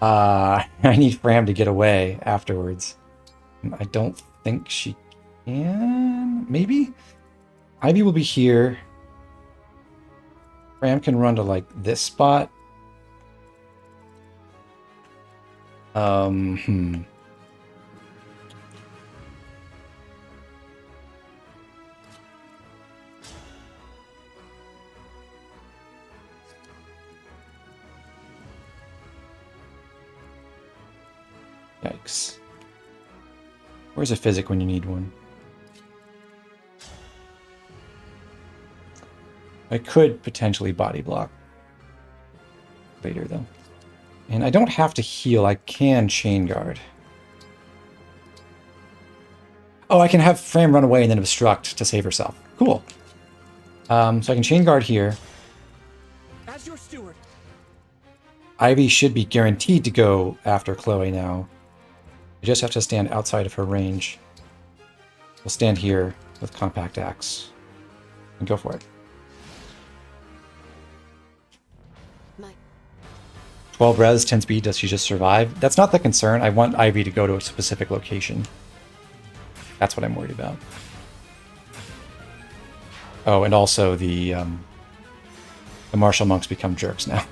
I need Fram to get away afterwards. I don't think she can. Maybe? Ivy will be here. Fram can run to, like, this spot. Yikes. Where's a physic when you need one? I could potentially body block later, though. And I don't have to heal. I can chain guard. Oh, I can have Fram run away and then obstruct to save herself. Cool. So I can chain guard here. As your steward. Ivy should be guaranteed to go after Chloe now. I just have to stand outside of her range. We'll stand here with compact axe and go for it. 12 res, 10 speed, does she just survive? That's not the concern. I want Ivy to go to a specific location. That's what I'm worried about. Oh, and also the martial monks become jerks now.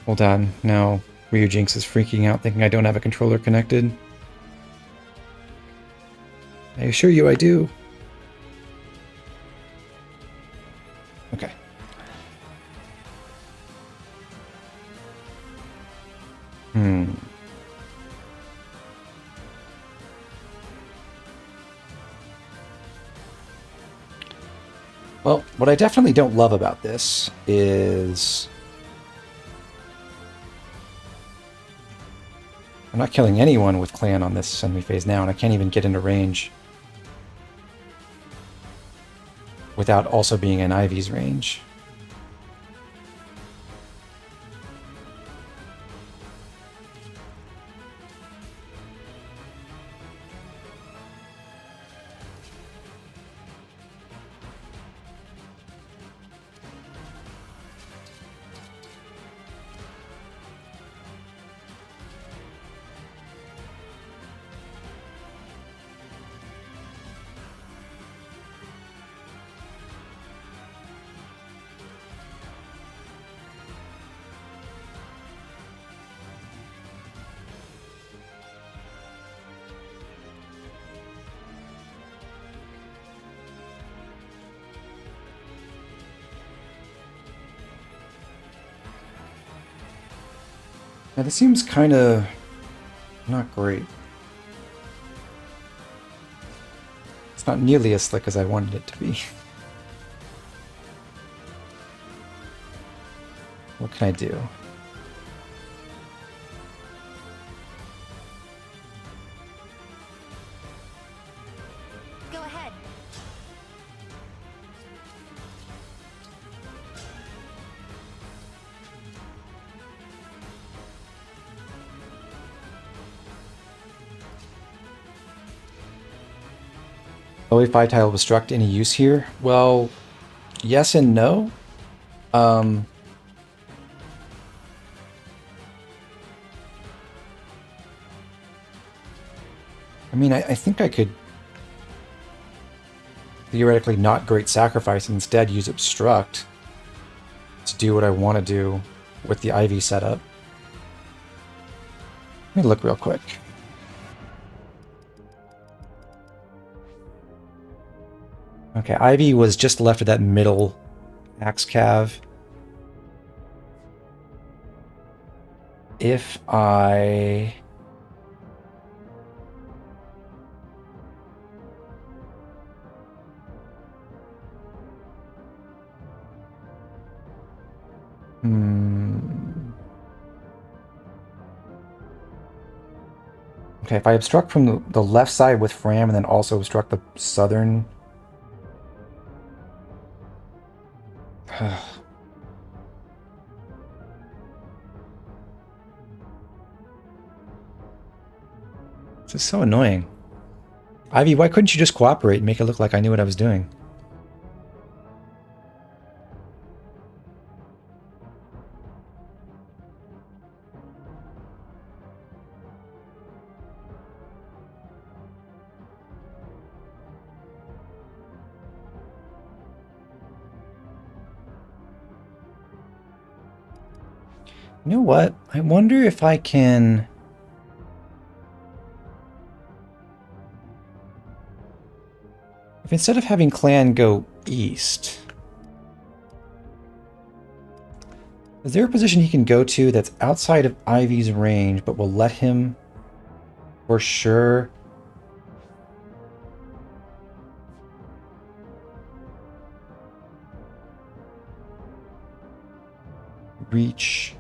Hold on, now Ryu Jinx is freaking out thinking I don't have a controller connected. I assure you I do. Okay. Well, what I definitely don't love about this is I'm not killing anyone with clan on this enemy phase now, and I can't even get into range without also being in Ivy's range. Now this seems kind of not great. It's not nearly as slick as I wanted it to be. What can I do? Go ahead. Low 5 tile obstruct any use here? Well, yes and no. I mean, I think I could theoretically not Great Sacrifice and instead use Obstruct to do what I want to do with the Ivy setup. Let me look real quick. Okay, Ivy was just left of that middle axe cav. If I... Okay, if I obstruct from the left side with Fram and then also obstruct the southern... This is so annoying. Ivy, why couldn't you just cooperate and make it look like I knew what I was doing? You know what? I wonder if I can... If instead of having Clan go east... Is there a position he can go to that's outside of Ivy's range, but will let him, for sure, reach...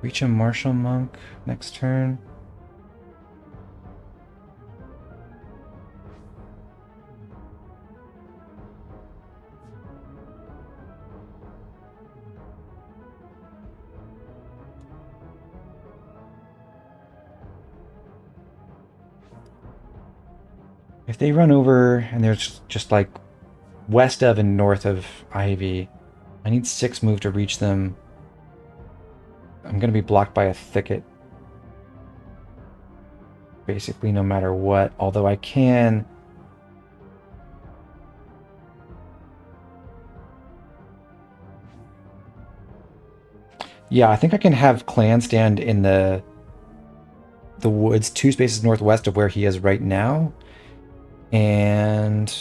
reach a martial monk next turn. If they run over and they're just like west of and north of Ivy, I need 6 move to reach them. I'm going to be blocked by a thicket. Basically, no matter what. Although I can... Yeah, I think I can have Clan stand in the woods 2 spaces northwest of where he is right now. And...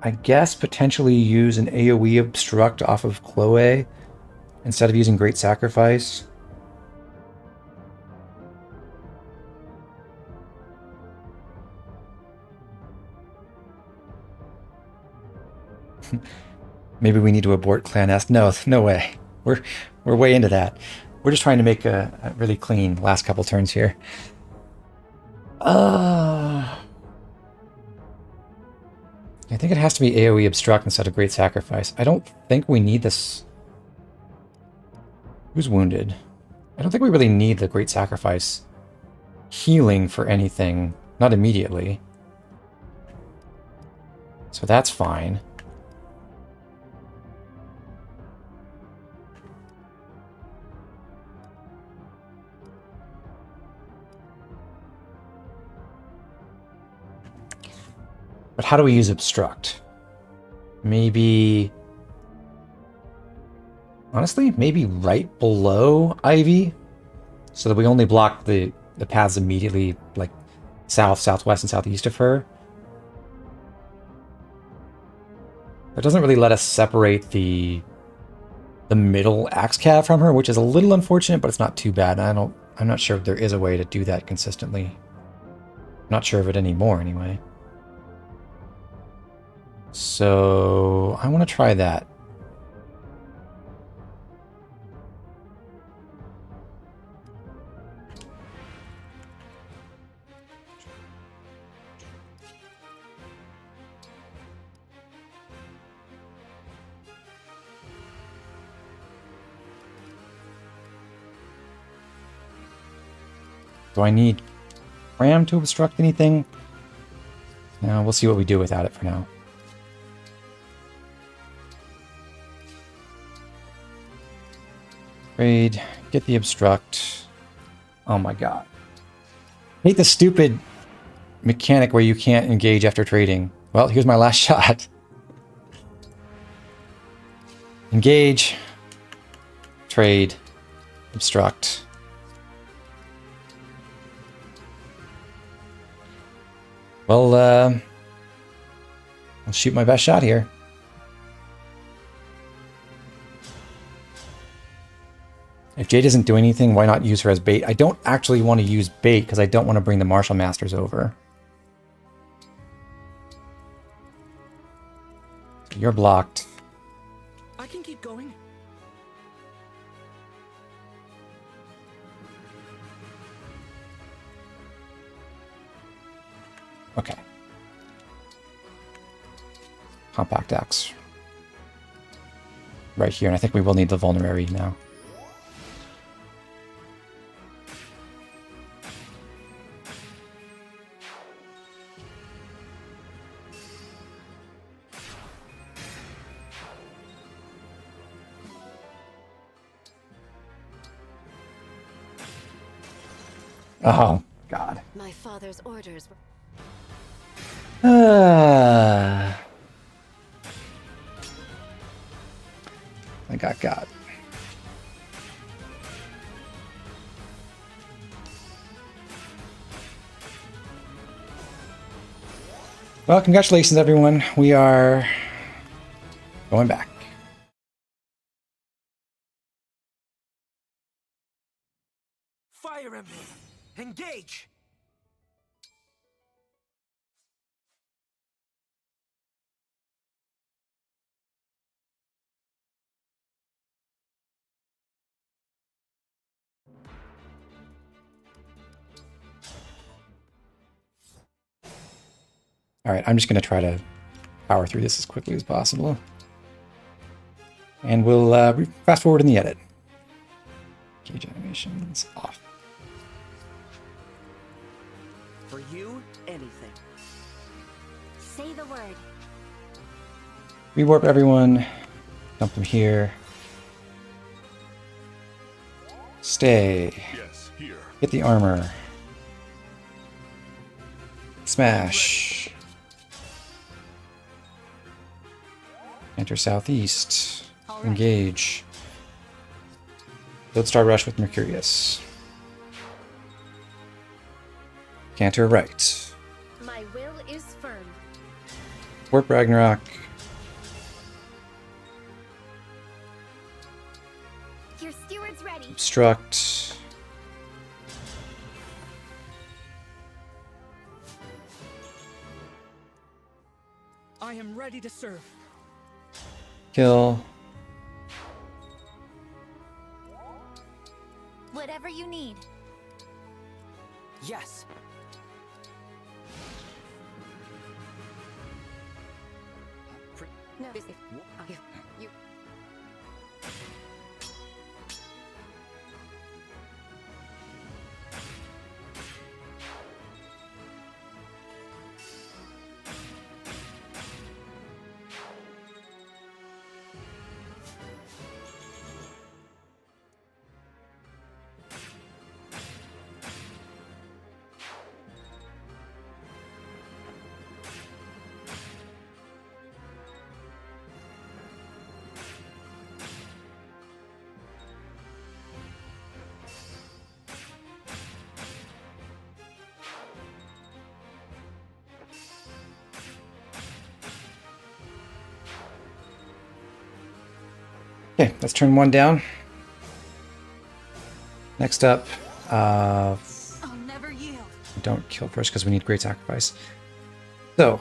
I guess potentially use an AoE obstruct off of Chloe instead of using Great Sacrifice. Maybe we need to abort Clan S. No, no way. We're way into that. We're just trying to make a really clean last couple turns here. I think it has to be AoE Obstruct instead of Great Sacrifice. I don't think we need this. Who's wounded? I don't think we really need the Great Sacrifice healing for anything. Not immediately. So that's fine. But how do we use Obstruct? Maybe... Honestly, maybe right below Ivy? So that we only block the paths immediately, like south, southwest, and southeast of her. That doesn't really let us separate the middle axe cav from her, which is a little unfortunate, but it's not too bad. I'm not sure if there is a way to do that consistently. Not sure of it anymore, anyway. So I want to try that. Do I need Ram to obstruct anything? No, we'll see what we do without it for now. Trade, get the obstruct. Oh my god. I hate the stupid mechanic where you can't engage after trading. Well, here's my last shot. Engage. Trade. Obstruct. Well, I'll shoot my best shot here. If Jade doesn't do anything, why not use her as bait? I don't actually want to use bait because I don't want to bring the Martial Masters over. You're blocked. I can keep going. Okay. Compact Axe. Right here, and I think we will need the Vulnerary now. Oh, God. My father's orders were... I got. Well, congratulations, everyone. We are going back. Fire Emblem Engage! All right, I'm just going to try to power through this as quickly as possible. And we'll fast forward in the edit. Cage animations off. For you, anything. Say the word. Rewarp everyone. Dump them here. Stay. Yes, here. Get the armor. Smash. Enter southeast. Right. Engage. Lodestar Rush with Mercurius. Canter right. My will is firm. Warp Ragnarok. destruct. I am ready to serve. Kill. Whatever you need. Yes. No, you. Okay, let's turn one down. Next up, I'll never yield. don't kill first because we need great sacrifice. So,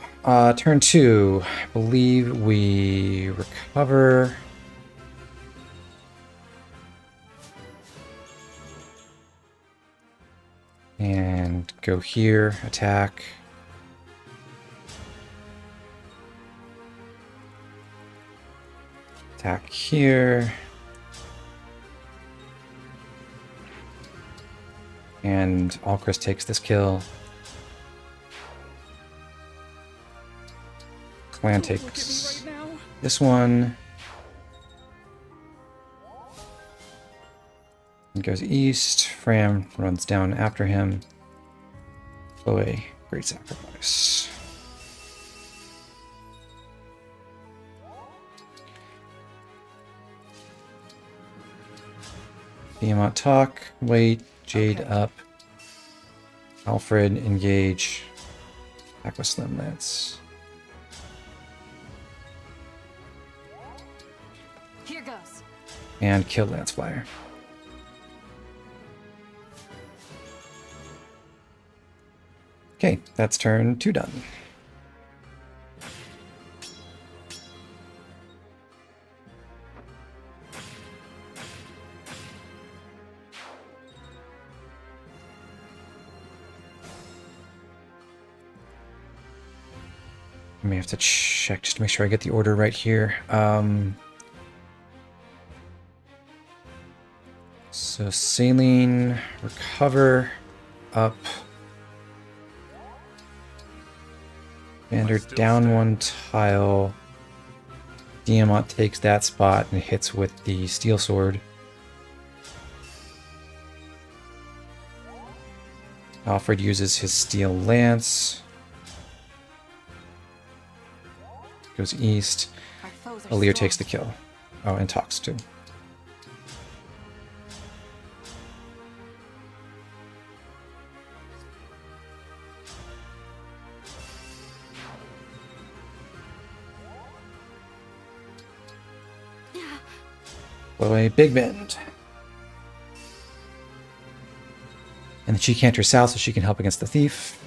turn 2, I believe we recover. And go here, attack. Attack here. And Alcris takes this kill. Clan takes this one. And goes east. Fram runs down after him. Chloe, great sacrifice. Tiamat talk, wait, Jade up. Alfred engage. Back with Slim Lance. Here goes. And kill Lance Flyer. Okay, that's turn 2 done. I may have to check just to make sure I get the order right here. So saline, recover, up. Commander down one tile. Tiamat takes that spot and hits with the steel sword. Alfred uses his steel lance. Goes east. Alir takes the kill. Oh, and talks too. Chloe, big bend. And then she canters south so she can help against the thief.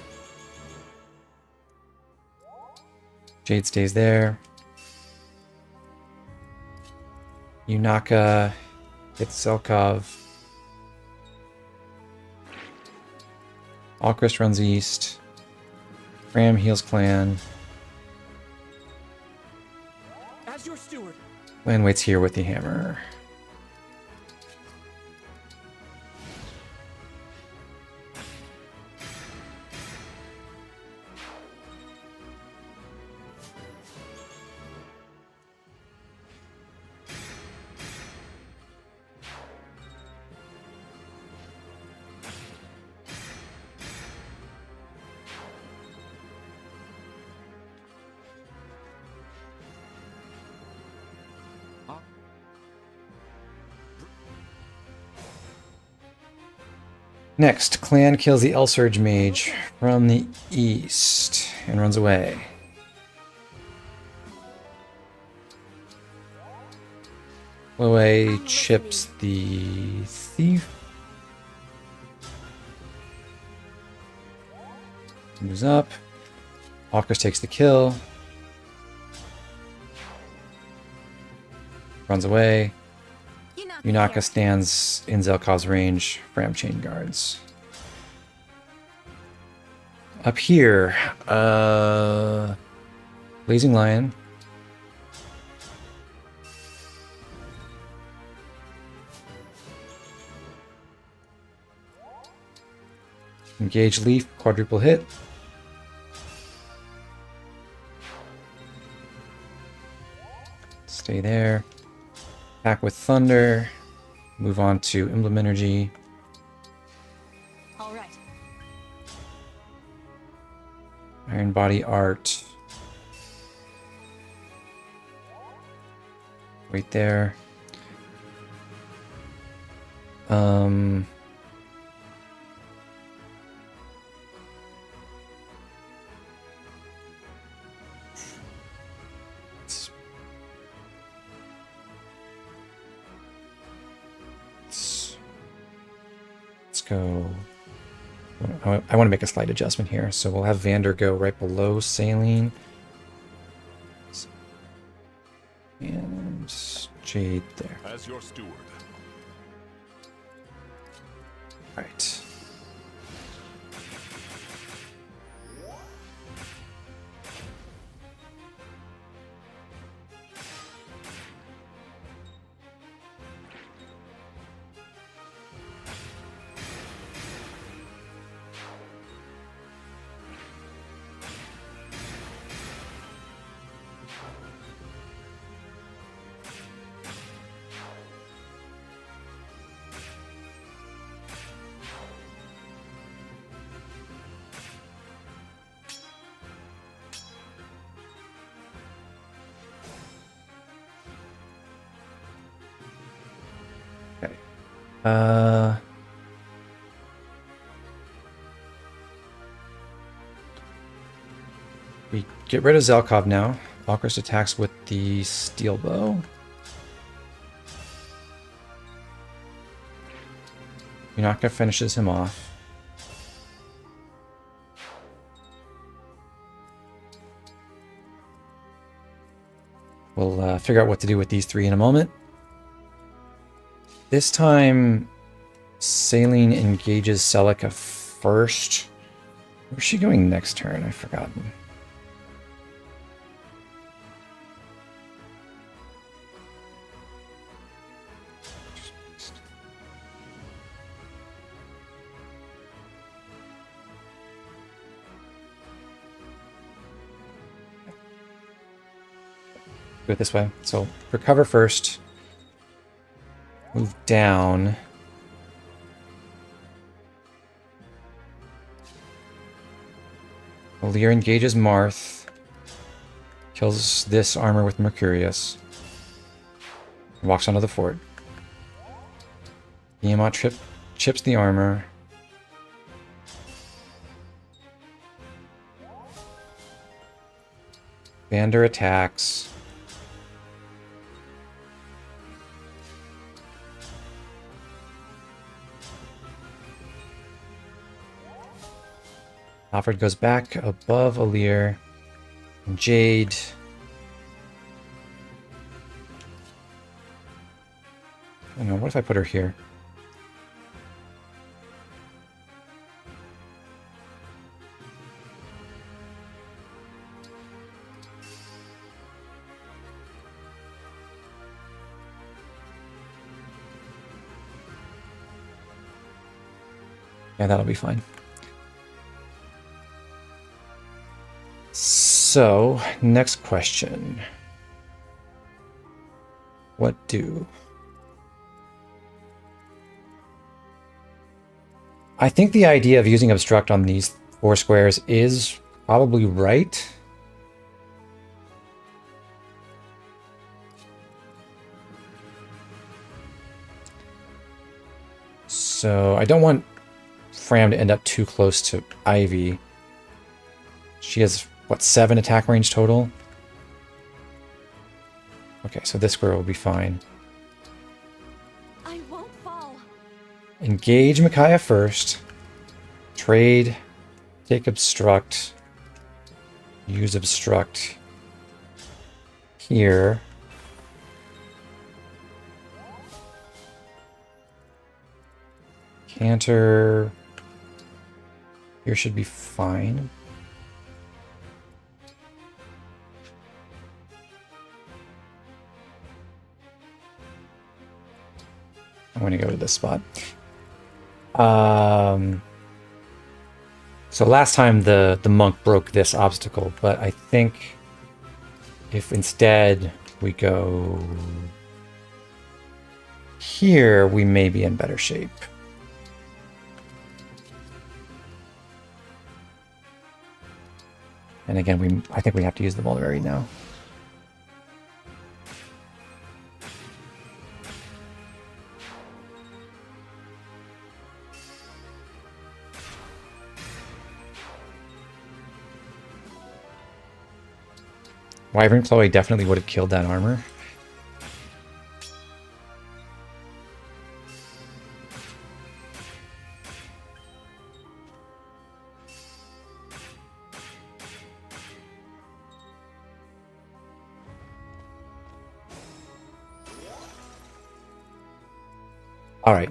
Jade stays there. Yunaka hits Selkov. Alcris runs east. Ram heals clan. As your steward. Lan waits here with the hammer. Next, clan kills the Elsurge mage from the east and runs away. Away chips the thief. Moves up. Walkers takes the kill. Runs away. Yunaka stands in Zelkov's range. Fram chain guards. Up here, Blazing Lion. Engage Leaf, quadruple hit. Stay there. Attack with Thunder. Move on to Emblem Energy. All right. Iron Body Art. Right there. Let's go. I want to make a slight adjustment here. So we'll have Vander go right below Saline. And Jade there. As your steward. Right. We get rid of Zelkov now. Valkyrie attacks with the steel bow. Yunaka finishes him off. We'll figure out what to do with these three in a moment. This time, Saline engages Celica first. Where's she going next turn? I've forgotten. Do it this way. So recover first. Move down. Lear engages Marth. Kills this armor with Mercurius. Walks onto the fort. Behemoth chips the armor. Vander attacks. Alfred goes back above Alir. And Jade. I don't know, what if I put her here? Yeah, that'll be fine. So, next question. What do? I think the idea of using obstruct on these 4 squares is probably right. So, I don't want Fram to end up too close to Ivy. She has, what, 7 attack range total? Okay, so this square will be fine. engage Micaiah first. Trade. Take obstruct. Use obstruct here. Canter here should be fine. I'm going to go to this spot. So last time the monk broke this obstacle, but I think if instead we go here, we may be in better shape. And again, I think we have to use the vulnerary now. Wyvern Chloe definitely would have killed that armor. All right,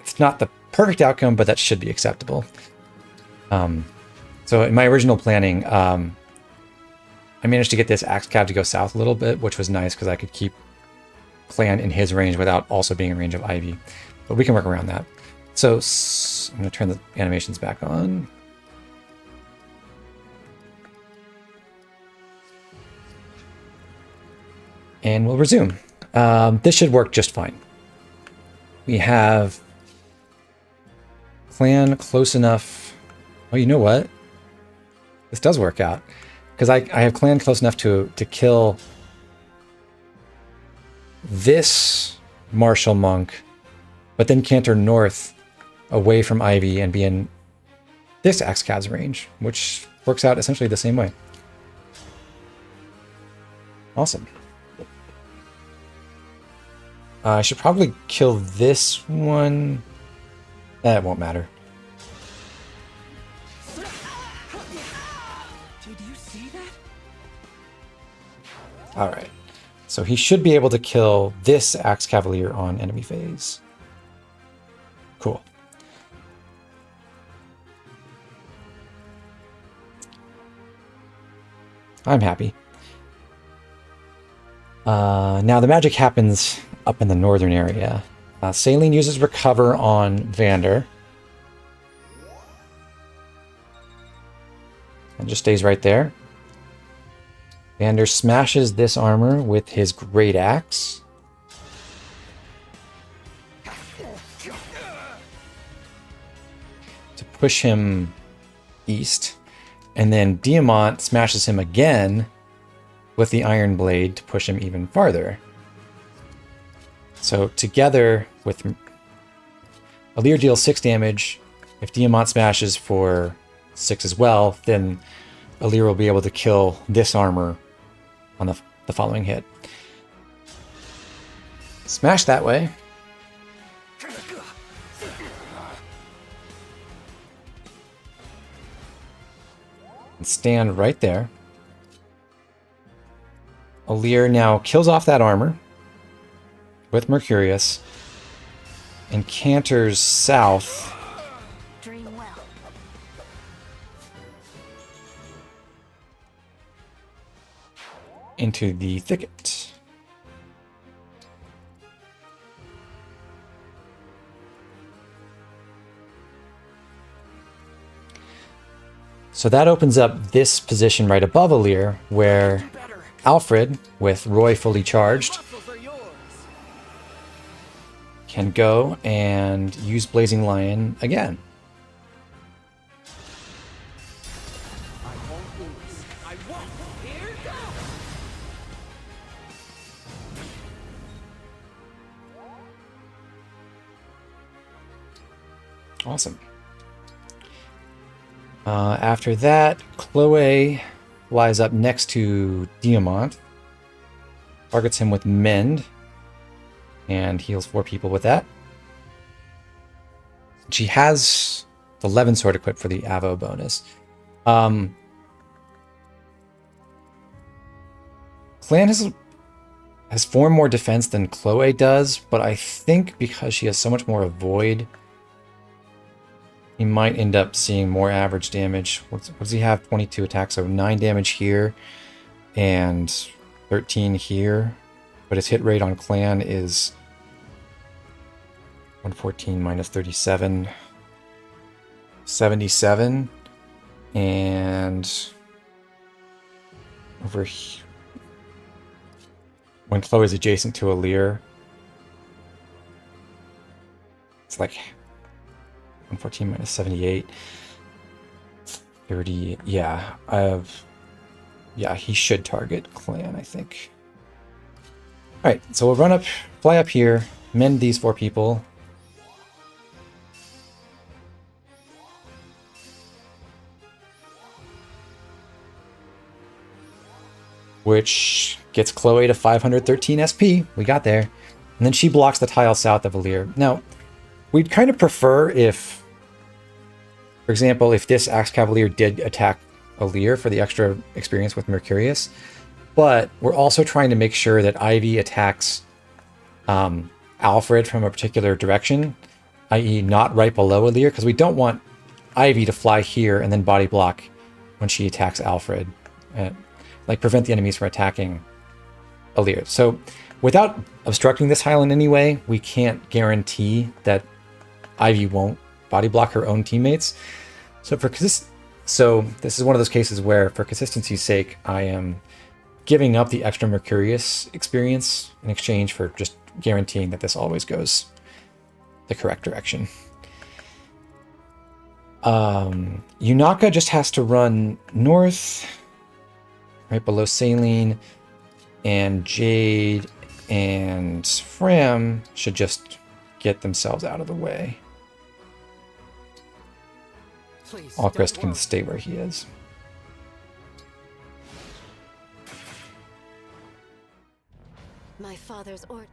it's not the perfect outcome, but that should be acceptable. So in my original planning, I managed to get this axe cab to go south a little bit, which was nice because I could keep Clan in his range without also being in range of Ivy. But we can work around that. So I'm going to turn the animations back on. And we'll resume. This should work just fine. We have Clan close enough. Oh, you know what? This does work out. Because I have Clan close enough to kill this martial monk, but then canter north away from Ivy and be in this axe cab's range, which works out essentially the same way. Awesome. I should probably kill this one. That won't matter. Alright, so he should be able to kill this Axe Cavalier on enemy phase. Cool. I'm happy. Now the magic happens up in the northern area. Saline uses Recover on Vander. And just stays right there. Vander smashes this armor with his Great Axe. To push him east. And then Diamant smashes him again with the Iron Blade to push him even farther. So together with Alir deals 6 damage. If Diamant smashes for 6 as well, then Alir will be able to kill this armor on the following hit. Smash that way. And stand right there. Alir now kills off that armor with Mercurius and canters south. Dream well. Into the thicket. So that opens up this position right above Alir, where Alfred, with Roy fully charged, can go and use Blazing Lion again. Awesome. After that, Chloe flies up next to Diamant, targets him with Mend, and heals 4 people with that. She has the Levin sword equipped for the Avo bonus. Clan has 4 more defense than Chloe does, but I think because she has so much more avoid, he might end up seeing more average damage. What does he have? 22 attacks, so 9 damage here and 13 here. But his hit rate on Clan is 114 minus 37, 77. And over here, when Chloe is adjacent to a Lear, it's like 114 minus 78. 30. Yeah, yeah, he should target Clan, I think. Alright, so we'll run up, fly up here, mend these 4 people. Which gets Chloe to 513 SP. We got there. And then she blocks the tile south of Alir. Now, we'd kind of prefer if, for example, if this Axe Cavalier did attack Alir for the extra experience with Mercurius. But we're also trying to make sure that Ivy attacks Alfred from a particular direction, i.e. not right below Alir, because we don't want Ivy to fly here and then body block when she attacks Alfred. Like prevent the enemies from attacking Alir. So without obstructing this tile in any way, we can't guarantee that Ivy won't body block her own teammates. So this is one of those cases where, for consistency's sake, I am giving up the extra Mercurius experience in exchange for just guaranteeing that this always goes the correct direction. Yunaka just has to run north, right below Saline, and Jade and Fram should just get themselves out of the way. Alchrist can stay where he is. My father's order.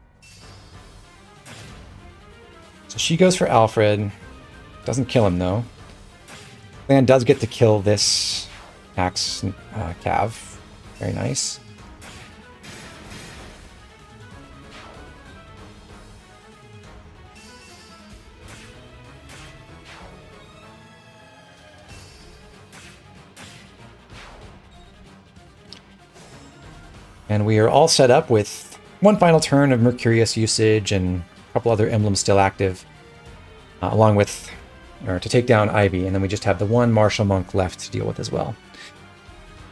So she goes for Alfred. Doesn't kill him though. Clan does get to kill this Axe Cav. Very nice. And we are all set up with one final turn of Mercurius usage and a couple other emblems still active, along with, or to take down Ivy, and then we just have the one Martial Monk left to deal with as well.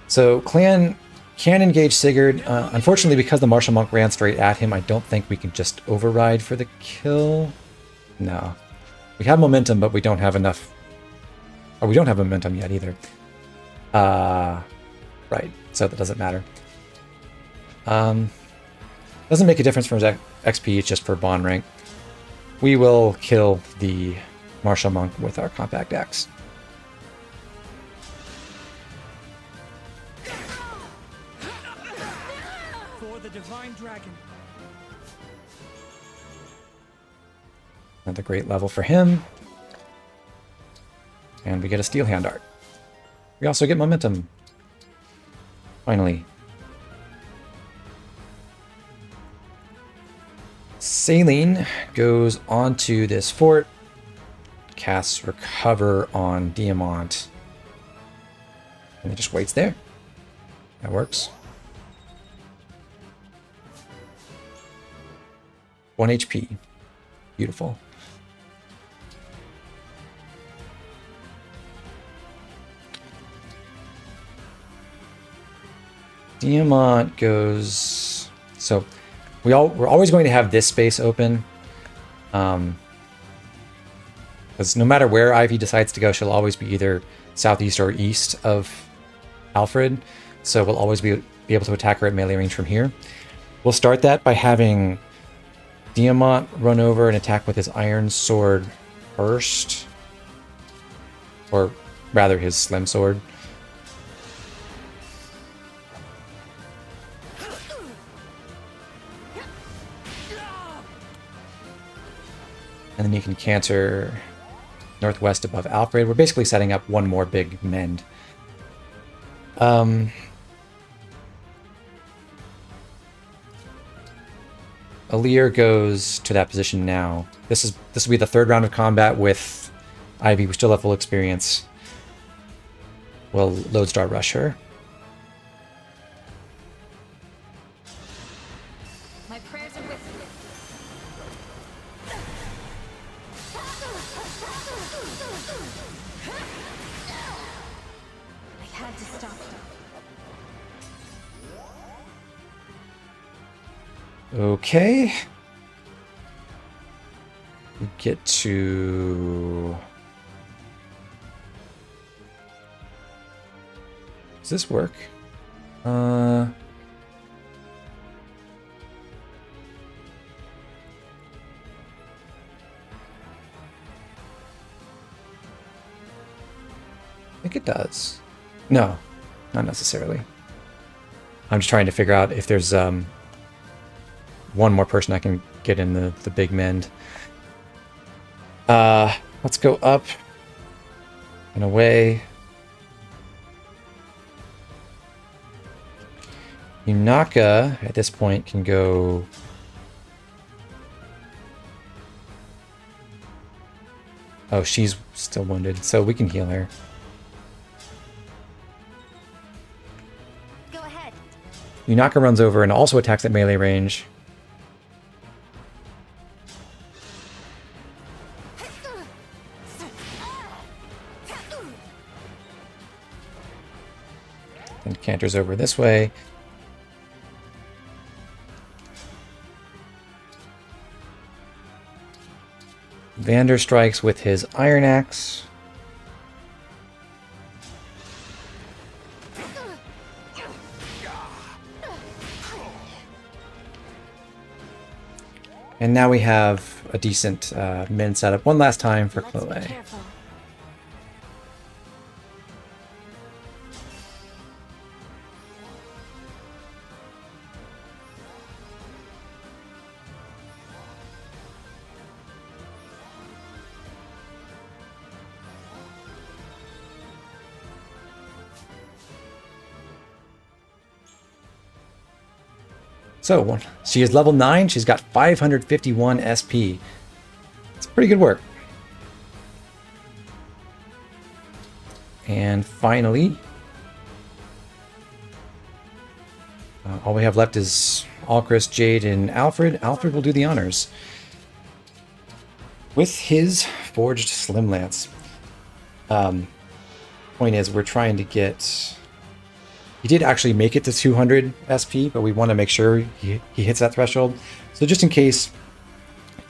So Clan can engage Sigurd. Unfortunately, because the Martial Monk ran straight at him, I don't think we can just override for the kill. No. We have momentum, but we don't have enough. Oh, we don't have momentum yet either. Right, so that doesn't matter. Doesn't make a difference for XP, it's just for bond rank. We will kill the Martial Monk with our compact axe. For the Divine Dragon. Another great level for him. And we get a Steel Hand Art. We also get momentum. Finally. Saline goes onto this fort, casts Recover on Diamant, and it just waits there. That works. 1 HP. Beautiful. Diamant goes... So... We're always going to have this space open, because no matter where Ivy decides to go, she'll always be either southeast or east of Alfred, so we'll always be able to attack her at melee range from here. We'll start that by having Diamant run over and attack with his Iron Sword first, or rather his Slim Sword. And then you can Canter northwest above Alfred. We're basically setting up one more big mend. Alir goes to that position now. This will be the third round of combat with Ivy. We still have full experience. We'll Lodestar rush her. My prayers are with you. I had to stop them. Okay. We get to... Does this work? I think it does. No, not necessarily. I'm just trying to figure out if there's one more person I can get in the big mend. Let's go up and away. Yunaka, at this point, can go... Oh, she's still wounded, so we can heal her. Go ahead. Yunaka runs over and also attacks at melee range. And Canter's over this way. Vander strikes with his Iron Axe. And now we have a decent mend setup. One last time for Chloe. So, she is level 9. She's got 551 SP. It's pretty good work. And finally, all we have left is Alcris, Jade, and Alfred. Alfred will do the honors with his Forged Slim Lance. Point is, we're trying to get... He did actually make it to 200 SP, but we want to make sure he hits that threshold. So just in case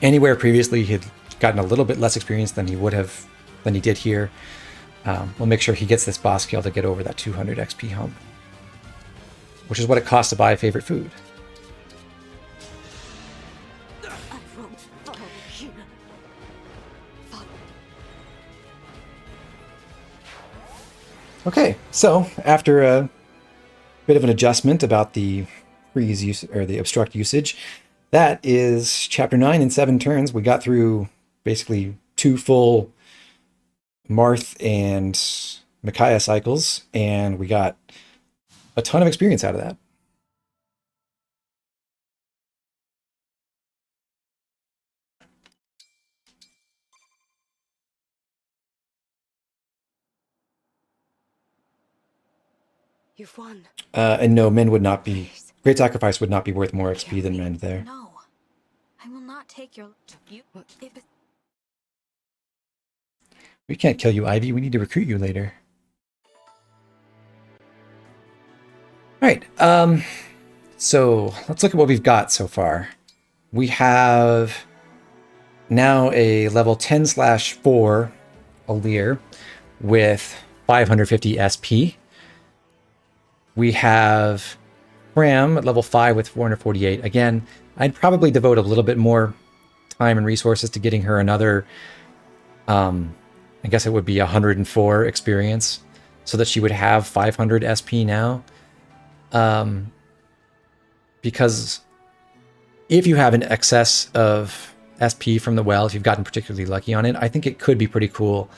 anywhere previously he had gotten a little bit less experience than he did here, we'll make sure he gets this boss kill to get over that 200 XP hump, which is what it costs to buy a favorite food. Okay, so after a bit of an adjustment about the freeze use or the obstruct usage, that is chapter 9 in 7 turns. We got through basically 2 full Marth and Micaiah cycles, and we got a ton of experience out of that. You've won. And no, Mend would not be... Great Sacrifice would not be worth more XP than Mend there. No. I will not take your... We can't kill you, Ivy. We need to recruit you later. Alright, so let's look at what we've got so far. We have now a level 10/4 Alir with 550 SP. We have Ram at level 5 with 448. Again, I'd probably devote a little bit more time and resources to getting her another, I guess it would be 104 experience, so that she would have 500 SP now. Because if you have an excess of SP from the well, if you've gotten particularly lucky on it, I think it could be pretty cool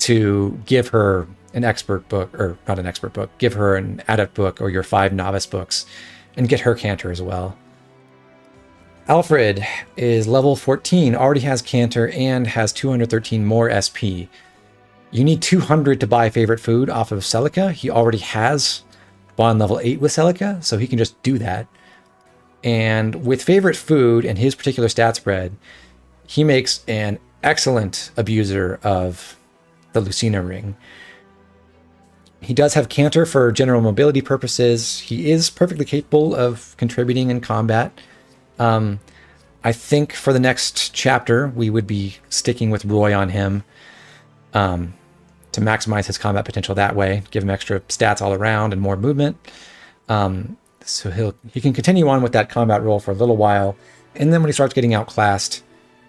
to give her an expert book, or not an expert book, give her an adept book or your 5 novice books and get her Canter as well. Alfred is level 14, already has Canter and has 213 more SP. You need 200 to buy favorite food off of Celica. He already has bond level 8 with Celica, so he can just do that. And with favorite food and his particular stat spread, he makes an excellent abuser of the Lucina ring. He does have Canter for general mobility purposes. He is perfectly capable of contributing in combat. I think for the next chapter, we would be sticking with Roy on him to maximize his combat potential that way, give him extra stats all around and more movement. So he can continue on with that combat role for a little while, and then when he starts getting outclassed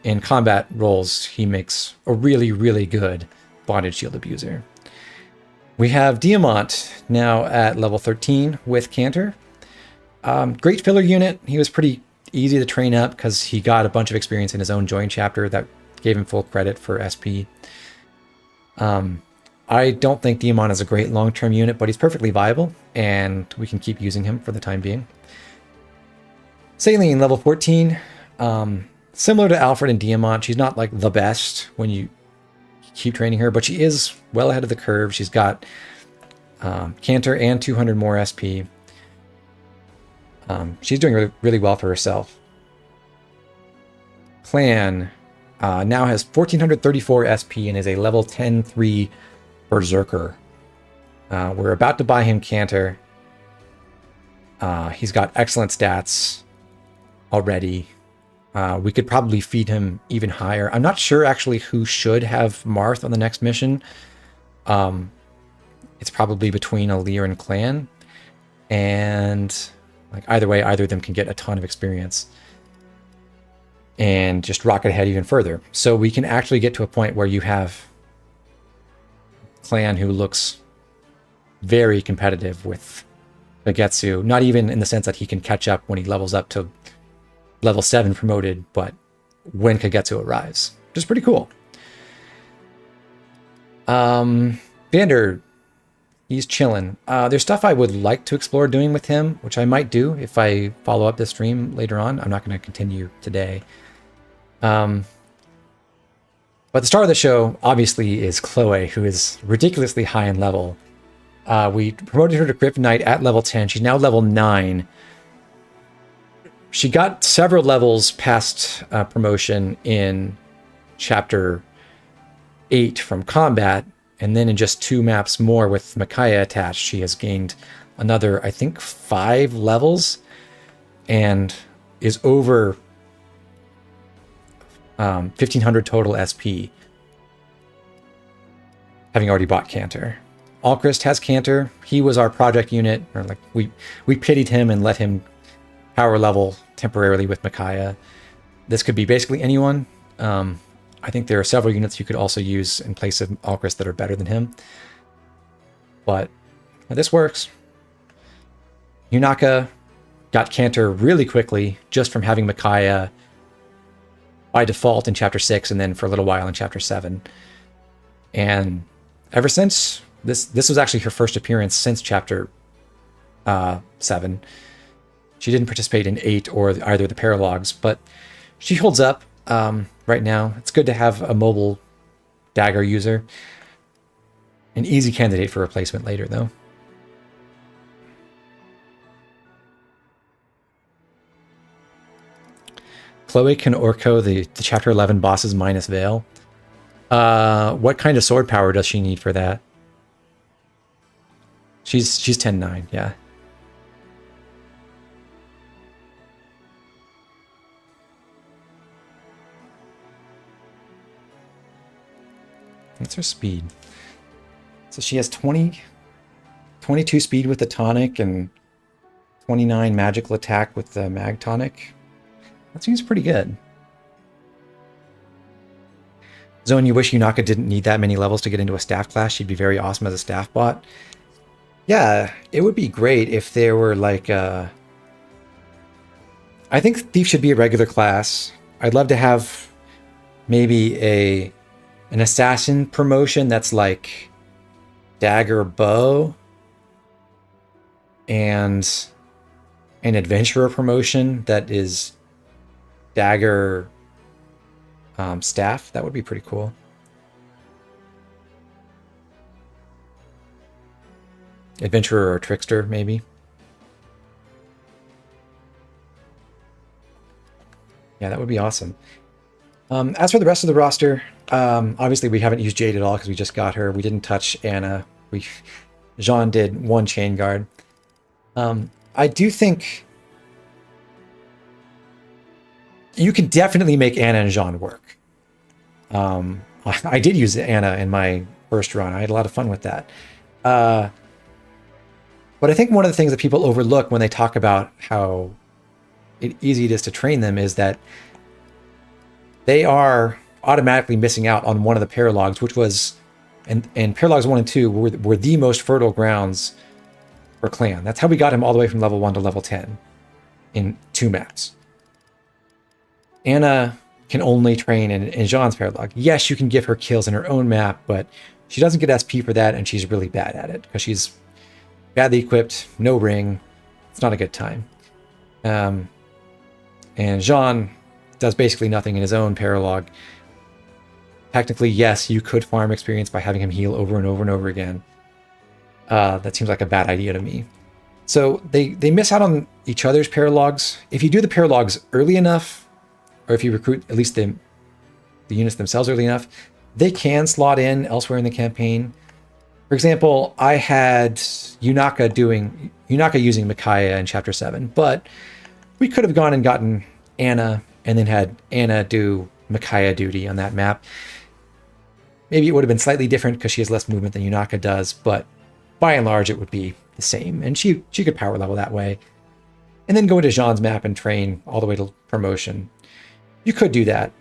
in combat roles, he makes a really, really good bondage shield abuser. We have Diamant now at level 13 with Canter. Great filler unit. He was pretty easy to train up because he got a bunch of experience in his own join chapter that gave him full credit for SP. I don't think Diamant is a great long-term unit, but he's perfectly viable, and we can keep using him for the time being. Saline, level 14. Similar to Alfred and Diamant, she's not like the best when you keep training her, but she is well ahead of the curve. She's got Canter and 200 more SP. She's doing really, really well for herself. Clan now has 1434 SP and is a level 10-3 Berserker. We're about to buy him Canter. He's got excellent stats already. We could probably feed him even higher. I'm not sure actually who should have Marth on the next mission. It's probably between Alir and Clan. And like either way, either of them can get a ton of experience and just rocket ahead even further. So we can actually get to a point where you have Clan who looks very competitive with Kagetsu, not even in the sense that he can catch up when he levels up to level 7 promoted, but when Kagetsu arrives, which is pretty cool. Vander, he's chilling. There's stuff I would like to explore doing with him, which I might do if I follow up this stream later on. I'm not going to continue today. But the star of the show, obviously, is Chloe, who is ridiculously high in level. We promoted her to Kryptonite at level 10. She's now level 9. She got several levels past promotion in Chapter 8 from combat, and then in just 2 maps more with Micaiah attached, she has gained another, I think, 5 levels, and is over 1500 total SP, having already bought Canter. Alchrist has Canter. He was our project unit, or like we pitied him and let him power level temporarily with Micaiah. This could be basically anyone. I think there are several units you could also use in place of Alchrist that are better than him. But this works. Yunaka got Canter really quickly just from having Micaiah by default in Chapter 6 and then for a little while in Chapter 7. And ever since, this was actually her first appearance since Chapter 7. She didn't participate in 8 or either the Paralogues, but she holds up right now. It's good to have a mobile dagger user. An easy candidate for replacement later, though. Chloe can Orko the Chapter 11 bosses minus Veil. What kind of sword power does she need for that? She's 10-9, yeah. What's her speed? So she has 22 speed with the tonic and 29 magical attack with the mag tonic. That seems pretty good. Zone, you wish Yunaka didn't need that many levels to get into a staff class. She'd be very awesome as a staff bot. Yeah, it would be great if there were like I think Thief should be a regular class. I'd love to have maybe an assassin promotion that's like dagger bow, and an adventurer promotion that is dagger staff. That would be pretty cool. Adventurer or trickster, maybe. Yeah, that would be awesome. As for the rest of the roster, obviously we haven't used Jade at all because we just got her. We didn't touch Anna. Jean did one chain guard. I do think you can definitely make Anna and Jean work. I did use Anna in my first run. I had a lot of fun with that. But I think one of the things that people overlook when they talk about how easy it is to train them is that they are automatically missing out on one of the Paralogues, which was, and Paralogues 1 and 2 were the most fertile grounds for Clan. That's how we got him all the way from level 1 to level 10 in 2 maps. Anna can only train in Jean's Paralogue. Yes, you can give her kills in her own map, but she doesn't get SP for that, and she's really bad at it because she's badly equipped, no ring. It's not a good time. And Jean does basically nothing in his own Paralogue. Technically, yes, you could farm experience by having him heal over and over and over again. That seems like a bad idea to me. So they miss out on each other's Paralogues. If you do the Paralogues early enough, or if you recruit at least the units themselves early enough, they can slot in elsewhere in the campaign. For example, I had Yunaka using Micaiah in Chapter 7, but we could have gone and gotten Anna and then had Anna do Micaiah duty on that map. Maybe it would have been slightly different because she has less movement than Yunaka does, but by and large it would be the same. And she could power level that way. And then go into Jean's map and train all the way to promotion. You could do that.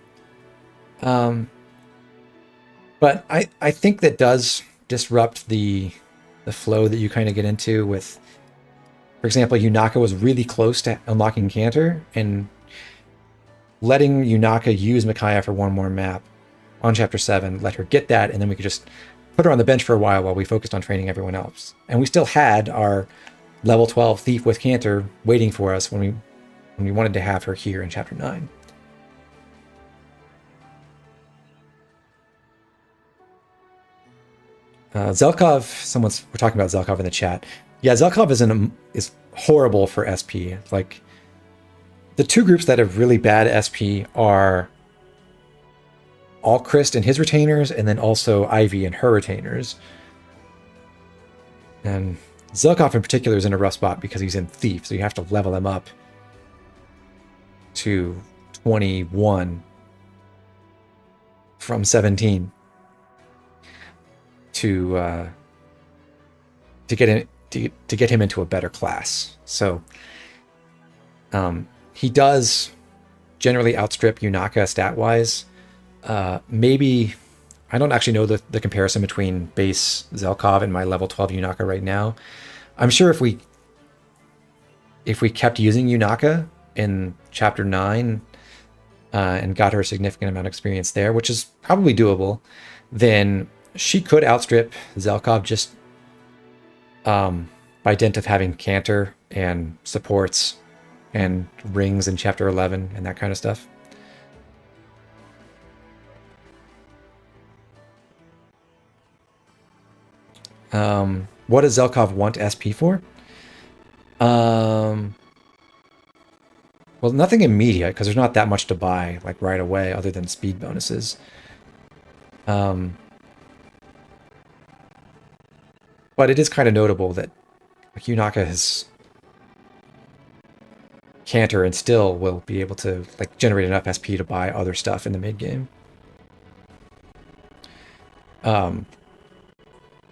But I think that does disrupt the flow that you kind of get into with, for example, Yunaka was really close to unlocking Canter, and letting Yunaka use Micaiah for one more map on Chapter 7, let her get that, and then we could just put her on the bench for a while we focused on training everyone else. And we still had our level 12 Thief with Canter waiting for us when we wanted to have her here in Chapter 9. Zelkov, we're talking about Zelkov in the chat. Yeah, Zelkov is horrible for SP. Like, the two groups that have really bad SP are Alchrist and his retainers, and then also Ivy and her retainers. And Zelkov in particular is in a rough spot because he's in Thief, so you have to level him up to 21 from 17 to get him into a better class. So he does generally outstrip Yunaka stat-wise. Maybe, I don't actually know the comparison between base Zelkov and my level 12 Yunaka right now. I'm sure if we kept using Yunaka in Chapter 9 and got her a significant amount of experience there, which is probably doable, then she could outstrip Zelkov just by dint of having Canter and supports and rings in Chapter 11 and that kind of stuff. What does Zelkov want SP for? Well, nothing immediate, because there's not that much to buy like right away other than speed bonuses. But it is kind of notable that like, Yunaka has Canter and still will be able to like generate enough SP to buy other stuff in the mid game. I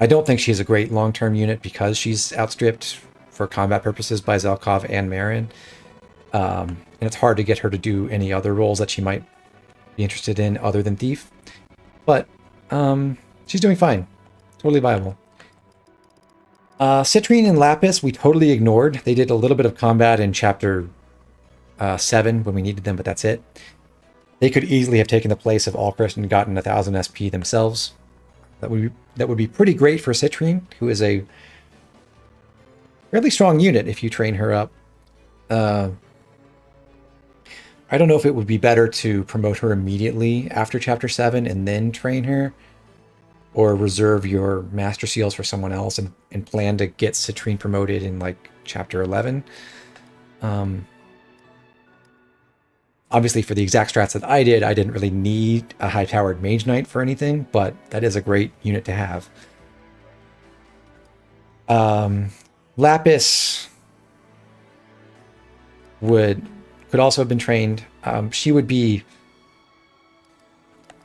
don't think she's a great long-term unit because she's outstripped for combat purposes by Zelkov and Marin. And it's hard to get her to do any other roles that she might be interested in other than Thief. But she's doing fine. Totally viable. Citrine and Lapis we totally ignored. They did a little bit of combat in Chapter 7 when we needed them, but that's it. They could easily have taken the place of Alchrist and gotten 1,000 SP themselves. That would be pretty great for Citrine, who is a fairly strong unit if you train her up. I don't know if it would be better to promote her immediately after Chapter 7 and then train her, or reserve your Master Seals for someone else and plan to get Citrine promoted in like Chapter 11. Obviously, for the exact strats that I didn't really need a high-powered Mage Knight for anything, but that is a great unit to have. Lapis could also have been trained. She would be,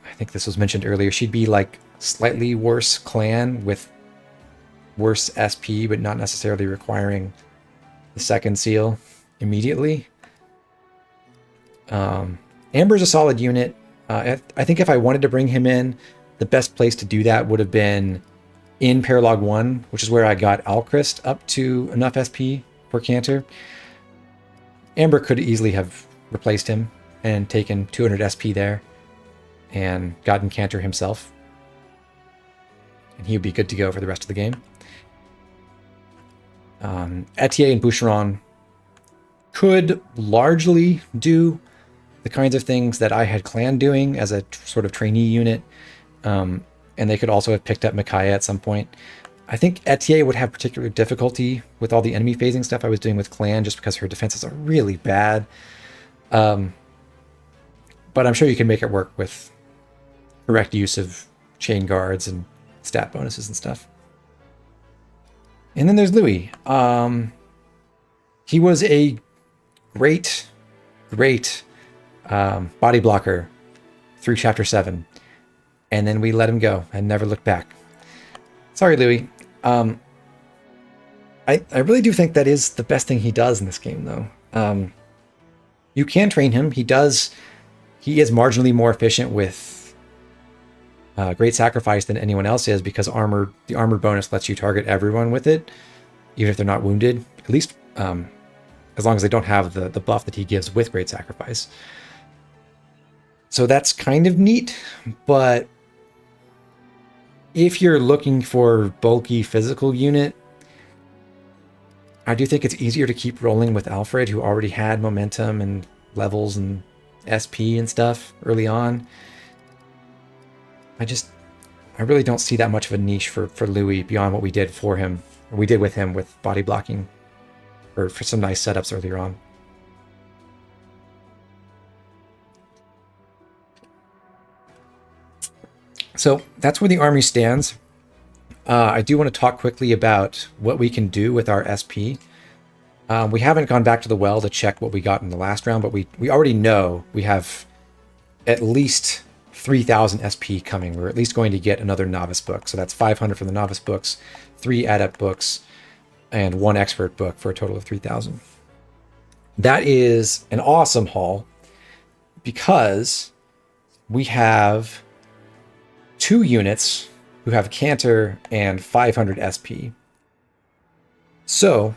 I think this was mentioned earlier, she'd be like slightly worse clan with worse SP, but not necessarily requiring the second seal immediately. Amber's a solid unit. I think if I wanted to bring him in, the best place to do that would have been in Paralogue 1, which is where I got Alchrist up to enough SP for Canter. Amber could easily have replaced him and taken 200 SP there and gotten Canter himself. And he would be good to go for the rest of the game. Etier and Boucheron could largely do the kinds of things that I had clan doing as a sort of trainee unit. And they could also have picked up Micaiah at some point. I think Etier would have particular difficulty with all the enemy phasing stuff I was doing with clan, just because her defenses are really bad. But I'm sure you can make it work with correct use of chain guards and stat bonuses and stuff. And then there's Louis. He was a great body blocker through Chapter 7. And then we let him go and never looked back. Sorry, Louis. I really do think that is the best thing he does in this game, though. You can train him. He is marginally more efficient with Great Sacrifice than anyone else is, because the armor bonus lets you target everyone with it, even if they're not wounded. At least as long as they don't have the buff that he gives with Great Sacrifice. So that's kind of neat, but if you're looking for bulky physical unit, I do think it's easier to keep rolling with Alfred, who already had momentum and levels and SP and stuff early on. I really don't see that much of a niche for Louis beyond what we did for him, or we did with him with body blocking, or for some nice setups earlier on. So that's where the army stands. I do want to talk quickly about what we can do with our SP. We haven't gone back to the well to check what we got in the last round, but we already know we have at least 3,000 SP coming. We're at least going to get another novice book. So that's 500 from the novice books, 3 adept books, and 1 expert book for a total of 3,000. That is an awesome haul, because we have 2 units who have Canter and 500 SP. So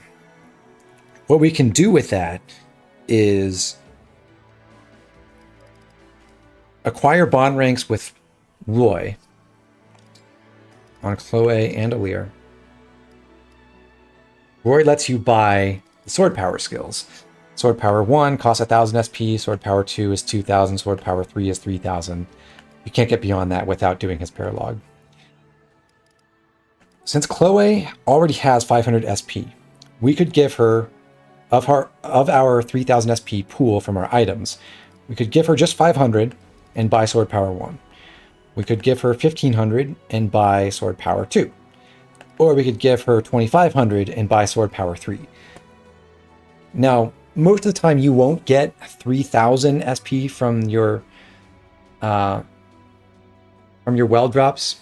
what we can do with that is acquire bond ranks with Roy on Chloe and Alir. Roy lets you buy the sword power skills. Sword power 1 costs 1,000 SP, sword power 2 is 2,000, sword power 3 is 3,000. You can't get beyond that without doing his Paralogue. Since Chloe already has 500 SP, we could give her, of our 3,000 SP pool from our items, we could give her just 500 and buy sword power 1. We could give her 1,500 and buy sword power 2. Or we could give her 2,500 and buy sword power 3. Now, most of the time you won't get 3,000 SP from your well drops.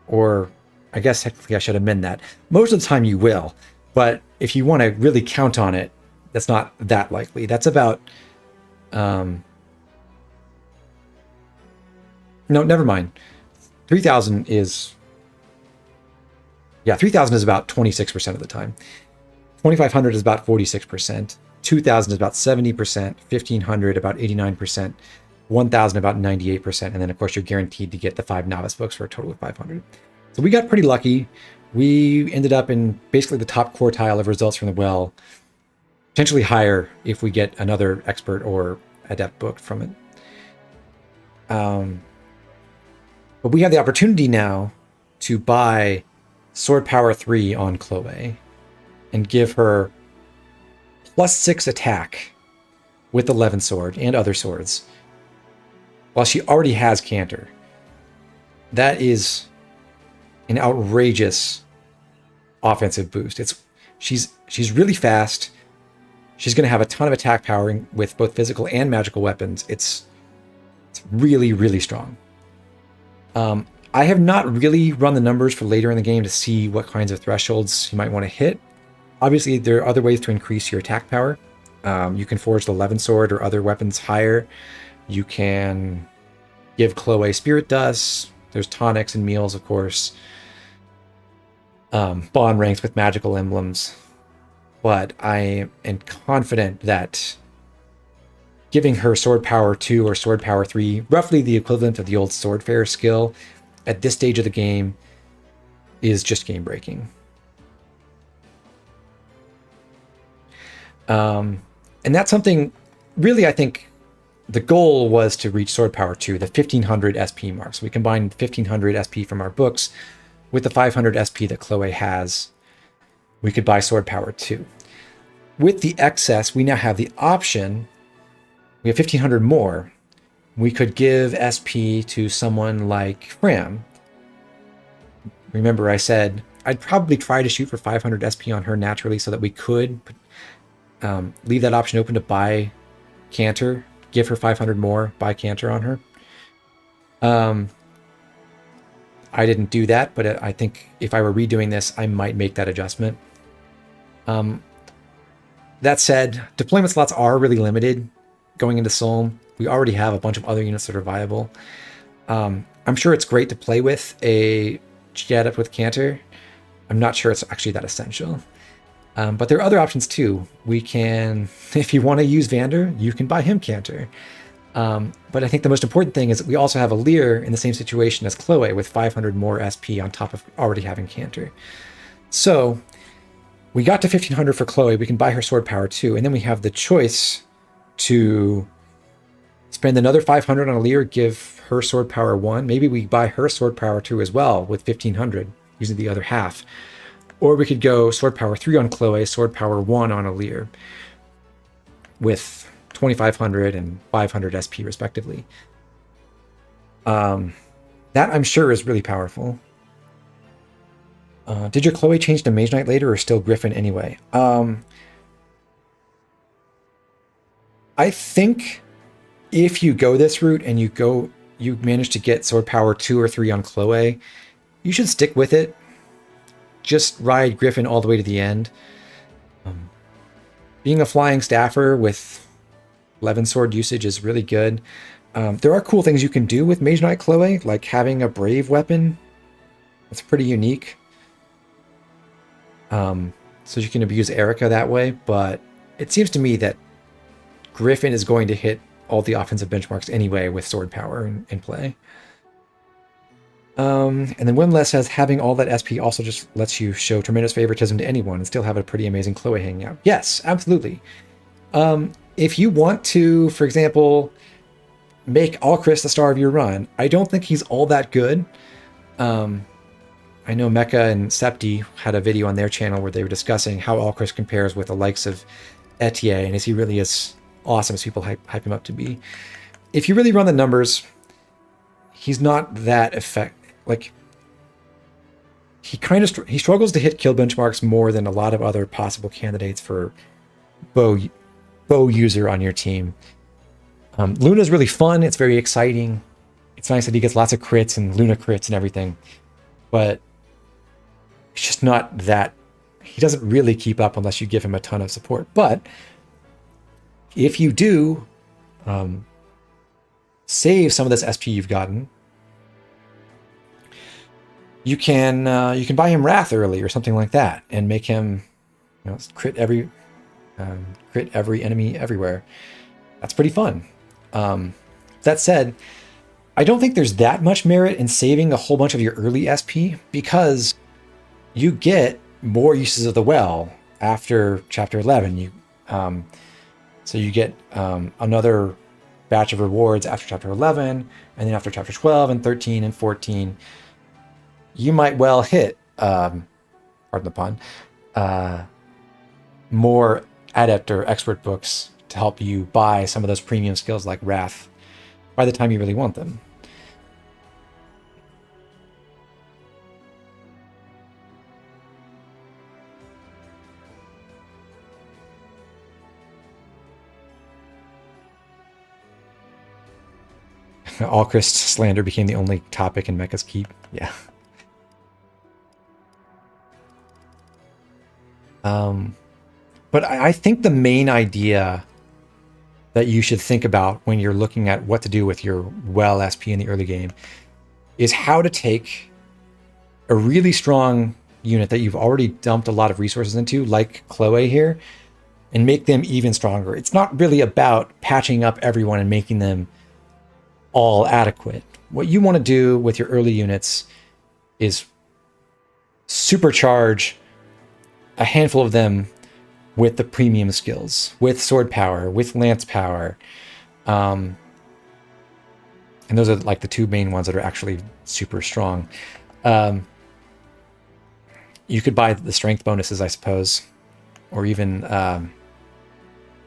Or I guess technically I should amend that. Most of the time you will, but if you want to really count on it, that's not that likely. That's about no, never mind. 3,000 is 3,000 is about 26% of the time. 2,500 is about 46%. 2,000 is about 70%, 1,500 about 89%, 1,000 about 98%, and then of course you're guaranteed to get the 5 novice books for a total of 500. So we got pretty lucky. We ended up in basically the top quartile of results from the well, potentially higher if we get another expert or adept book from it. But we have the opportunity now to buy Sword Power 3 on Chloe and give her +6 attack with the Levin sword and other swords, while she already has Canter. That is an outrageous offensive boost. She's really fast. She's going to have a ton of attack power with both physical and magical weapons. It's really, really strong. I have not really run the numbers for later in the game to see what kinds of thresholds you might want to hit. Obviously, there are other ways to increase your attack power. You can forge the Levin sword or other weapons higher. You can give Chloe spirit dust. There's tonics and meals, of course. Bond ranks with magical emblems. But I am confident that giving her Sword Power 2 or Sword Power 3, roughly the equivalent of the old Swordfarer skill, at this stage of the game is just game breaking. And that's something, really, I think the goal was to reach Sword Power 2, the 1500 SP mark. So we combined 1500 SP from our books with the 500 SP that Chloe has. We could buy Sword Power 2. With the excess, we now have the option. We have 1500 more. We could give SP to someone like Fram. Remember I said I'd probably try to shoot for 500 SP on her naturally so that we could leave that option open to buy Canter, give her 500 more, buy Canter on her. I didn't do that, but I think if I were redoing this, I might make that adjustment. That said, deployment slots are really limited going into Solm. We already have a bunch of other units that are viable. I'm sure it's great to play with a G-Adept with Canter. I'm not sure it's actually that essential. But there are other options too. We can, if you want to use Vander, you can buy him Canter. But I think the most important thing is that we also have a Lear in the same situation as Chloe with 500 more SP on top of already having Canter. So we got to 1500 for Chloe. We can buy her Sword Power 2, and then we have the choice to spend another 500 on a Lear, give her Sword Power 1. Maybe we buy her Sword Power 2 as well with 1500, using the other half. Or we could go Sword Power 3 on Chloe, Sword Power 1 on a Lear with 2500 and 500 SP respectively. That I'm sure is really powerful. Did your Chloe change to Mage Knight later or still Griffin anyway? I think if you go this route and you manage to get Sword Power 2 or 3 on Chloe, you should stick with it. Just ride Griffin all the way to the end. Being a flying staffer with Levin sword usage is really good. There are cool things you can do with Mage Knight Chloe, like having a brave weapon. That's pretty unique. So you can abuse Erica that way, but it seems to me that Griffin is going to hit all the offensive benchmarks anyway with sword power in play. And then Wimless says having all that SP also just lets you show tremendous favoritism to anyone and still have a pretty amazing Chloe hanging out. Yes, absolutely. If you want to, for example, make Alchris the star of your run, I don't think he's all that good. I know Mecha and Septi had a video on their channel where they were discussing how Alchris compares with the likes of Etier, and is he really as awesome as people hype him up to be. If you really run the numbers, he's not that like, he struggles to hit kill benchmarks more than a lot of other possible candidates for bow user on your team. Luna's really fun. It's very exciting. It's nice that he gets lots of crits and Luna crits and everything, but it's just not that. He doesn't really keep up unless you give him a ton of support. But if you do save some of this SP you've gotten, you can buy him Wrath early or something like that and make him, crit every crit every enemy everywhere. That's pretty fun. That said, I don't think there's that much merit in saving a whole bunch of your early SP, because you get more uses of the well after chapter 11. So you get another batch of rewards after chapter 11, and then after chapter 12 and 13 and 14, you might well hit, pardon the pun, more adept or expert books to help you buy some of those premium skills like Wrath by the time you really want them. Allchrist slander became the only topic in Mecha's Keep. Yeah. But I think the main idea that you should think about when you're looking at what to do with your well SP in the early game is how to take a really strong unit that you've already dumped a lot of resources into, like Chloe here, and make them even stronger. It's not really about patching up everyone and making them all adequate. What you want to do with your early units is supercharge a handful of them with the premium skills, with sword power, with lance power. And those are like the two main ones that are actually super strong. You could buy the strength bonuses, I suppose, or even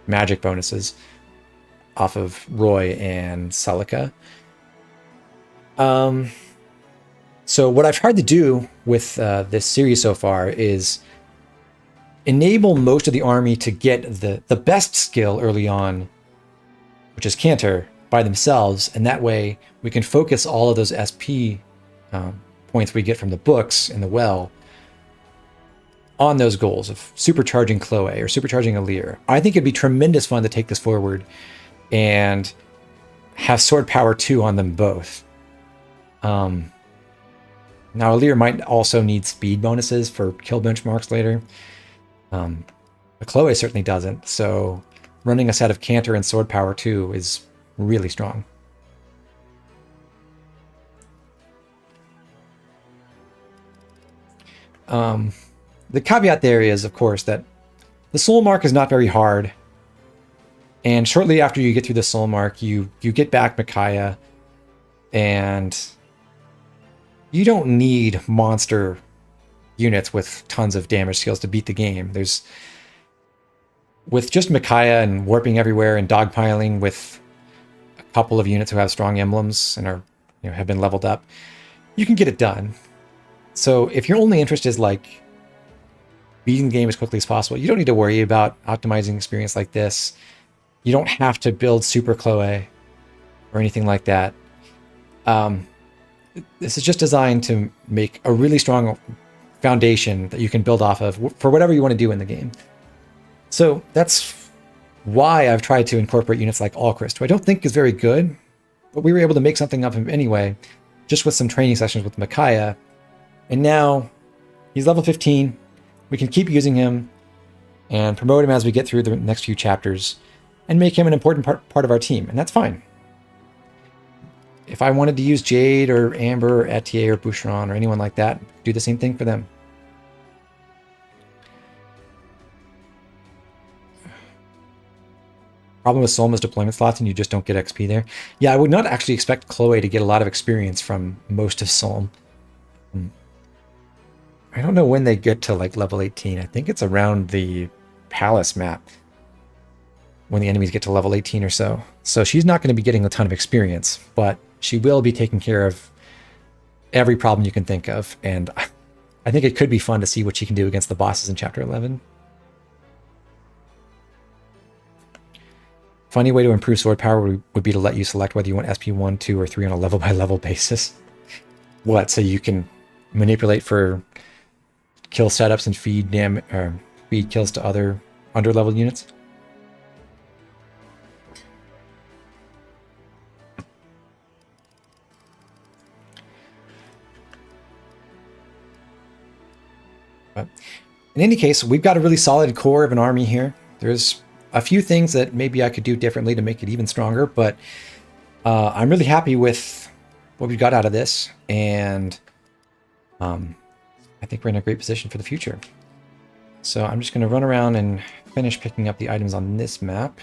magic bonuses off of Roy and Celica. So what I've tried to do with this series so far is enable most of the army to get the best skill early on, which is Canter, by themselves, and that way we can focus all of those SP points we get from the books in the well on those goals of supercharging Chloe or supercharging Alir. I think it'd be tremendous fun to take this forward and have sword power 2 on them both. Now Alir might also need speed bonuses for kill benchmarks later. But Chloe certainly doesn't, so running a set of Canter and sword power 2 is really strong. The caveat there is, of course, that the soul mark is not very hard, and shortly after you get through the soul mark, you get back Micaiah, and you don't need monster units with tons of damage skills to beat the game. With just Micaiah and warping everywhere and dogpiling with a couple of units who have strong emblems and are, have been leveled up, you can get it done. So if your only interest is like beating the game as quickly as possible, you don't need to worry about optimizing experience like this. You don't have to build Super Chloe or anything like that. This is just designed to make a really strong foundation that you can build off of for whatever you want to do in the game. So that's why I've tried to incorporate units like Allchrist, who I don't think is very good, but we were able to make something of him anyway, just with some training sessions with Micaiah. And now he's level 15. We can keep using him and promote him as we get through the next few chapters and make him an important part of our team, and that's fine. If I wanted to use Jade or Amber or Etier or Boucheron or anyone like that, do the same thing for them. Problem with Solma's deployment slots and you just don't get XP there. Yeah, I would not actually expect Chloe to get a lot of experience from most of Solm. I don't know when they get to like level 18. I think it's around the palace map when the enemies get to level 18 or so. So she's not going to be getting a ton of experience, but she will be taking care of every problem you can think of. And I think it could be fun to see what she can do against the bosses in Chapter 11. Funny way to improve sword power would be to let you select whether you want SP 1, 2, or 3 on a level-by-level basis. What, so you can manipulate for kill setups and feed kills to other under-level units? But in any case, we've got a really solid core of an army here. There's a few things that maybe I could do differently to make it even stronger, but I'm really happy with what we got out of this, and I think we're in a great position for the future. So I'm just going to run around and finish picking up the items on this map.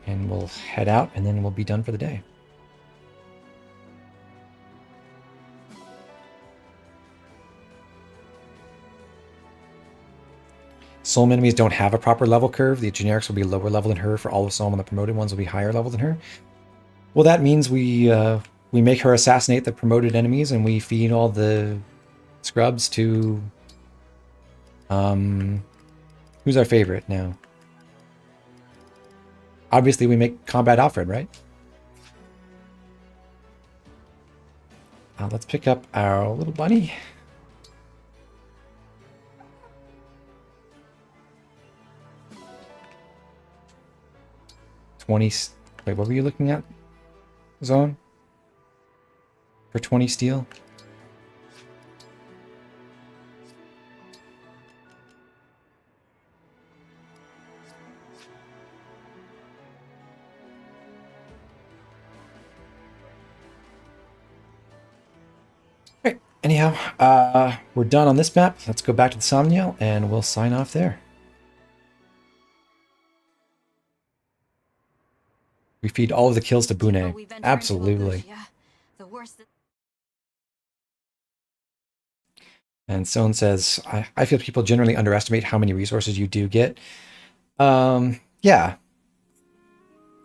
And we'll head out, and then we'll be done for the day. Soul enemies don't have a proper level curve. The generics will be lower level than her for all of Soul, and the promoted ones will be higher level than her. Well, that means we make her assassinate the promoted enemies, and we feed all the scrubs to... who's our favorite now? Obviously, we make Combat Alfred, right? Let's pick up our little bunny. Wait, what were you looking at, Zone? For 20 steel? Right, anyhow, we're done on this map. Let's go back to the Somniel, and we'll sign off there. We feed all of the kills to Bune. Absolutely. And Sohn says, I feel people generally underestimate how many resources you do get. Yeah.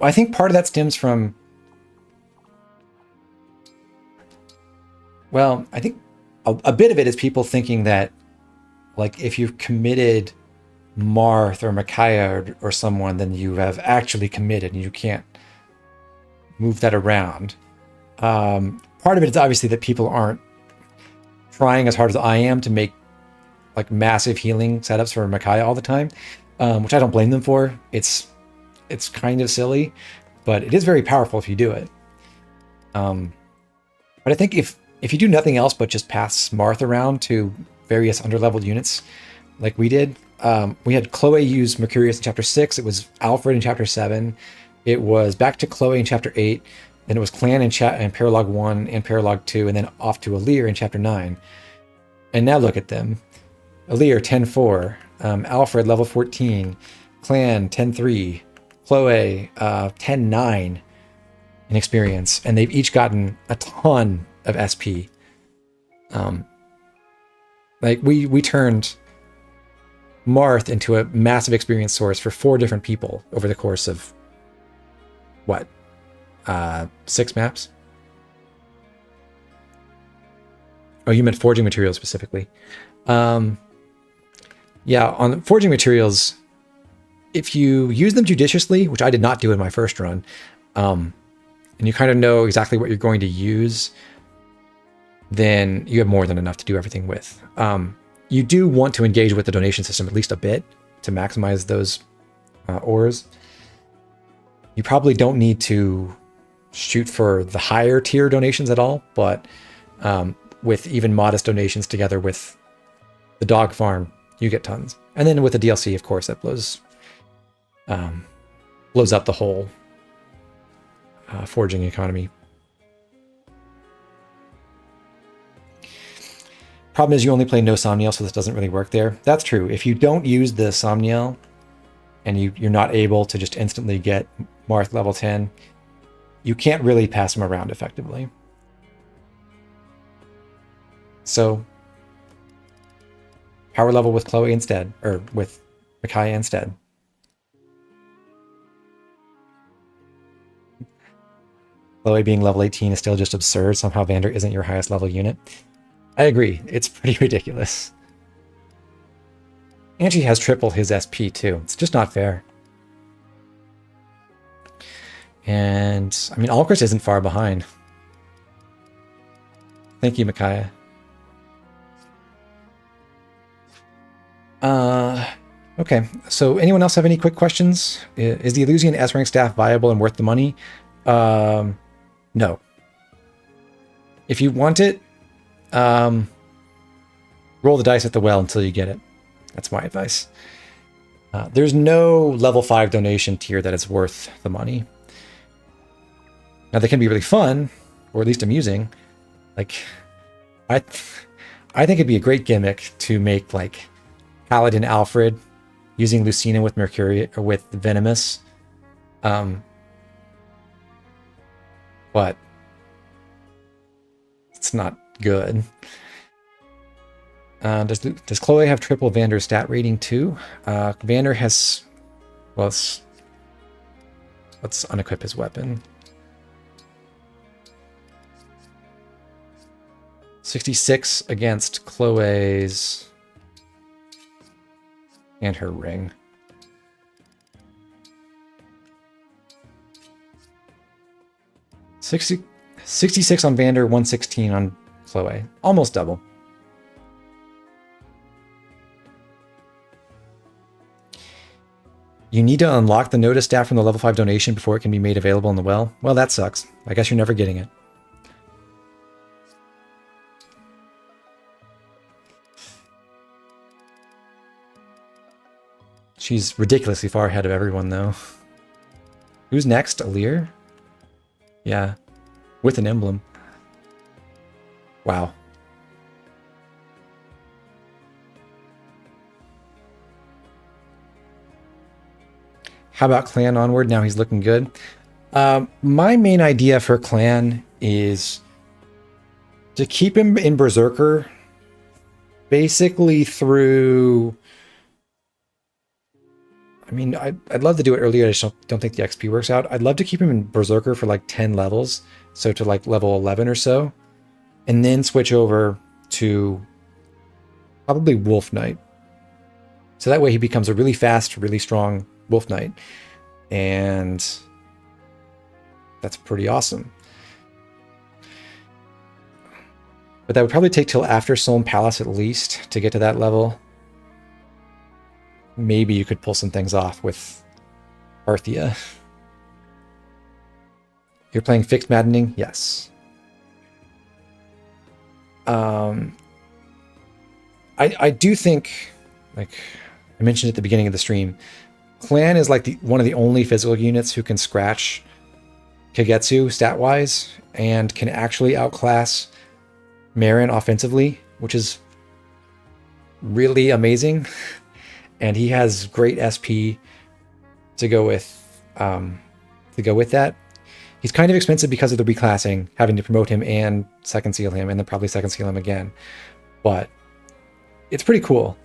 I think part of that stems from... Well, I think a bit of it is people thinking that, like, if you've committed Marth or Micaiah or someone, then you have actually committed and you can't move that around. Part of it is obviously that people aren't trying as hard as I am to make like massive healing setups for Micaiah all the time, which I don't blame them for. It's kind of silly, but it is very powerful if you do it. But I think if you do nothing else but just pass Marth around to various underleveled units like we did, we had Chloe use Mercurius in Chapter 6, it was Alfred in Chapter 7, it was back to Chloe in Chapter 8, then it was Clan in Paralogue 1 and Paralogue 2, and then off to Alir in Chapter 9. And now look at them. Alir 10-4, Alfred level 14, Clan 10-3, Chloe 10-9 in experience, and they've each gotten a ton of SP. Like we turned Marth into a massive experience source for 4 different people over the course of what? 6 maps? Oh, you meant forging materials specifically. Yeah, on forging materials, if you use them judiciously, which I did not do in my first run, and you kind of know exactly what you're going to use, then you have more than enough to do everything with. You do want to engage with the donation system at least a bit to maximize those ores. You probably don't need to shoot for the higher tier donations at all, but with even modest donations together with the dog farm, you get tons. And then with the DLC, of course, that blows up the whole forging economy. Problem is you only play no Somniel, so this doesn't really work there. That's true. If you don't use the Somniel and you're not able to just instantly get Marth level 10, you can't really pass them around effectively. So power level with Chloe instead, or with Micaiah instead. Chloe being level 18 is still just absurd. Somehow Vander isn't your highest level unit. I agree. It's pretty ridiculous. Angie has triple his SP too. It's just not fair. And I mean, Alcris isn't far behind. Thank you, Micaiah. Okay, so anyone else have any quick questions? Is the Illusian S-rank staff viable and worth the money? No. If you want it, roll the dice at the well until you get it. That's my advice. There's no level 5 donation tier that is worth the money. Now they can be really fun, or at least amusing. Like, I think it'd be a great gimmick to make like Paladin Alfred using Lucina with Mercury or with Venomous. But it's not good. Does Chloe have triple Vander's stat rating too? Vander has, well, let's unequip his weapon. 66 against Chloe's and her ring. — 66 on Vander, 116 on Chloe. Almost double. You need to unlock the notice staff from the level 5 donation before it can be made available in the well. Well, that sucks. I guess you're never getting it. She's ridiculously far ahead of everyone, though. Who's next? Alir? Yeah. With an emblem. Wow. How about Clan Onward? Now he's looking good. My main idea for Clan is to keep him in Berserker basically through... I mean, I'd love to do it earlier. I just don't think the XP works out. I'd love to keep him in Berserker for like 10 levels. So to like level 11 or so. And then switch over to probably Wolf Knight. So that way he becomes a really fast, really strong Wolf Knight. And that's pretty awesome. But that would probably take till after Solm Palace at least to get to that level. Maybe you could pull some things off with Arthea. You're playing fixed Maddening? Yes. I do think, like I mentioned at the beginning of the stream, Clan is like one of the only physical units who can scratch Kagetsu stat-wise and can actually outclass Marin offensively, which is really amazing. And he has great SP to go with that. He's kind of expensive because of the reclassing, having to promote him and second seal him, and then probably second seal him again. But it's pretty cool.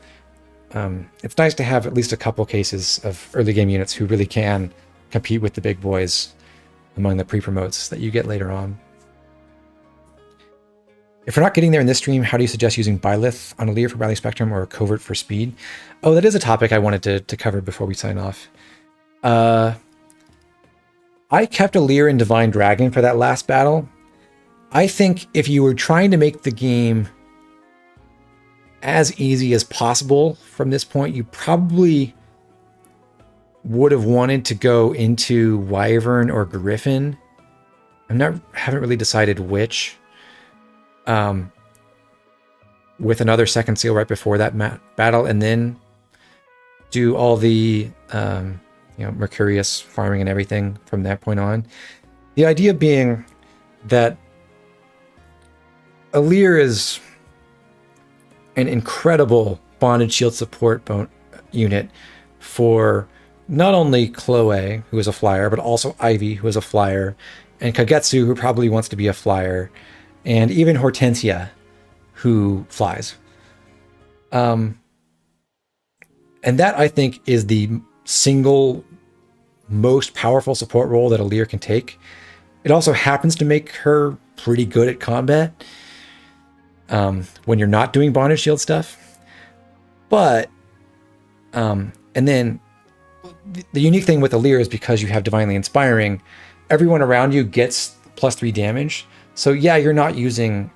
It's nice to have at least a couple cases of early game units who really can compete with the big boys among the pre-promotes that you get later on. If we're not getting there in this stream, how do you suggest using Byleth on Alir for Rally Spectrum or Covert for speed? Oh, that is a topic I wanted to cover before we sign off. I kept Alir in Divine Dragon for that last battle. I think if you were trying to make the game as easy as possible from this point, you probably would have wanted to go into Wyvern or Griffin. Haven't really decided which. With another second seal right before that battle, and then do all the Mercurius farming and everything from that point on. The idea being that Alir is an incredible bonded shield support unit for not only Chloe, who is a flyer, but also Ivy, who is a flyer, and Kagetsu, who probably wants to be a flyer, and even Hortensia, who flies. And that, I think, is the single most powerful support role that Alir can take. It also happens to make her pretty good at combat when you're not doing bonded shield stuff. But, and then the unique thing with Alir is because you have Divinely Inspiring, everyone around you gets +3 damage. So yeah, you're not using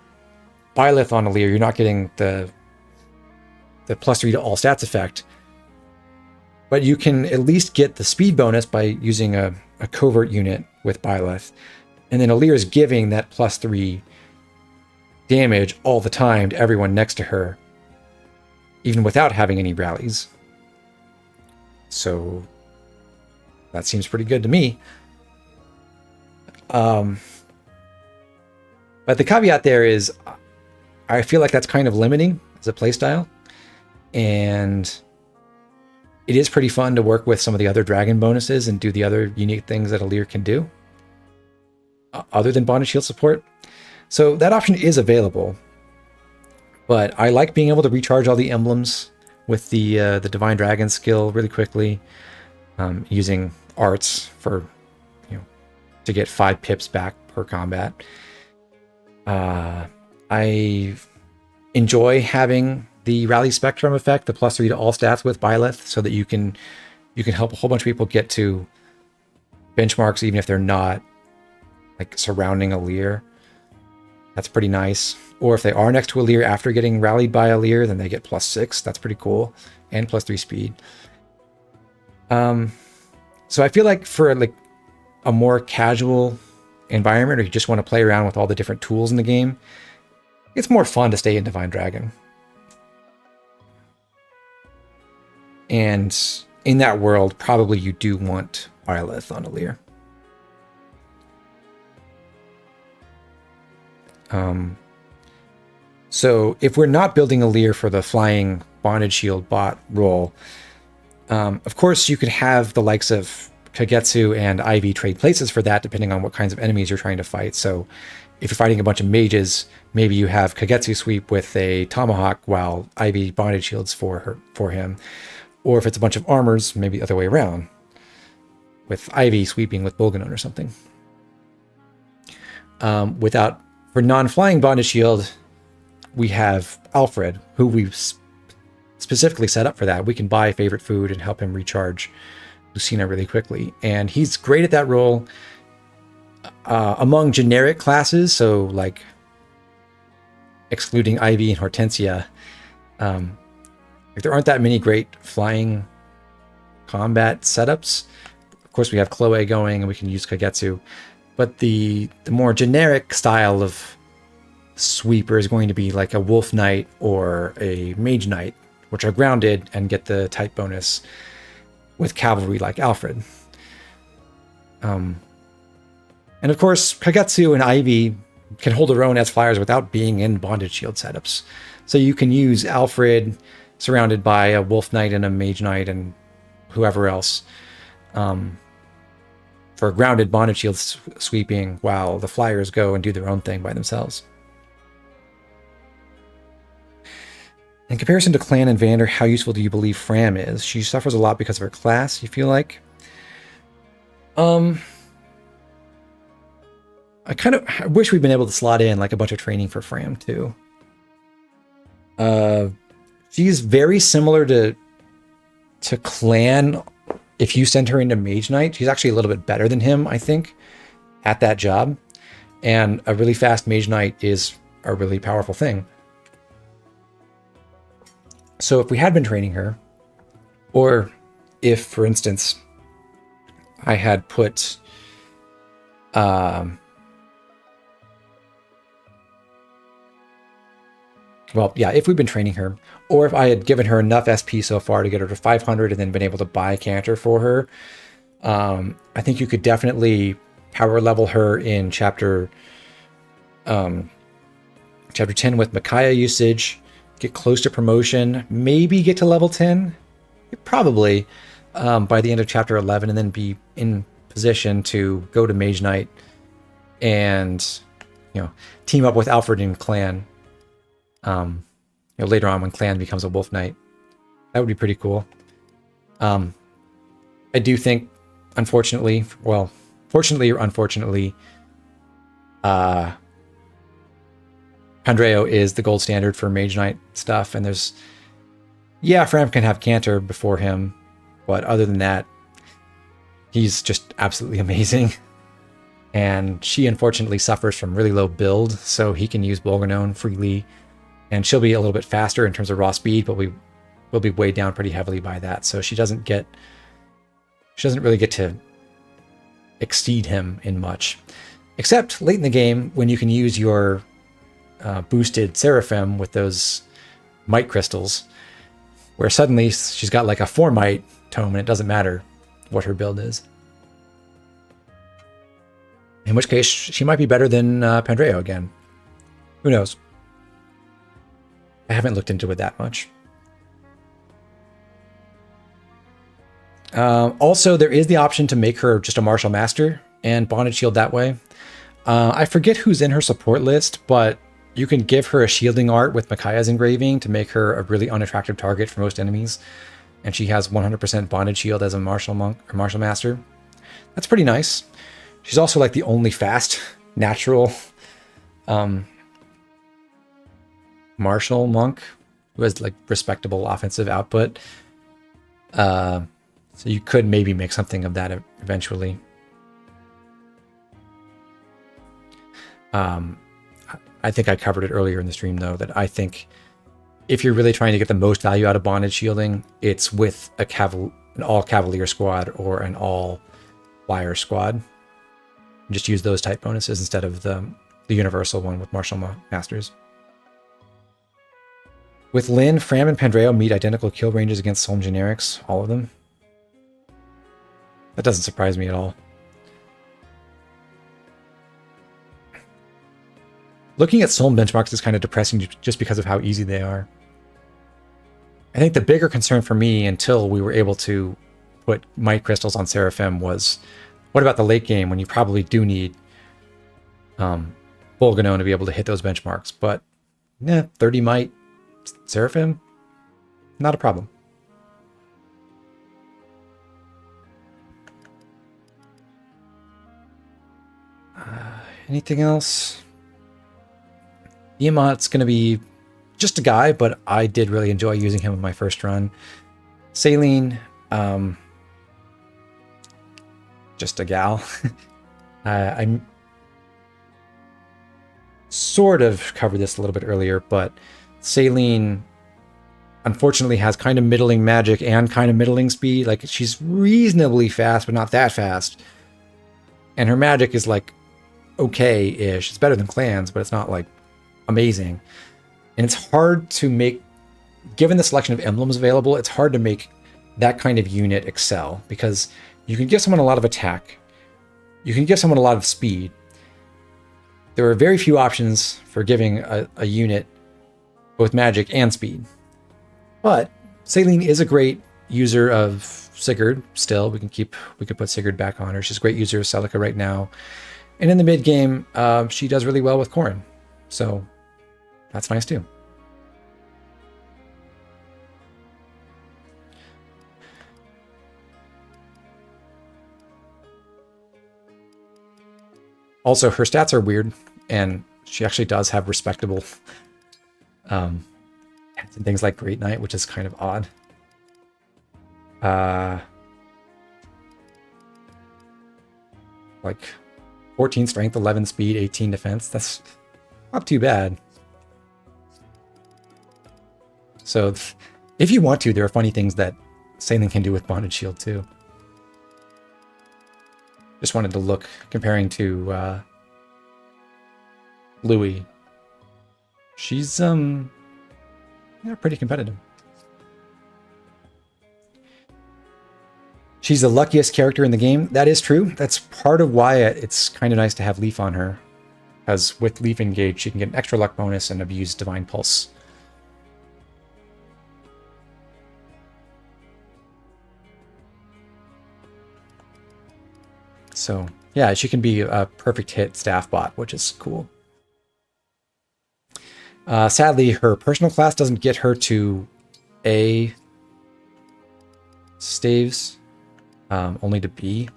Byleth on Alir, you're not getting the +3 to all stats effect, but you can at least get the speed bonus by using a covert unit with Byleth. And then Alir is giving that +3 damage all the time to everyone next to her, even without having any rallies. So that seems pretty good to me. But the caveat there is I feel like that's kind of limiting as a playstyle. And it is pretty fun to work with some of the other dragon bonuses and do the other unique things that a Lear can do, other than bonded shield support. So that option is available. But I like being able to recharge all the emblems with the Divine Dragon skill really quickly, using arts for, to get 5 pips back per combat. I enjoy having the Rally Spectrum effect, the +3 to all stats with Byleth, so that you can help a whole bunch of people get to benchmarks even if they're not like surrounding a Lear. That's pretty nice. Or if they are next to a Lear after getting rallied by a Lear, then they get +6. That's pretty cool. And +3 speed. So I feel like for like a more casual environment, or you just want to play around with all the different tools in the game, it's more fun to stay in Divine Dragon. And in that world, probably you do want Byleth on a Lear. So if we're not building a Lear for the flying bonded shield bot role, of course you could have the likes of Kagetsu and Ivy trade places for that, depending on what kinds of enemies you're trying to fight. So if you're fighting a bunch of mages, maybe you have Kagetsu sweep with a tomahawk while Ivy bonded shields for him. Or if it's a bunch of armors, maybe the other way around, with Ivy sweeping with Bolganon or something. For non-flying bonded shield, we have Alfred, who we've specifically set up for that. We can buy favorite food and help him recharge Lucina really quickly. And he's great at that role among generic classes, so like excluding Ivy and Hortensia. There aren't that many great flying combat setups. Of course, we have Chloe going and we can use Kagetsu. But the more generic style of sweeper is going to be like a Wolf Knight or a Mage Knight, which are grounded and get the type bonus with cavalry like Alfred. And of course, Kagetsu and Ivy can hold their own as flyers without being in bonded shield setups. So you can use Alfred surrounded by a Wolf Knight and a Mage Knight and whoever else for grounded bonded shield sweeping while the flyers go and do their own thing by themselves. In comparison to Clan and Vander, how useful do you believe Fram is? She suffers a lot because of her class, you feel like? I wish we'd been able to slot in like a bunch of training for Fram too. She's very similar to Clan. If you send her into Mage Knight, she's actually a little bit better than him, I think, at that job. And a really fast Mage Knight is a really powerful thing. So if we had been training her, or if, for instance, I had put if we'd been training her, or if I had given her enough SP so far to get her to 500 and then been able to buy Canter for her, I think you could definitely power level her in chapter 10 with Micaiah usage, get close to promotion, maybe get to level 10, probably by the end of chapter 11, and then be in position to go to Mage Knight and team up with Alfred and Clan. Later on when Clan becomes a Wolf Knight. That would be pretty cool. I do think, fortunately or unfortunately, Pandreo is the gold standard for Mage Knight stuff, and Fram can have Canter before him, but other than that, he's just absolutely amazing. And she unfortunately suffers from really low build, so he can use Bolganon freely. And she'll be a little bit faster in terms of raw speed, but we will be weighed down pretty heavily by that. So she doesn't really get to exceed him in much. Except late in the game when you can use your boosted Seraphim with those Might Crystals where suddenly she's got like a 4 might tome and it doesn't matter what her build is. In which case, she might be better than Pandreo again. Who knows? I haven't looked into it that much. Also, there is the option to make her just a martial master and bonded shield that way. I forget who's in her support list, but you can give her a shielding art with Micaiah's engraving to make her a really unattractive target for most enemies. And she has 100% bonded shield as a martial monk or martial master. That's pretty nice. She's also like the only fast, natural martial monk who has like respectable offensive output. So you could maybe make something of that eventually. I think I covered it earlier in the stream, though, that I think if you're really trying to get the most value out of bonded shielding, it's with an all Cavalier squad or an all Flyer squad. Just use those type bonuses instead of the universal one with Martial Masters. With Lyn, Fram, and Pandreo meet identical kill ranges against Solm generics, all of them. That doesn't surprise me at all. Looking at Solm benchmarks is kind of depressing just because of how easy they are. I think the bigger concern for me until we were able to put might crystals on Seraphim was, what about the late game when you probably do need Bolganone to be able to hit those benchmarks? But yeah, 30 might Seraphim, not a problem. Anything else? Tiamat's going to be just a guy, but I did really enjoy using him in my first run. Saline, just a gal. I'm sort of covered this a little bit earlier, but Saline unfortunately has kind of middling magic and kind of middling speed. Like, she's reasonably fast, but not that fast. And her magic is like okay-ish. It's better than Clans, but it's not like amazing. And it's hard to make, given the selection of emblems available, it's hard to make that kind of unit excel, because you can give someone a lot of attack, you can give someone a lot of speed. There are very few options for giving a unit both magic and speed. But Saline is a great user of Sigurd still. We could put Sigurd back on her. She's a great user of Celica right now. And in the mid game, she does really well with Corrin. So that's nice too. Also, her stats are weird, and she actually does have respectable things like Great Knight, which is kind of odd. Like 14 strength, 11 speed, 18 defense. That's not too bad. So if you want to, there are funny things that Saline can do with Bonded Shield too. Just wanted to look, comparing to Louis. She's pretty competitive. She's the luckiest character in the game. That is true. That's part of why it's kind of nice to have Leaf on her. Because with Leaf Engage, she can get an extra luck bonus and abuse Divine Pulse. So, yeah, she can be a perfect hit staff bot, which is cool. Sadly, her personal class doesn't get her to A staves, only to B,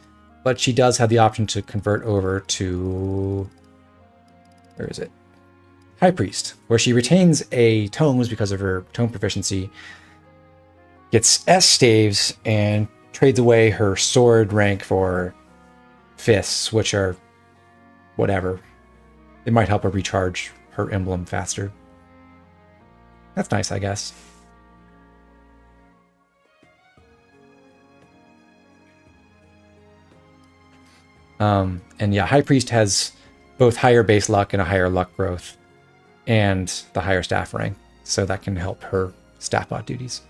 but she does have the option to convert over to, where is it? High Priest, where she retains A tomes because of her tome proficiency, gets S staves, and trades away her sword rank for fists, which are whatever. It might help her recharge her emblem faster. That's nice, I guess. And yeah, High Priest has both higher base luck and a higher luck growth, and the higher staff rank, so that can help her staff bot duties.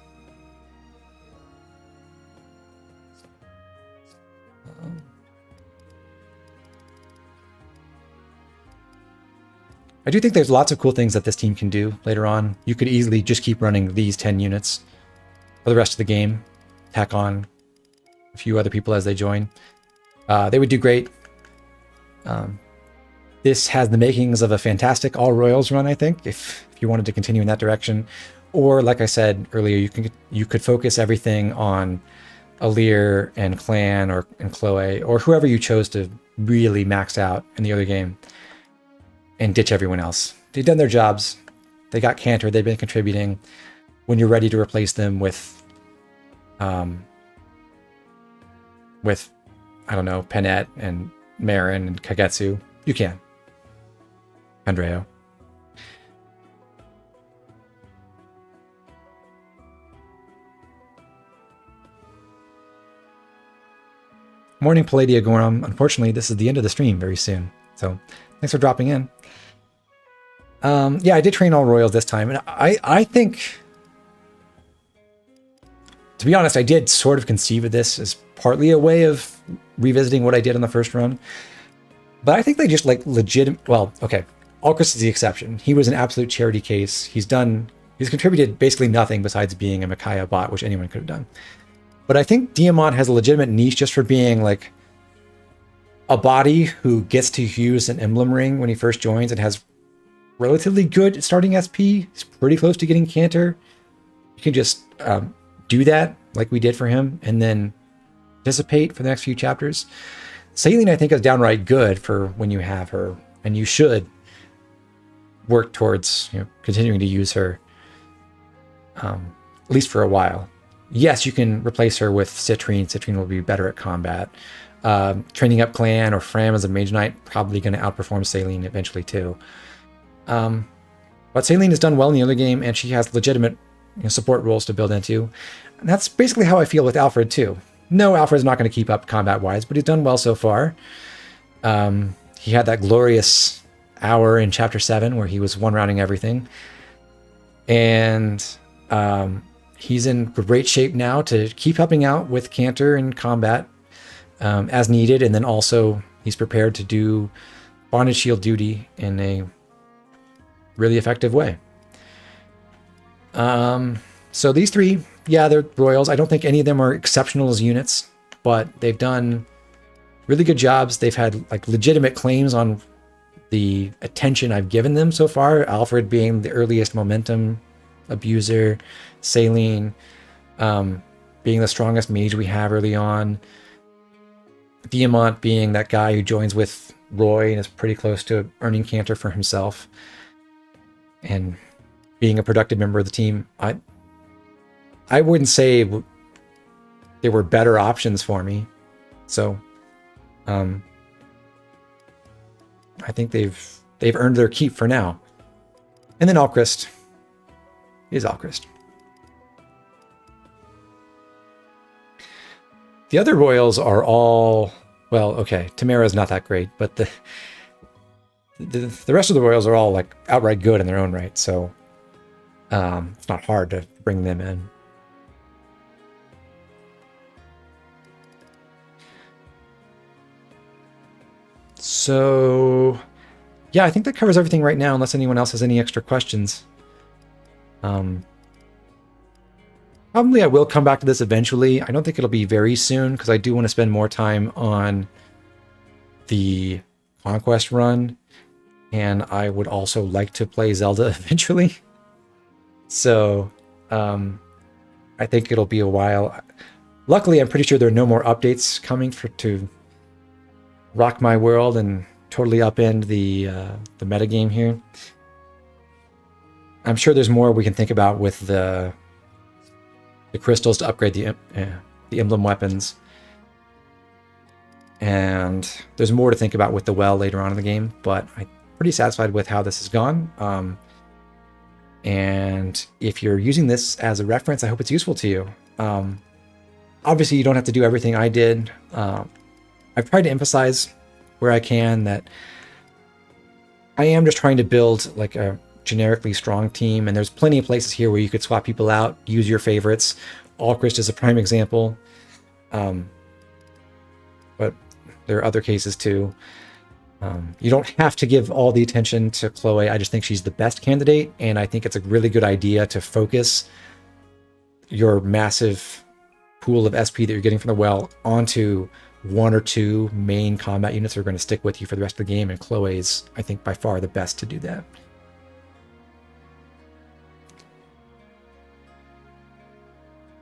I do think there's lots of cool things that this team can do later on. You could easily just keep running these 10 units for the rest of the game. Tack on a few other people as they join. They would do great. This has the makings of a fantastic All Royals run, I think, if you wanted to continue in that direction. Or, like I said earlier, you could focus everything on Alir and Clan and Chloe, or whoever you chose to really max out in the other game, and ditch everyone else. They've done their jobs. They got Canter. They've been contributing. When you're ready to replace them with I don't know, Penette and Marin and Kagetsu, you can. Andreo. Morning, Palladia Gorum. Unfortunately, this is the end of the stream very soon. So thanks for dropping in. Yeah, I did train all Royals this time. And I think, to be honest, I did sort of conceive of this as partly a way of revisiting what I did on the first run. But I think they just like legitimate. Well, okay. Alcris is the exception. He was an absolute charity case. He's contributed basically nothing besides being a Micaiah bot, which anyone could have done. But I think Diamant has a legitimate niche just for being like a body who gets to use an emblem ring when he first joins and has relatively good starting SP. He's pretty close to getting Canter. You can just do that like we did for him and then dissipate for the next few chapters. Saline, I think, is downright good for when you have her, and you should work towards continuing to use her at least for a while. Yes, you can replace her with Citrine. Citrine will be better at combat. Training up Clan or Fram as a Mage Knight, probably going to outperform Saline eventually too. But Saline has done well in the other game, and she has legitimate support roles to build into. And that's basically how I feel with Alfred too. No, Alfred's not going to keep up combat-wise, but he's done well so far. He had that glorious hour in Chapter 7 where he was one-rounding everything. And he's in great shape now to keep helping out with Canter in combat as needed. And then also he's prepared to do bondage shield duty in a really effective way. So these three, yeah, they're Royals. I don't think any of them are exceptional as units, but they've done really good jobs. They've had like legitimate claims on the attention I've given them so far. Alfred being the earliest momentum abuser, Saline being the strongest mage we have early on, Diamant being that guy who joins with Roy and is pretty close to earning Canter for himself and being a productive member of the team. I wouldn't say there were better options for me. So I think they've earned their keep for now. And then Alchrist is Alchrist. The other Royals are all, well, okay, Tamara's not that great, but the rest of the Royals are all like outright good in their own right, so it's not hard to bring them in. So, yeah, I think that covers everything right now, unless anyone else has any extra questions. Probably I will come back to this eventually. I don't think it'll be very soon, because I do want to spend more time on the Conquest run, and I would also like to play Zelda eventually. So, I think it'll be a while. Luckily, I'm pretty sure there are no more updates coming to rock my world and totally upend the metagame here. I'm sure there's more we can think about with the crystals to upgrade the emblem weapons. And there's more to think about with the well later on in the game, but I'm pretty satisfied with how this has gone. And if you're using this as a reference, I hope it's useful to you. Obviously, you don't have to do everything I did. I've tried to emphasize where I can that I am just trying to build like a generically strong team, and there's plenty of places here where you could swap people out, use your favorites. Alchrist is a prime example, but there are other cases too. You don't have to give all the attention to Chloe. I just think she's the best candidate, and I think it's a really good idea to focus your massive pool of SP that you're getting from the well onto one or two main combat units that are going to stick with you for the rest of the game, and Chloe's, I think, by far the best to do that.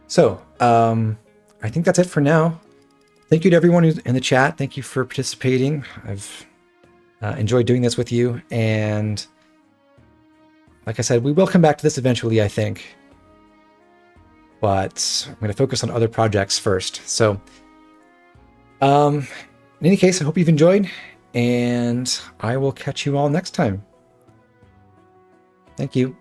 So, I think that's it for now. Thank you to everyone who's in the chat. Thank you for participating. I've enjoyed doing this with you, and like I said, we will come back to this eventually, I think. But I'm going to focus on other projects first. So, in any case, I hope you've enjoyed, and I will catch you all next time. Thank you.